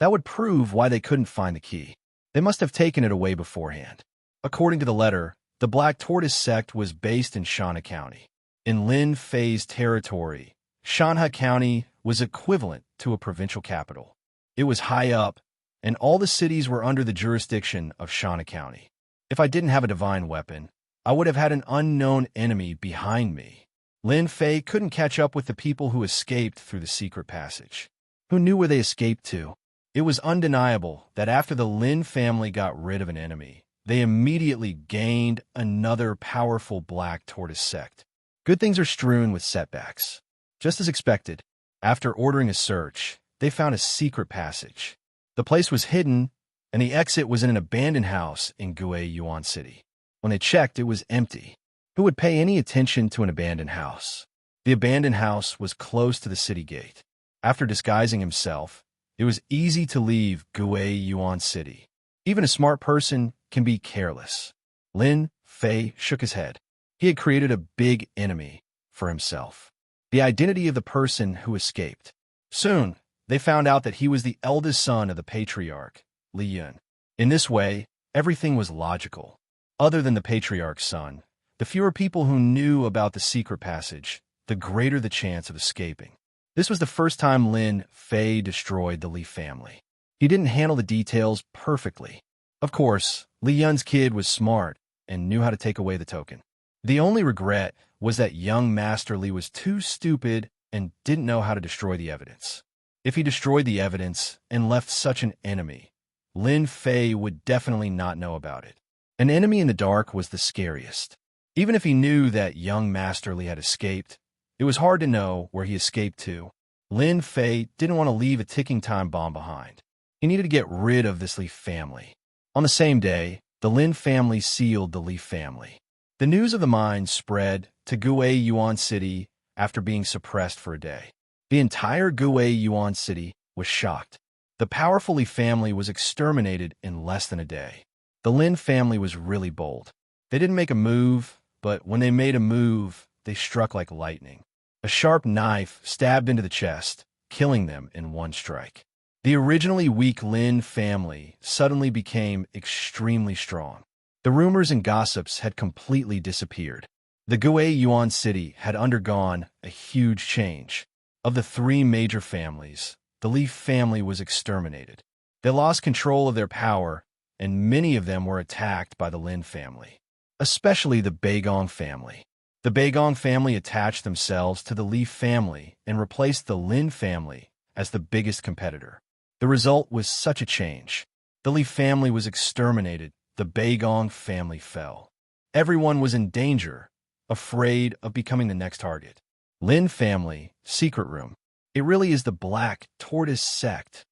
That would prove why they couldn't find the key. They must have taken it away beforehand. According to the letter, the Black Tortoise sect was based in Shanha County. In Lin Fei's territory, Shanha County was equivalent to a provincial capital. It was high up, and all the cities were under the jurisdiction of Shanha County. If I didn't have a divine weapon, I would have had an unknown enemy behind me. Lin Fei couldn't catch up with the people who escaped through the secret passage. Who knew where they escaped to? It was undeniable that after the Lin family got rid of an enemy, they immediately gained another powerful Black Tortoise sect. Good things are strewn with setbacks. Just as expected, after ordering a search, they found a secret passage. The place was hidden, and the exit was in an abandoned house in Gue Yuan City. When they checked, it was empty. Who would pay any attention to an abandoned house? The abandoned house was close to the city gate. After disguising himself, it was easy to leave Gue Yuan City. Even a smart person can be careless. Lin Fei shook his head. He had created a big enemy for himself. The identity of the person who escaped. Soon, they found out that he was the eldest son of the patriarch, Li Yun. In this way, everything was logical. Other than the patriarch's son, the fewer people who knew about the secret passage, the greater the chance of escaping. This was the first time Lin Fei destroyed the Li family. He didn't handle the details perfectly. Of course, Li Yun's kid was smart and knew how to take away the token. The only regret was that young Master Li was too stupid and didn't know how to destroy the evidence. If he destroyed the evidence and left such an enemy, Lin Fei would definitely not know about it. An enemy in the dark was the scariest. Even if he knew that young Master Li had escaped, it was hard to know where he escaped to. Lin Fei didn't want to leave a ticking time bomb behind. He needed to get rid of this Li family. On the same day, the Lin family sealed the Li family. The news of the mine spread to Gue Yuan City after being suppressed for a day. The entire Gue Yuan City was shocked. The powerful Li family was exterminated in less than a day. The Lin family was really bold. They didn't make a move, but when they made a move, they struck like lightning. A sharp knife stabbed into the chest, killing them in one strike. The originally weak Lin family suddenly became extremely strong. The rumors and gossips had completely disappeared. The Gue Yuan City had undergone a huge change. Of the three major families, the Li family was exterminated. They lost control of their power, and many of them were attacked by the Lin family, especially the Beigong family. The Beigong family attached themselves to the Li family and replaced the Lin family as the biggest competitor. The result was such a change. The Li family was exterminated. The Beigong family fell. Everyone was in danger, afraid of becoming the next target. Lin family, secret room. It really is the Black Tortoise sect.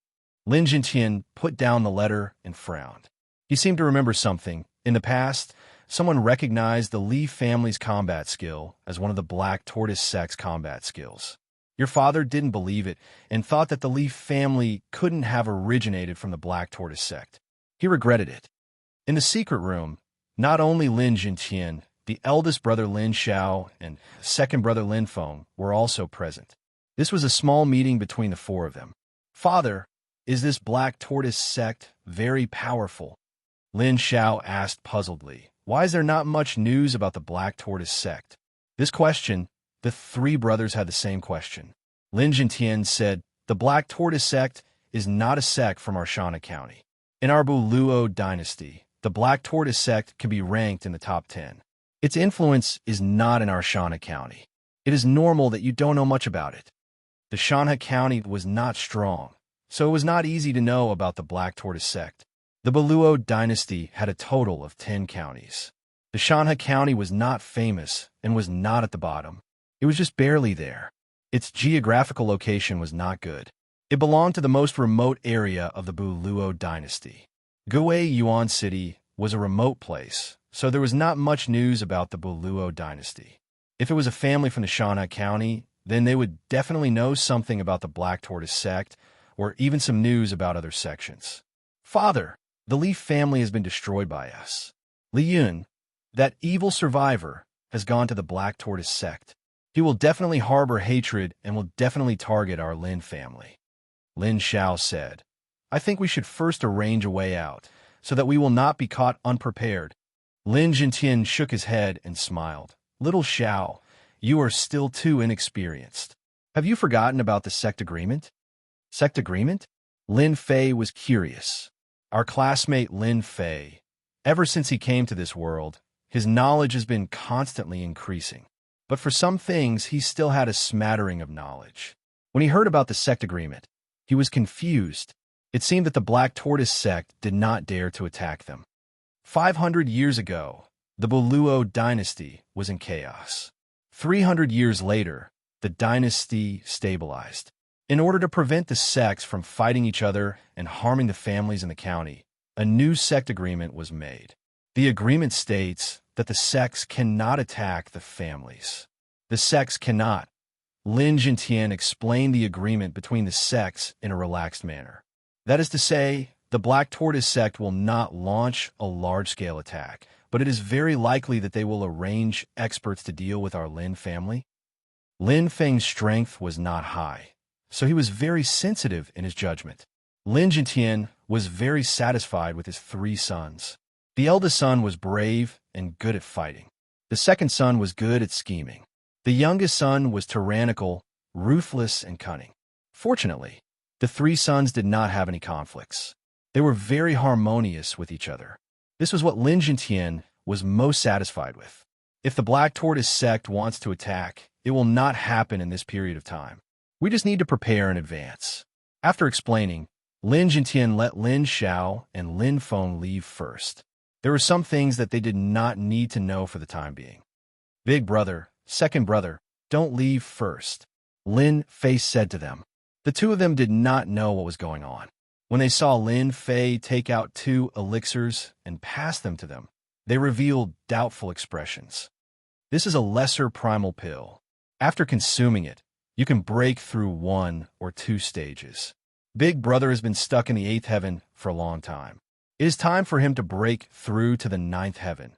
Lin Jintian put down the letter and frowned. He seemed to remember something. In the past, someone recognized the Li family's combat skill as one of the Black Tortoise sect's combat skills. Your father didn't believe it and thought that the Li family couldn't have originated from the Black Tortoise sect. He regretted it. In the secret room, not only Lin Jintian, the eldest brother Lin Xiao, and second brother Lin Feng were also present. This was a small meeting between the four of them. Father, is this Black Tortoise sect very powerful? Lin Xiao asked puzzledly. Why is there not much news about the Black Tortoise sect? This question, the three brothers had the same question. Lin Jintian said, the Black Tortoise sect is not a sect from our Shanha County. In our Luo dynasty, the Black Tortoise sect can be ranked in the top 10. Its influence is not in our Shanha County. It is normal that you don't know much about it. The Shanha County was not strong, so it was not easy to know about the Black Tortoise sect. The Luo dynasty had a total of 10 counties. The Shanha County was not famous and was not at the bottom. It was just barely there. Its geographical location was not good. It belonged to the most remote area of the Buluo dynasty. Gui Yuan City was a remote place, so there was not much news about the Buluo dynasty. If it was a family from the Shanha County, then they would definitely know something about the Black Tortoise sect, or even some news about other sections. Father, the Li family has been destroyed by us. Li Yun, that evil survivor, has gone to the Black Tortoise sect. He will definitely harbor hatred and will definitely target our Lin family. Lin Xiao said, I think we should first arrange a way out, so that we will not be caught unprepared. Lin Jintian shook his head and smiled. Little Xiao, you are still too inexperienced. Have you forgotten about the sect agreement? Sect agreement? Lin Fei was curious. Our classmate Lin Fei, ever since he came to this world, his knowledge has been constantly increasing. But for some things, he still had a smattering of knowledge. When he heard about the sect agreement, he was confused. It seemed that the Black Tortoise sect did not dare to attack them. 500 years ago, the Buluo dynasty was in chaos. 300 years later, the dynasty stabilized. In order to prevent the sects from fighting each other and harming the families in the county, a new sect agreement was made. The agreement states that the sects cannot attack the families. The sects cannot. Lin Jintian explained the agreement between the sects in a relaxed manner. That is to say, the Black Tortoise sect will not launch a large-scale attack, but it is very likely that they will arrange experts to deal with our Lin family. Lin Feng's strength was not high, so he was very sensitive in his judgment. Lin Jintian was very satisfied with his 3 sons. The eldest son was brave and good at fighting. The second son was good at scheming. The youngest son was tyrannical, ruthless, and cunning. Fortunately, the 3 sons did not have any conflicts. They were very harmonious with each other. This was what Lin Jintian was most satisfied with. If the Black Tortoise sect wants to attack, it will not happen in this period of time. We just need to prepare in advance. After explaining, Lin Jintian let Lin Xiao and Lin Feng leave first. There were some things that they did not need to know for the time being. Big brother, second brother, don't leave first, Lin Fei said to them. The 2 of them did not know what was going on. When they saw Lin Fei take out 2 elixirs and pass them to them, they revealed doubtful expressions. This is a lesser primal pill. After consuming it, you can break through 1 or 2 stages. Big brother has been stuck in the 8th heaven for a long time. It is time for him to break through to the 9th heaven,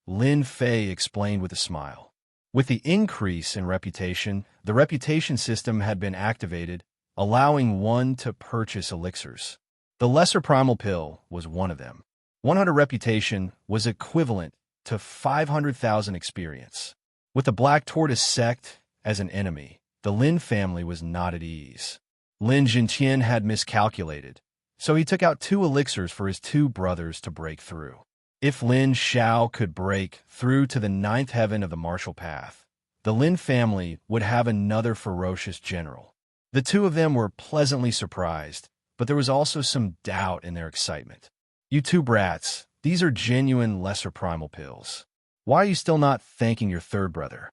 Lin Fei explained with a smile. With the increase in reputation, the reputation system had been activated, allowing one to purchase elixirs. The lesser primal pill was one of them. 100 reputation was equivalent to 500,000 experience. With the Black Tortoise sect as an enemy, the Lin family was not at ease. Lin Jintian had miscalculated, so he took out 2 elixirs for his 2 brothers to break through. If Lin Xiao could break through to the 9th heaven of the martial path, the Lin family would have another ferocious general. The 2 of them were pleasantly surprised, but there was also some doubt in their excitement. You 2 brats, these are genuine lesser primal pills. Why are you still not thanking your 3rd brother?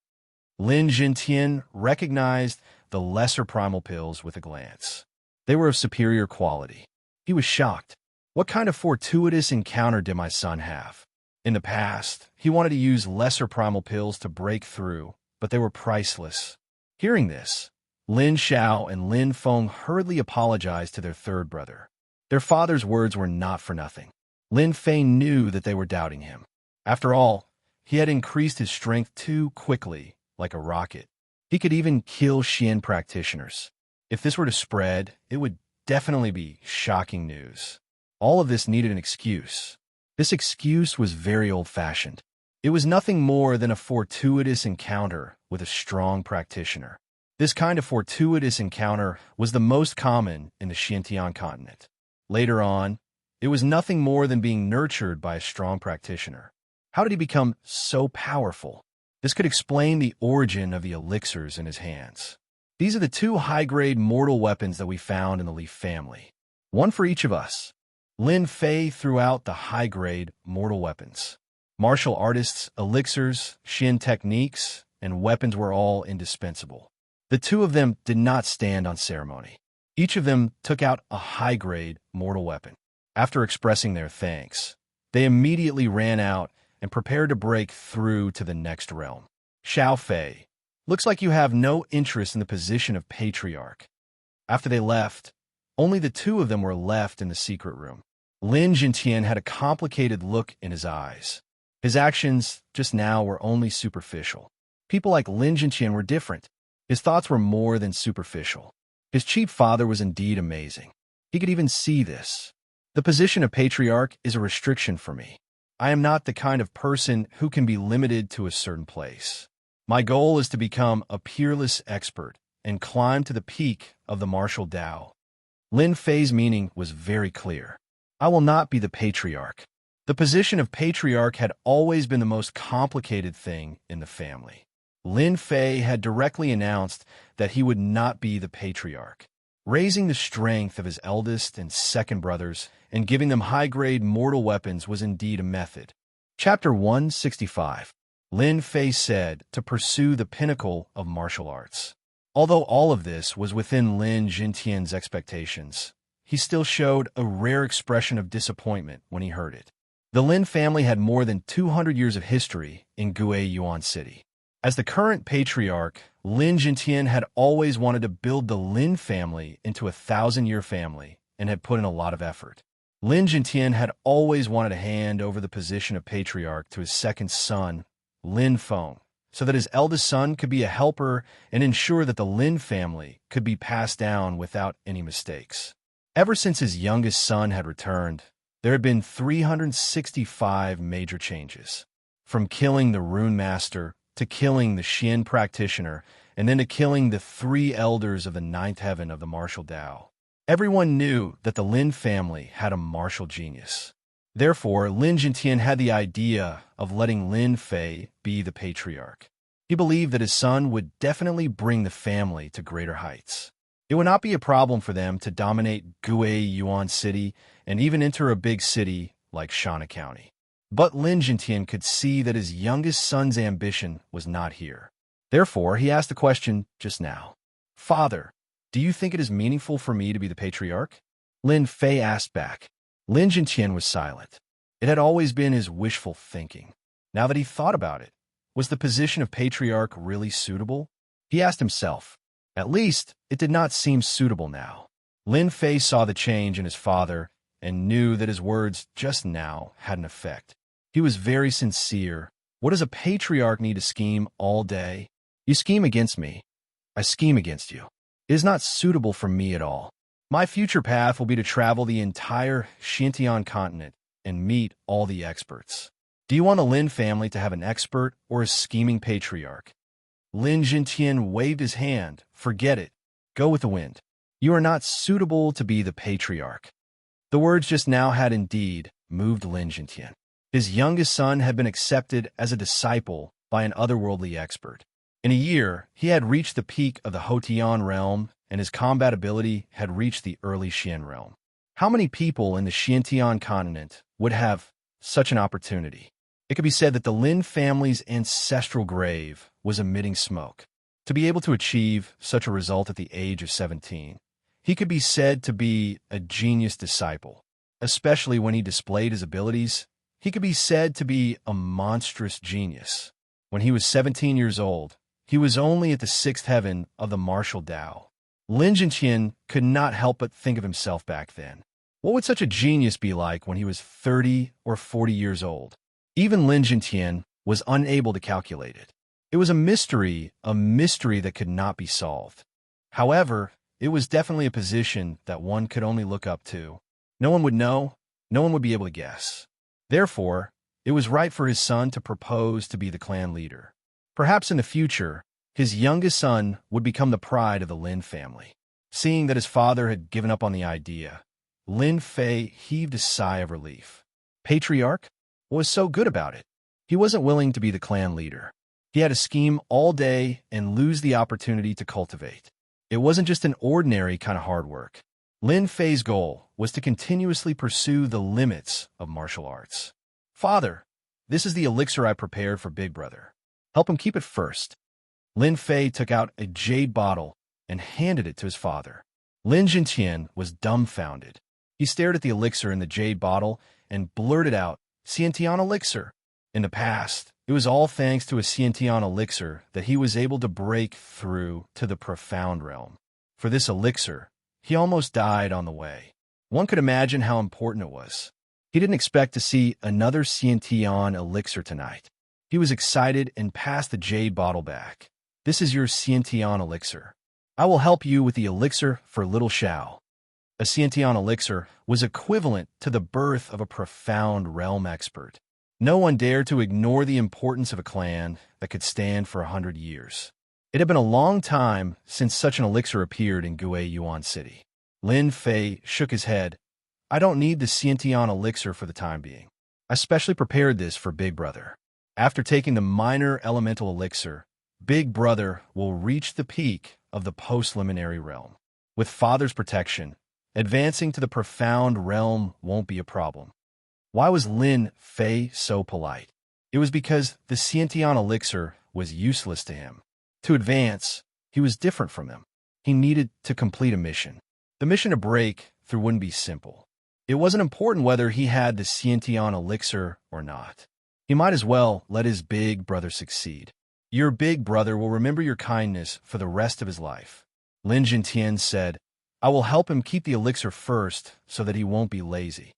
Lin Jintian recognized the lesser primal pills with a glance. They were of superior quality. He was shocked. What kind of fortuitous encounter did my son have? In the past, he wanted to use lesser primal pills to break through, but they were priceless. Hearing this, Lin Xiao and Lin Feng hurriedly apologized to their 3rd brother. Their father's words were not for nothing. Lin Fei knew that they were doubting him. After all, he had increased his strength too quickly, like a rocket. He could even kill Xian practitioners. If this were to spread, it would definitely be shocking news. All of this needed an excuse. This excuse was very old-fashioned. It was nothing more than a fortuitous encounter with a strong practitioner. This kind of fortuitous encounter was the most common in the Xintian continent. Later on, it was nothing more than being nurtured by a strong practitioner. How did he become so powerful? This could explain the origin of the elixirs in his hands. These are the 2 high-grade mortal weapons that we found in the Li family. 1 for each of us. Lin Fei threw out the high-grade mortal weapons. Martial artists, elixirs, Xin techniques, and weapons were all indispensable. The two of them did not stand on ceremony. Each of them took out a high-grade mortal weapon. After expressing their thanks, they immediately ran out and prepared to break through to the next realm. Xiao Fei, looks like you have no interest in the position of patriarch. After they left, only the two of them were left in the secret room. Lin Jintian had a complicated look in his eyes. His actions just now were only superficial. People like Lin Jintian were different. His thoughts were more than superficial. His cheap father was indeed amazing. He could even see this. The position of patriarch is a restriction for me. I am not the kind of person who can be limited to a certain place. My goal is to become a peerless expert and climb to the peak of the martial Tao. Lin Fei's meaning was very clear. I will not be the patriarch. The position of patriarch had always been the most complicated thing in the family. Lin Fei had directly announced that he would not be the patriarch. Raising the strength of his eldest and second brothers and giving them high-grade mortal weapons was indeed a method. Chapter 165. Lin Fei said to pursue the pinnacle of martial arts. Although all of this was within Lin Jintian's expectations, he still showed a rare expression of disappointment when he heard it. The Lin family had more than 200 years of history in Guiyuan City. As the current patriarch, Lin Jintian had always wanted to build the Lin family into a 1,000-year family and had put in a lot of effort. Lin Jintian had always wanted to hand over the position of patriarch to his second son, Lin Feng, so that his eldest son could be a helper and ensure that the Lin family could be passed down without any mistakes. Ever since his youngest son had returned, there had been 365 major changes. From killing the Rune Master to killing the Xian practitioner, and then to killing the 3 elders of the 9th heaven of the martial Tao. Everyone knew that the Lin family had a martial genius. Therefore, Lin Jintian had the idea of letting Lin Fei be the patriarch. He believed that his son would definitely bring the family to greater heights. It would not be a problem for them to dominate Guiyuan City and even enter a big city like Shana County. But Lin Jintian could see that his youngest son's ambition was not here. Therefore, he asked the question just now. Father, do you think it is meaningful for me to be the patriarch? Lin Fei asked back. Lin Jintian was silent. It had always been his wishful thinking. Now that he thought about it, was the position of patriarch really suitable? He asked himself. At least, it did not seem suitable now. Lin Fei saw the change in his father and knew that his words just now had an effect. He was very sincere. What does a patriarch need to scheme all day? You scheme against me. I scheme against you. It is not suitable for me at all. My future path will be to travel the entire Xintian continent and meet all the experts. Do you want a Lin family to have an expert or a scheming patriarch? Lin Jintian waved his hand. Forget it. Go with the wind. You are not suitable to be the patriarch. The words just now had indeed moved Lin Jintian. His youngest son had been accepted as a disciple by an otherworldly expert. In a year, he had reached the peak of the Hotian realm, and his combat ability had reached the early Xian realm. How many people in the Xintian continent would have such an opportunity? It could be said that the Lin family's ancestral grave was emitting smoke. To be able to achieve such a result at the age of 17, he could be said to be a genius disciple. Especially when he displayed his abilities, he could be said to be a monstrous genius. When he was 17 years old, he was only at the 6th heaven of the martial Tao. Lin Jintian could not help but think of himself back then. What would such a genius be like when he was 30 or 40 years old? Even Lin Jintian was unable to calculate it. It was a mystery that could not be solved. However, it was definitely a position that one could only look up to. No one would know, no one would be able to guess. Therefore, it was right for his son to propose to be the clan leader. Perhaps in the future, his youngest son would become the pride of the Lin family. Seeing that his father had given up on the idea, Lin Fei heaved a sigh of relief. Patriarch? What was so good about it? He wasn't willing to be the clan leader. He had to scheme all day and lose the opportunity to cultivate. It wasn't just an ordinary kind of hard work. Lin Fei's goal was to continuously pursue the limits of martial arts. Father, This is the elixir I prepared for Big Brother. Help him keep it first. Lin Fei took out a jade bottle and handed it to his father. Lin Jintian was dumbfounded. He stared at the elixir in the jade bottle and blurted out, Xiantian elixir. In the past, it was all thanks to a Xiantian elixir that he was able to break through to the profound realm. For this elixir, he almost died on the way. One could imagine how important it was. He didn't expect to see another Xiantian elixir tonight. He was excited and passed the jade bottle back. This is your Xiantian elixir. I will help you with the elixir for Little Xiao. A Xiantian elixir was equivalent to the birth of a profound realm expert. No one dared to ignore the importance of a clan that could stand for 100 years. It had been a long time since such an elixir appeared in Gue Yuan City. Lin Fei shook his head. I don't need the Xiantian elixir for the time being. I specially prepared this for Big Brother. After taking the minor elemental elixir, Big Brother will reach the peak of the post-liminary realm. With Father's protection, advancing to the profound realm won't be a problem. Why was Lin Fei so polite? It was because the Xiantian elixir was useless to him. To advance, he was different from them. He needed to complete a mission. The mission to break through wouldn't be simple. It wasn't important whether he had the Xiantian elixir or not. He might as well let his big brother succeed. Your big brother will remember your kindness for the rest of his life. Lin Jintian said, I will help him keep the elixir first so that he won't be lazy.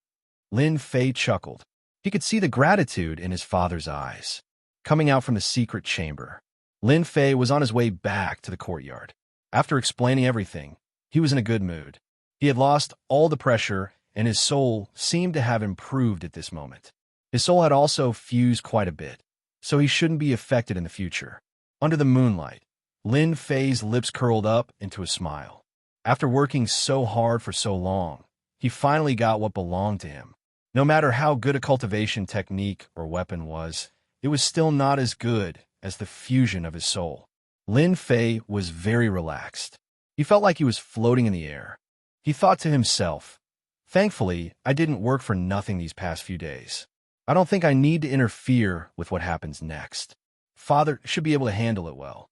Lin Fei chuckled. He could see the gratitude in his father's eyes. Coming out from the secret chamber, Lin Fei was on his way back to the courtyard. After explaining everything, he was in a good mood. He had lost all the pressure, and his soul seemed to have improved at this moment. His soul had also fused quite a bit, so he shouldn't be affected in the future. Under the moonlight, Lin Fei's lips curled up into a smile. After working so hard for so long, he finally got what belonged to him. No matter how good a cultivation technique or weapon was, it was still not as good as the fusion of his soul. Lin Fei was very relaxed. He felt like he was floating in the air. He thought to himself, thankfully, I didn't work for nothing these past few days. I don't think I need to interfere with what happens next. Father should be able to handle it well.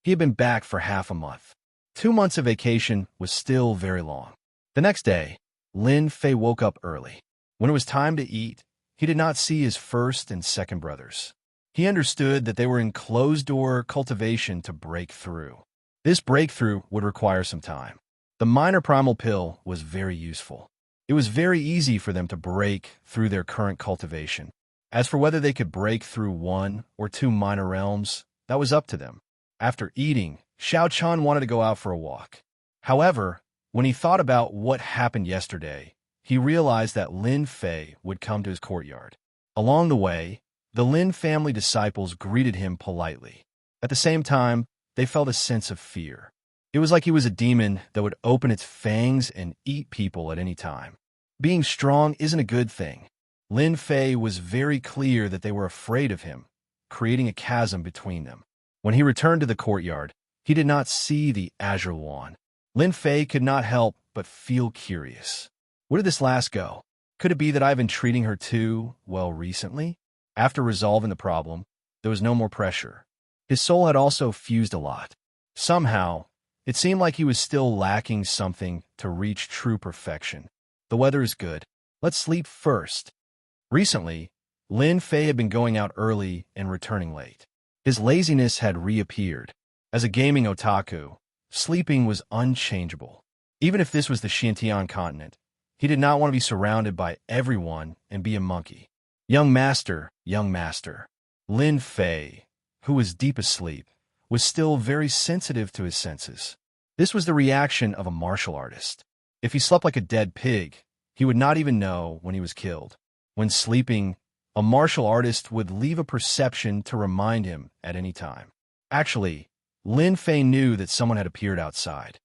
He had been back for half a month. 2 months of vacation was still very long. The next day, Lin Fei woke up early. When it was time to eat, he did not see his first and second brothers. He understood that they were in closed-door cultivation to break through. This breakthrough would require some time. The minor primal pill was very useful. It was very easy for them to break through their current cultivation. As for whether they could break through 1 or 2 minor realms, that was up to them. After eating, Xiao Chan wanted to go out for a walk. However, when he thought about what happened yesterday, he realized that Lin Fei would come to his courtyard. Along the way, the Lin family disciples greeted him politely. At the same time, they felt a sense of fear. It was like he was a demon that would open its fangs and eat people at any time. Being strong isn't a good thing. Lin Fei was very clear that they were afraid of him, creating a chasm between them. When he returned to the courtyard, he did not see the azure wand. Lin Fei could not help but feel curious. Where did this last go? Could it be that I've been treating her too well recently? After resolving the problem, there was no more pressure. His soul had also fused a lot. Somehow, it seemed like he was still lacking something to reach true perfection. The weather is good. Let's sleep first. Recently, Lin Fei had been going out early and returning late. His laziness had reappeared. As a gaming otaku, sleeping was unchangeable. Even if this was the Xiantian continent, he did not want to be surrounded by everyone and be a monkey. Young master. Lin Fei, who was deep asleep, was still very sensitive to his senses. This was the reaction of a martial artist. If he slept like a dead pig, he would not even know when he was killed. When sleeping, a martial artist would leave a perception to remind him at any time. Actually, Lin Fei knew that someone had appeared outside.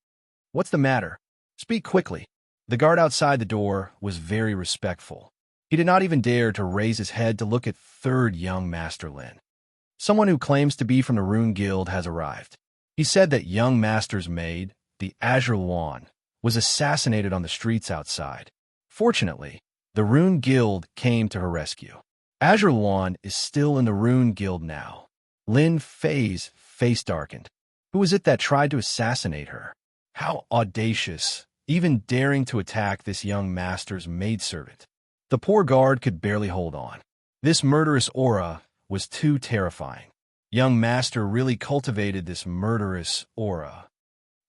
What's the matter? Speak quickly. The guard outside the door was very respectful. He did not even dare to raise his head to look at third young Master Lin. Someone who claims to be from the Rune Guild has arrived. He said that young Master's maid, the Azure Wand, was assassinated on the streets outside. Fortunately, the Rune Guild came to her rescue. Azure Lawn is still in the Rune Guild now. Lin Fei's face darkened. Who was it that tried to assassinate her? How audacious, even daring to attack this young master's maidservant. The poor guard could barely hold on. This murderous aura was too terrifying. Young master really cultivated this murderous aura.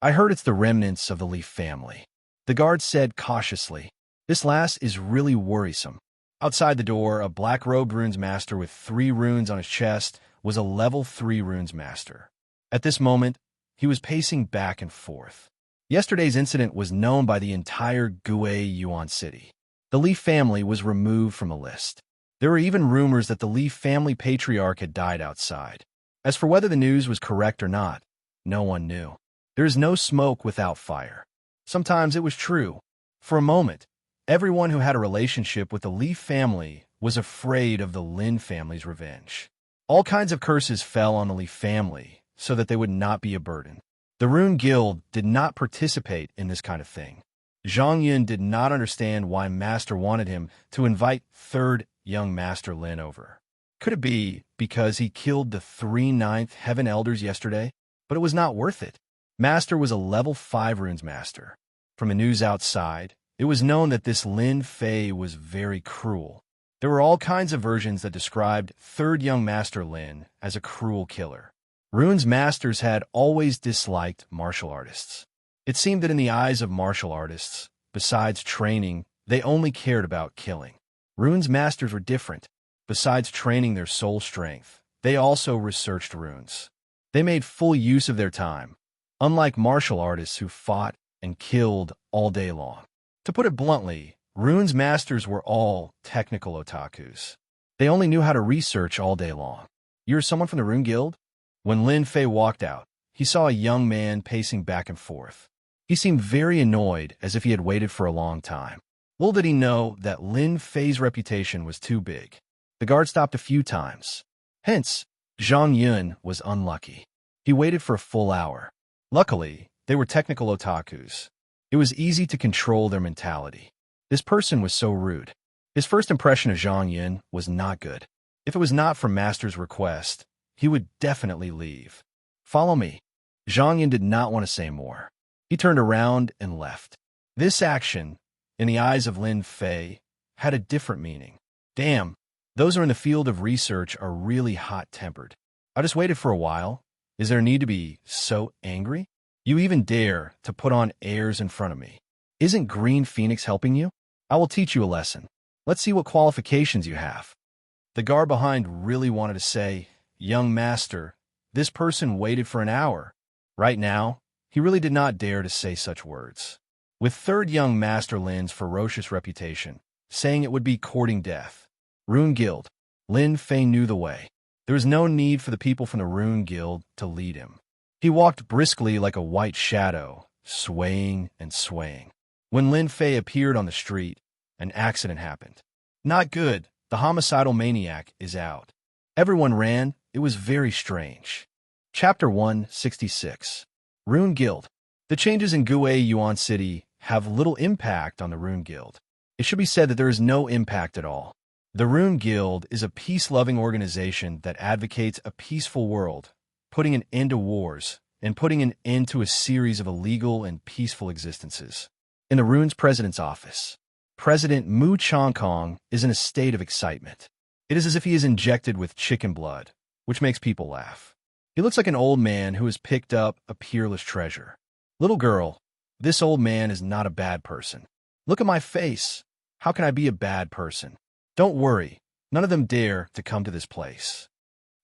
I heard it's the remnants of the Leaf family. The guard said cautiously. This last is really worrisome. Outside the door, a black-robed runes master with 3 runes on his chest was a level 3 runes master. At this moment, he was pacing back and forth. Yesterday's incident was known by the entire Gue Yuan city. The Leaf family was removed from the list. There were even rumors that the Leaf family patriarch had died outside. As for whether the news was correct or not, no one knew. There is no smoke without fire. Sometimes it was true. For a moment, everyone who had a relationship with the Leaf family was afraid of the Lin family's revenge. All kinds of curses fell on the Leaf family so that they would not be a burden. The Rune Guild did not participate in this kind of thing. Zhang Yun did not understand why Master wanted him to invite 3rd young Master Lin over. Could it be because he killed the 3 9th Heaven Elders yesterday? But it was not worth it. Master was a level 5 runes master. From the news outside, it was known that this Lin Fei was very cruel. There were all kinds of versions that described 3rd young Master Lin as a cruel killer. Runes masters had always disliked martial artists. It seemed that in the eyes of martial artists, besides training, they only cared about killing. Runes masters were different. Besides training their soul strength, they also researched runes. They made full use of their time, unlike martial artists who fought and killed all day long. To put it bluntly, runes masters were all technical otakus. They only knew how to research all day long. You're someone from the Rune Guild? When Lin Fei walked out, he saw a young man pacing back and forth. He seemed very annoyed, as if he had waited for a long time. Little did he know that Lin Fei's reputation was too big. The guard stopped a few times. Hence, Zhang Yun was unlucky. He waited for a full hour. Luckily, they were technical otakus. It was easy to control their mentality. This person was so rude. His first impression of Zhang Yun was not good. If it was not for Master's request, he would definitely leave. Follow me. Zhang Yun did not want to say more. He turned around and left. This action, in the eyes of Lin Fei, had a different meaning. Damn, those who are in the field of research are really hot-tempered. I just waited for a while. Is there a need to be so angry? You even dare to put on airs in front of me. Isn't Green Phoenix helping you? I will teach you a lesson. Let's see what qualifications you have. The guard behind really wanted to say, Young Master, this person waited for an hour. Right now, he really did not dare to say such words. With 3rd young Master Lin's ferocious reputation, saying it would be courting death. Rune Guild. Lin Fei knew the way. There was no need for the people from the Rune Guild to lead him. He walked briskly like a white shadow, swaying and swaying. When Lin Fei appeared on the street, an accident happened. Not good. The homicidal maniac is out. Everyone ran. It was very strange. Chapter 166. Rune Guild. The changes in Gue Yuan City have little impact on the Rune Guild. It should be said that there is no impact at all. The Rune Guild is a peace-loving organization that advocates a peaceful world, putting an end to wars, and putting an end to a series of illegal and peaceful existences. In the Rune's president's office, President Mu Chongkong is in a state of excitement. It is as if he is injected with chicken blood, which makes people laugh. He looks like an old man who has picked up a peerless treasure. Little girl, this old man is not a bad person. Look at my face. How can I be a bad person? Don't worry. None of them dare to come to this place.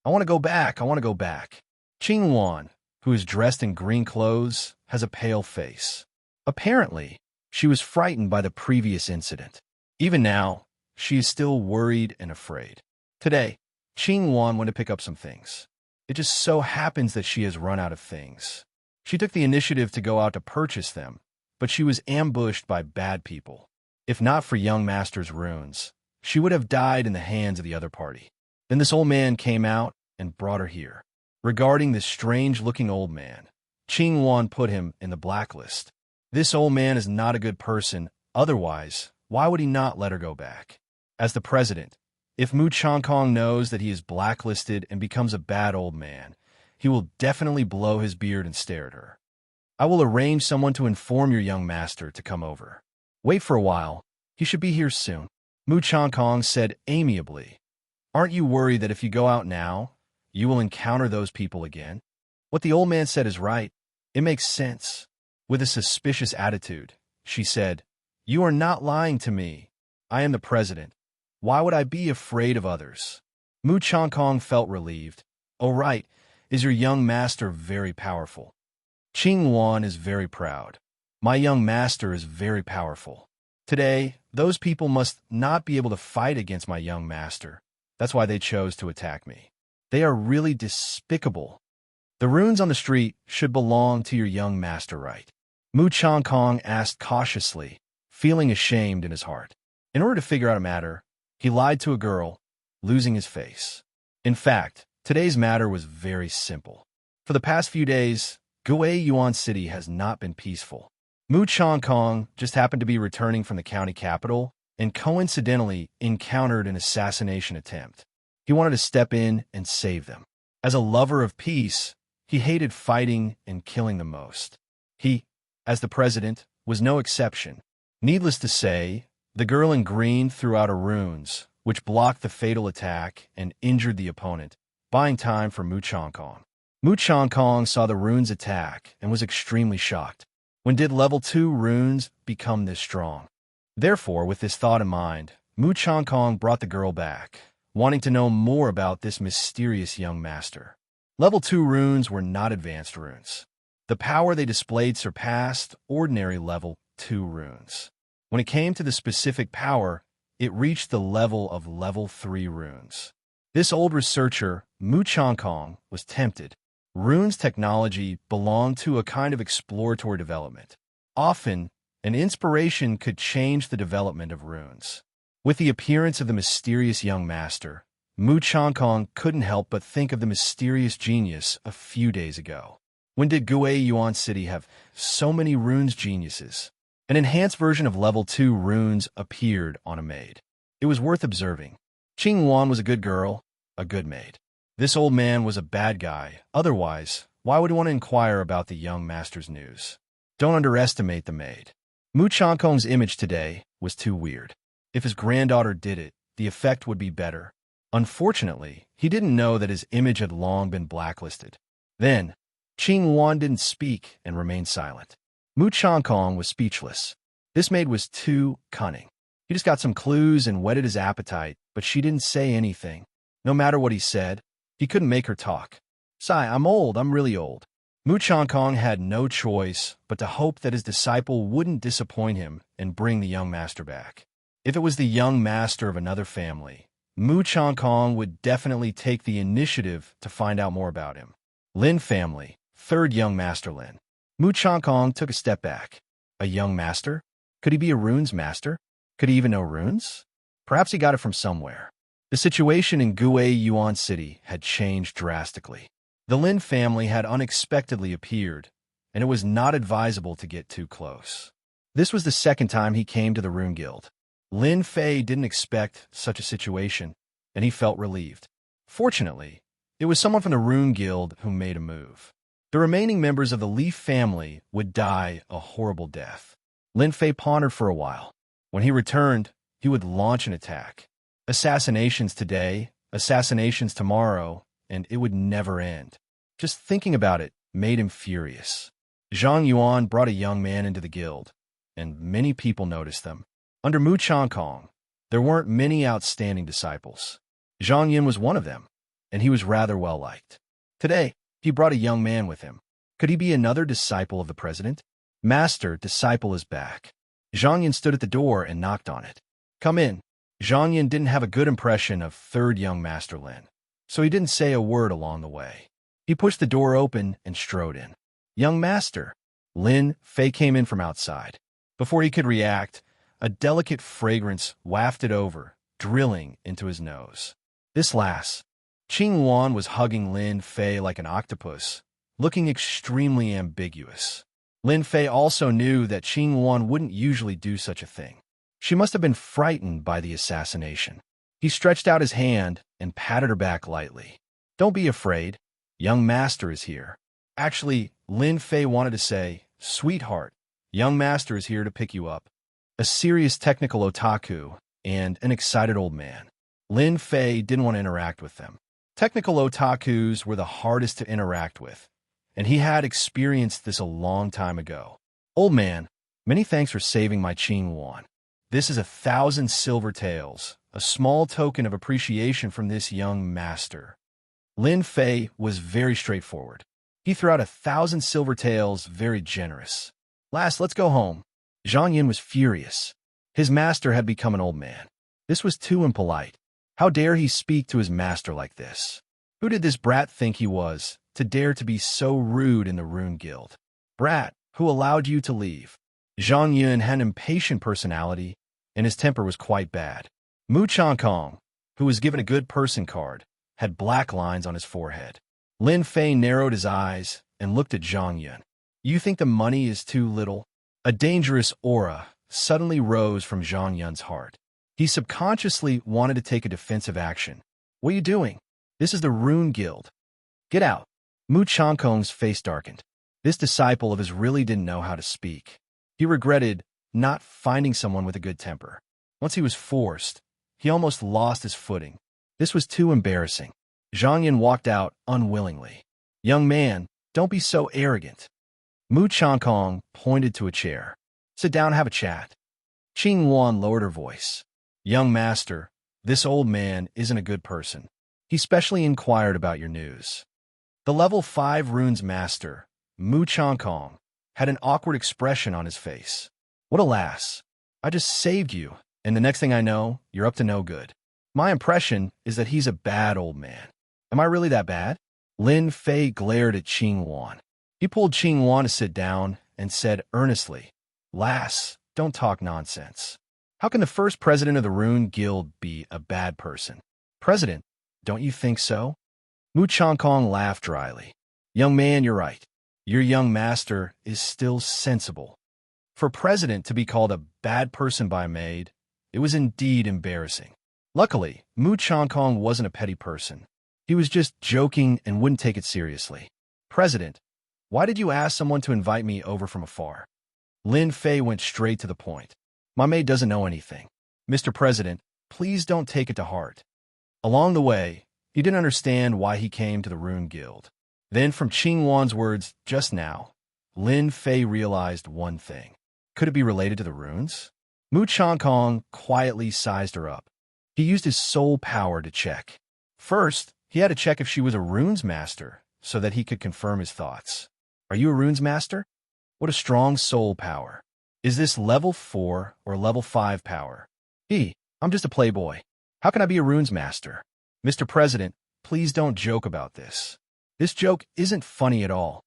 I want to go back. I want to go back. Qing Wan, who is dressed in green clothes, has a pale face. Apparently, she was frightened by the previous incident. Even now, she is still worried and afraid. Today, Qing Wan went to pick up some things. It just so happens that she has run out of things. She took the initiative to go out to purchase them, but she was ambushed by bad people. If not for young Master's runes, she would have died in the hands of the other party. Then this old man came out and brought her here. Regarding this strange-looking old man, Qing Wan put him in the blacklist. This old man is not a good person, otherwise, why would he not let her go back? As the president, If Mu Changkong knows that he is blacklisted and becomes a bad old man, he will definitely blow his beard and stare at her. I will arrange someone to inform your young master to come over. Wait for a while. He should be here soon. Mu Changkong said amiably. Aren't you worried that if you go out now, you will encounter those people again? What the old man said is right. It makes sense. With a suspicious attitude, she said, You are not lying to me. I am the president. Why would I be afraid of others? Mu Changkong felt relieved. Oh, right. Is your young master very powerful? Qing Wan is very proud. My young master is very powerful. Today, those people must not be able to fight against my young master. That's why they chose to attack me. They are really despicable. The runes on the street should belong to your young master, right? Mu Changkong asked cautiously, feeling ashamed in his heart. In order to figure out a matter, he lied to a girl, losing his face. In fact, today's matter was very simple. For the past few days, Guiyuan Yuan City has not been peaceful. Mu Changkong just happened to be returning from the county capital and coincidentally encountered an assassination attempt. He wanted to step in and save them. As a lover of peace, he hated fighting and killing the most. He, as the president, was no exception. Needless to say, the girl in green threw out her runes, which blocked the fatal attack and injured the opponent, buying time for Mu Changkong. Mu Changkong saw the runes attack and was extremely shocked. When did level 2 runes become this strong? Therefore, with this thought in mind, Mu Changkong brought the girl back, wanting to know more about this mysterious young master. Level 2 runes were not advanced runes. The power they displayed surpassed ordinary level 2 runes. When it came to the specific power, it reached the level of level 3 runes. This old researcher, Mu Changkong, was tempted. Runes technology belonged to a kind of exploratory development. Often, an inspiration could change the development of runes. With the appearance of the mysterious young master, Mu Changkong couldn't help but think of the mysterious genius a few days ago. When did Guiyuan Yuan City have so many runes geniuses? An enhanced version of level 2 runes appeared on a maid. It was worth observing. Qing Wan was a good girl, a good maid. This old man was a bad guy. Otherwise, why would he want to inquire about the young master's news? Don't underestimate the maid. Mu Changkong's image today was too weird. If his granddaughter did it, the effect would be better. Unfortunately, he didn't know that his image had long been blacklisted. Then, Qing Wan didn't speak and remained silent. Mu Changkong was speechless. This maid was too cunning. He just got some clues and whetted his appetite, but she didn't say anything. No matter what he said, he couldn't make her talk. Sai, I'm old, I'm really old. Mu Changkong had no choice but to hope that his disciple wouldn't disappoint him and bring the young master back. If it was the young master of another family, Mu Changkong would definitely take the initiative to find out more about him. Lin family, third young master Lin. Mu Changkong took a step back. A young master? Could he be a runes master? Could he even know runes? Perhaps he got it from somewhere. The situation in Guiyuan Yuan City had changed drastically. The Lin family had unexpectedly appeared, and it was not advisable to get too close. This was the second time he came to the Rune Guild. Lin Fei didn't expect such a situation, and he felt relieved. Fortunately, it was someone from the Rune Guild who made a move. The remaining members of the Leaf family would die a horrible death. Lin Fei pondered for a while. When he returned, he would launch an attack. Assassinations today, assassinations tomorrow, and it would never end. Just thinking about it made him furious. Zhang Yuan brought a young man into the guild, and many people noticed them. Under Mu Changkong, there weren't many outstanding disciples. Zhang Yin was one of them, and he was rather well liked. Today, he brought a young man with him. Could he be another disciple of the president? Master, disciple is back. Zhang Yin stood at the door and knocked on it. Come in. Zhang Yin didn't have a good impression of third young master Lin, so he didn't say a word along the way. He pushed the door open and strode in. Young master. Lin Fei came in from outside. Before he could react, a delicate fragrance wafted over, drilling into his nose. This lass. Qing Wan was hugging Lin Fei like an octopus, looking extremely ambiguous. Lin Fei also knew that Qing Wan wouldn't usually do such a thing. She must have been frightened by the assassination. He stretched out his hand and patted her back lightly. Don't be afraid. Young master is here. Actually, Lin Fei wanted to say, sweetheart, young master is here to pick you up. A serious technical otaku and an excited old man. Lin Fei didn't want to interact with them. Technical otakus were the hardest to interact with, and he had experienced this a long time ago. Old man, many thanks for saving my Qing Yuan. This is 1,000 silver taels, a small token of appreciation from this young master. Lin Fei was very straightforward. He threw out 1,000 silver taels, very generous. Last, let's go home. Zhang Yin was furious. His master had become an old man. This was too impolite. How dare he speak to his master like this? Who did this brat think he was, to dare to be so rude in the Rune Guild? Brat, who allowed you to leave? Zhang Yun had an impatient personality, and his temper was quite bad. Mu Changkong, who was given a good person card, had black lines on his forehead. Lin Fei narrowed his eyes and looked at Zhang Yun. You think the money is too little? A dangerous aura suddenly rose from Zhang Yun's heart. He subconsciously wanted to take a defensive action. What are you doing? This is the Rune Guild. Get out. Mu Changkong's face darkened. This disciple of his really didn't know how to speak. He regretted not finding someone with a good temper. Once he was forced, he almost lost his footing. This was too embarrassing. Zhang Yin walked out unwillingly. Young man, don't be so arrogant. Mu Changkong pointed to a chair. Sit down and have a chat. Qing Yuan lowered her voice. Young master, this old man isn't a good person. He specially inquired about your news. The level 5 runes master, Mu Changkong, had an awkward expression on his face. What alas! I just saved you, and the next thing I know, you're up to no good. My impression is that he's a bad old man. Am I really that bad? Lin Fei glared at Qing Yuan. He pulled Qing Yuan to sit down and said earnestly, Lass, don't talk nonsense. How can the first president of the Rune Guild be a bad person? President, don't you think so? Mu Changkong laughed dryly. Young man, you're right. Your young master is still sensible. For president to be called a bad person by a maid, it was indeed embarrassing. Luckily, Mu Changkong wasn't a petty person. He was just joking and wouldn't take it seriously. President, why did you ask someone to invite me over from afar? Lin Fei went straight to the point. My maid doesn't know anything. Mr. President, please don't take it to heart. Along the way, he didn't understand why he came to the Rune Guild. Then from Qing Yuan's words just now, Lin Fei realized one thing. Could it be related to the runes? Mu Changkong quietly sized her up. He used his soul power to check. First, he had to check if she was a runes master so that he could confirm his thoughts. Are you a runes master? What a strong soul power. Is this level 4 or level 5 power? I'm just a playboy. How can I be a runes master? Mr. President, please don't joke about this. This joke isn't funny at all.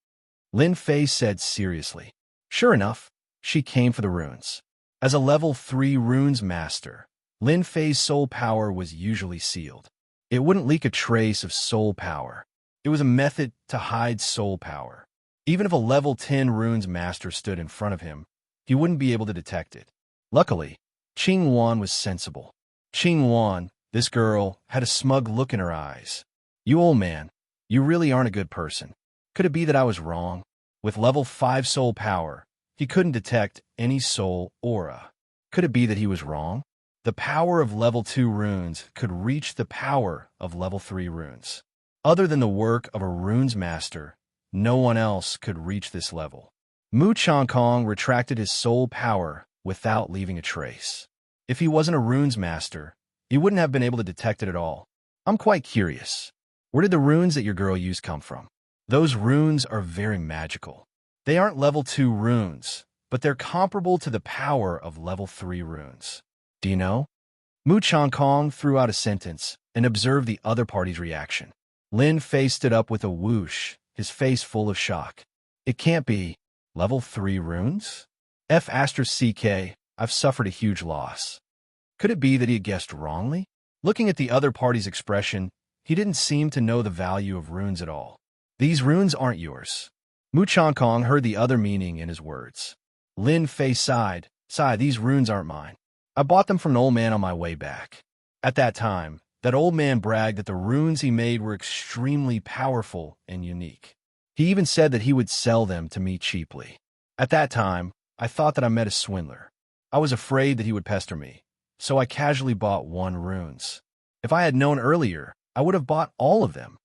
Lin Fei said seriously. Sure enough, she came for the runes. As a level 3 runes master, Lin Fei's soul power was usually sealed. It wouldn't leak a trace of soul power. It was a method to hide soul power. Even if a level 10 runes master stood in front of him, he wouldn't be able to detect it. Luckily, Qing Yuan was sensible. Qing Yuan, this girl, had a smug look in her eyes. You old man, you really aren't a good person. Could it be that I was wrong? With level 5 soul power, he couldn't detect any soul aura. Could it be that he was wrong? The power of level 2 runes could reach the power of level 3 runes. Other than the work of a runes master, no one else could reach this level. Mu Changkong retracted his soul power without leaving a trace. If he wasn't a runes master, he wouldn't have been able to detect it at all. I'm quite curious. Where did the runes that your girl used come from? Those runes are very magical. They aren't level 2 runes, but they're comparable to the power of level 3 runes. Do you know? Mu Changkong threw out a sentence and observed the other party's reaction. Lin Fei stood up with a whoosh, his face full of shock. It can't be. Level 3 runes? F***, I've suffered a huge loss. Could it be that he had guessed wrongly? Looking at the other party's expression, he didn't seem to know the value of runes at all. These runes aren't yours. Mu Changkong heard the other meaning in his words. Lin Fei sighed. These runes aren't mine. I bought them from an old man on my way back. At that time, that old man bragged that the runes he made were extremely powerful and unique. He even said that he would sell them to me cheaply. At that time, I thought that I met a swindler. I was afraid that he would pester me, so I casually bought 1 runes. If I had known earlier, I would have bought all of them.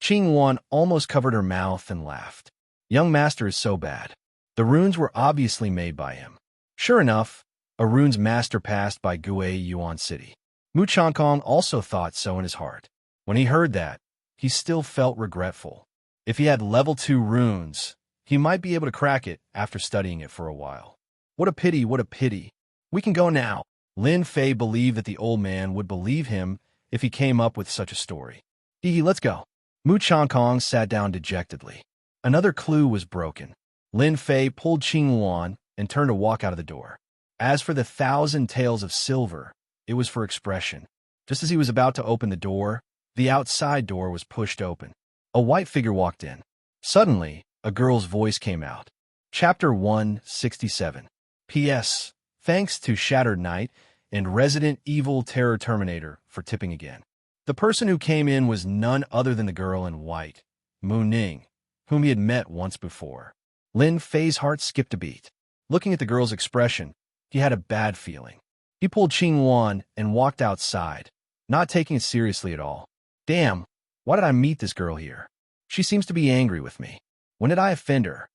Qing Wan almost covered her mouth and laughed. Young master is so bad. The runes were obviously made by him. Sure enough, a runes master passed by Gui Yuan City. Mu Changkong also thought so in his heart. When he heard that, he still felt regretful. If he had level 2 runes, he might be able to crack it after studying it for a while. What a pity, what a pity. We can go now. Lin Fei believed that the old man would believe him if he came up with such a story. Let's go. Mu Changkong sat down dejectedly. Another clue was broken. Lin Fei pulled Qing Wan and turned to walk out of the door. As for the 1,000 taels of silver, it was for expression. Just as he was about to open the door, the outside door was pushed open. A white figure walked in. Suddenly, a girl's voice came out. Chapter 167. P.S. Thanks to Shattered Knight and Resident Evil Terror Terminator for tipping again. The person who came in was none other than the girl in white, Mu Ning, whom he had met once before. Lin Fei's heart skipped a beat. Looking at the girl's expression, he had a bad feeling. He pulled Qing Wan and walked outside, not taking it seriously at all. Damn, why did I meet this girl here? She seems to be angry with me. When did I offend her?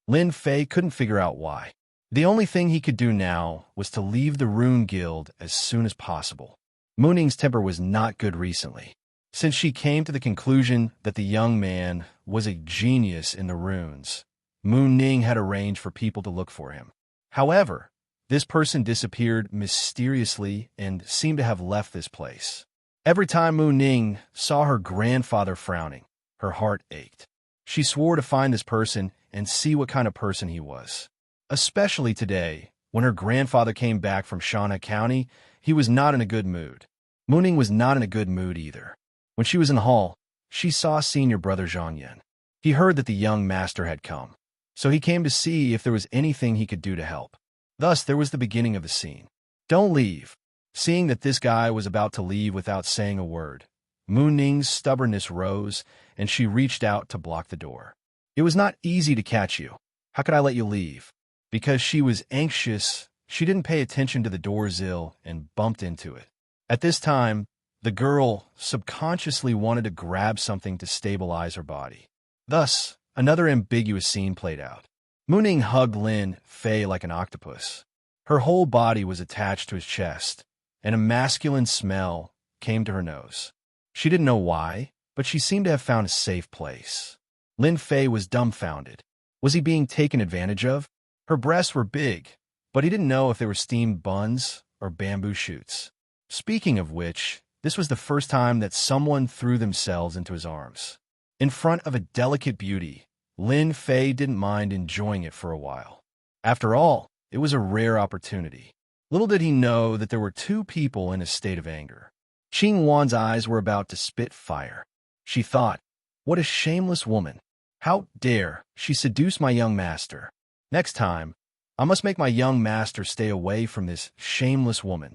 Lin Fei couldn't figure out why. The only thing he could do now was to leave the Rune Guild as soon as possible. Mu Ning's temper was not good recently, since she came to the conclusion that the young man was a genius in the runes. Mu Ning had arranged for people to look for him. However, this person disappeared mysteriously and seemed to have left this place. Every time Mu Ning saw her grandfather frowning, her heart ached. She swore to find this person and see what kind of person he was. Especially today, when her grandfather came back from Shana County, he was not in a good mood. Mu Ning was not in a good mood either. When she was in the hall, she saw senior brother Zhang Yan. He heard that the young master had come, so he came to see if there was anything he could do to help. Thus, there was the beginning of the scene. Don't leave. Seeing that this guy was about to leave without saying a word, Mu Ning's stubbornness rose, and she reached out to block the door. It was not easy to catch you. How could I let you leave? Because she was anxious, she didn't pay attention to the door sill and bumped into it. At this time, the girl subconsciously wanted to grab something to stabilize her body. Thus, another ambiguous scene played out. Mu Ning hugged Lin Fei like an octopus. Her whole body was attached to his chest, and a masculine smell came to her nose. She didn't know why, but she seemed to have found a safe place. Lin Fei was dumbfounded. Was he being taken advantage of? Her breasts were big, but he didn't know if they were steamed buns or bamboo shoots. Speaking of which, this was the first time that someone threw themselves into his arms. In front of a delicate beauty, Lin Fei didn't mind enjoying it for a while. After all, it was a rare opportunity. Little did he know that there were 2 people in a state of anger. Qing Wan's eyes were about to spit fire. She thought, what a shameless woman. How dare she seduce my young master? Next time, I must make my young master stay away from this shameless woman.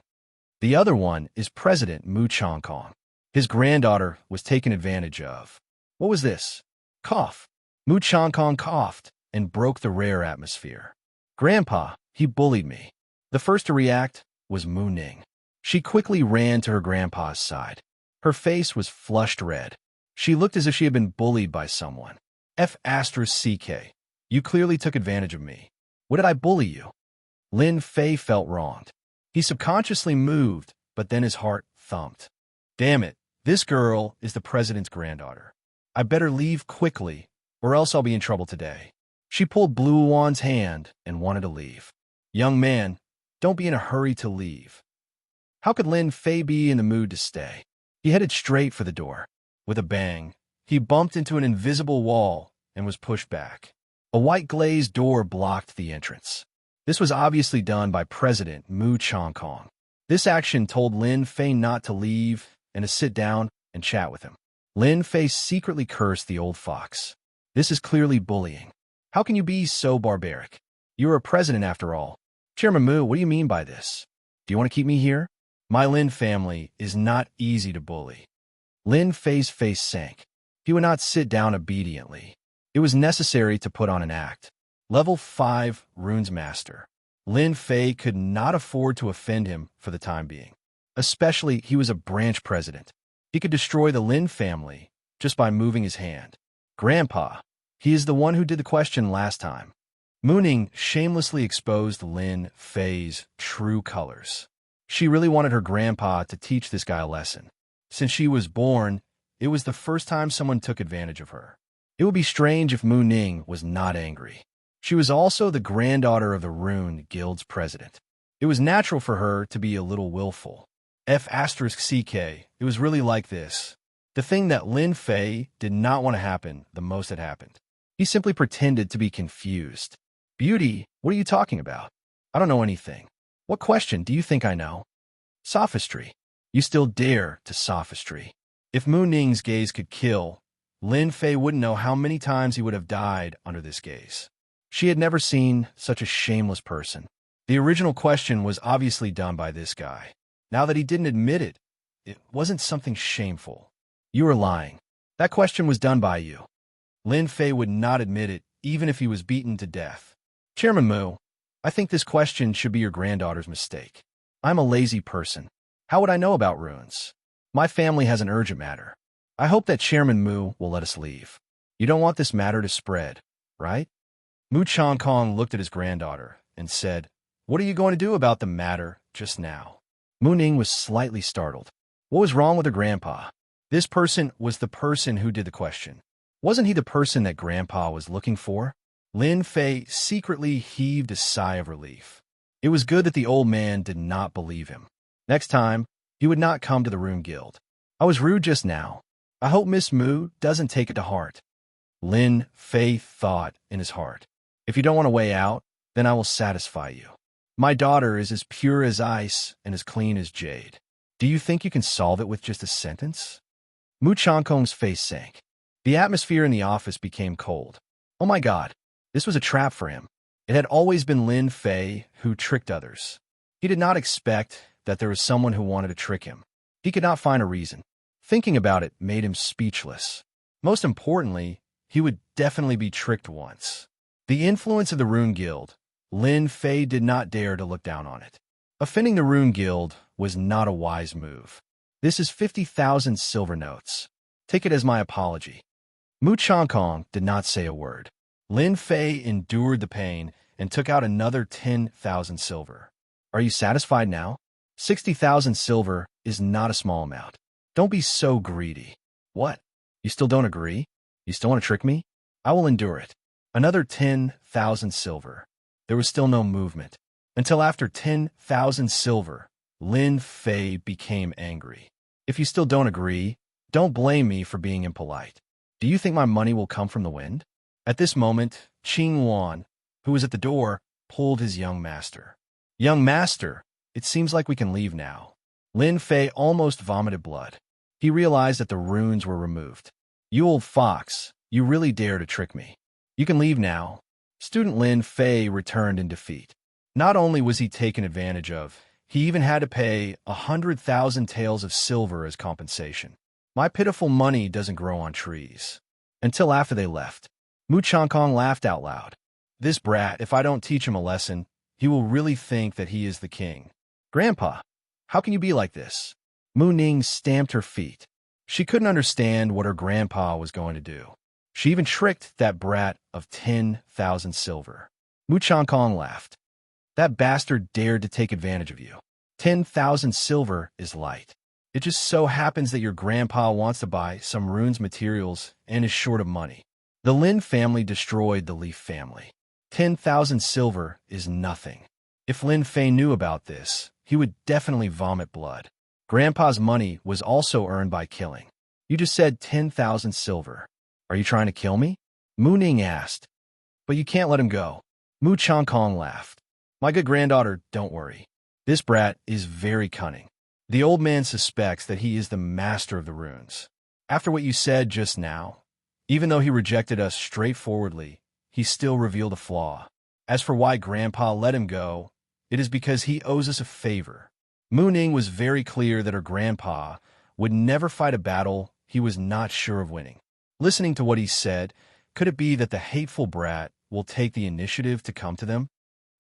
The other one is President Mu Changkong. His granddaughter was taken advantage of. What was this? Cough. Mu Changkong coughed and broke the rare atmosphere. Grandpa, he bullied me. The first to react was Mu Ning. She quickly ran to her grandpa's side. Her face was flushed red. She looked as if she had been bullied by someone. F***, you clearly took advantage of me. What did I bully you? Lin Fei felt wronged. He subconsciously moved, but then his heart thumped. Damn it, this girl is the president's granddaughter. I better leave quickly, or else I'll be in trouble today. She pulled Blue Wan's hand and wanted to leave. Young man, don't be in a hurry to leave. How could Lin Fei be in the mood to stay? He headed straight for the door. With a bang, he bumped into an invisible wall and was pushed back. A white glazed door blocked the entrance. This was obviously done by President Mu Changkong. This action told Lin Fei not to leave and to sit down and chat with him. Lin Fei secretly cursed the old fox. This is clearly bullying. How can you be so barbaric? You are a president after all. Chairman Mu, what do you mean by this? Do you want to keep me here? My Lin family is not easy to bully. Lin Fei's face sank. He would not sit down obediently. It was necessary to put on an act. Level 5 Runes Master. Lin Fei could not afford to offend him for the time being. Especially, he was a branch president. He could destroy the Lin family just by moving his hand. Grandpa, he is the one who did the question last time. Mooning shamelessly exposed Lin Fei's true colors. She really wanted her grandpa to teach this guy a lesson. Since she was born, it was the first time someone took advantage of her. It would be strange if Mu Ning was not angry. She was also the granddaughter of the Rune Guild's president. It was natural for her to be a little willful. F***CK, it was really like this. The thing that Lin Fei did not want to happen the most had happened. He simply pretended to be confused. Beauty, what are you talking about? I don't know anything. What question do you think I know? Sophistry. You still dare to sophistry. If Mu Ning's gaze could kill, Lin Fei wouldn't know how many times he would have died under this gaze. She had never seen such a shameless person. The original question was obviously done by this guy. Now that he didn't admit it, it wasn't something shameful. You were lying. That question was done by you. Lin Fei would not admit it, even if he was beaten to death. Chairman Mu, I think this question should be your granddaughter's mistake. I'm a lazy person. How would I know about runes? My family has an urgent matter. I hope that Chairman Mu will let us leave. You don't want this matter to spread, right? Mu Changkong looked at his granddaughter and said, "What are you going to do about the matter just now?" Mu Ning was slightly startled. What was wrong with her grandpa? This person was the person who did the question. Wasn't he the person that Grandpa was looking for? Lin Fei secretly heaved a sigh of relief. It was good that the old man did not believe him. Next time, he would not come to the Rune Guild. I was rude just now. I hope Miss Mu doesn't take it to heart. Lin Fei thought in his heart. If you don't want to weigh out, then I will satisfy you. My daughter is as pure as ice and as clean as jade. Do you think you can solve it with just a sentence? Mu Changkong's face sank. The atmosphere in the office became cold. Oh my God, this was a trap for him. It had always been Lin Fei who tricked others. He did not expect that there was someone who wanted to trick him. He could not find a reason. Thinking about it made him speechless. Most importantly, he would definitely be tricked once. The influence of the Rune Guild, Lin Fei did not dare to look down on it. Offending the Rune Guild was not a wise move. This is 50,000 silver notes. Take it as my apology. Mu Changkong did not say a word. Lin Fei endured the pain and took out another 10,000 silver. Are you satisfied now? 60,000 silver is not a small amount. Don't be so greedy. What? You still don't agree? You still want to trick me? I will endure it. Another 10,000 silver. There was still no movement. Until after 10,000 silver, Lin Fei became angry. If you still don't agree, don't blame me for being impolite. Do you think my money will come from the wind? At this moment, Qing Wan, who was at the door, pulled his young master. Young master, it seems like we can leave now. Lin Fei almost vomited blood. He realized that the runes were removed. You old fox, you really dare to trick me. You can leave now. Student Lin Fei returned in defeat. Not only was he taken advantage of, he even had to pay 100,000 taels of silver as compensation. My pitiful money doesn't grow on trees. Until after they left, Mu Changkong laughed out loud. This brat, if I don't teach him a lesson, he will really think that he is the king. Grandpa, how can you be like this? Mu Ning stamped her feet. She couldn't understand what her grandpa was going to do. She even tricked that brat of 10,000 silver. Mu Changkong laughed. That bastard dared to take advantage of you. 10,000 silver is light. It just so happens that your grandpa wants to buy some runes materials and is short of money. The Lin family destroyed the Leaf family. 10,000 silver is nothing. If Lin Fei knew about this, he would definitely vomit blood. Grandpa's money was also earned by killing. You just said 10,000 silver. Are you trying to kill me? Mu Ning asked. But you can't let him go. Mu Changkong laughed. My good granddaughter, don't worry. This brat is very cunning. The old man suspects that he is the master of the runes. After what you said just now, even though he rejected us straightforwardly, he still revealed a flaw. As for why Grandpa let him go, it is because he owes us a favor. Mu Ning was very clear that her grandpa would never fight a battle he was not sure of winning. Listening to what he said, could it be that the hateful brat will take the initiative to come to them?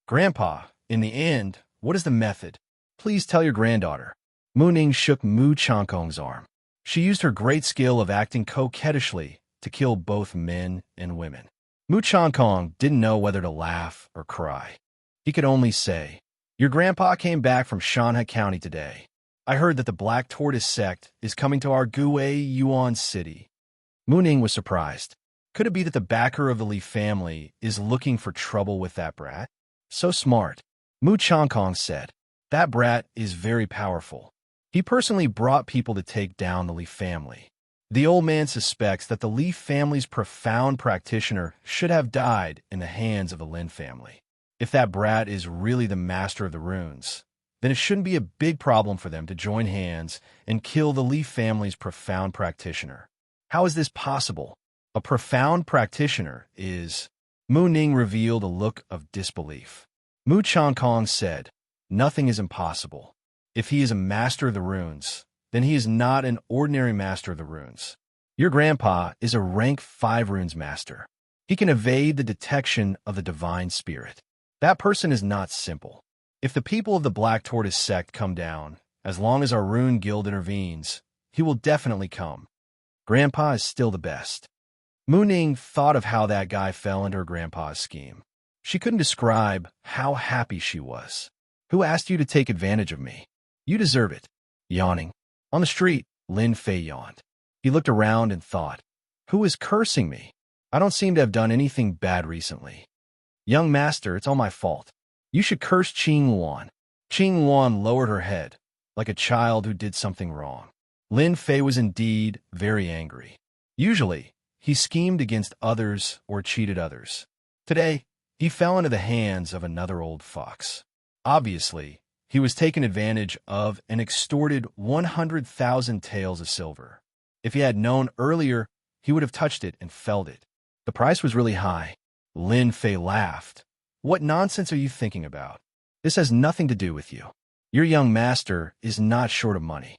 Grandpa, in the end, what is the method? Please tell your granddaughter. Mu Ning shook Mu Changkong's arm. She used her great skill of acting coquettishly to kill both men and women. Mu Changkong didn't know whether to laugh or cry. He could only say, "Your grandpa came back from Shanha County today. I heard that the Black Tortoise sect is coming to our Gui Yuan city." Mu Ning was surprised. Could it be that the backer of the Li family is looking for trouble with that brat? So smart. Mu Changkong said, "That brat is very powerful. He personally brought people to take down the Li family. The old man suspects that the Li family's profound practitioner should have died in the hands of the Lin family. If that brat is really the master of the runes, then it shouldn't be a big problem for them to join hands and kill the Li family's profound practitioner. How is this possible? A profound practitioner is..." Mu Ning revealed a look of disbelief. Mu Changkong said, "Nothing is impossible. If he is a master of the runes, then he is not an ordinary master of the runes. Your grandpa is a rank 5 runes master. He can evade the detection of the divine spirit. That person is not simple. If the people of the Black Tortoise sect come down, as long as our rune guild intervenes, he will definitely come. Grandpa is still the best." Mu Ning thought of how that guy fell into her grandpa's scheme. She couldn't describe how happy she was. "Who asked you to take advantage of me? You deserve it." Yawning. On the street, Lin Fei yawned. He looked around and thought, "Who is cursing me? I don't seem to have done anything bad recently. Young master, it's all my fault. You should curse Qing Luan." Qing Luan lowered her head, like a child who did something wrong. Lin Fei was indeed very angry. Usually, he schemed against others or cheated others. Today, he fell into the hands of another old fox. Obviously, he was taken advantage of and extorted 100,000 taels of silver. If he had known earlier, he would have touched it and felled it. The price was really high. Lin Fei laughed. "What nonsense are you thinking about? This has nothing to do with you. Your young master is not short of money."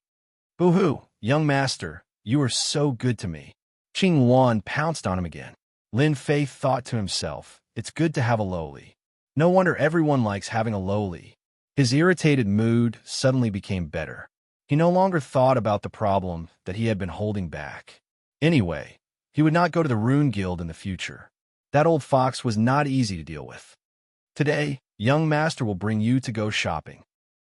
"Boo-hoo, young master, you are so good to me." Qing Luan pounced on him again. Lin Fei thought to himself, "It's good to have a lowly. No wonder everyone likes having a lowly." His irritated mood suddenly became better. He no longer thought about the problem that he had been holding back. Anyway, he would not go to the Rune Guild in the future. That old fox was not easy to deal with. Today, young master will bring you to go shopping.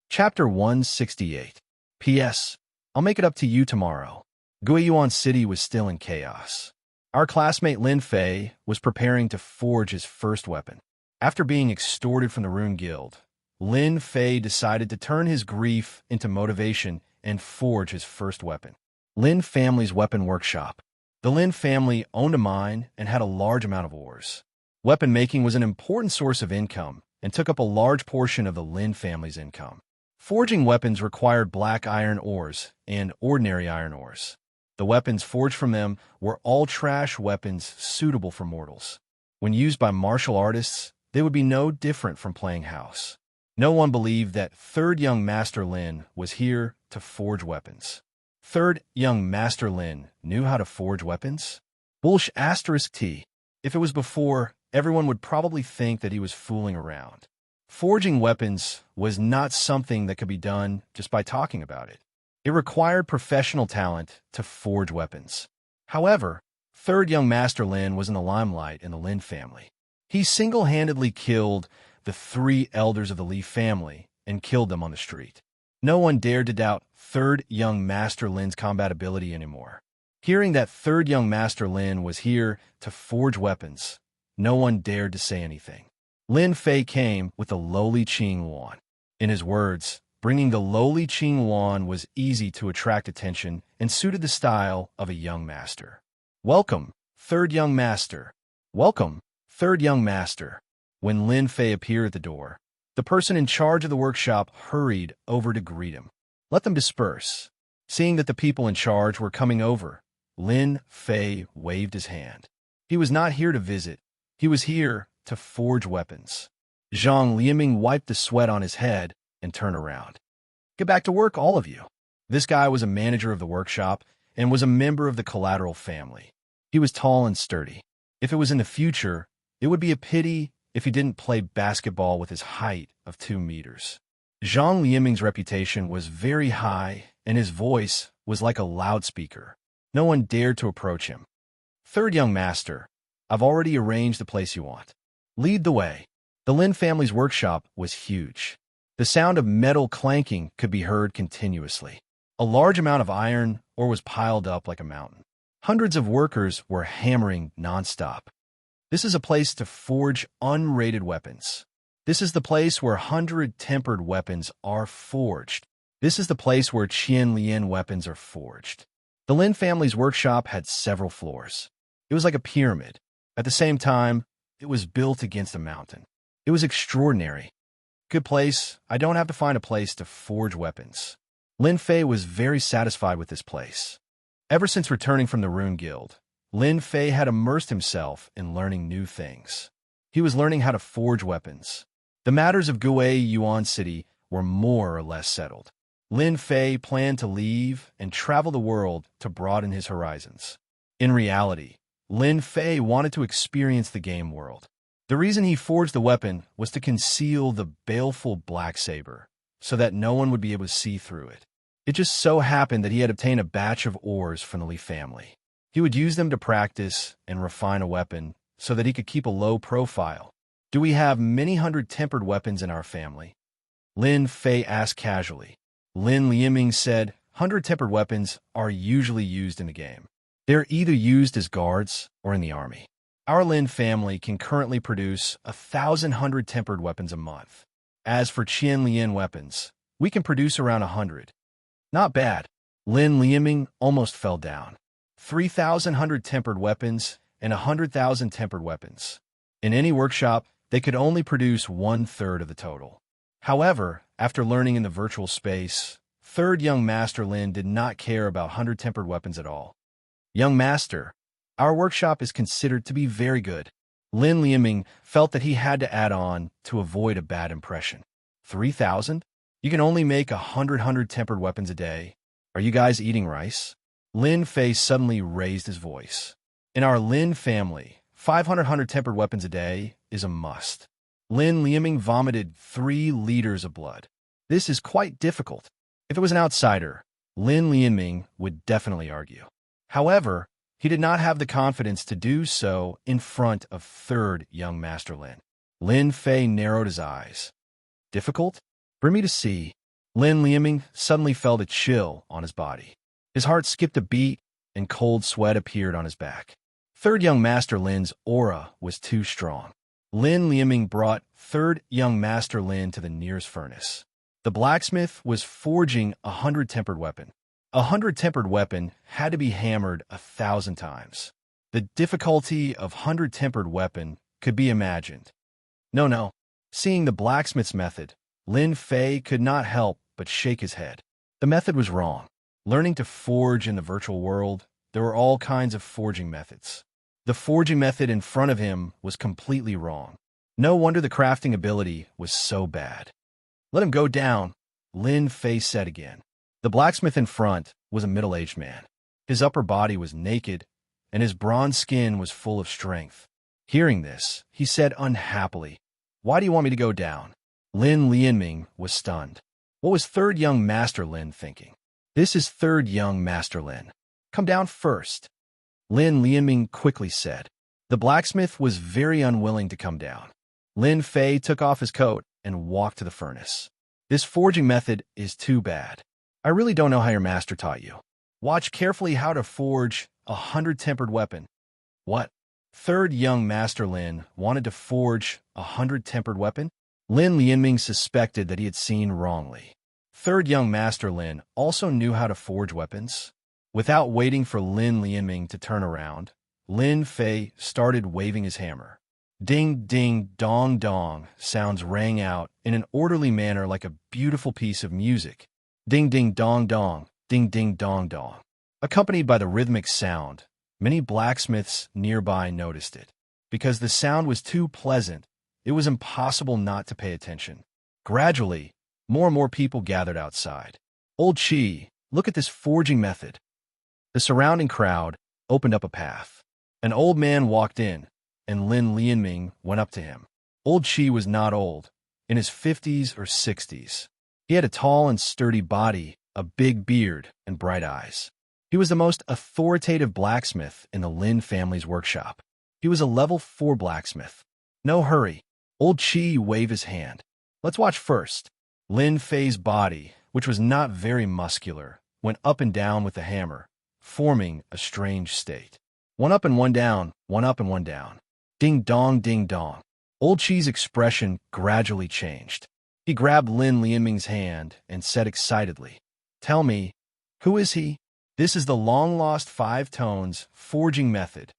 Chapter 168. P.S. I'll make it up to you tomorrow. Guiyuan City was still in chaos. Our classmate Lin Fei was preparing to forge his first weapon. After being extorted from the Rune Guild, Lin Fei decided to turn his grief into motivation and forge his first weapon. Lin family's weapon workshop. The Lin family owned a mine and had a large amount of ores. Weapon making was an important source of income and took up a large portion of the Lin family's income. Forging weapons required black iron ores and ordinary iron ores. The weapons forged from them were all trash weapons suitable for mortals. When used by martial artists, they would be no different from playing house. No one believed that Third Young Master Lin was here to forge weapons. Third Young Master Lin knew how to forge weapons? Bullsh asterisk T. If it was before, everyone would probably think that he was fooling around. Forging weapons was not something that could be done just by talking about it. It required professional talent to forge weapons. However, Third Young Master Lin was in the limelight in the Lin family. He single-handedly killed the 3 elders of the Li family and killed them on the street. No one dared to doubt Third Young Master Lin's combat ability anymore. Hearing that Third Young Master Lin was here to forge weapons, no one dared to say anything. Lin Fei came with the lowly Qing Luan. In his words, bringing the lowly Qing Luan was easy to attract attention and suited the style of a young master. "Welcome, Third Young Master. Welcome, Third Young Master." When Lin Fei appeared at the door, the person in charge of the workshop hurried over to greet him. "Let them disperse." Seeing that the people in charge were coming over, Lin Fei waved his hand. He was not here to visit. He was here to forge weapons. Zhang Lieming wiped the sweat on his head and turned around. Get back to work, all of you. This guy was a manager of the workshop and was a member of the collateral family. He was tall and sturdy. If it was in the future, it would be a pity if he didn't play basketball with his height of 2 meters. Zhang Lieming's reputation was very high, and his voice was like a loudspeaker. No one dared to approach him. Third young master, I've already arranged the place you want. Lead the way. The Lin family's workshop was huge. The sound of metal clanking could be heard continuously. A large amount of iron ore was piled up like a mountain. Hundreds of workers were hammering nonstop. This is a place to forge unrated weapons. This is the place where 100-tempered weapons are forged. This is the place where Qianlian weapons are forged. The Lin family's workshop had several floors. It was like a pyramid. At the same time, it was built against a mountain. It was extraordinary. Good place. I don't have to find a place to forge weapons. Lin Fei was very satisfied with this place. Ever since returning from the Rune Guild, Lin Fei had immersed himself in learning new things. He was learning how to forge weapons. The matters of Guai Yuan City were more or less settled. Lin Fei planned to leave and travel the world to broaden his horizons. In reality, Lin Fei wanted to experience the game world. The reason he forged the weapon was to conceal the baleful black saber, so that no one would be able to see through it. It just so happened that he had obtained a batch of ores from the Li family. He would use them to practice and refine a weapon so that he could keep a low profile. Do we have many 100-tempered weapons in our family? Lin Fei asked casually. Lin Lieming said, 100-tempered weapons are usually used in the game. They're either used as guards or in the army. Our Lin family can currently produce 1,000 100-tempered weapons a month. As for Qianlian weapons, we can produce around 100. Not bad. Lin Lieming almost fell down. 3,000 100-tempered weapons and 100,000 tempered weapons. In any workshop, they could only produce 1/3 of the total. However, after learning in the virtual space, third young Master Lin did not care about 100-tempered weapons at all. Young Master, our workshop is considered to be very good. Lin Lieming felt that he had to add on to avoid a bad impression. 3,000? You can only make 100 tempered weapons a day. Are you guys eating rice? Lin Fei suddenly raised his voice. In our Lin family, 500 tempered weapons a day is a must. Lin Lieming vomited 3 liters of blood. This is quite difficult. If it was an outsider, Lin Lieming would definitely argue. However, he did not have the confidence to do so in front of third young Master Lin. Lin Fei narrowed his eyes. Difficult? For me to see. Lin Lieming suddenly felt a chill on his body. His heart skipped a beat, and cold sweat appeared on his back. Third young Master Lin's aura was too strong. Lin Lieming brought third young Master Lin to the nearest furnace. The blacksmith was forging a 100-tempered weapon. A 100-tempered weapon had to be hammered 1,000 times. The difficulty of 100-tempered weapon could be imagined. No. Seeing the blacksmith's method, Lin Fei could not help but shake his head. The method was wrong. Learning to forge in the virtual world, there were all kinds of forging methods. The forging method in front of him was completely wrong. No wonder the crafting ability was so bad. Let him go down, Lin Fei said again. The blacksmith in front was a middle-aged man. His upper body was naked, and his bronze skin was full of strength. Hearing this, he said unhappily, "Why do you want me to go down?" Lin Lieming was stunned. What was third young Master Lin thinking? This is third young Master Lin. Come down first, Lin Lieming quickly said. The blacksmith was very unwilling to come down. Lin Fei took off his coat and walked to the furnace. This forging method is too bad. I really don't know how your master taught you. Watch carefully how to forge a 100-tempered weapon. What? Third young Master Lin wanted to forge a 100-tempered weapon? Lin Lieming suspected that he had seen wrongly. Third young Master Lin also knew how to forge weapons. Without waiting for Lin Lieming to turn around, Lin Fei started waving his hammer. Ding, ding, dong, dong sounds rang out in an orderly manner like a beautiful piece of music. Ding, ding, dong, dong, ding, ding, dong, dong. Accompanied by the rhythmic sound, many blacksmiths nearby noticed it. Because the sound was too pleasant, it was impossible not to pay attention. Gradually, More and more people gathered outside. Old Chi, look at this forging method. The surrounding crowd opened up a path. An old man walked in, and Lin Lianming went up to him. Old Chi was not old, in his 50s or 60s. He had a tall and sturdy body, a big beard, and bright eyes. He was the most authoritative blacksmith in the Lin family's workshop. He was a level 4 blacksmith. No hurry. Old Chi waved his hand. Let's watch first. Lin Fei's body, which was not very muscular, went up and down with the hammer, forming a strange state. One up and one down, one up and one down. Ding dong, ding dong. Old Chi's expression gradually changed. He grabbed Lin Lianming's hand and said excitedly, "Tell me, who is he?" "This is the long-lost 5 tones forging method."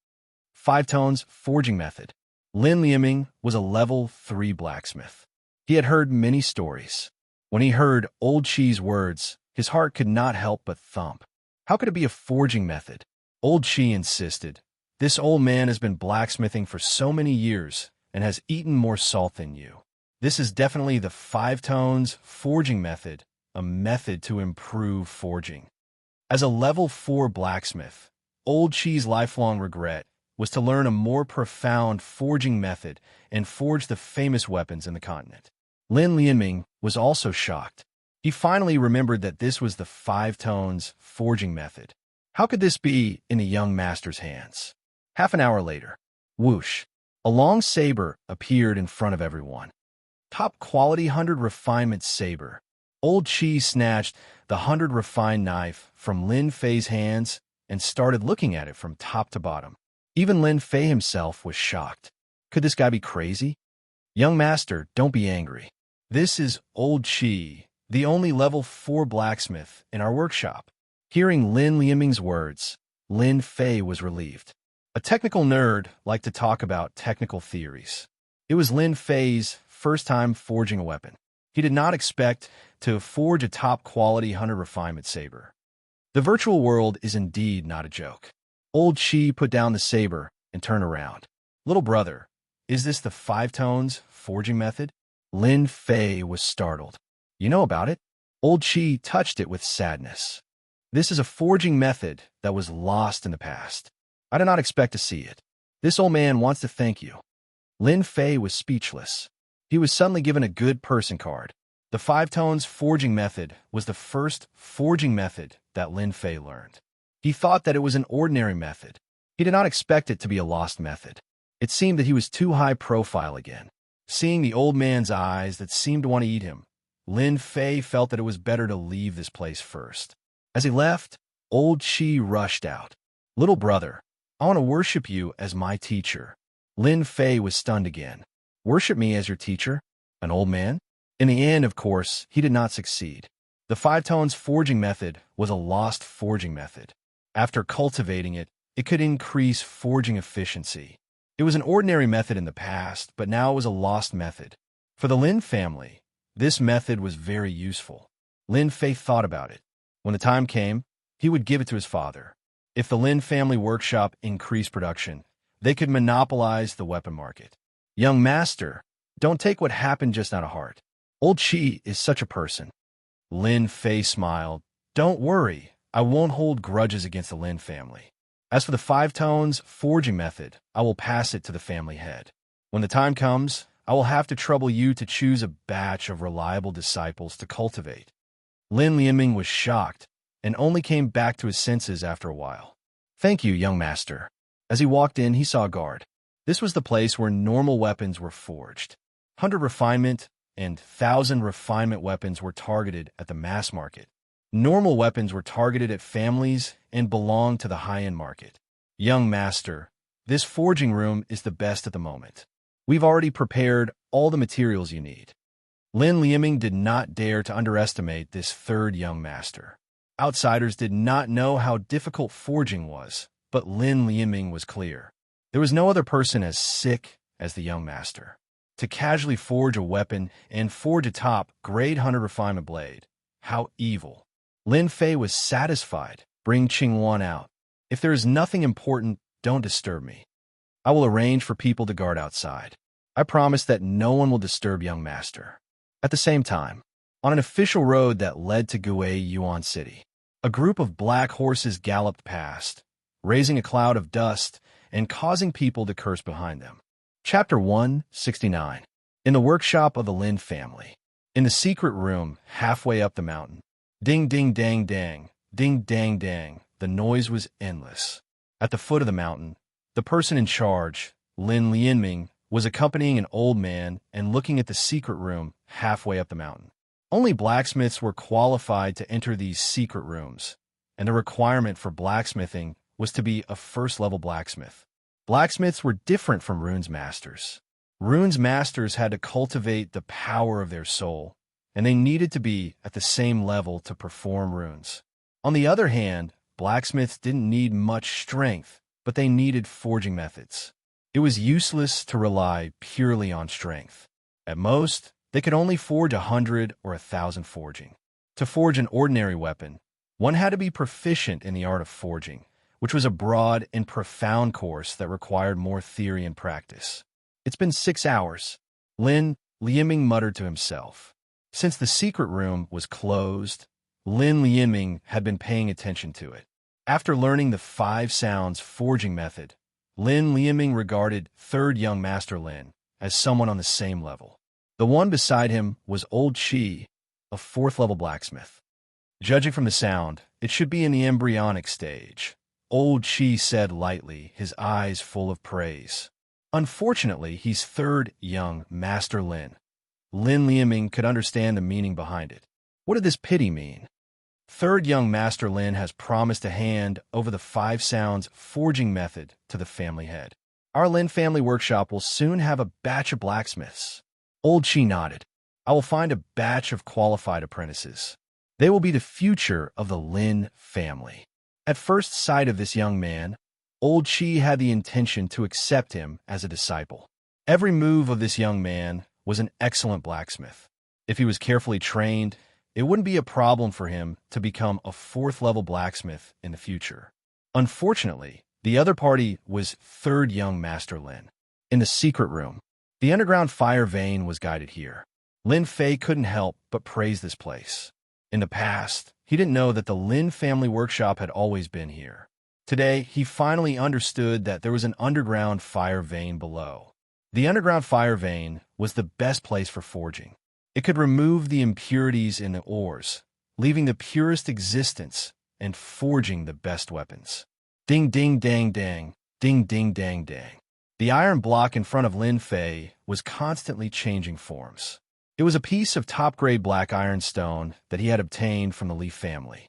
5 tones forging method. Lin Lianming was a level 3 blacksmith. He had heard many stories. When he heard Old Chi's words, his heart could not help but thump. How could it be a forging method? Old Chi insisted. This old man has been blacksmithing for so many years and has eaten more salt than you. This is definitely the 5 tones forging method, a method to improve forging. As a level 4 blacksmith, Old Chi's lifelong regret was to learn a more profound forging method and forge the famous weapons in the continent. Lin Lianming was also shocked. He finally remembered that this was the 5 tones forging method. How could this be in a young master's hands? Half an hour later, whoosh, a long saber appeared in front of everyone. Top quality 100 refinement saber. Old Chi snatched the 100 refined knife from Lin Fei's hands and started looking at it from top to bottom. Even Lin Fei himself was shocked. Could this guy be crazy? Young master, don't be angry. This is Old Chi, the only level 4 blacksmith in our workshop. Hearing Lin Lianming's words, Lin Fei was relieved. A technical nerd liked to talk about technical theories. It was Lin Fei's first time forging a weapon. He did not expect to forge a top-quality 100 refinement saber. The virtual world is indeed not a joke. Old Chi put down the saber and turned around. Little brother, is this the 5 tones forging method? Lin Fei was startled. You know about it? Old Chi touched it with sadness. This is a forging method that was lost in the past. I did not expect to see it. This old man wants to thank you. Lin Fei was speechless. He was suddenly given a good person card. The 5 tones forging method was the first forging method that Lin Fei learned. He thought that it was an ordinary method. He did not expect it to be a lost method. It seemed that he was too high profile again. Seeing the old man's eyes that seemed to want to eat him, Lin Fei felt that it was better to leave this place first. As he left, Old Chi rushed out. Little brother, I want to worship you as my teacher. Lin Fei was stunned again. Worship me as your teacher? An old man? In the end, of course, he did not succeed. The 5 tones forging method was a lost forging method. After cultivating it, it could increase forging efficiency. It was an ordinary method in the past, but now it was a lost method. For the Lin family, this method was very useful. Lin Fei thought about it. When the time came, he would give it to his father. If the Lin family workshop increased production, they could monopolize the weapon market. Young master, don't take what happened just out of heart. Old Chi is such a person. Lin Fei smiled. Don't worry, I won't hold grudges against the Lin family. As for the 5 tones forging method, I will pass it to the family head. When the time comes, I will have to trouble you to choose a batch of reliable disciples to cultivate. Lin Lianming was shocked and only came back to his senses after a while. Thank you, young master. As he walked in, he saw a guard. This was the place where normal weapons were forged. 100 refinement and 1,000 refinement weapons were targeted at the mass market. Normal weapons were targeted at families and belonged to the high-end market. Young master, this forging room is the best at the moment. We've already prepared all the materials you need. Lin Lianming did not dare to underestimate this third young master. Outsiders did not know how difficult forging was, but Lin Lianming was clear. There was no other person as sick as the young master. To casually forge a weapon and forge a top-grade 100 refinement blade. How evil. Lin Fei was satisfied. Bring Qingwan out. If there is nothing important, don't disturb me. I will arrange for people to guard outside. I promise that no one will disturb young master. At the same time, On an official road that led to Gue Yuan City, a group of black horses galloped past, raising a cloud of dust and causing people to curse behind them. Chapter 169. In the workshop of the Lin family. In the secret room, halfway up the mountain. Ding ding dang dang, ding dang dang, the noise was endless. At the foot of the mountain, the person in charge, Lin Lianming, was accompanying an old man and looking at the secret room halfway up the mountain. Only blacksmiths were qualified to enter these secret rooms, and the requirement for blacksmithing was to be a first-level blacksmith. Blacksmiths were different from runes masters. Runes masters had to cultivate the power of their soul, and they needed to be at the same level to perform runes. On the other hand, blacksmiths didn't need much strength, but they needed forging methods. It was useless to rely purely on strength. At most, they could only forge 100 or 1,000 forging. To forge an ordinary weapon, one had to be proficient in the art of forging, which was a broad and profound course that required more theory and practice. It's been 6 hours, Lin Lianming muttered to himself. Since the secret room was closed, Lin Lianming had been paying attention to it. After learning the 5 sounds forging method, Lin Lianming regarded third young Master Lin as someone on the same level. The one beside him was Old Qi, a 4th-level blacksmith. Judging from the sound, it should be in the embryonic stage, Old Qi said lightly, his eyes full of praise. Unfortunately, he's third young Master Lin. Lin Lianming could understand the meaning behind it. What did this pity mean? Third young Master Lin has promised to hand over the 5 sounds forging method to the family head. Our Lin family workshop will soon have a batch of blacksmiths. Old Qi nodded. I will find a batch of qualified apprentices. They will be the future of the Lin family. At first sight of this young man, Old Qi had the intention to accept him as a disciple. Every move of this young man was an excellent blacksmith. If he was carefully trained, it wouldn't be a problem for him to become a 4th-level blacksmith in the future. Unfortunately, the other party was third young Master Lin. In the secret room, the underground fire vein was guided here. Lin Fei couldn't help but praise this place. In the past, he didn't know that the Lin family workshop had always been here. Today, he finally understood that there was an underground fire vein below. The underground fire vein was the best place for forging. It could remove the impurities in the ores, leaving the purest existence and forging the best weapons. Ding ding dang dang, ding ding dang dang. The iron block in front of Lin Fei was constantly changing forms. It was a piece of top-grade black iron stone that he had obtained from the Li family.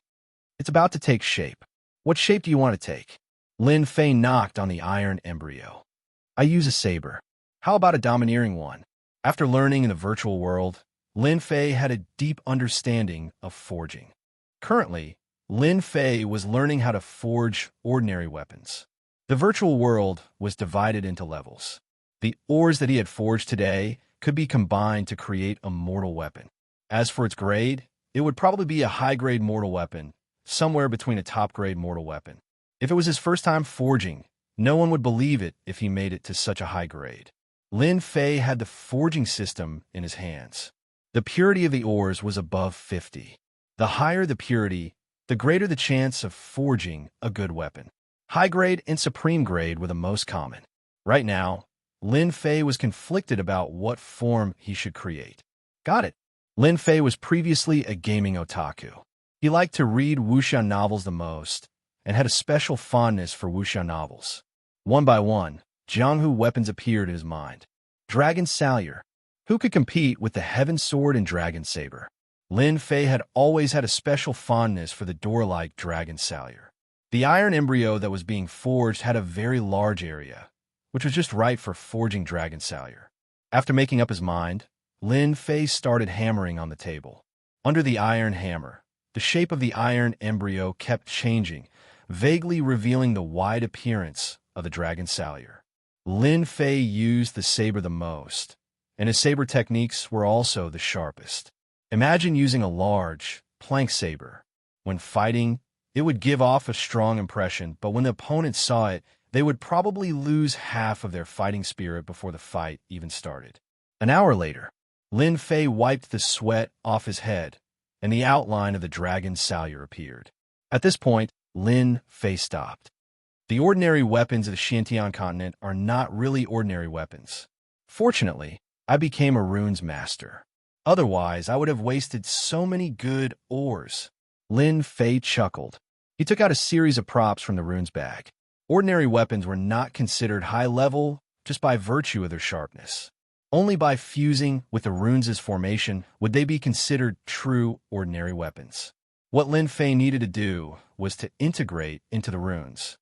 It's about to take shape. What shape do you want to take? Lin Fei knocked on the iron embryo. I use a saber. How about a domineering one? After learning in the virtual world, Lin Fei had a deep understanding of forging. Currently, Lin Fei was learning how to forge ordinary weapons. The virtual world was divided into levels. The ores that he had forged today could be combined to create a mortal weapon. As for its grade, it would probably be a high-grade mortal weapon, somewhere between a top-grade mortal weapon. If it was his first time forging, no one would believe it if he made it to such a high grade. Lin Fei had the forging system in his hands. The purity of the ores was above 50. The higher the purity, the greater the chance of forging a good weapon. High grade and supreme grade were the most common. Right now, Lin Fei was conflicted about what form he should create. Got it. Lin Fei was previously a gaming otaku. He liked to read wuxia novels the most, and had a special fondness for wuxia novels. One by one, Jianghu weapons appeared in his mind. Dragon Salyer. Who could compete with the Heaven Sword and Dragon Saber? Lin Fei had always had a special fondness for the door-like Dragon Salyer. The iron embryo that was being forged had a very large area, which was just right for forging Dragon Salyer. After making up his mind, Lin Fei started hammering on the table. Under the iron hammer, the shape of the iron embryo kept changing, vaguely revealing the wide appearance of the Dragon Salyer. Lin Fei used the saber the most, and his saber techniques were also the sharpest. Imagine using a large, plank saber. When fighting, it would give off a strong impression, but when the opponent saw it, they would probably lose half of their fighting spirit before the fight even started. An hour later, Lin Fei wiped the sweat off his head, and the outline of the dragon's salure appeared. At this point, Lin Fei stopped. The ordinary weapons of the Xintian continent are not really ordinary weapons. Fortunately, I became a runes master. Otherwise, I would have wasted so many good ores. Lin Fei chuckled. He took out a series of props from the runes bag. Ordinary weapons were not considered high level just by virtue of their sharpness. Only by fusing with the runes' formation would they be considered true ordinary weapons. What Lin Fei needed to do was to integrate into the runes.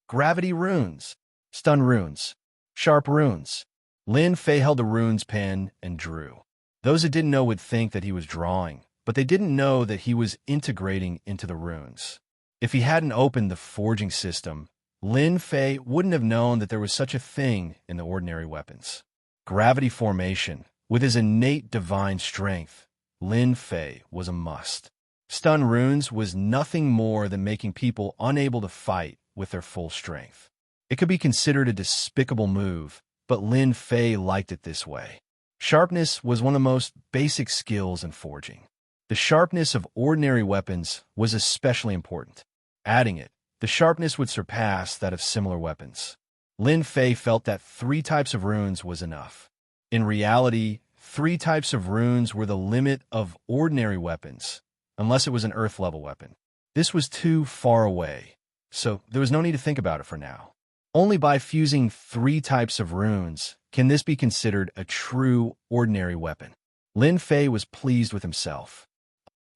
Gravity runes, stun runes, sharp runes. Lin Fei held a runes pen and drew. Those who didn't know would think that he was drawing, but they didn't know that he was integrating into the runes. If he hadn't opened the forging system, Lin Fei wouldn't have known that there was such a thing in the ordinary weapons. Gravity formation, with his innate divine strength, Lin Fei was a must. Stun runes was nothing more than making people unable to fight with their full strength. It could be considered a despicable move, but Lin Fei liked it this way. Sharpness was one of the most basic skills in forging. The sharpness of ordinary weapons was especially important. Adding it, the sharpness would surpass that of similar weapons. Lin Fei felt that 3 types of runes was enough. In reality, 3 types of runes were the limit of ordinary weapons, unless it was an earth-level weapon. This was too far away, so there was no need to think about it for now. Only by fusing 3 types of runes can this be considered a true ordinary weapon. Lin Fei was pleased with himself.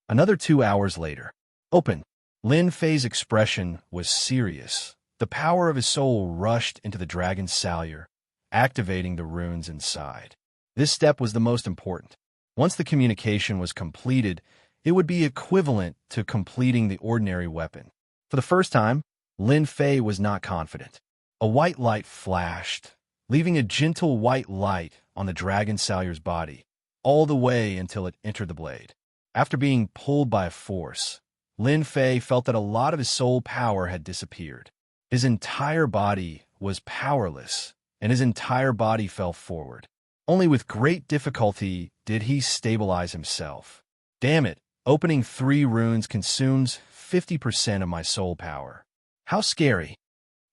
Another 2 hours later. Open. Lin Fei's expression was serious. The power of his soul rushed into the dragon's salure, activating the runes inside. This step was the most important. Once the communication was completed, it would be equivalent to completing the ordinary weapon. For the first time, Lin Fei was not confident. A white light flashed, leaving a gentle white light on the dragon salure's body, all the way until it entered the blade. After being pulled by a force, Lin Fei felt that a lot of his soul power had disappeared. His entire body was powerless, and his entire body fell forward. Only with great difficulty did he stabilize himself. Damn it, opening 3 runes consumes 50% of my soul power. How scary.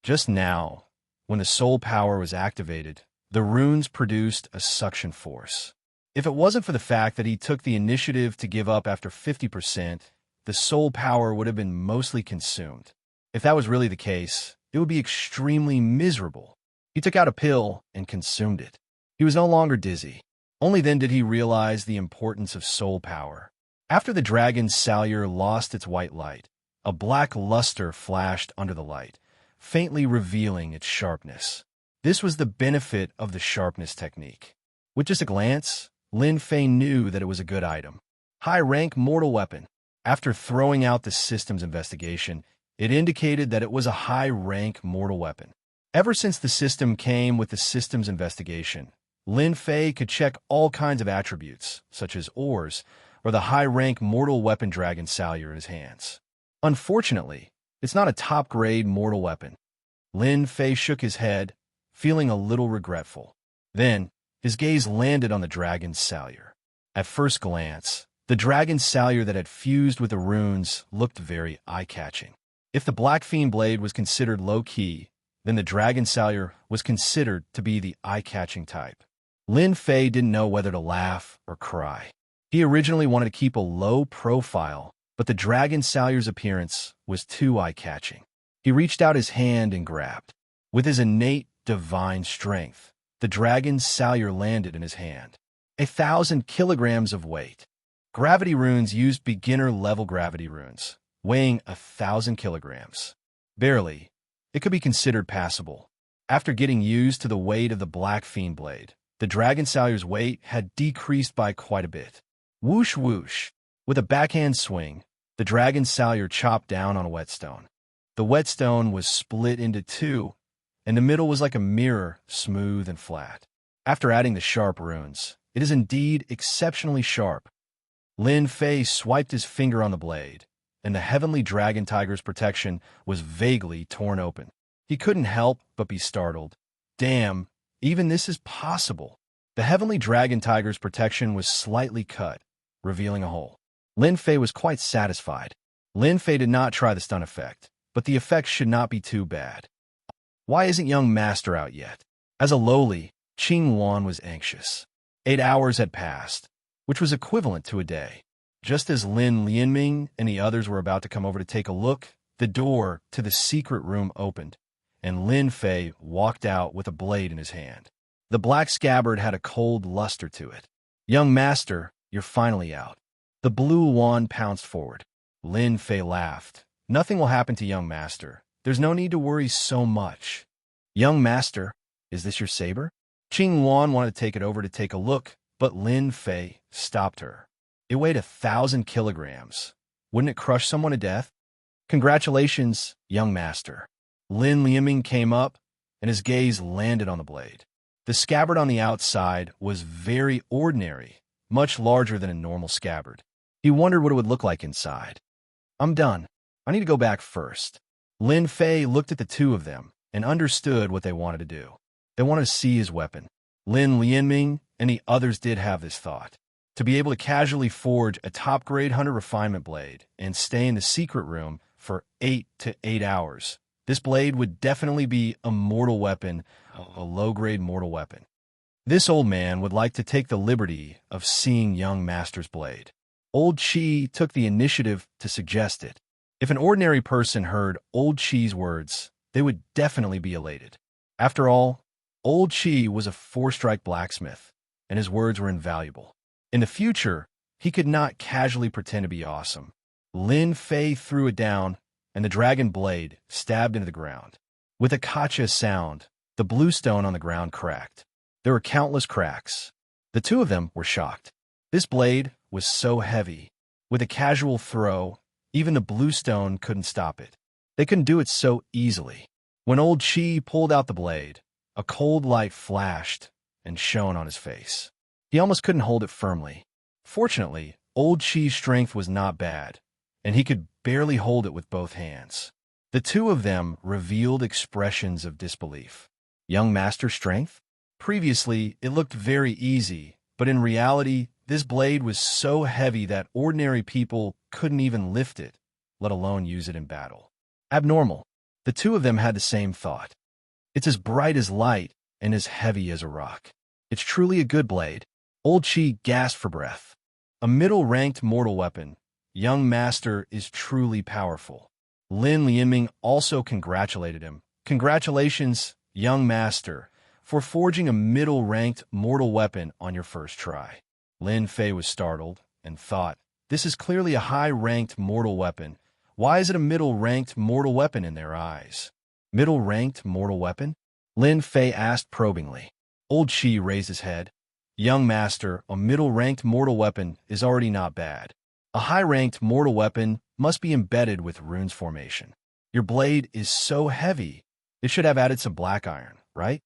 Just now, when the soul power was activated, the runes produced a suction force. If it wasn't for the fact that he took the initiative to give up after 50%, the soul power would have been mostly consumed. If that was really the case, it would be extremely miserable. He took out a pill and consumed it. He was no longer dizzy. Only then did he realize the importance of soul power. After the dragon's salure lost its white light, a black luster flashed under the light, faintly revealing its sharpness. This was the benefit of the sharpness technique. With just a glance, Lin Fei knew that it was a good item. High-rank mortal weapon. After throwing out the system's investigation, it indicated that it was a high-rank mortal weapon. Ever since the system came with the system's investigation, Lin Fei could check all kinds of attributes, such as ores, or the high-rank mortal weapon dragon salure in his hands. Unfortunately, it's not a top-grade mortal weapon. Lin Fei shook his head, feeling a little regretful. Then, his gaze landed on the dragon's salure. At first glance, the dragon's salure that had fused with the runes looked very eye-catching. If the Black Fiend blade was considered low-key, then the dragon salure was considered to be the eye-catching type. Lin Fei didn't know whether to laugh or cry. He originally wanted to keep a low profile, but the dragon salure's appearance was too eye-catching. He reached out his hand and grabbed. With his innate divine strength, the dragon's salure landed in his hand. 1,000 kilograms of weight. Gravity runes used beginner-level gravity runes, weighing 1,000 kilograms. Barely. It could be considered passable. After getting used to the weight of the Black Fiend blade, the dragon salure's weight had decreased by quite a bit. Whoosh whoosh. With a backhand swing, the dragon salure chopped down on a whetstone. The whetstone was split into 2, and the middle was like a mirror, smooth and flat. After adding the sharp runes, it is indeed exceptionally sharp. Lin Fei swiped his finger on the blade, and the heavenly dragon tiger's protection was vaguely torn open. He couldn't help but be startled. Damn, even this is possible. The Heavenly Dragon Tiger's protection was slightly cut, revealing a hole. Lin Fei was quite satisfied. Lin Fei did not try the stun effect, but the effect should not be too bad. Why isn't young master out yet? As a lowly, Qing Wan was anxious. 8 hours had passed, which was equivalent to a day. Just as Lin Lianming and the others were about to come over to take a look, the door to the secret room opened, and Lin Fei walked out with a blade in his hand. The black scabbard had a cold luster to it. Young master, you're finally out. The blue wand pounced forward. Lin Fei laughed. Nothing will happen to young master. There's no need to worry so much. Young master, is this your saber? Qing Wan wanted to take it over to take a look, but Lin Fei stopped her. It weighed 1,000 kilograms. Wouldn't it crush someone to death? Congratulations, young master. Lin Lianming came up, and his gaze landed on the blade. The scabbard on the outside was very ordinary, much larger than a normal scabbard. He wondered what it would look like inside. I'm done. I need to go back first. Lin Fei looked at the two of them and understood what they wanted to do. They wanted to see his weapon. Lin Lianming and the others did have this thought. To be able to casually forge a top-grade hunter refinement blade and stay in the secret room for 8 to 8 hours. This blade would definitely be a mortal weapon, a low-grade mortal weapon. This old man would like to take the liberty of seeing young master's blade. Old Qi took the initiative to suggest it. If an ordinary person heard Old Qi's words, they would definitely be elated. After all, Old Qi was a 4-strike blacksmith, and his words were invaluable. In the future, he could not casually pretend to be awesome. Lin Fei threw it down, and the dragon blade stabbed into the ground. With a kacha sound, the blue stone on the ground cracked. There were countless cracks. The two of them were shocked. This blade was so heavy. With a casual throw, even the blue stone couldn't stop it. They couldn't do it so easily. When Old Qi pulled out the blade, a cold light flashed and shone on his face. He almost couldn't hold it firmly. Fortunately, Old Qi's strength was not bad, and he could barely hold it with both hands. The two of them revealed expressions of disbelief. Young master's strength? Previously, it looked very easy, but in reality, this blade was so heavy that ordinary people couldn't even lift it, let alone use it in battle. Abnormal. The two of them had the same thought. It's as bright as light and as heavy as a rock. It's truly a good blade. Old Qi gasped for breath. A middle-ranked mortal weapon. Young master is truly powerful. Lin Lianming also congratulated him. Congratulations, young master, for forging a middle-ranked mortal weapon on your first try. Lin Fei was startled and thought, this is clearly a high-ranked mortal weapon. Why is it a middle-ranked mortal weapon in their eyes? Middle-ranked mortal weapon? Lin Fei asked probingly. Old Qi raised his head. Young master, a middle-ranked mortal weapon is already not bad. A high-ranked mortal weapon must be embedded with runes formation. Your blade is so heavy, it should have added some black iron, right?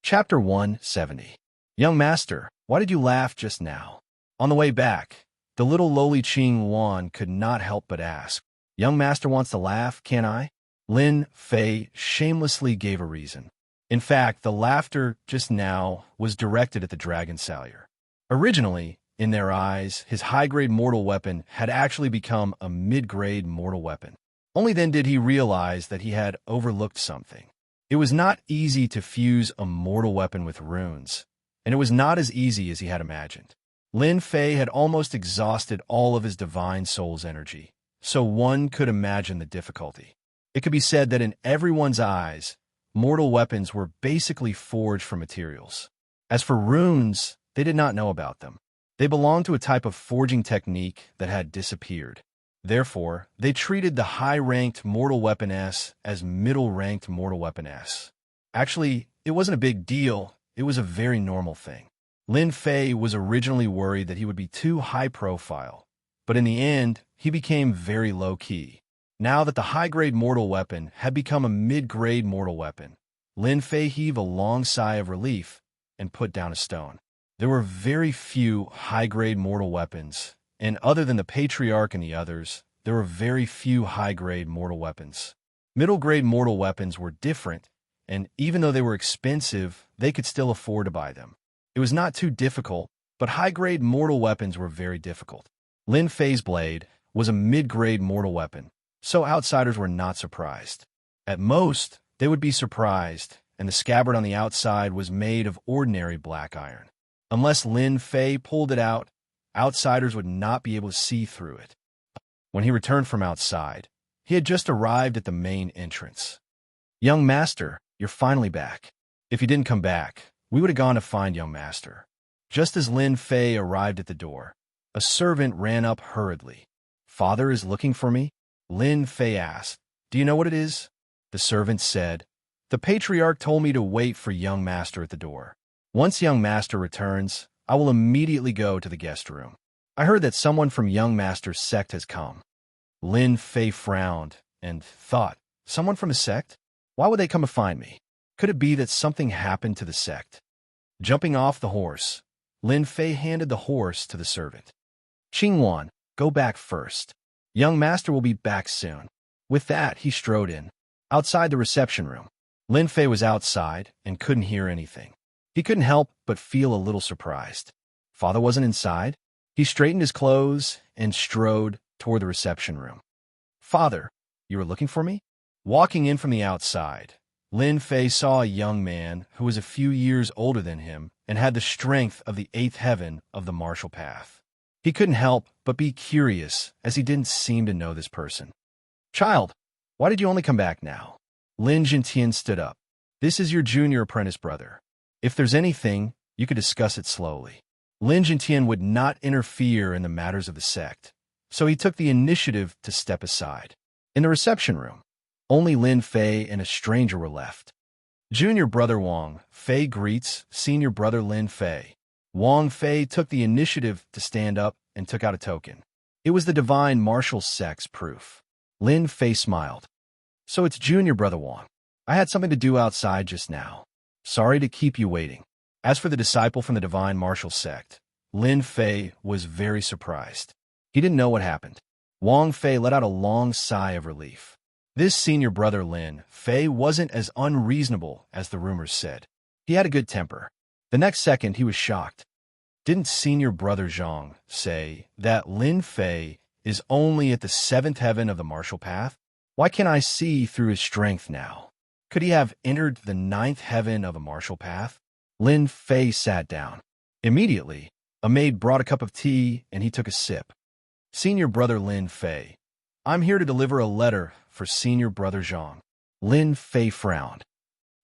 Chapter 170. Young master, why did you laugh just now? On the way back, the little lowly Qing Wan could not help but ask, young master wants to laugh, can I? Lin Fei shamelessly gave a reason. In fact, the laughter just now was directed at the dragon salyer. Originally, in their eyes, his high-grade mortal weapon had actually become a mid-grade mortal weapon. Only then did he realize that he had overlooked something. It was not easy to fuse a mortal weapon with runes, and it was not as easy as he had imagined. Lin Fei had almost exhausted all of his divine soul's energy, so one could imagine the difficulty. It could be said that in everyone's eyes, mortal weapons were basically forged from materials. As for runes, they did not know about them. They belonged to a type of forging technique that had disappeared. Therefore, they treated the high-ranked mortal weapon S as middle-ranked mortal weapon S. Actually, it wasn't a big deal. It was a very normal thing. Lin Fei was originally worried that he would be too high-profile, but in the end, he became very low-key. Now that the high-grade mortal weapon had become a mid-grade mortal weapon, Lin Fei heaved a long sigh of relief and put down a stone. There were very few high-grade mortal weapons, and other than the Patriarch and the others, there were very few high-grade mortal weapons. Middle-grade mortal weapons were different, and even though they were expensive, they could still afford to buy them. It was not too difficult, but high-grade mortal weapons were very difficult. Lin Fei's blade was a mid-grade mortal weapon, so outsiders were not surprised. At most, they would be surprised, and the scabbard on the outside was made of ordinary black iron. Unless Lin Fei pulled it out, outsiders would not be able to see through it. When he returned from outside, he had just arrived at the main entrance. "Young master, you're finally back. If you didn't come back, we would have gone to find young master." Just as Lin Fei arrived at the door, a servant ran up hurriedly. "Father is looking for me?" Lin Fei asked. "Do you know what it is?" The servant said, "The patriarch told me to wait for young master at the door. Once young master returns, I will immediately go to the guest room. I heard that someone from young master's sect has come." Lin Fei frowned and thought, "Someone from a sect? Why would they come to find me? Could it be that something happened to the sect?" Jumping off the horse, Lin Fei handed the horse to the servant. "Qingwan, go back first. Young master will be back soon." With that, he strode in. Outside the reception room, Lin Fei was outside and couldn't hear anything. He couldn't help but feel a little surprised. Father wasn't inside? He straightened his clothes and strode toward the reception room. "Father, you were looking for me?" Walking in from the outside, Lin Fei saw a young man who was a few years older than him and had the strength of the eighth heaven of the martial path. He couldn't help but be curious, as he didn't seem to know this person. "Child, why did you only come back now?" Lin Jintian stood up. "This is your junior apprentice brother. If there's anything, you could discuss it slowly." Lin Jintian would not interfere in the matters of the sect, so he took the initiative to step aside. In the reception room, only Lin Fei and a stranger were left. "Junior brother Wang Fei greets senior brother Lin Fei." Wang Fei took the initiative to stand up and took out a token. It was the divine martial sect's proof. Lin Fei smiled. "So it's junior brother Wang. I had something to do outside just now. Sorry to keep you waiting." As for the disciple from the divine martial sect, Lin Fei was very surprised. He didn't know what happened. Wang Fei let out a long sigh of relief. This senior brother Lin Fei wasn't as unreasonable as the rumors said. He had a good temper. The next second, he was shocked. Didn't senior brother Zhang say that Lin Fei is only at the seventh heaven of the martial path? Why can't I see through his strength now? Could he have entered the ninth heaven of a martial path? Lin Fei sat down. Immediately, a maid brought a cup of tea, and he took a sip. "Senior brother Lin Fei, I'm here to deliver a letter for senior brother Zhang." Lin Fei frowned.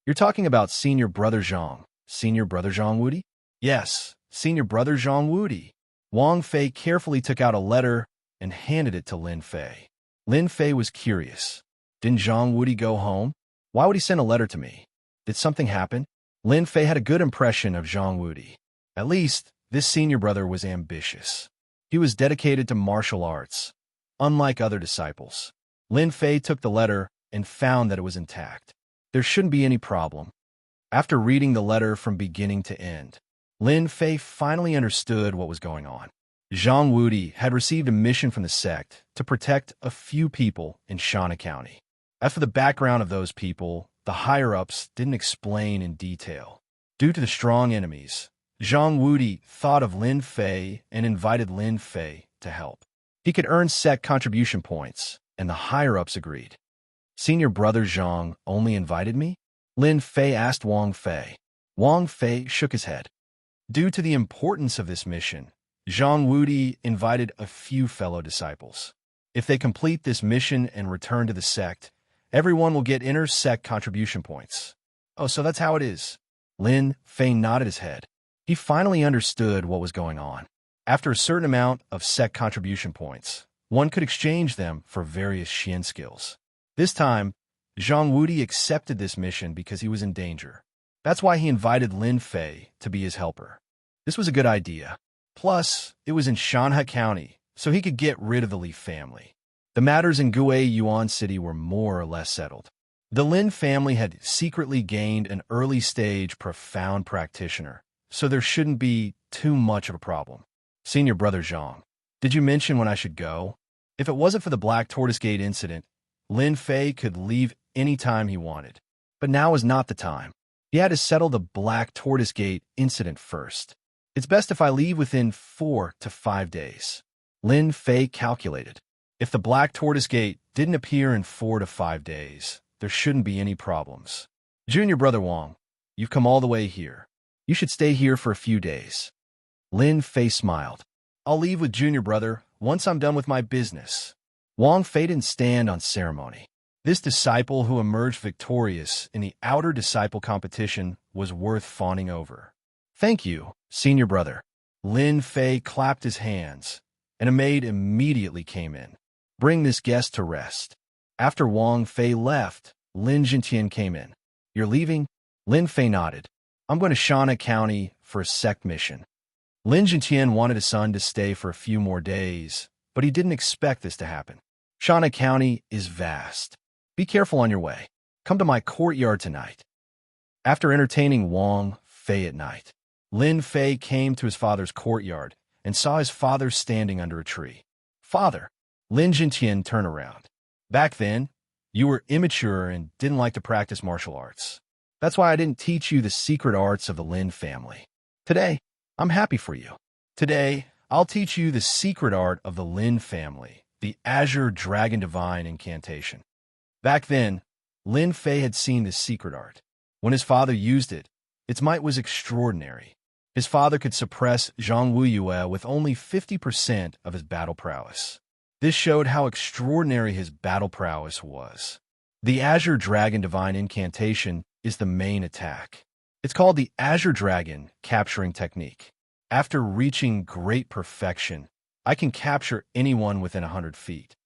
"You're talking about senior brother Zhang, senior brother Zhang Wudi?" "Yes, senior brother Zhang Wudi." Wang Fei carefully took out a letter and handed it to Lin Fei. Lin Fei was curious. Didn't Zhang Wudi go home? Why would he send a letter to me? Did something happen? Lin Fei had a good impression of Zhang Wudi. At least, this senior brother was ambitious. He was dedicated to martial arts, unlike other disciples. Lin Fei took the letter and found that it was intact. There shouldn't be any problem. After reading the letter from beginning to end, Lin Fei finally understood what was going on. Zhang Wudi had received a mission from the sect to protect a few people in Shanna County. As for the background of those people, the higher-ups didn't explain in detail. Due to the strong enemies, Zhang Wudi thought of Lin Fei and invited Lin Fei to help. He could earn sect contribution points, and the higher-ups agreed. "Senior brother Zhang only invited me?" Lin Fei asked Wang Fei. Wang Fei shook his head. Due to the importance of this mission, Zhang Wudi invited a few fellow disciples. If they complete this mission and return to the sect, everyone will get inter-sect contribution points. "Oh, so that's how it is." Lin Fei nodded his head. He finally understood what was going on. After a certain amount of sect contribution points, one could exchange them for various Xian skills. This time, Zhang Wudi accepted this mission because he was in danger. That's why he invited Lin Fei to be his helper. This was a good idea. Plus, it was in Shanha County, so he could get rid of the Li family. The matters in Gui Yuan City were more or less settled. The Lin family had secretly gained an early-stage profound practitioner, so there shouldn't be too much of a problem. "Senior brother Zhang, did you mention when I should go?" If it wasn't for the Black Tortoise Gate incident, Lin Fei could leave any time he wanted. But now was not the time. He had to settle the Black Tortoise Gate incident first. It's best if I leave within 4 to 5 days. Lin Fei calculated. If the Black Tortoise Gate didn't appear in 4 to 5 days, there shouldn't be any problems. Junior brother Wang, you've come all the way here. You should stay here for a few days. Lin Fei smiled. I'll leave with junior brother once I'm done with my business. Wang Fei didn't stand on ceremony. This disciple who emerged victorious in the outer disciple competition was worth fawning over. Thank you, senior brother. Lin Fei clapped his hands, and a maid immediately came in. Bring this guest to rest. After Wang Fei left, Lin Jintian came in. You're leaving? Lin Fei nodded. I'm going to Shana County for a sect mission. Lin Jintian wanted his son to stay for a few more days, but he didn't expect this to happen. Shana County is vast. Be careful on your way. Come to my courtyard tonight. After entertaining Wang Fei at night, Lin Fei came to his father's courtyard and saw his father standing under a tree. Father, Lin Jintian turned around. Back then, you were immature and didn't like to practice martial arts. That's why I didn't teach you the secret arts of the Lin family. Today, I'm happy for you. Today, I'll teach you the secret art of the Lin family, the Azure Dragon Divine Incantation. Back then, Lin Fei had seen this secret art. When his father used it, its might was extraordinary. His father could suppress Zhang Wuyue with only 50% of his battle prowess. This showed how extraordinary his battle prowess was. The Azure Dragon Divine Incantation is the main attack. It's called the Azure Dragon Capturing Technique. After reaching great perfection, I can capture anyone within 100 feet.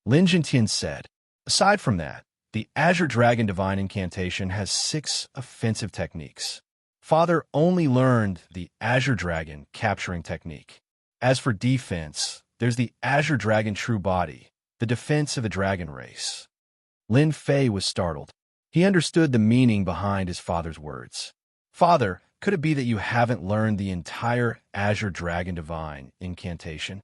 Lin Jintian said. Aside from that, the Azure Dragon Divine Incantation has 6 offensive techniques. Father only learned the Azure Dragon Capturing Technique. As for defense, there's the Azure Dragon True Body, the defense of the dragon race. Lin Fei was startled. He understood the meaning behind his father's words. Father, could it be that you haven't learned the entire Azure Dragon Divine Incantation?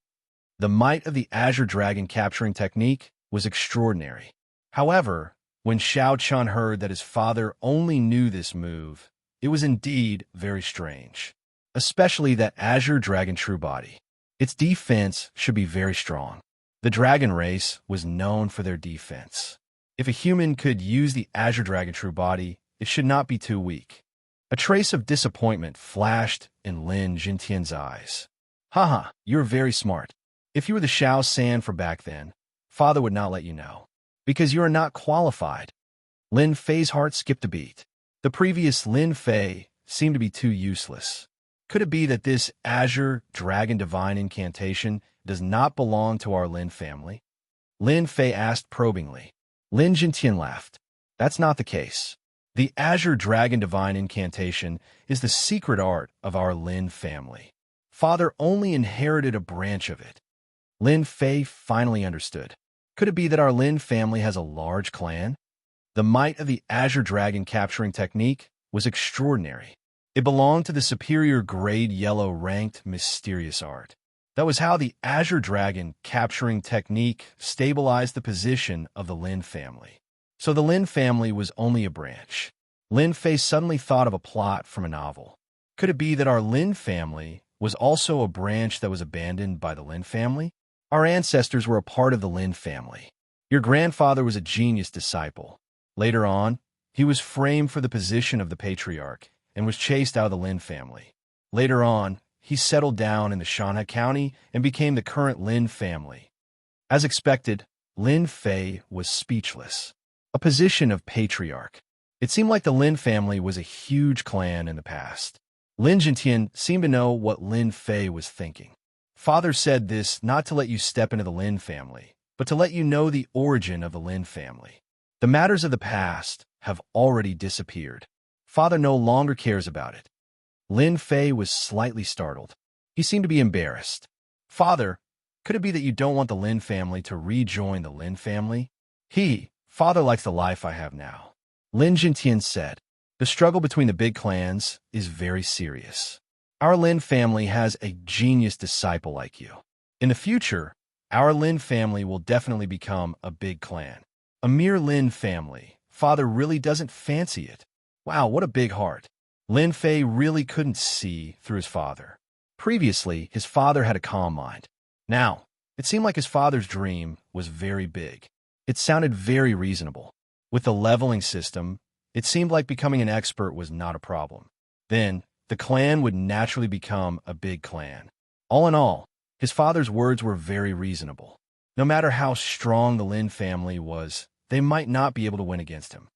The might of the Azure Dragon Capturing Technique was extraordinary. However, when Xiao Chun heard that his father only knew this move, it was indeed very strange, especially that Azure Dragon True Body. Its defense should be very strong. The dragon race was known for their defense. If a human could use the Azure Dragon True Body, it should not be too weak. A trace of disappointment flashed in Lin Jintian's eyes. Haha, you're very smart. If you were the Shao San for back then, Father would not let you know, because you are not qualified. Lin Fei's heart skipped a beat. The previous Lin Fei seemed to be too useless. Could it be that this Azure Dragon Divine Incantation does not belong to our Lin family? Lin Fei asked probingly. Lin Jintian laughed. That's not the case. The Azure Dragon Divine Incantation is the secret art of our Lin family. Father only inherited a branch of it. Lin Fei finally understood. Could it be that our Lin family has a large clan? The might of the Azure Dragon Capturing Technique was extraordinary. It belonged to the superior grade yellow ranked mysterious art. That was how the Azure Dragon Capturing Technique stabilized the position of the Lin family. So the Lin family was only a branch. Lin Fei suddenly thought of a plot from a novel. Could it be that our Lin family was also a branch that was abandoned by the Lin family? Our ancestors were a part of the Lin family. Your grandfather was a genius disciple. Later on, he was framed for the position of the patriarch and was chased out of the Lin family. Later on, he settled down in the Shanha County and became the current Lin family. As expected, Lin Fei was speechless. A position of patriarch. It seemed like the Lin family was a huge clan in the past. Lin Jintian seemed to know what Lin Fei was thinking. Father said this not to let you step into the Lin family, but to let you know the origin of the Lin family. The matters of the past have already disappeared. Father no longer cares about it. Lin Fei was slightly startled. He seemed to be embarrassed. Father, could it be that you don't want the Lin family to rejoin the Lin family? Father likes the life I have now. Lin Jintian said, the struggle between the big clans is very serious. Our Lin family has a genius disciple like you. In the future, our Lin family will definitely become a big clan. A mere Lin family. Father really doesn't fancy it. Wow, what a big heart. Lin Fei really couldn't see through his father. Previously, his father had a calm mind. Now, it seemed like his father's dream was very big. It sounded very reasonable. With the leveling system, it seemed like becoming an expert was not a problem. Then, the clan would naturally become a big clan. All in all, his father's words were very reasonable. No matter how strong the Lin family was, they might not be able to win against him.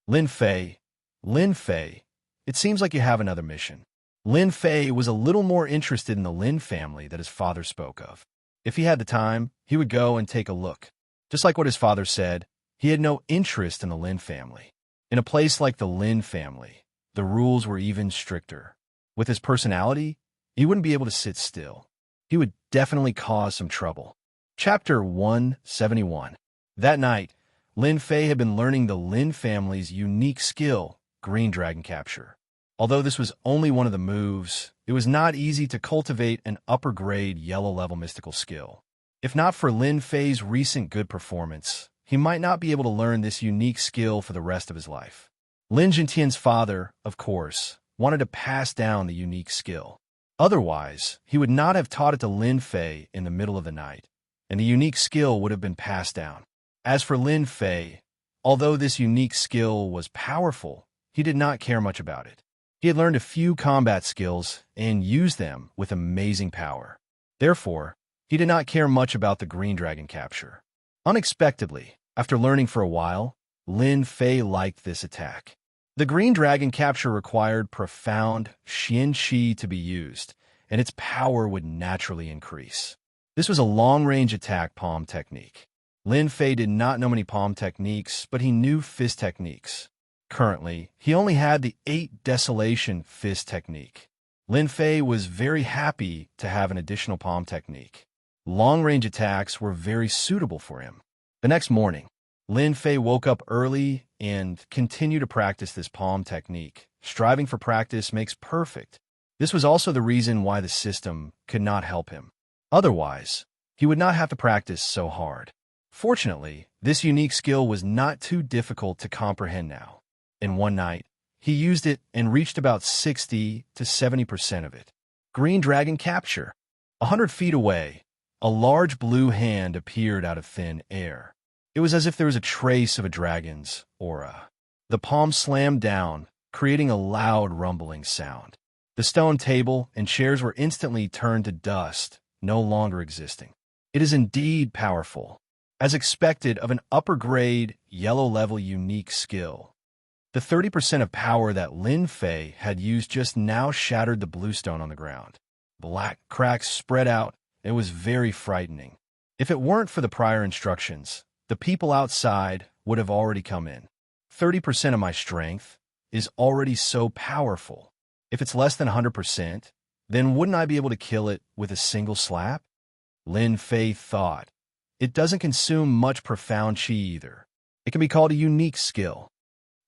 Lin Fei, it seems like you have another mission. Lin Fei was a little more interested in the Lin family that his father spoke of. If he had the time, he would go and take a look. Just like what his father said, he had no interest in the Lin family. In a place like the Lin family, the rules were even stricter. With his personality, he wouldn't be able to sit still. He would definitely cause some trouble. Chapter 171. That night, Lin Fei had been learning the Lin family's unique skill, green dragon capture. Although this was only one of the moves, it was not easy to cultivate an upper-grade yellow-level mystical skill. If not for Lin Fei's recent good performance, he might not be able to learn this unique skill for the rest of his life. Lin Jintian's father, of course, wanted to pass down the unique skill. Otherwise, he would not have taught it to Lin Fei in the middle of the night, and the unique skill would have been passed down. As for Lin Fei, although this unique skill was powerful, he did not care much about it. He had learned a few combat skills and used them with amazing power. Therefore, he did not care much about the green dragon capture. Unexpectedly, after learning for a while, Lin Fei liked this attack. The green dragon capture required profound Xian Qi to be used, and its power would naturally increase. This was a long-range attack palm technique. Lin Fei did not know many palm techniques, but he knew fist techniques. Currently, he only had the 8 Desolation fist technique. Lin Fei was very happy to have an additional palm technique. Long-range attacks were very suitable for him. The next morning, Lin Fei woke up early and continued to practice this palm technique. Striving for practice makes perfect. This was also the reason why the system could not help him. Otherwise, he would not have to practice so hard. Fortunately, this unique skill was not too difficult to comprehend now. In one night, he used it and reached about 60 to 70% of it. Green dragon capture. 100 feet away, a large blue hand appeared out of thin air. It was as if there was a trace of a dragon's aura. The palm slammed down, creating a loud rumbling sound. The stone table and chairs were instantly turned to dust, no longer existing. It is indeed powerful, as expected of an upper-grade, yellow-level unique skill. The 30% of power that Lin Fei had used just now shattered the bluestone on the ground. Black cracks spread out. It was very frightening. If it weren't for the prior instructions, the people outside would have already come in. 30% of my strength is already so powerful. If it's less than 100%, then wouldn't I be able to kill it with a single slap? Lin Fei thought. It doesn't consume much profound qi either. It can be called a unique skill.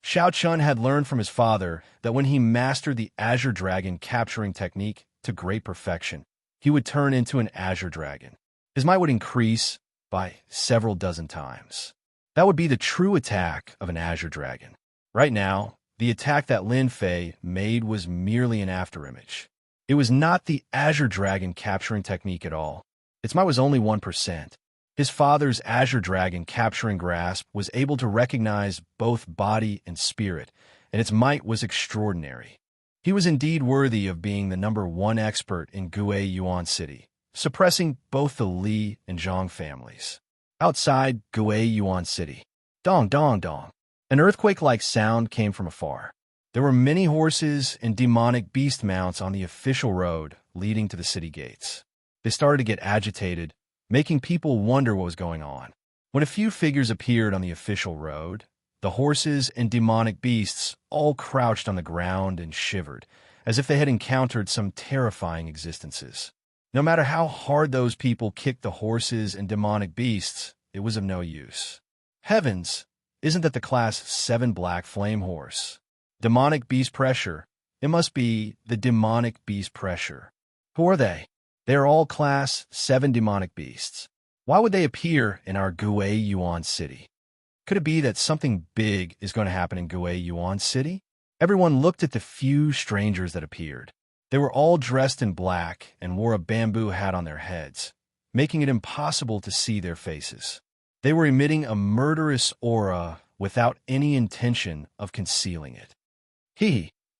Xiao Chun had learned from his father that when he mastered the Azure Dragon capturing technique to great perfection, he would turn into an Azure Dragon. His might would increase by several dozen times. That would be the true attack of an Azure Dragon. Right now, the attack that Lin Fei made was merely an afterimage. It was not the Azure Dragon capturing technique at all. Its might was only 1%. His father's Azure Dragon capturing grasp was able to recognize both body and spirit, and its might was extraordinary. He was indeed worthy of being the #1 expert in Gue Yuan City, suppressing both the Li and Zhang families. Outside Gue Yuan City, dong dong dong, an earthquake-like sound came from afar. There were many horses and demonic beast mounts on the official road leading to the city gates. They started to get agitated, making people wonder what was going on. When a few figures appeared on the official road, the horses and demonic beasts all crouched on the ground and shivered, as if they had encountered some terrifying existences. No matter how hard those people kicked the horses and demonic beasts, it was of no use. Heavens, isn't that the Class 7 Black Flame Horse? Demonic beast pressure. It must be the demonic beast pressure. Who are they? They are all Class 7 demonic beasts. Why would they appear in our Gue Yuan City? Could it be that something big is going to happen in Gue Yuan City? Everyone looked at the few strangers that appeared. They were all dressed in black and wore a bamboo hat on their heads, making it impossible to see their faces. They were emitting a murderous aura without any intention of concealing it.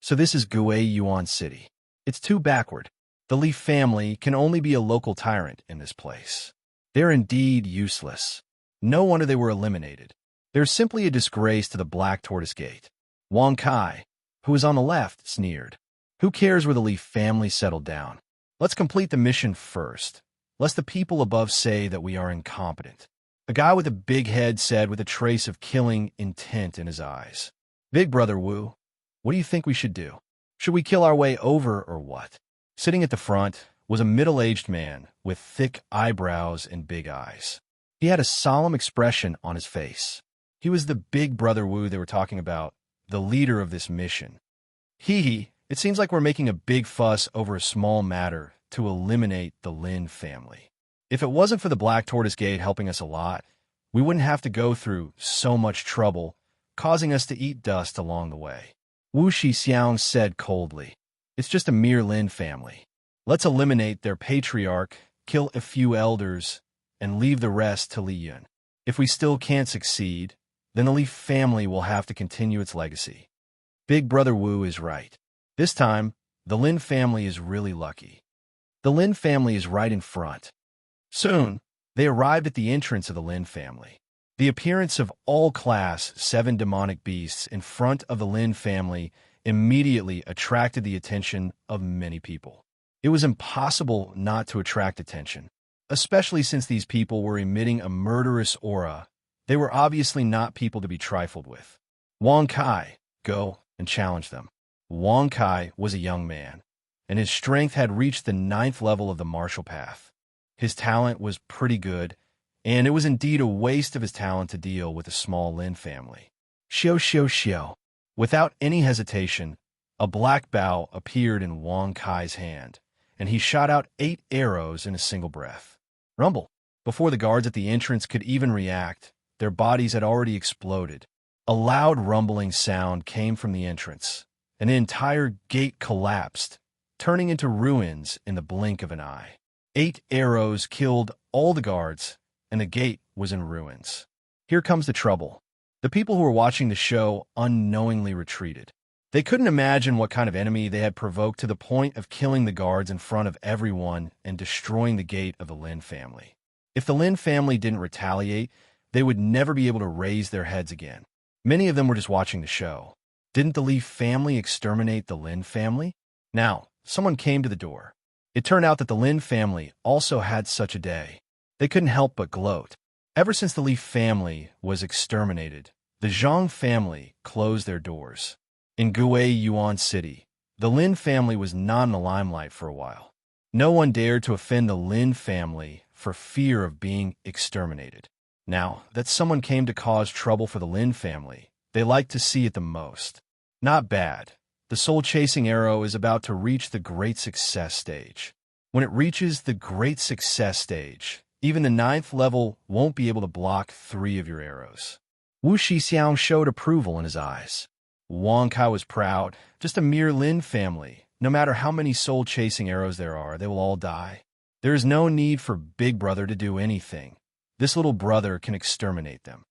So this is Gui Yuan City. It's too backward. The Leaf family can only be a local tyrant in this place. They're indeed useless. No wonder they were eliminated. They're simply a disgrace to the Black Tortoise Gate. Wang Kai, who was on the left, sneered. Who cares where the Leaf family settled down? Let's complete the mission first, lest the people above say that we are incompetent. A guy with a big head said with a trace of killing intent in his eyes. Big Brother Wu, what do you think we should do? Should we kill our way over or what? Sitting at the front was a middle-aged man with thick eyebrows and big eyes. He had a solemn expression on his face. He was the Big Brother Wu they were talking about, the leader of this mission. It seems like we're making a big fuss over a small matter to eliminate the Lin family. If it wasn't for the Black Tortoise Gate helping us a lot, we wouldn't have to go through so much trouble, causing us to eat dust along the way. Wu Shixiang said coldly, it's just a mere Lin family. Let's eliminate their patriarch, kill a few elders, and leave the rest to Li Yun. If we still can't succeed, then the Li family will have to continue its legacy. Big Brother Wu is right. This time, the Lin family is really lucky. The Lin family is right in front. Soon, they arrived at the entrance of the Lin family. The appearance of all Class 7 demonic beasts in front of the Lin family immediately attracted the attention of many people. It was impossible not to attract attention, especially since these people were emitting a murderous aura. They were obviously not people to be trifled with. Wang Kai, go and challenge them. Wang Kai was a young man, and his strength had reached the 9th level of the martial path. His talent was pretty good, and it was indeed a waste of his talent to deal with a small Lin family. Xiao. Without any hesitation, a black bow appeared in Wang Kai's hand, and he shot out 8 arrows in a single breath. Rumble. Before the guards at the entrance could even react, their bodies had already exploded. A loud rumbling sound came from the entrance, and the entire gate collapsed, turning into ruins in the blink of an eye. 8 arrows killed all the guards, and the gate was in ruins. Here comes the trouble. The people who were watching the show unknowingly retreated. They couldn't imagine what kind of enemy they had provoked to the point of killing the guards in front of everyone and destroying the gate of the Lin family. If the Lin family didn't retaliate, they would never be able to raise their heads again. Many of them were just watching the show. Didn't the Li family exterminate the Lin family? Now, someone came to the door. It turned out that the Lin family also had such a day. They couldn't help but gloat. Ever since the Li family was exterminated, the Zhang family closed their doors. In Gui Yuan City, the Lin family was not in the limelight for a while. No one dared to offend the Lin family for fear of being exterminated. Now that someone came to cause trouble for the Lin family, they liked to see it the most. Not bad. The soul-chasing arrow is about to reach the great success stage. When it reaches the great success stage, even the 9th level won't be able to block 3 of your arrows. Wu Shixiang showed approval in his eyes. Wang Kai was proud. Just a mere Lin family. No matter how many soul-chasing arrows there are, they will all die. There is no need for Big Brother to do anything. This little brother can exterminate them.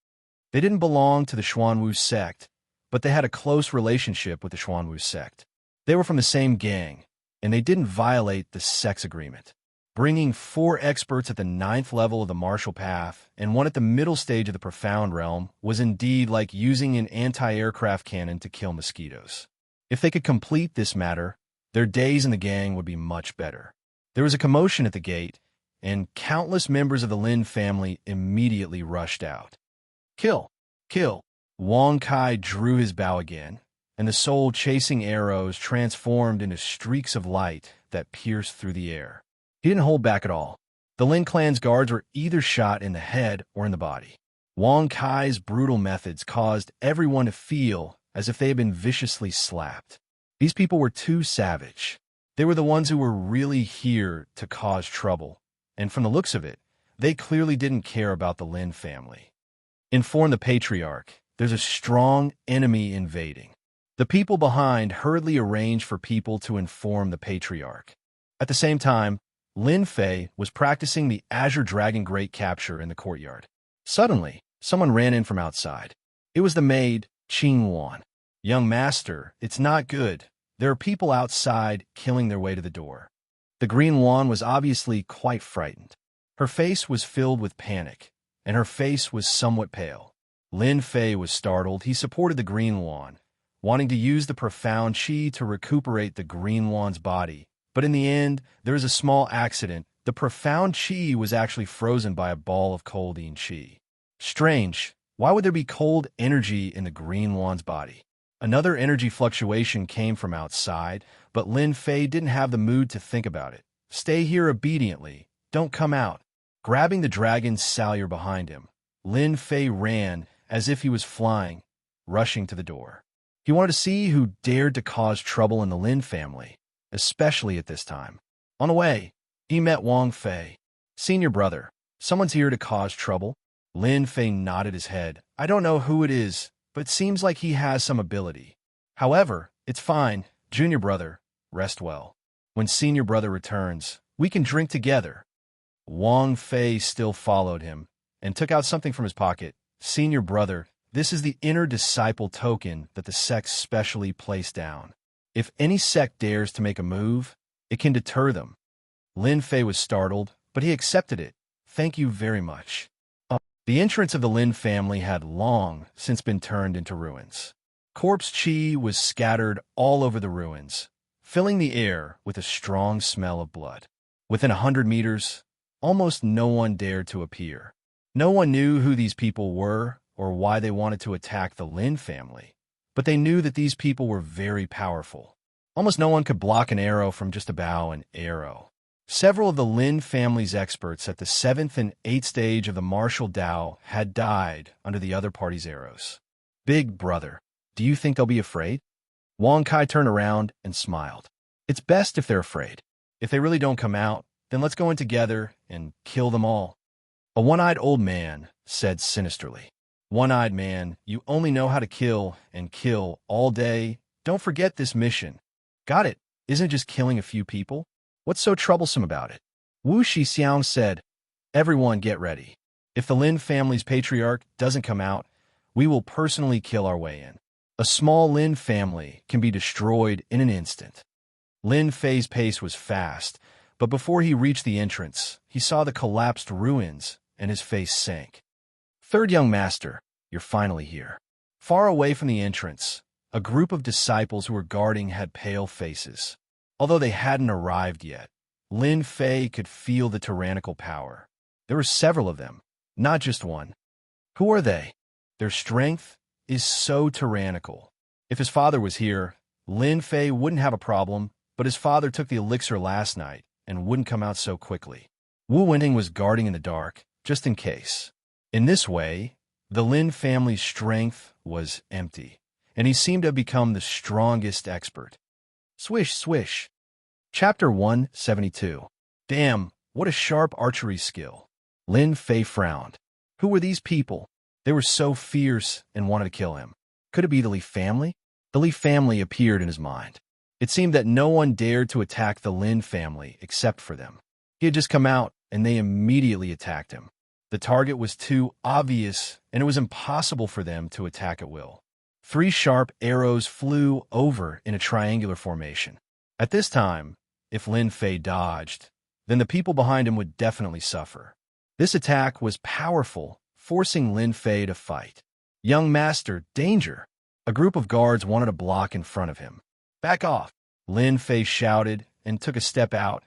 They didn't belong to the Xuanwu sect, but they had a close relationship with the Xuanwu sect. They were from the same gang, and they didn't violate the sex agreement. Bringing 4 experts at the 9th level of the martial path and 1 at the middle stage of the profound realm was indeed like using an anti-aircraft cannon to kill mosquitoes. If they could complete this matter, their days in the gang would be much better. There was a commotion at the gate, and countless members of the Lin family immediately rushed out. Kill! Wang Kai drew his bow again, and the soul-chasing arrows transformed into streaks of light that pierced through the air. He didn't hold back at all. The Lin clan's guards were either shot in the head or in the body. Wang Kai's brutal methods caused everyone to feel as if they had been viciously slapped. These people were too savage. They were the ones who were really here to cause trouble, and from the looks of it, they clearly didn't care about the Lin family. Inform the Patriarch, there's a strong enemy invading. The people behind hurriedly arranged for people to inform the patriarch. At the same time, Lin Fei was practicing the Azure Dragon Great Capture in the courtyard. Suddenly, someone ran in from outside. It was the maid, Qing Wan. "Young master, it's not good. There are people outside killing their way to the door." The green Wan was obviously quite frightened. Her face was filled with panic, and her face was somewhat pale. Lin Fei was startled. He supported the green Wan, wanting to use the profound qi to recuperate the green Wan's body. But in the end, there was a small accident. The profound qi was actually frozen by a ball of cold qi. Strange. Why would there be cold energy in the green Wan's body? Another energy fluctuation came from outside, but Lin Fei didn't have the mood to think about it. "Stay here obediently. Don't come out." Grabbing the dragon's salure behind him, Lin Fei ran as if he was flying, rushing to the door. He wanted to see who dared to cause trouble in the Lin family, especially at this time. On the way, he met Wang Fei. "Senior brother, someone's here to cause trouble." Lin Fei nodded his head. "I don't know who it is, but it seems like he has some ability. However, it's fine. Junior brother, rest well. When senior brother returns, we can drink together." Wang Fei still followed him and took out something from his pocket. "Senior brother, this is the inner disciple token that the sect specially placed down. If any sect dares to make a move, it can deter them." Lin Fei was startled, but he accepted it. "Thank you very much." The entrance of the Lin family had long since been turned into ruins. Corpse qi was scattered all over the ruins, filling the air with a strong smell of blood. Within 100 meters, almost no one dared to appear. No one knew who these people were or why they wanted to attack the Lin family, but they knew that these people were very powerful. Almost no one could block an arrow from just about an arrow. Several of the Lin family's experts at the 7th and 8th stage of the martial Dao had died under the other party's arrows. "Big brother, do you think they'll be afraid?" Wang Kai turned around and smiled. "It's best if they're afraid. If they really don't come out, then let's go in together and kill them all." A one-eyed old man said sinisterly. "One-eyed man, you only know how to kill and kill all day. Don't forget this mission." "Got it. Isn't it just killing a few people? What's so troublesome about it?" Wu Shixiang said, "Everyone get ready. If the Lin family's patriarch doesn't come out, we will personally kill our way in. A small Lin family can be destroyed in an instant." Lin Fei's pace was fast, but before he reached the entrance, he saw the collapsed ruins and his face sank. "Third young master, you're finally here." Far away from the entrance, a group of disciples who were guarding had pale faces. Although they hadn't arrived yet, Lin Fei could feel the tyrannical power. There were several of them, not just one. Who are they? Their strength is so tyrannical. If his father was here, Lin Fei wouldn't have a problem, but his father took the elixir last night and wouldn't come out so quickly. Wu Wenting was guarding in the dark, just in case. In this way, the Lin family's strength was empty, and he seemed to have become the strongest expert. Swish, swish. Chapter 172. Damn, what a sharp archery skill. Lin Fei frowned. Who were these people? They were so fierce and wanted to kill him. Could it be the Li family? The Li family appeared in his mind. It seemed that no one dared to attack the Lin family except for them. He had just come out, and they immediately attacked him. The target was too obvious, and it was impossible for them to attack at will. 3 sharp arrows flew over in a triangular formation. At this time, if Lin Fei dodged, then the people behind him would definitely suffer. This attack was powerful, forcing Lin Fei to fight. "Young master, danger!" A group of guards wanted to block in front of him. "Back off!" Lin Fei shouted and took a step out,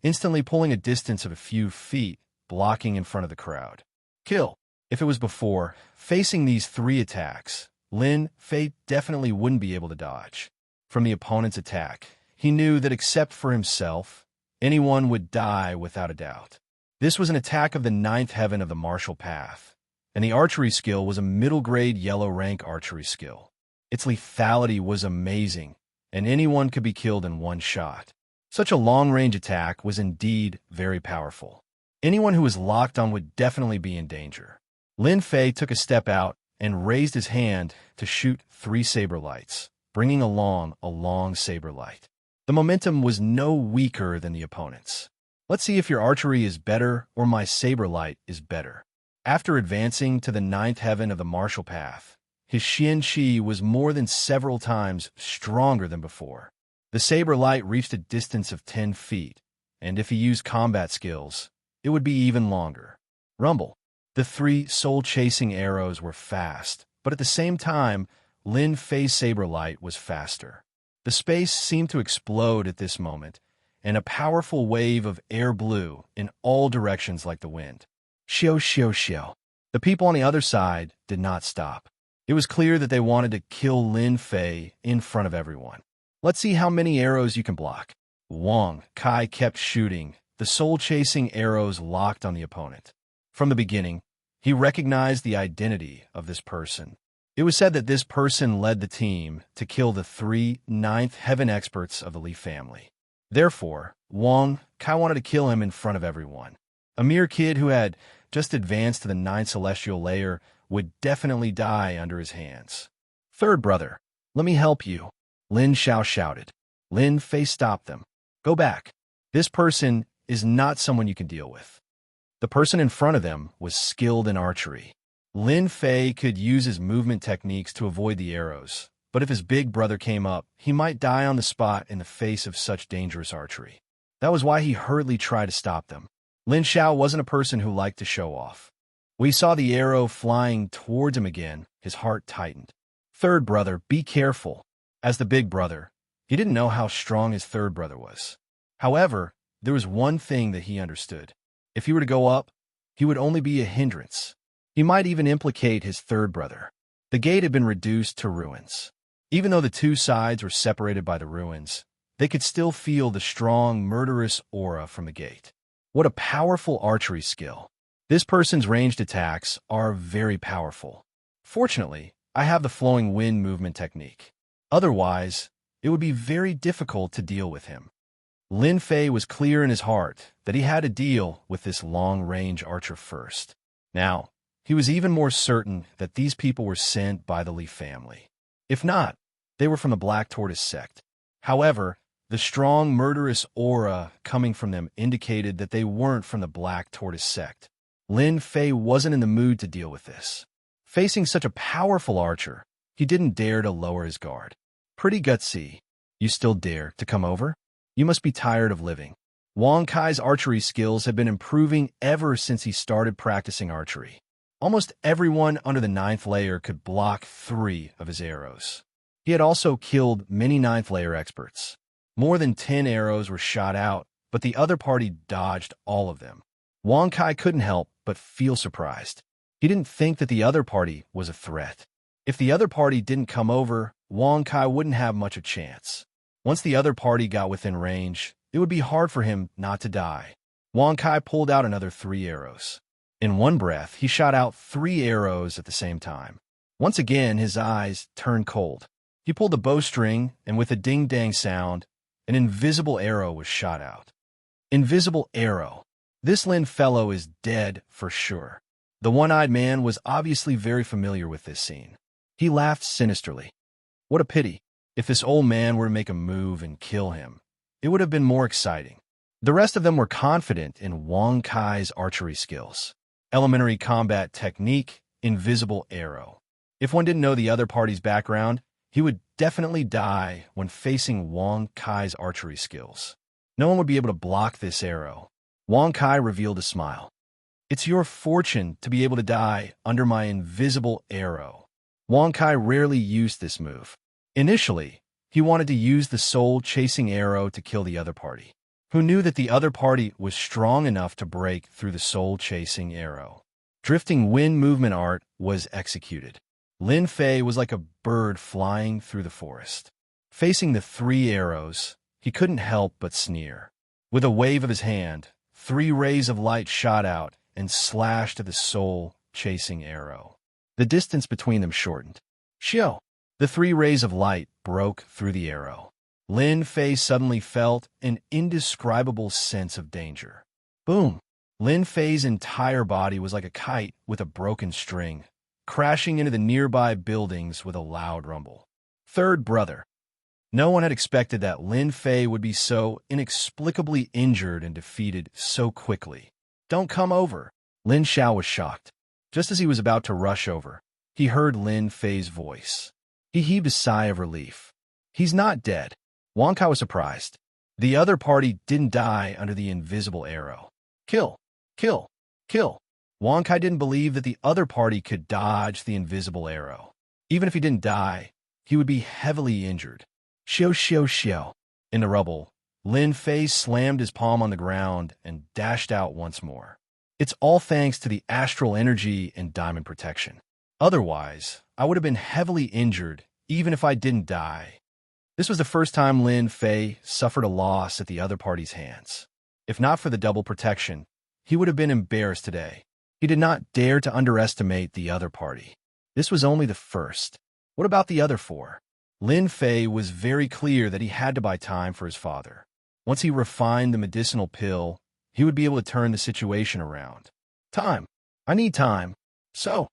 instantly pulling a distance of a few feet, blocking in front of the crowd. Kill! If it was before, facing these 3 attacks, Lin Fei definitely wouldn't be able to dodge. From the opponent's attack, he knew that except for himself, anyone would die without a doubt. This was an attack of the 9th heaven of the martial path, and the archery skill was a middle-grade yellow-rank archery skill. Its lethality was amazing, and anyone could be killed in one shot. Such a long-range attack was indeed very powerful. Anyone who was locked on would definitely be in danger. Lin Fei took a step out and raised his hand to shoot 3 saber lights, bringing along a long saber light. The momentum was no weaker than the opponent's. Let's see if your archery is better or my saber light is better. After advancing to the ninth heaven of the martial path, his Xian Qi was more than several times stronger than before. The saber light reached a distance of 10 feet, and if he used combat skills, it would be even longer. Rumble. The 3 soul-chasing arrows were fast, but at the same time, Lin Fei's saber light was faster. The space seemed to explode at this moment, and a powerful wave of air blew in all directions like the wind. Xiao, xiao, xiao. The people on the other side did not stop. It was clear that they wanted to kill Lin Fei in front of everyone. Let's see how many arrows you can block. Wang Kai kept shooting. The soul-chasing arrows locked on the opponent. From the beginning, he recognized the identity of this person. It was said that this person led the team to kill the 3 ninth heaven experts of the Li family. Therefore, Wang Kai wanted to kill him in front of everyone. A mere kid who had just advanced to the 9th celestial layer would definitely die under his hands. Third brother, let me help you, Lin Xiao shouted. Lin Fei stopped them. Go back. This person is not someone you can deal with. The person in front of them was skilled in archery. Lin Fei could use his movement techniques to avoid the arrows, but if his big brother came up, he might die on the spot in the face of such dangerous archery. That was why he hurriedly tried to stop them. Lin Xiao wasn't a person who liked to show off. When he saw the arrow flying towards him again, his heart tightened. Third brother, be careful. As the big brother, he didn't know how strong his third brother was. However, there was one thing that he understood. If he were to go up, he would only be a hindrance. He might even implicate his third brother. The gate had been reduced to ruins. Even though the 2 sides were separated by the ruins, they could still feel the strong, murderous aura from the gate. What a powerful archery skill. This person's ranged attacks are very powerful. Fortunately, I have the flowing wind movement technique. Otherwise, it would be very difficult to deal with him. Lin Fei was clear in his heart that he had to deal with this long-range archer first. Now, he was even more certain that these people were sent by the Li family. If not, they were from the Black Tortoise sect. However, the strong, murderous aura coming from them indicated that they weren't from the Black Tortoise sect. Lin Fei wasn't in the mood to deal with this. Facing such a powerful archer, he didn't dare to lower his guard. Pretty gutsy. You still dare to come over? You must be tired of living. Wang Kai's archery skills have been improving ever since he started practicing archery. Almost everyone under the 9th layer could block 3 of his arrows. He had also killed many 9th layer experts. More than 10 arrows were shot out, but the other party dodged all of them. Wang Kai couldn't help but feel surprised. He didn't think that the other party was a threat. If the other party didn't come over, Wang Kai wouldn't have much of a chance. Once the other party got within range, it would be hard for him not to die. Wang Kai pulled out another 3 arrows. In one breath, he shot out 3 arrows at the same time. Once again, his eyes turned cold. He pulled the bowstring, and with a ding-dang sound, an invisible arrow was shot out. Invisible arrow. This Lin fellow is dead for sure. The one-eyed man was obviously very familiar with this scene. He laughed sinisterly. What a pity. If this old man were to make a move and kill him, it would have been more exciting. The rest of them were confident in Wang Kai's archery skills. Elementary combat technique, invisible arrow. If one didn't know the other party's background, he would definitely die when facing Wang Kai's archery skills. No one would be able to block this arrow. Wang Kai revealed a smile. It's your fortune to be able to die under my invisible arrow. Wang Kai rarely used this move. Initially, he wanted to use the soul-chasing arrow to kill the other party, who knew that the other party was strong enough to break through the soul-chasing arrow. Drifting wind movement art was executed. Lin Fei was like a bird flying through the forest. Facing the 3 arrows, he couldn't help but sneer. With a wave of his hand, 3 rays of light shot out and slashed at the soul-chasing arrow. The distance between them shortened. Xiao! The 3 rays of light broke through the arrow. Lin Fei suddenly felt an indescribable sense of danger. Boom! Lin Fei's entire body was like a kite with a broken string, crashing into the nearby buildings with a loud rumble. third brother. No one had expected that Lin Fei would be so inexplicably injured and defeated so quickly. Don't come over. Lin Xiao was shocked. Just as he was about to rush over, he heard Lin Fei's voice. He heaved a sigh of relief. He's not dead. Wang Kai was surprised. The other party didn't die under the invisible arrow. Kill, kill, kill. Wang Kai didn't believe that the other party could dodge the invisible arrow. Even if he didn't die, he would be heavily injured. Xiao xiao xiao. In the rubble, Lin Fei slammed his palm on the ground and dashed out once more. It's all thanks to the astral energy and diamond protection. Otherwise, I would have been heavily injured even if I didn't die. This was the first time Lin Fei suffered a loss at the other party's hands. If not for the double protection, he would have been embarrassed today. He did not dare to underestimate the other party. This was only the first. What about the other four? Lin Fei was very clear that he had to buy time for his father. Once he refined the medicinal pill, he would be able to turn the situation around. Time. I need time. So.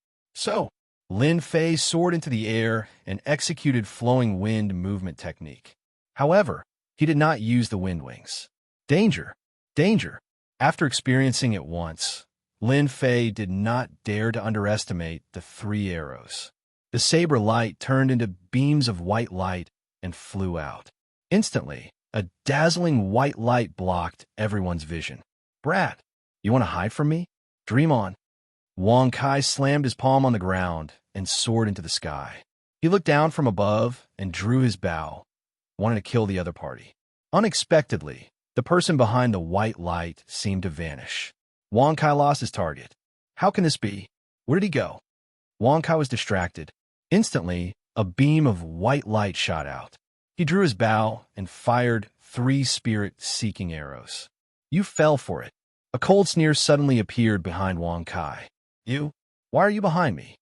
Lin Fei soared into the air and executed flowing wind movement technique. However, he did not use the wind wings. Danger. Danger. After experiencing it once, Lin Fei did not dare to underestimate the 3 arrows. The saber light turned into beams of white light and flew out. Instantly, a dazzling white light blocked everyone's vision. Brat, you want to hide from me? Dream on. Wang Kai slammed his palm on the ground and soared into the sky. He looked down from above and drew his bow, wanting to kill the other party. Unexpectedly, the person behind the white light seemed to vanish. Wang Kai lost his target. How can this be? Where did he go? Wang Kai was distracted. Instantly, a beam of white light shot out. He drew his bow and fired 3 spirit-seeking arrows. You fell for it. A cold sneer suddenly appeared behind Wang Kai. You? Why are you behind me?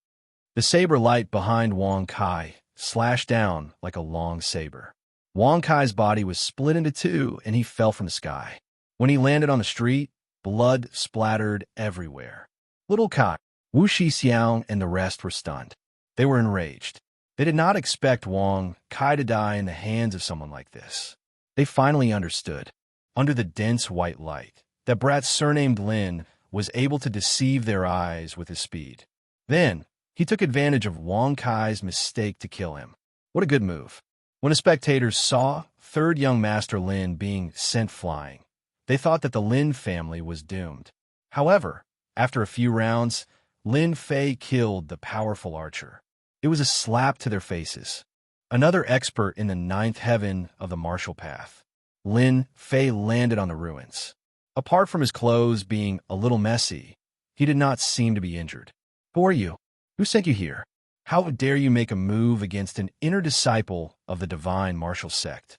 The saber light behind Wang Kai slashed down like a long saber. Wang Kai's body was split into 2 and he fell from the sky. When he landed on the street, blood splattered everywhere. Little Kai, Wu Shixiang, and the rest were stunned. They were enraged. They did not expect Wang Kai to die in the hands of someone like this. They finally understood, under the dense white light, that Brat's surnamed Lin was able to deceive their eyes with his speed. Then, he took advantage of Wang Kai's mistake to kill him. What a good move. When the spectators saw third young master Lin being sent flying, they thought that the Lin family was doomed. However, after a few rounds, Lin Fei killed the powerful archer. It was a slap to their faces. Another expert in the 9th heaven of the martial path, Lin Fei landed on the ruins. Apart from his clothes being a little messy, he did not seem to be injured. Who are you? Who sent you here? How dare you make a move against an inner disciple of the divine martial sect?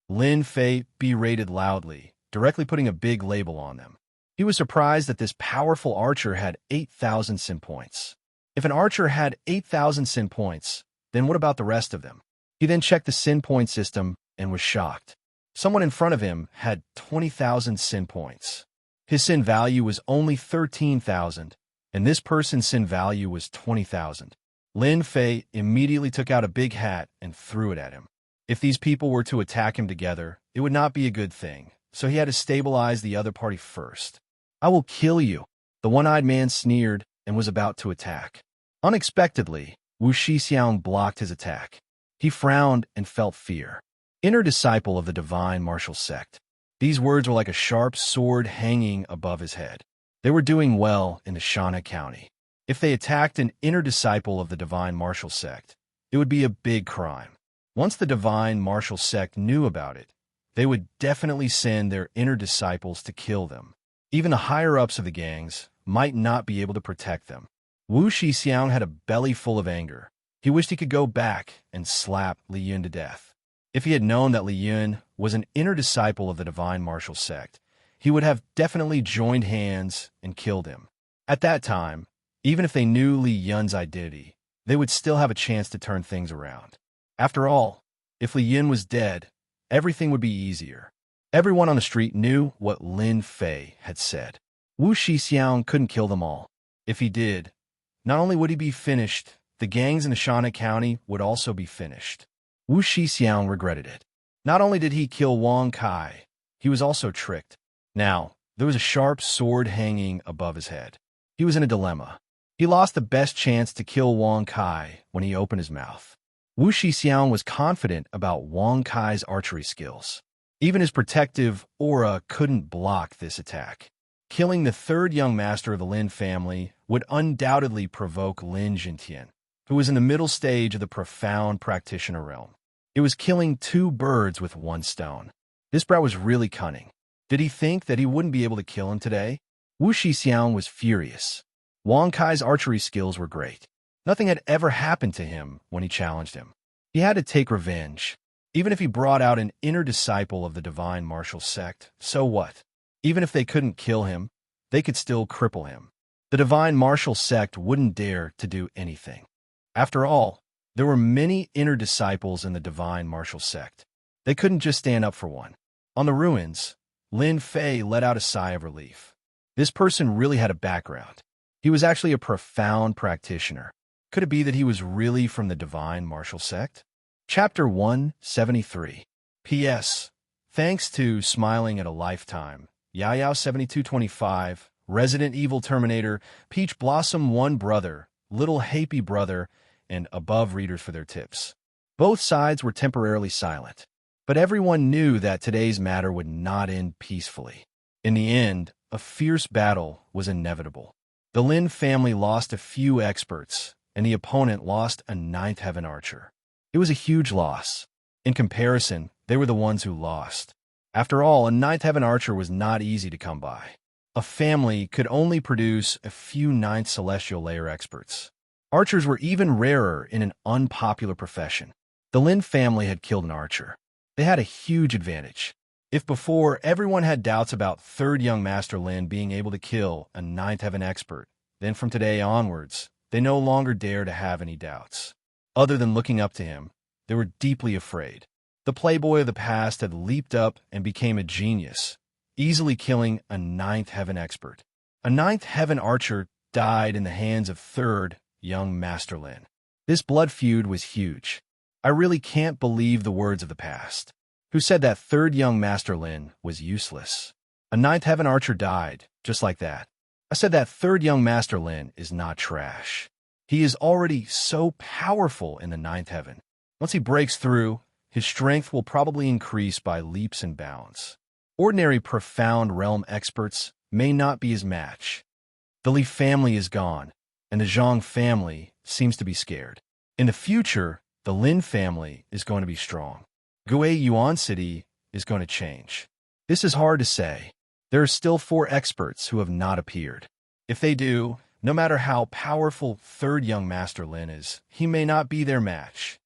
Lin Fei berated loudly, directly putting a big label on them. He was surprised that this powerful archer had 8,000 sin points. If an archer had 8,000 sin points, then what about the rest of them? He then checked the sin point system and was shocked. Someone in front of him had 20,000 sin points. His sin value was only 13,000, and this person's sin value was 20,000. Lin Fei immediately took out a big hat and threw it at him. If these people were to attack him together, it would not be a good thing, so he had to stabilize the other party first. I will kill you, the one-eyed man sneered and was about to attack. Unexpectedly, Wu Shixiang blocked his attack. He frowned and felt fear. Inner disciple of the divine martial sect. These words were like a sharp sword hanging above his head. They were doing well in the Shanna County. If they attacked an inner disciple of the divine martial sect, it would be a big crime. Once the divine martial sect knew about it, they would definitely send their inner disciples to kill them. Even the higher-ups of the gangs might not be able to protect them. Wu Shixiang had a belly full of anger. He wished he could go back and slap Li Yun to death. If he had known that Li Yun was an inner disciple of the divine martial sect, he would have definitely joined hands and killed him. At that time, even if they knew Li Yun's identity, they would still have a chance to turn things around. After all, if Li Yun was dead, everything would be easier. Everyone on the street knew what Lin Fei had said. Wu Shixiang couldn't kill them all. If he did, not only would he be finished, the gangs in the Shanna County would also be finished. Wu Shixiang regretted it. Not only did he kill Wang Kai, he was also tricked. Now, there was a sharp sword hanging above his head. He was in a dilemma. He lost the best chance to kill Wang Kai when he opened his mouth. Wu Shixiang was confident about Wang Kai's archery skills. Even his protective aura couldn't block this attack. Killing the third young master of the Lin family would undoubtedly provoke Lin Jintian, who was in the middle stage of the profound practitioner realm. It was killing two birds with one stone. This brat was really cunning. Did he think that he wouldn't be able to kill him today? Wu Shixiang was furious. Wang Kai's archery skills were great. Nothing had ever happened to him when he challenged him. He had to take revenge. Even if he brought out an inner disciple of the divine martial sect, so what? Even if they couldn't kill him, they could still cripple him. The divine martial sect wouldn't dare to do anything. After all, there were many inner disciples in the divine martial sect. They couldn't just stand up for one. On the ruins, Lin Fei let out a sigh of relief. This person really had a background. He was actually a profound practitioner. Could it be that he was really from the divine martial sect? Chapter 173. P.S. Thanks to Smiling at a Lifetime, Yayao7225, Resident Evil Terminator, Peach Blossom 1 Brother, Little Happy Brother, and above readers for their tips. Both sides were temporarily silent, but everyone knew that today's matter would not end peacefully. In the end, a fierce battle was inevitable. The Lin family lost a few experts, and the opponent lost a ninth heaven archer. It was a huge loss. In comparison, they were the ones who lost. After all, a ninth heaven archer was not easy to come by. A family could only produce a few ninth celestial layer experts. Archers were even rarer in an unpopular profession. The Lin family had killed an archer. They had a huge advantage. If before everyone had doubts about third young master Lin being able to kill a ninth heaven expert, then from today onwards, they no longer dare to have any doubts. Other than looking up to him, they were deeply afraid. The playboy of the past had leaped up and became a genius, easily killing a ninth heaven expert. A ninth heaven archer died in the hands of third young master Lin. This blood feud was huge. I really can't believe the words of the past. Who said that third young master Lin was useless? A ninth heaven archer died, just like that. I said that third young master Lin is not trash. He is already so powerful in the ninth heaven. Once he breaks through, his strength will probably increase by leaps and bounds. Ordinary profound realm experts may not be his match. The Li family is gone, and the Zhang family seems to be scared. In the future, the Lin family is going to be strong. Gui Yuan City is going to change. This is hard to say. There are still 4 experts who have not appeared. If they do, no matter how powerful third young master Lin is, he may not be their match.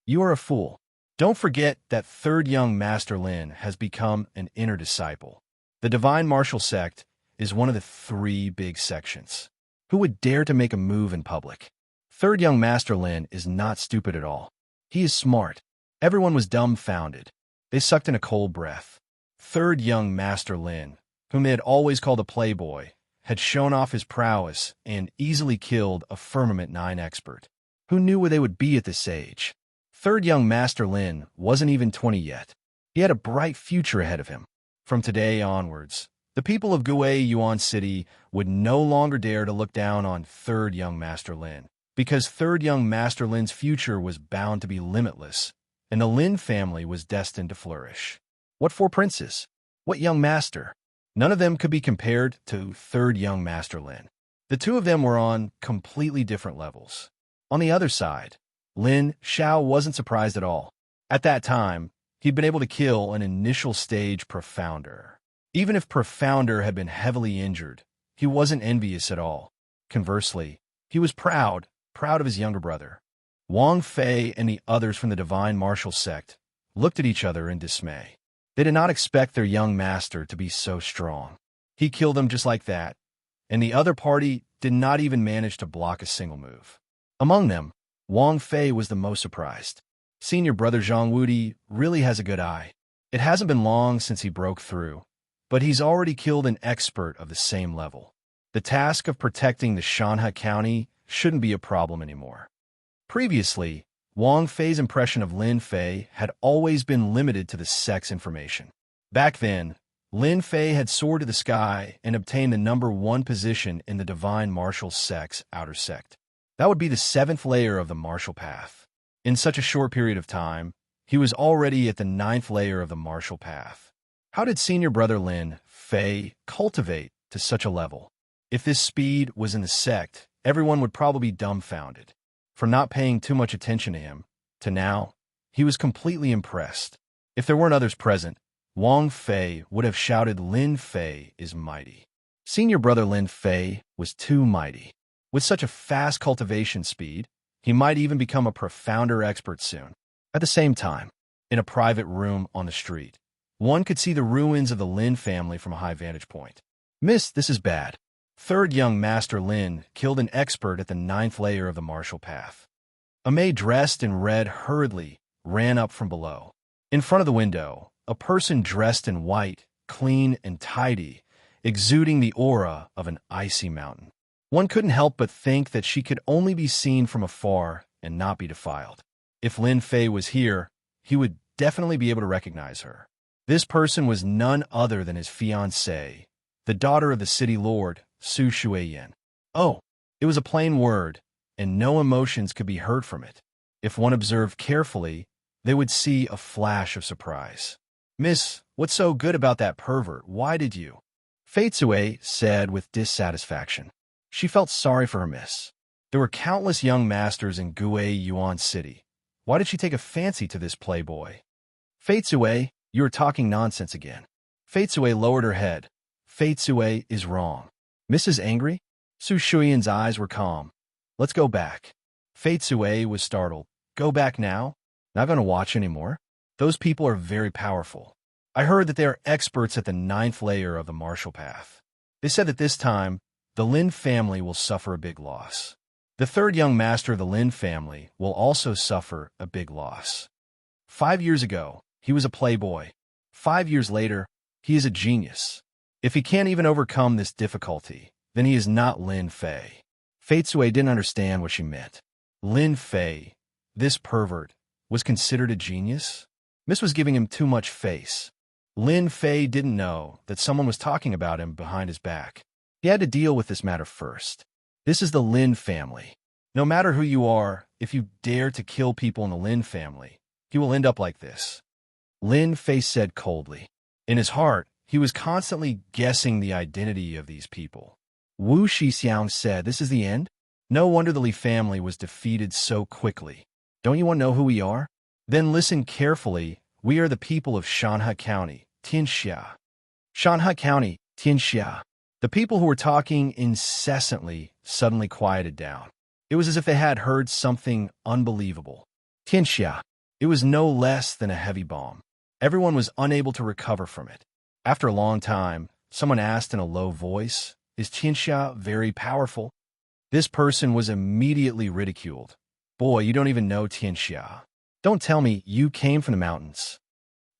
You are a fool. Don't forget that third young master Lin has become an inner disciple. The divine martial sect is one of the 3 big sections. Who would dare to make a move in public? Third young master Lin is not stupid at all. He is smart. Everyone was dumbfounded. They sucked in a cold breath. Third young master Lin, whom they had always called a playboy, had shown off his prowess and easily killed a Firmament 9 expert. Who knew where they would be at this age? Third young master Lin wasn't even 20 yet. He had a bright future ahead of him. From today onwards, the people of Gui Yuan City would no longer dare to look down on third young master Lin, because third young master Lin's future was bound to be limitless, and the Lin family was destined to flourish. What 4 princes? What young master? None of them could be compared to third young master Lin. The 2 of them were on completely different levels. On the other side, Lin Xiao wasn't surprised at all. At that time, he'd been able to kill an initial stage profounder. Even if profounder had been heavily injured, he wasn't envious at all. Conversely, he was proud of his younger brother. Wang Fei and the others from the divine martial sect looked at each other in dismay. They did not expect their young master to be so strong. He killed them just like that, and the other party did not even manage to block a single move. Among them, Wang Fei was the most surprised. Senior brother Zhang Wudi really has a good eye. It hasn't been long since he broke through, but he's already killed an expert of the same level. The task of protecting the Shanhe County shouldn't be a problem anymore. Previously, Wang Fei's impression of Lin Fei had always been limited to the sex information. Back then, Lin Fei had soared to the sky and obtained the #1 position in the divine martial sex outer sect. That would be the 7th layer of the martial path. In such a short period of time, he was already at the 9th layer of the martial path. How did senior brother Lin Fei cultivate to such a level? If this speed was in the sect, everyone would probably be dumbfounded. From not paying too much attention to him, to now, he was completely impressed. If there weren't others present, Wang Fei would have shouted, "Lin Fei is mighty." Senior brother Lin Fei was too mighty. With such a fast cultivation speed, he might even become a profounder expert soon. At the same time, in a private room on the street, one could see the ruins of the Lin family from a high vantage point. "Miss, this is bad." Third young Master Lin killed an expert at the 9th layer of the martial path. A maid dressed in red hurriedly ran up from below. In front of the window, a person dressed in white, clean and tidy, exuding the aura of an icy mountain. One couldn't help but think that she could only be seen from afar and not be defiled. If Lin Fei was here, he would definitely be able to recognize her. This person was none other than his fiancée, the daughter of the city lord, Su Shuiyan. Oh, it was a plain word, and no emotions could be heard from it. If one observed carefully, they would see a flash of surprise. "Miss, what's so good about that pervert? Why did you?" Fei Tsui said with dissatisfaction. She felt sorry for her miss. There were countless young masters in Gue Yuan City. Why did she take a fancy to this playboy? "Fei Tsui, you are talking nonsense again." Fei Tsui lowered her head. "Fei Tsui is wrong." "Mrs. Angry?" Su Shuiyan's eyes were calm. "Let's go back." Fei Tsui was startled. "Go back now? Not going to watch anymore? Those people are very powerful. I heard that they are experts at the 9th layer of the martial path. They said that this time, the Lin family will suffer a big loss. The third young master of the Lin family will also suffer a big loss. 5 years ago, he was a playboy. 5 years later, he is a genius. If he can't even overcome this difficulty, then he is not Lin Fei." Fei Tsui didn't understand what she meant. Lin Fei, this pervert, was considered a genius? Miss was giving him too much face. Lin Fei didn't know that someone was talking about him behind his back. He had to deal with this matter first. This is the Lin family. No matter who you are, if you dare to kill people in the Lin family, he will end up like this. Lin Fei said coldly. In his heart, he was constantly guessing the identity of these people. Wu Shixiang said, "This is the end?" No wonder the Li family was defeated so quickly. Don't you want to know who we are? Then listen carefully. We are the people of Shanhe County, Tianxia. Shanhe County, Tianxia. The people who were talking incessantly suddenly quieted down. It was as if they had heard something unbelievable. Tianxia. It was no less than a heavy bomb. Everyone was unable to recover from it. After a long time, someone asked in a low voice, "Is Tianxia very powerful?" This person was immediately ridiculed. "Boy, you don't even know Tianxia. Don't tell me you came from the mountains."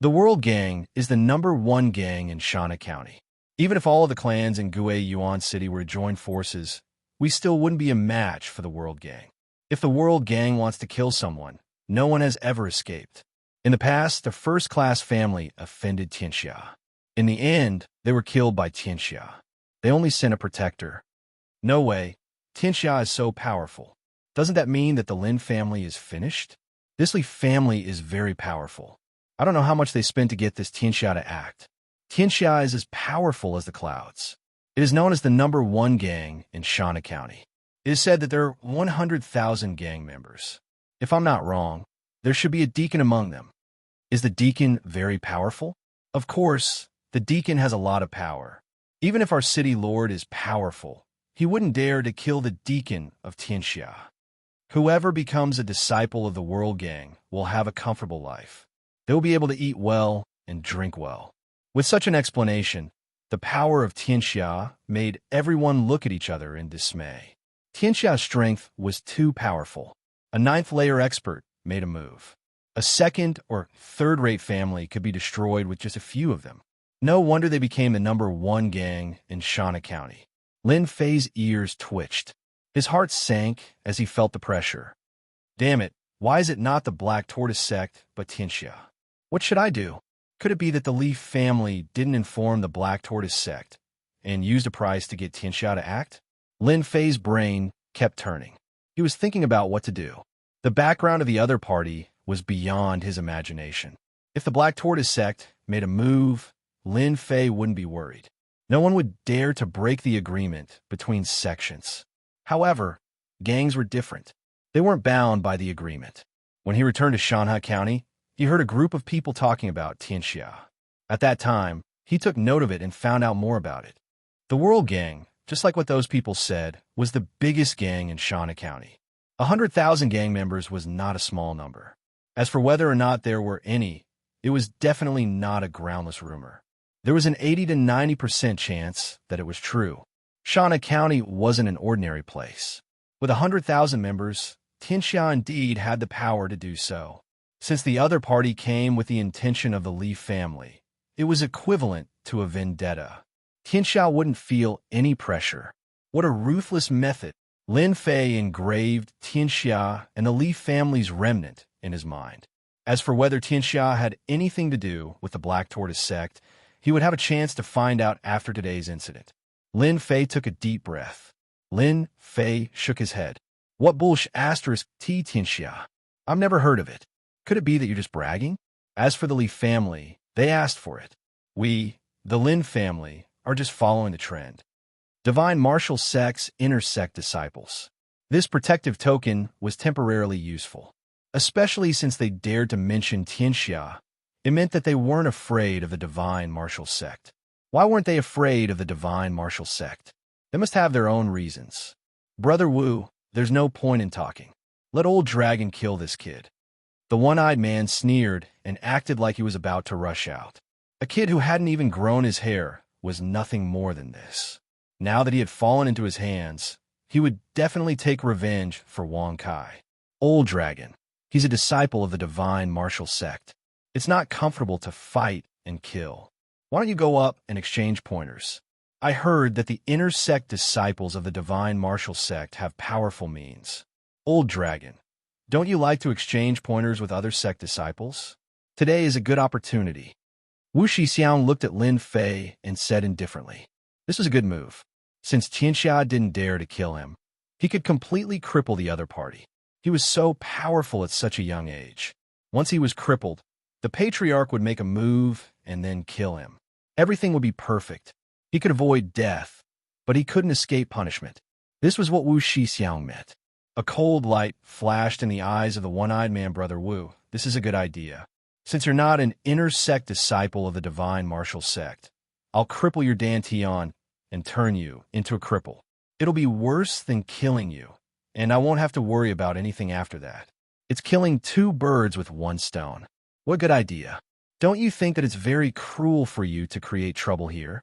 The World Gang is the #1 gang in Shanhe County. Even if all of the clans in Gue Yuan City were to join forces, we still wouldn't be a match for the World Gang. If the World Gang wants to kill someone, no one has ever escaped. In the past, the first-class family offended Tianxia. In the end, they were killed by Tianxia. They only sent a protector. No way. Tianxia is so powerful. Doesn't that mean that the Lin family is finished? This Li family is very powerful. I don't know how much they spent to get this Tianxia to act. Tianxia is as powerful as the clouds. It is known as the #1 gang in Shanhe County. It is said that there are 100,000 gang members. If I'm not wrong, there should be a deacon among them. Is the deacon very powerful? Of course, the deacon has a lot of power. Even if our city lord is powerful, he wouldn't dare to kill the deacon of Tianxia. Whoever becomes a disciple of the World Gang will have a comfortable life. They will be able to eat well and drink well. With such an explanation, the power of Tianxia made everyone look at each other in dismay. Tianxia's strength was too powerful. A 9th layer expert made a move. A second or third-rate family could be destroyed with just a few of them. No wonder they became the #1 gang in Shanhe County. Lin Fei's ears twitched. His heart sank as he felt the pressure. Damn it, Why is it not the Black Tortoise sect, but Tianxia? What should I do? Could it be that the Leaf family didn't inform the Black Tortoise sect and used a price to get Tianxia to act? Lin Fei's brain kept turning. He was thinking about what to do. The background of the other party was beyond his imagination. If the Black Tortoise sect made a move, Lin Fei wouldn't be worried. No one would dare to break the agreement between sections. However, gangs were different. They weren't bound by the agreement. When he returned to Shanghai County, he heard a group of people talking about Tianxia. At that time, he took note of it and found out more about it. The World Gang, just like what those people said, was the biggest gang in Shanghai County. 100,000 gang members was not a small number. As for whether or not there were any, it was definitely not a groundless rumor. There was an 80 to 90% chance that it was true. Shanghai County wasn't an ordinary place. With 100,000 members, Tianxia indeed had the power to do so. Since the other party came with the intention of the Li family, it was equivalent to a vendetta. Tianxia wouldn't feel any pressure. What a ruthless method! Lin Fei engraved Tianxia and the Li family's remnant in his mind. As for whether Tianxia had anything to do with the Black Tortoise sect, he would have a chance to find out after today's incident. Lin Fei took a deep breath. Lin Fei shook his head. What bullsh** T Tianxia? I've never heard of it. Could it be that you're just bragging? As for the Li family, they asked for it. We, the Lin family, are just following the trend. Divine martial sect's inner sect disciples. This protective token was temporarily useful, especially since they dared to mention Tianxia. It meant that they weren't afraid of the divine martial sect. Why weren't they afraid of the divine martial sect? They must have their own reasons. Brother Wu, there's no point in talking. Let old dragon kill this kid. The one-eyed man sneered and acted like he was about to rush out. A kid who hadn't even grown his hair was nothing more than this. Now that he had fallen into his hands, he would definitely take revenge for Wang Kai. Old dragon. He's a disciple of the divine martial sect. It's not comfortable to fight and kill. Why don't you go up and exchange pointers? I heard that the inner sect disciples of the divine martial sect have powerful means. Old dragon. Don't you like to exchange pointers with other sect disciples? Today is a good opportunity. Wu Shixiang looked at Lin Fei and said indifferently, this was a good move. Since Tianxia didn't dare to kill him, he could completely cripple the other party. He was so powerful at such a young age. Once he was crippled, the patriarch would make a move and then kill him. Everything would be perfect. He could avoid death, but he couldn't escape punishment. This was what Wu Shixiang meant. A cold light flashed in the eyes of the one-eyed man. Brother Wu, this is a good idea. Since you're not an inner sect disciple of the divine martial sect, I'll cripple your dantian and turn you into a cripple. It'll be worse than killing you, and I won't have to worry about anything after that. It's killing two birds with one stone. What a good idea. Don't you think that it's very cruel for you to create trouble here?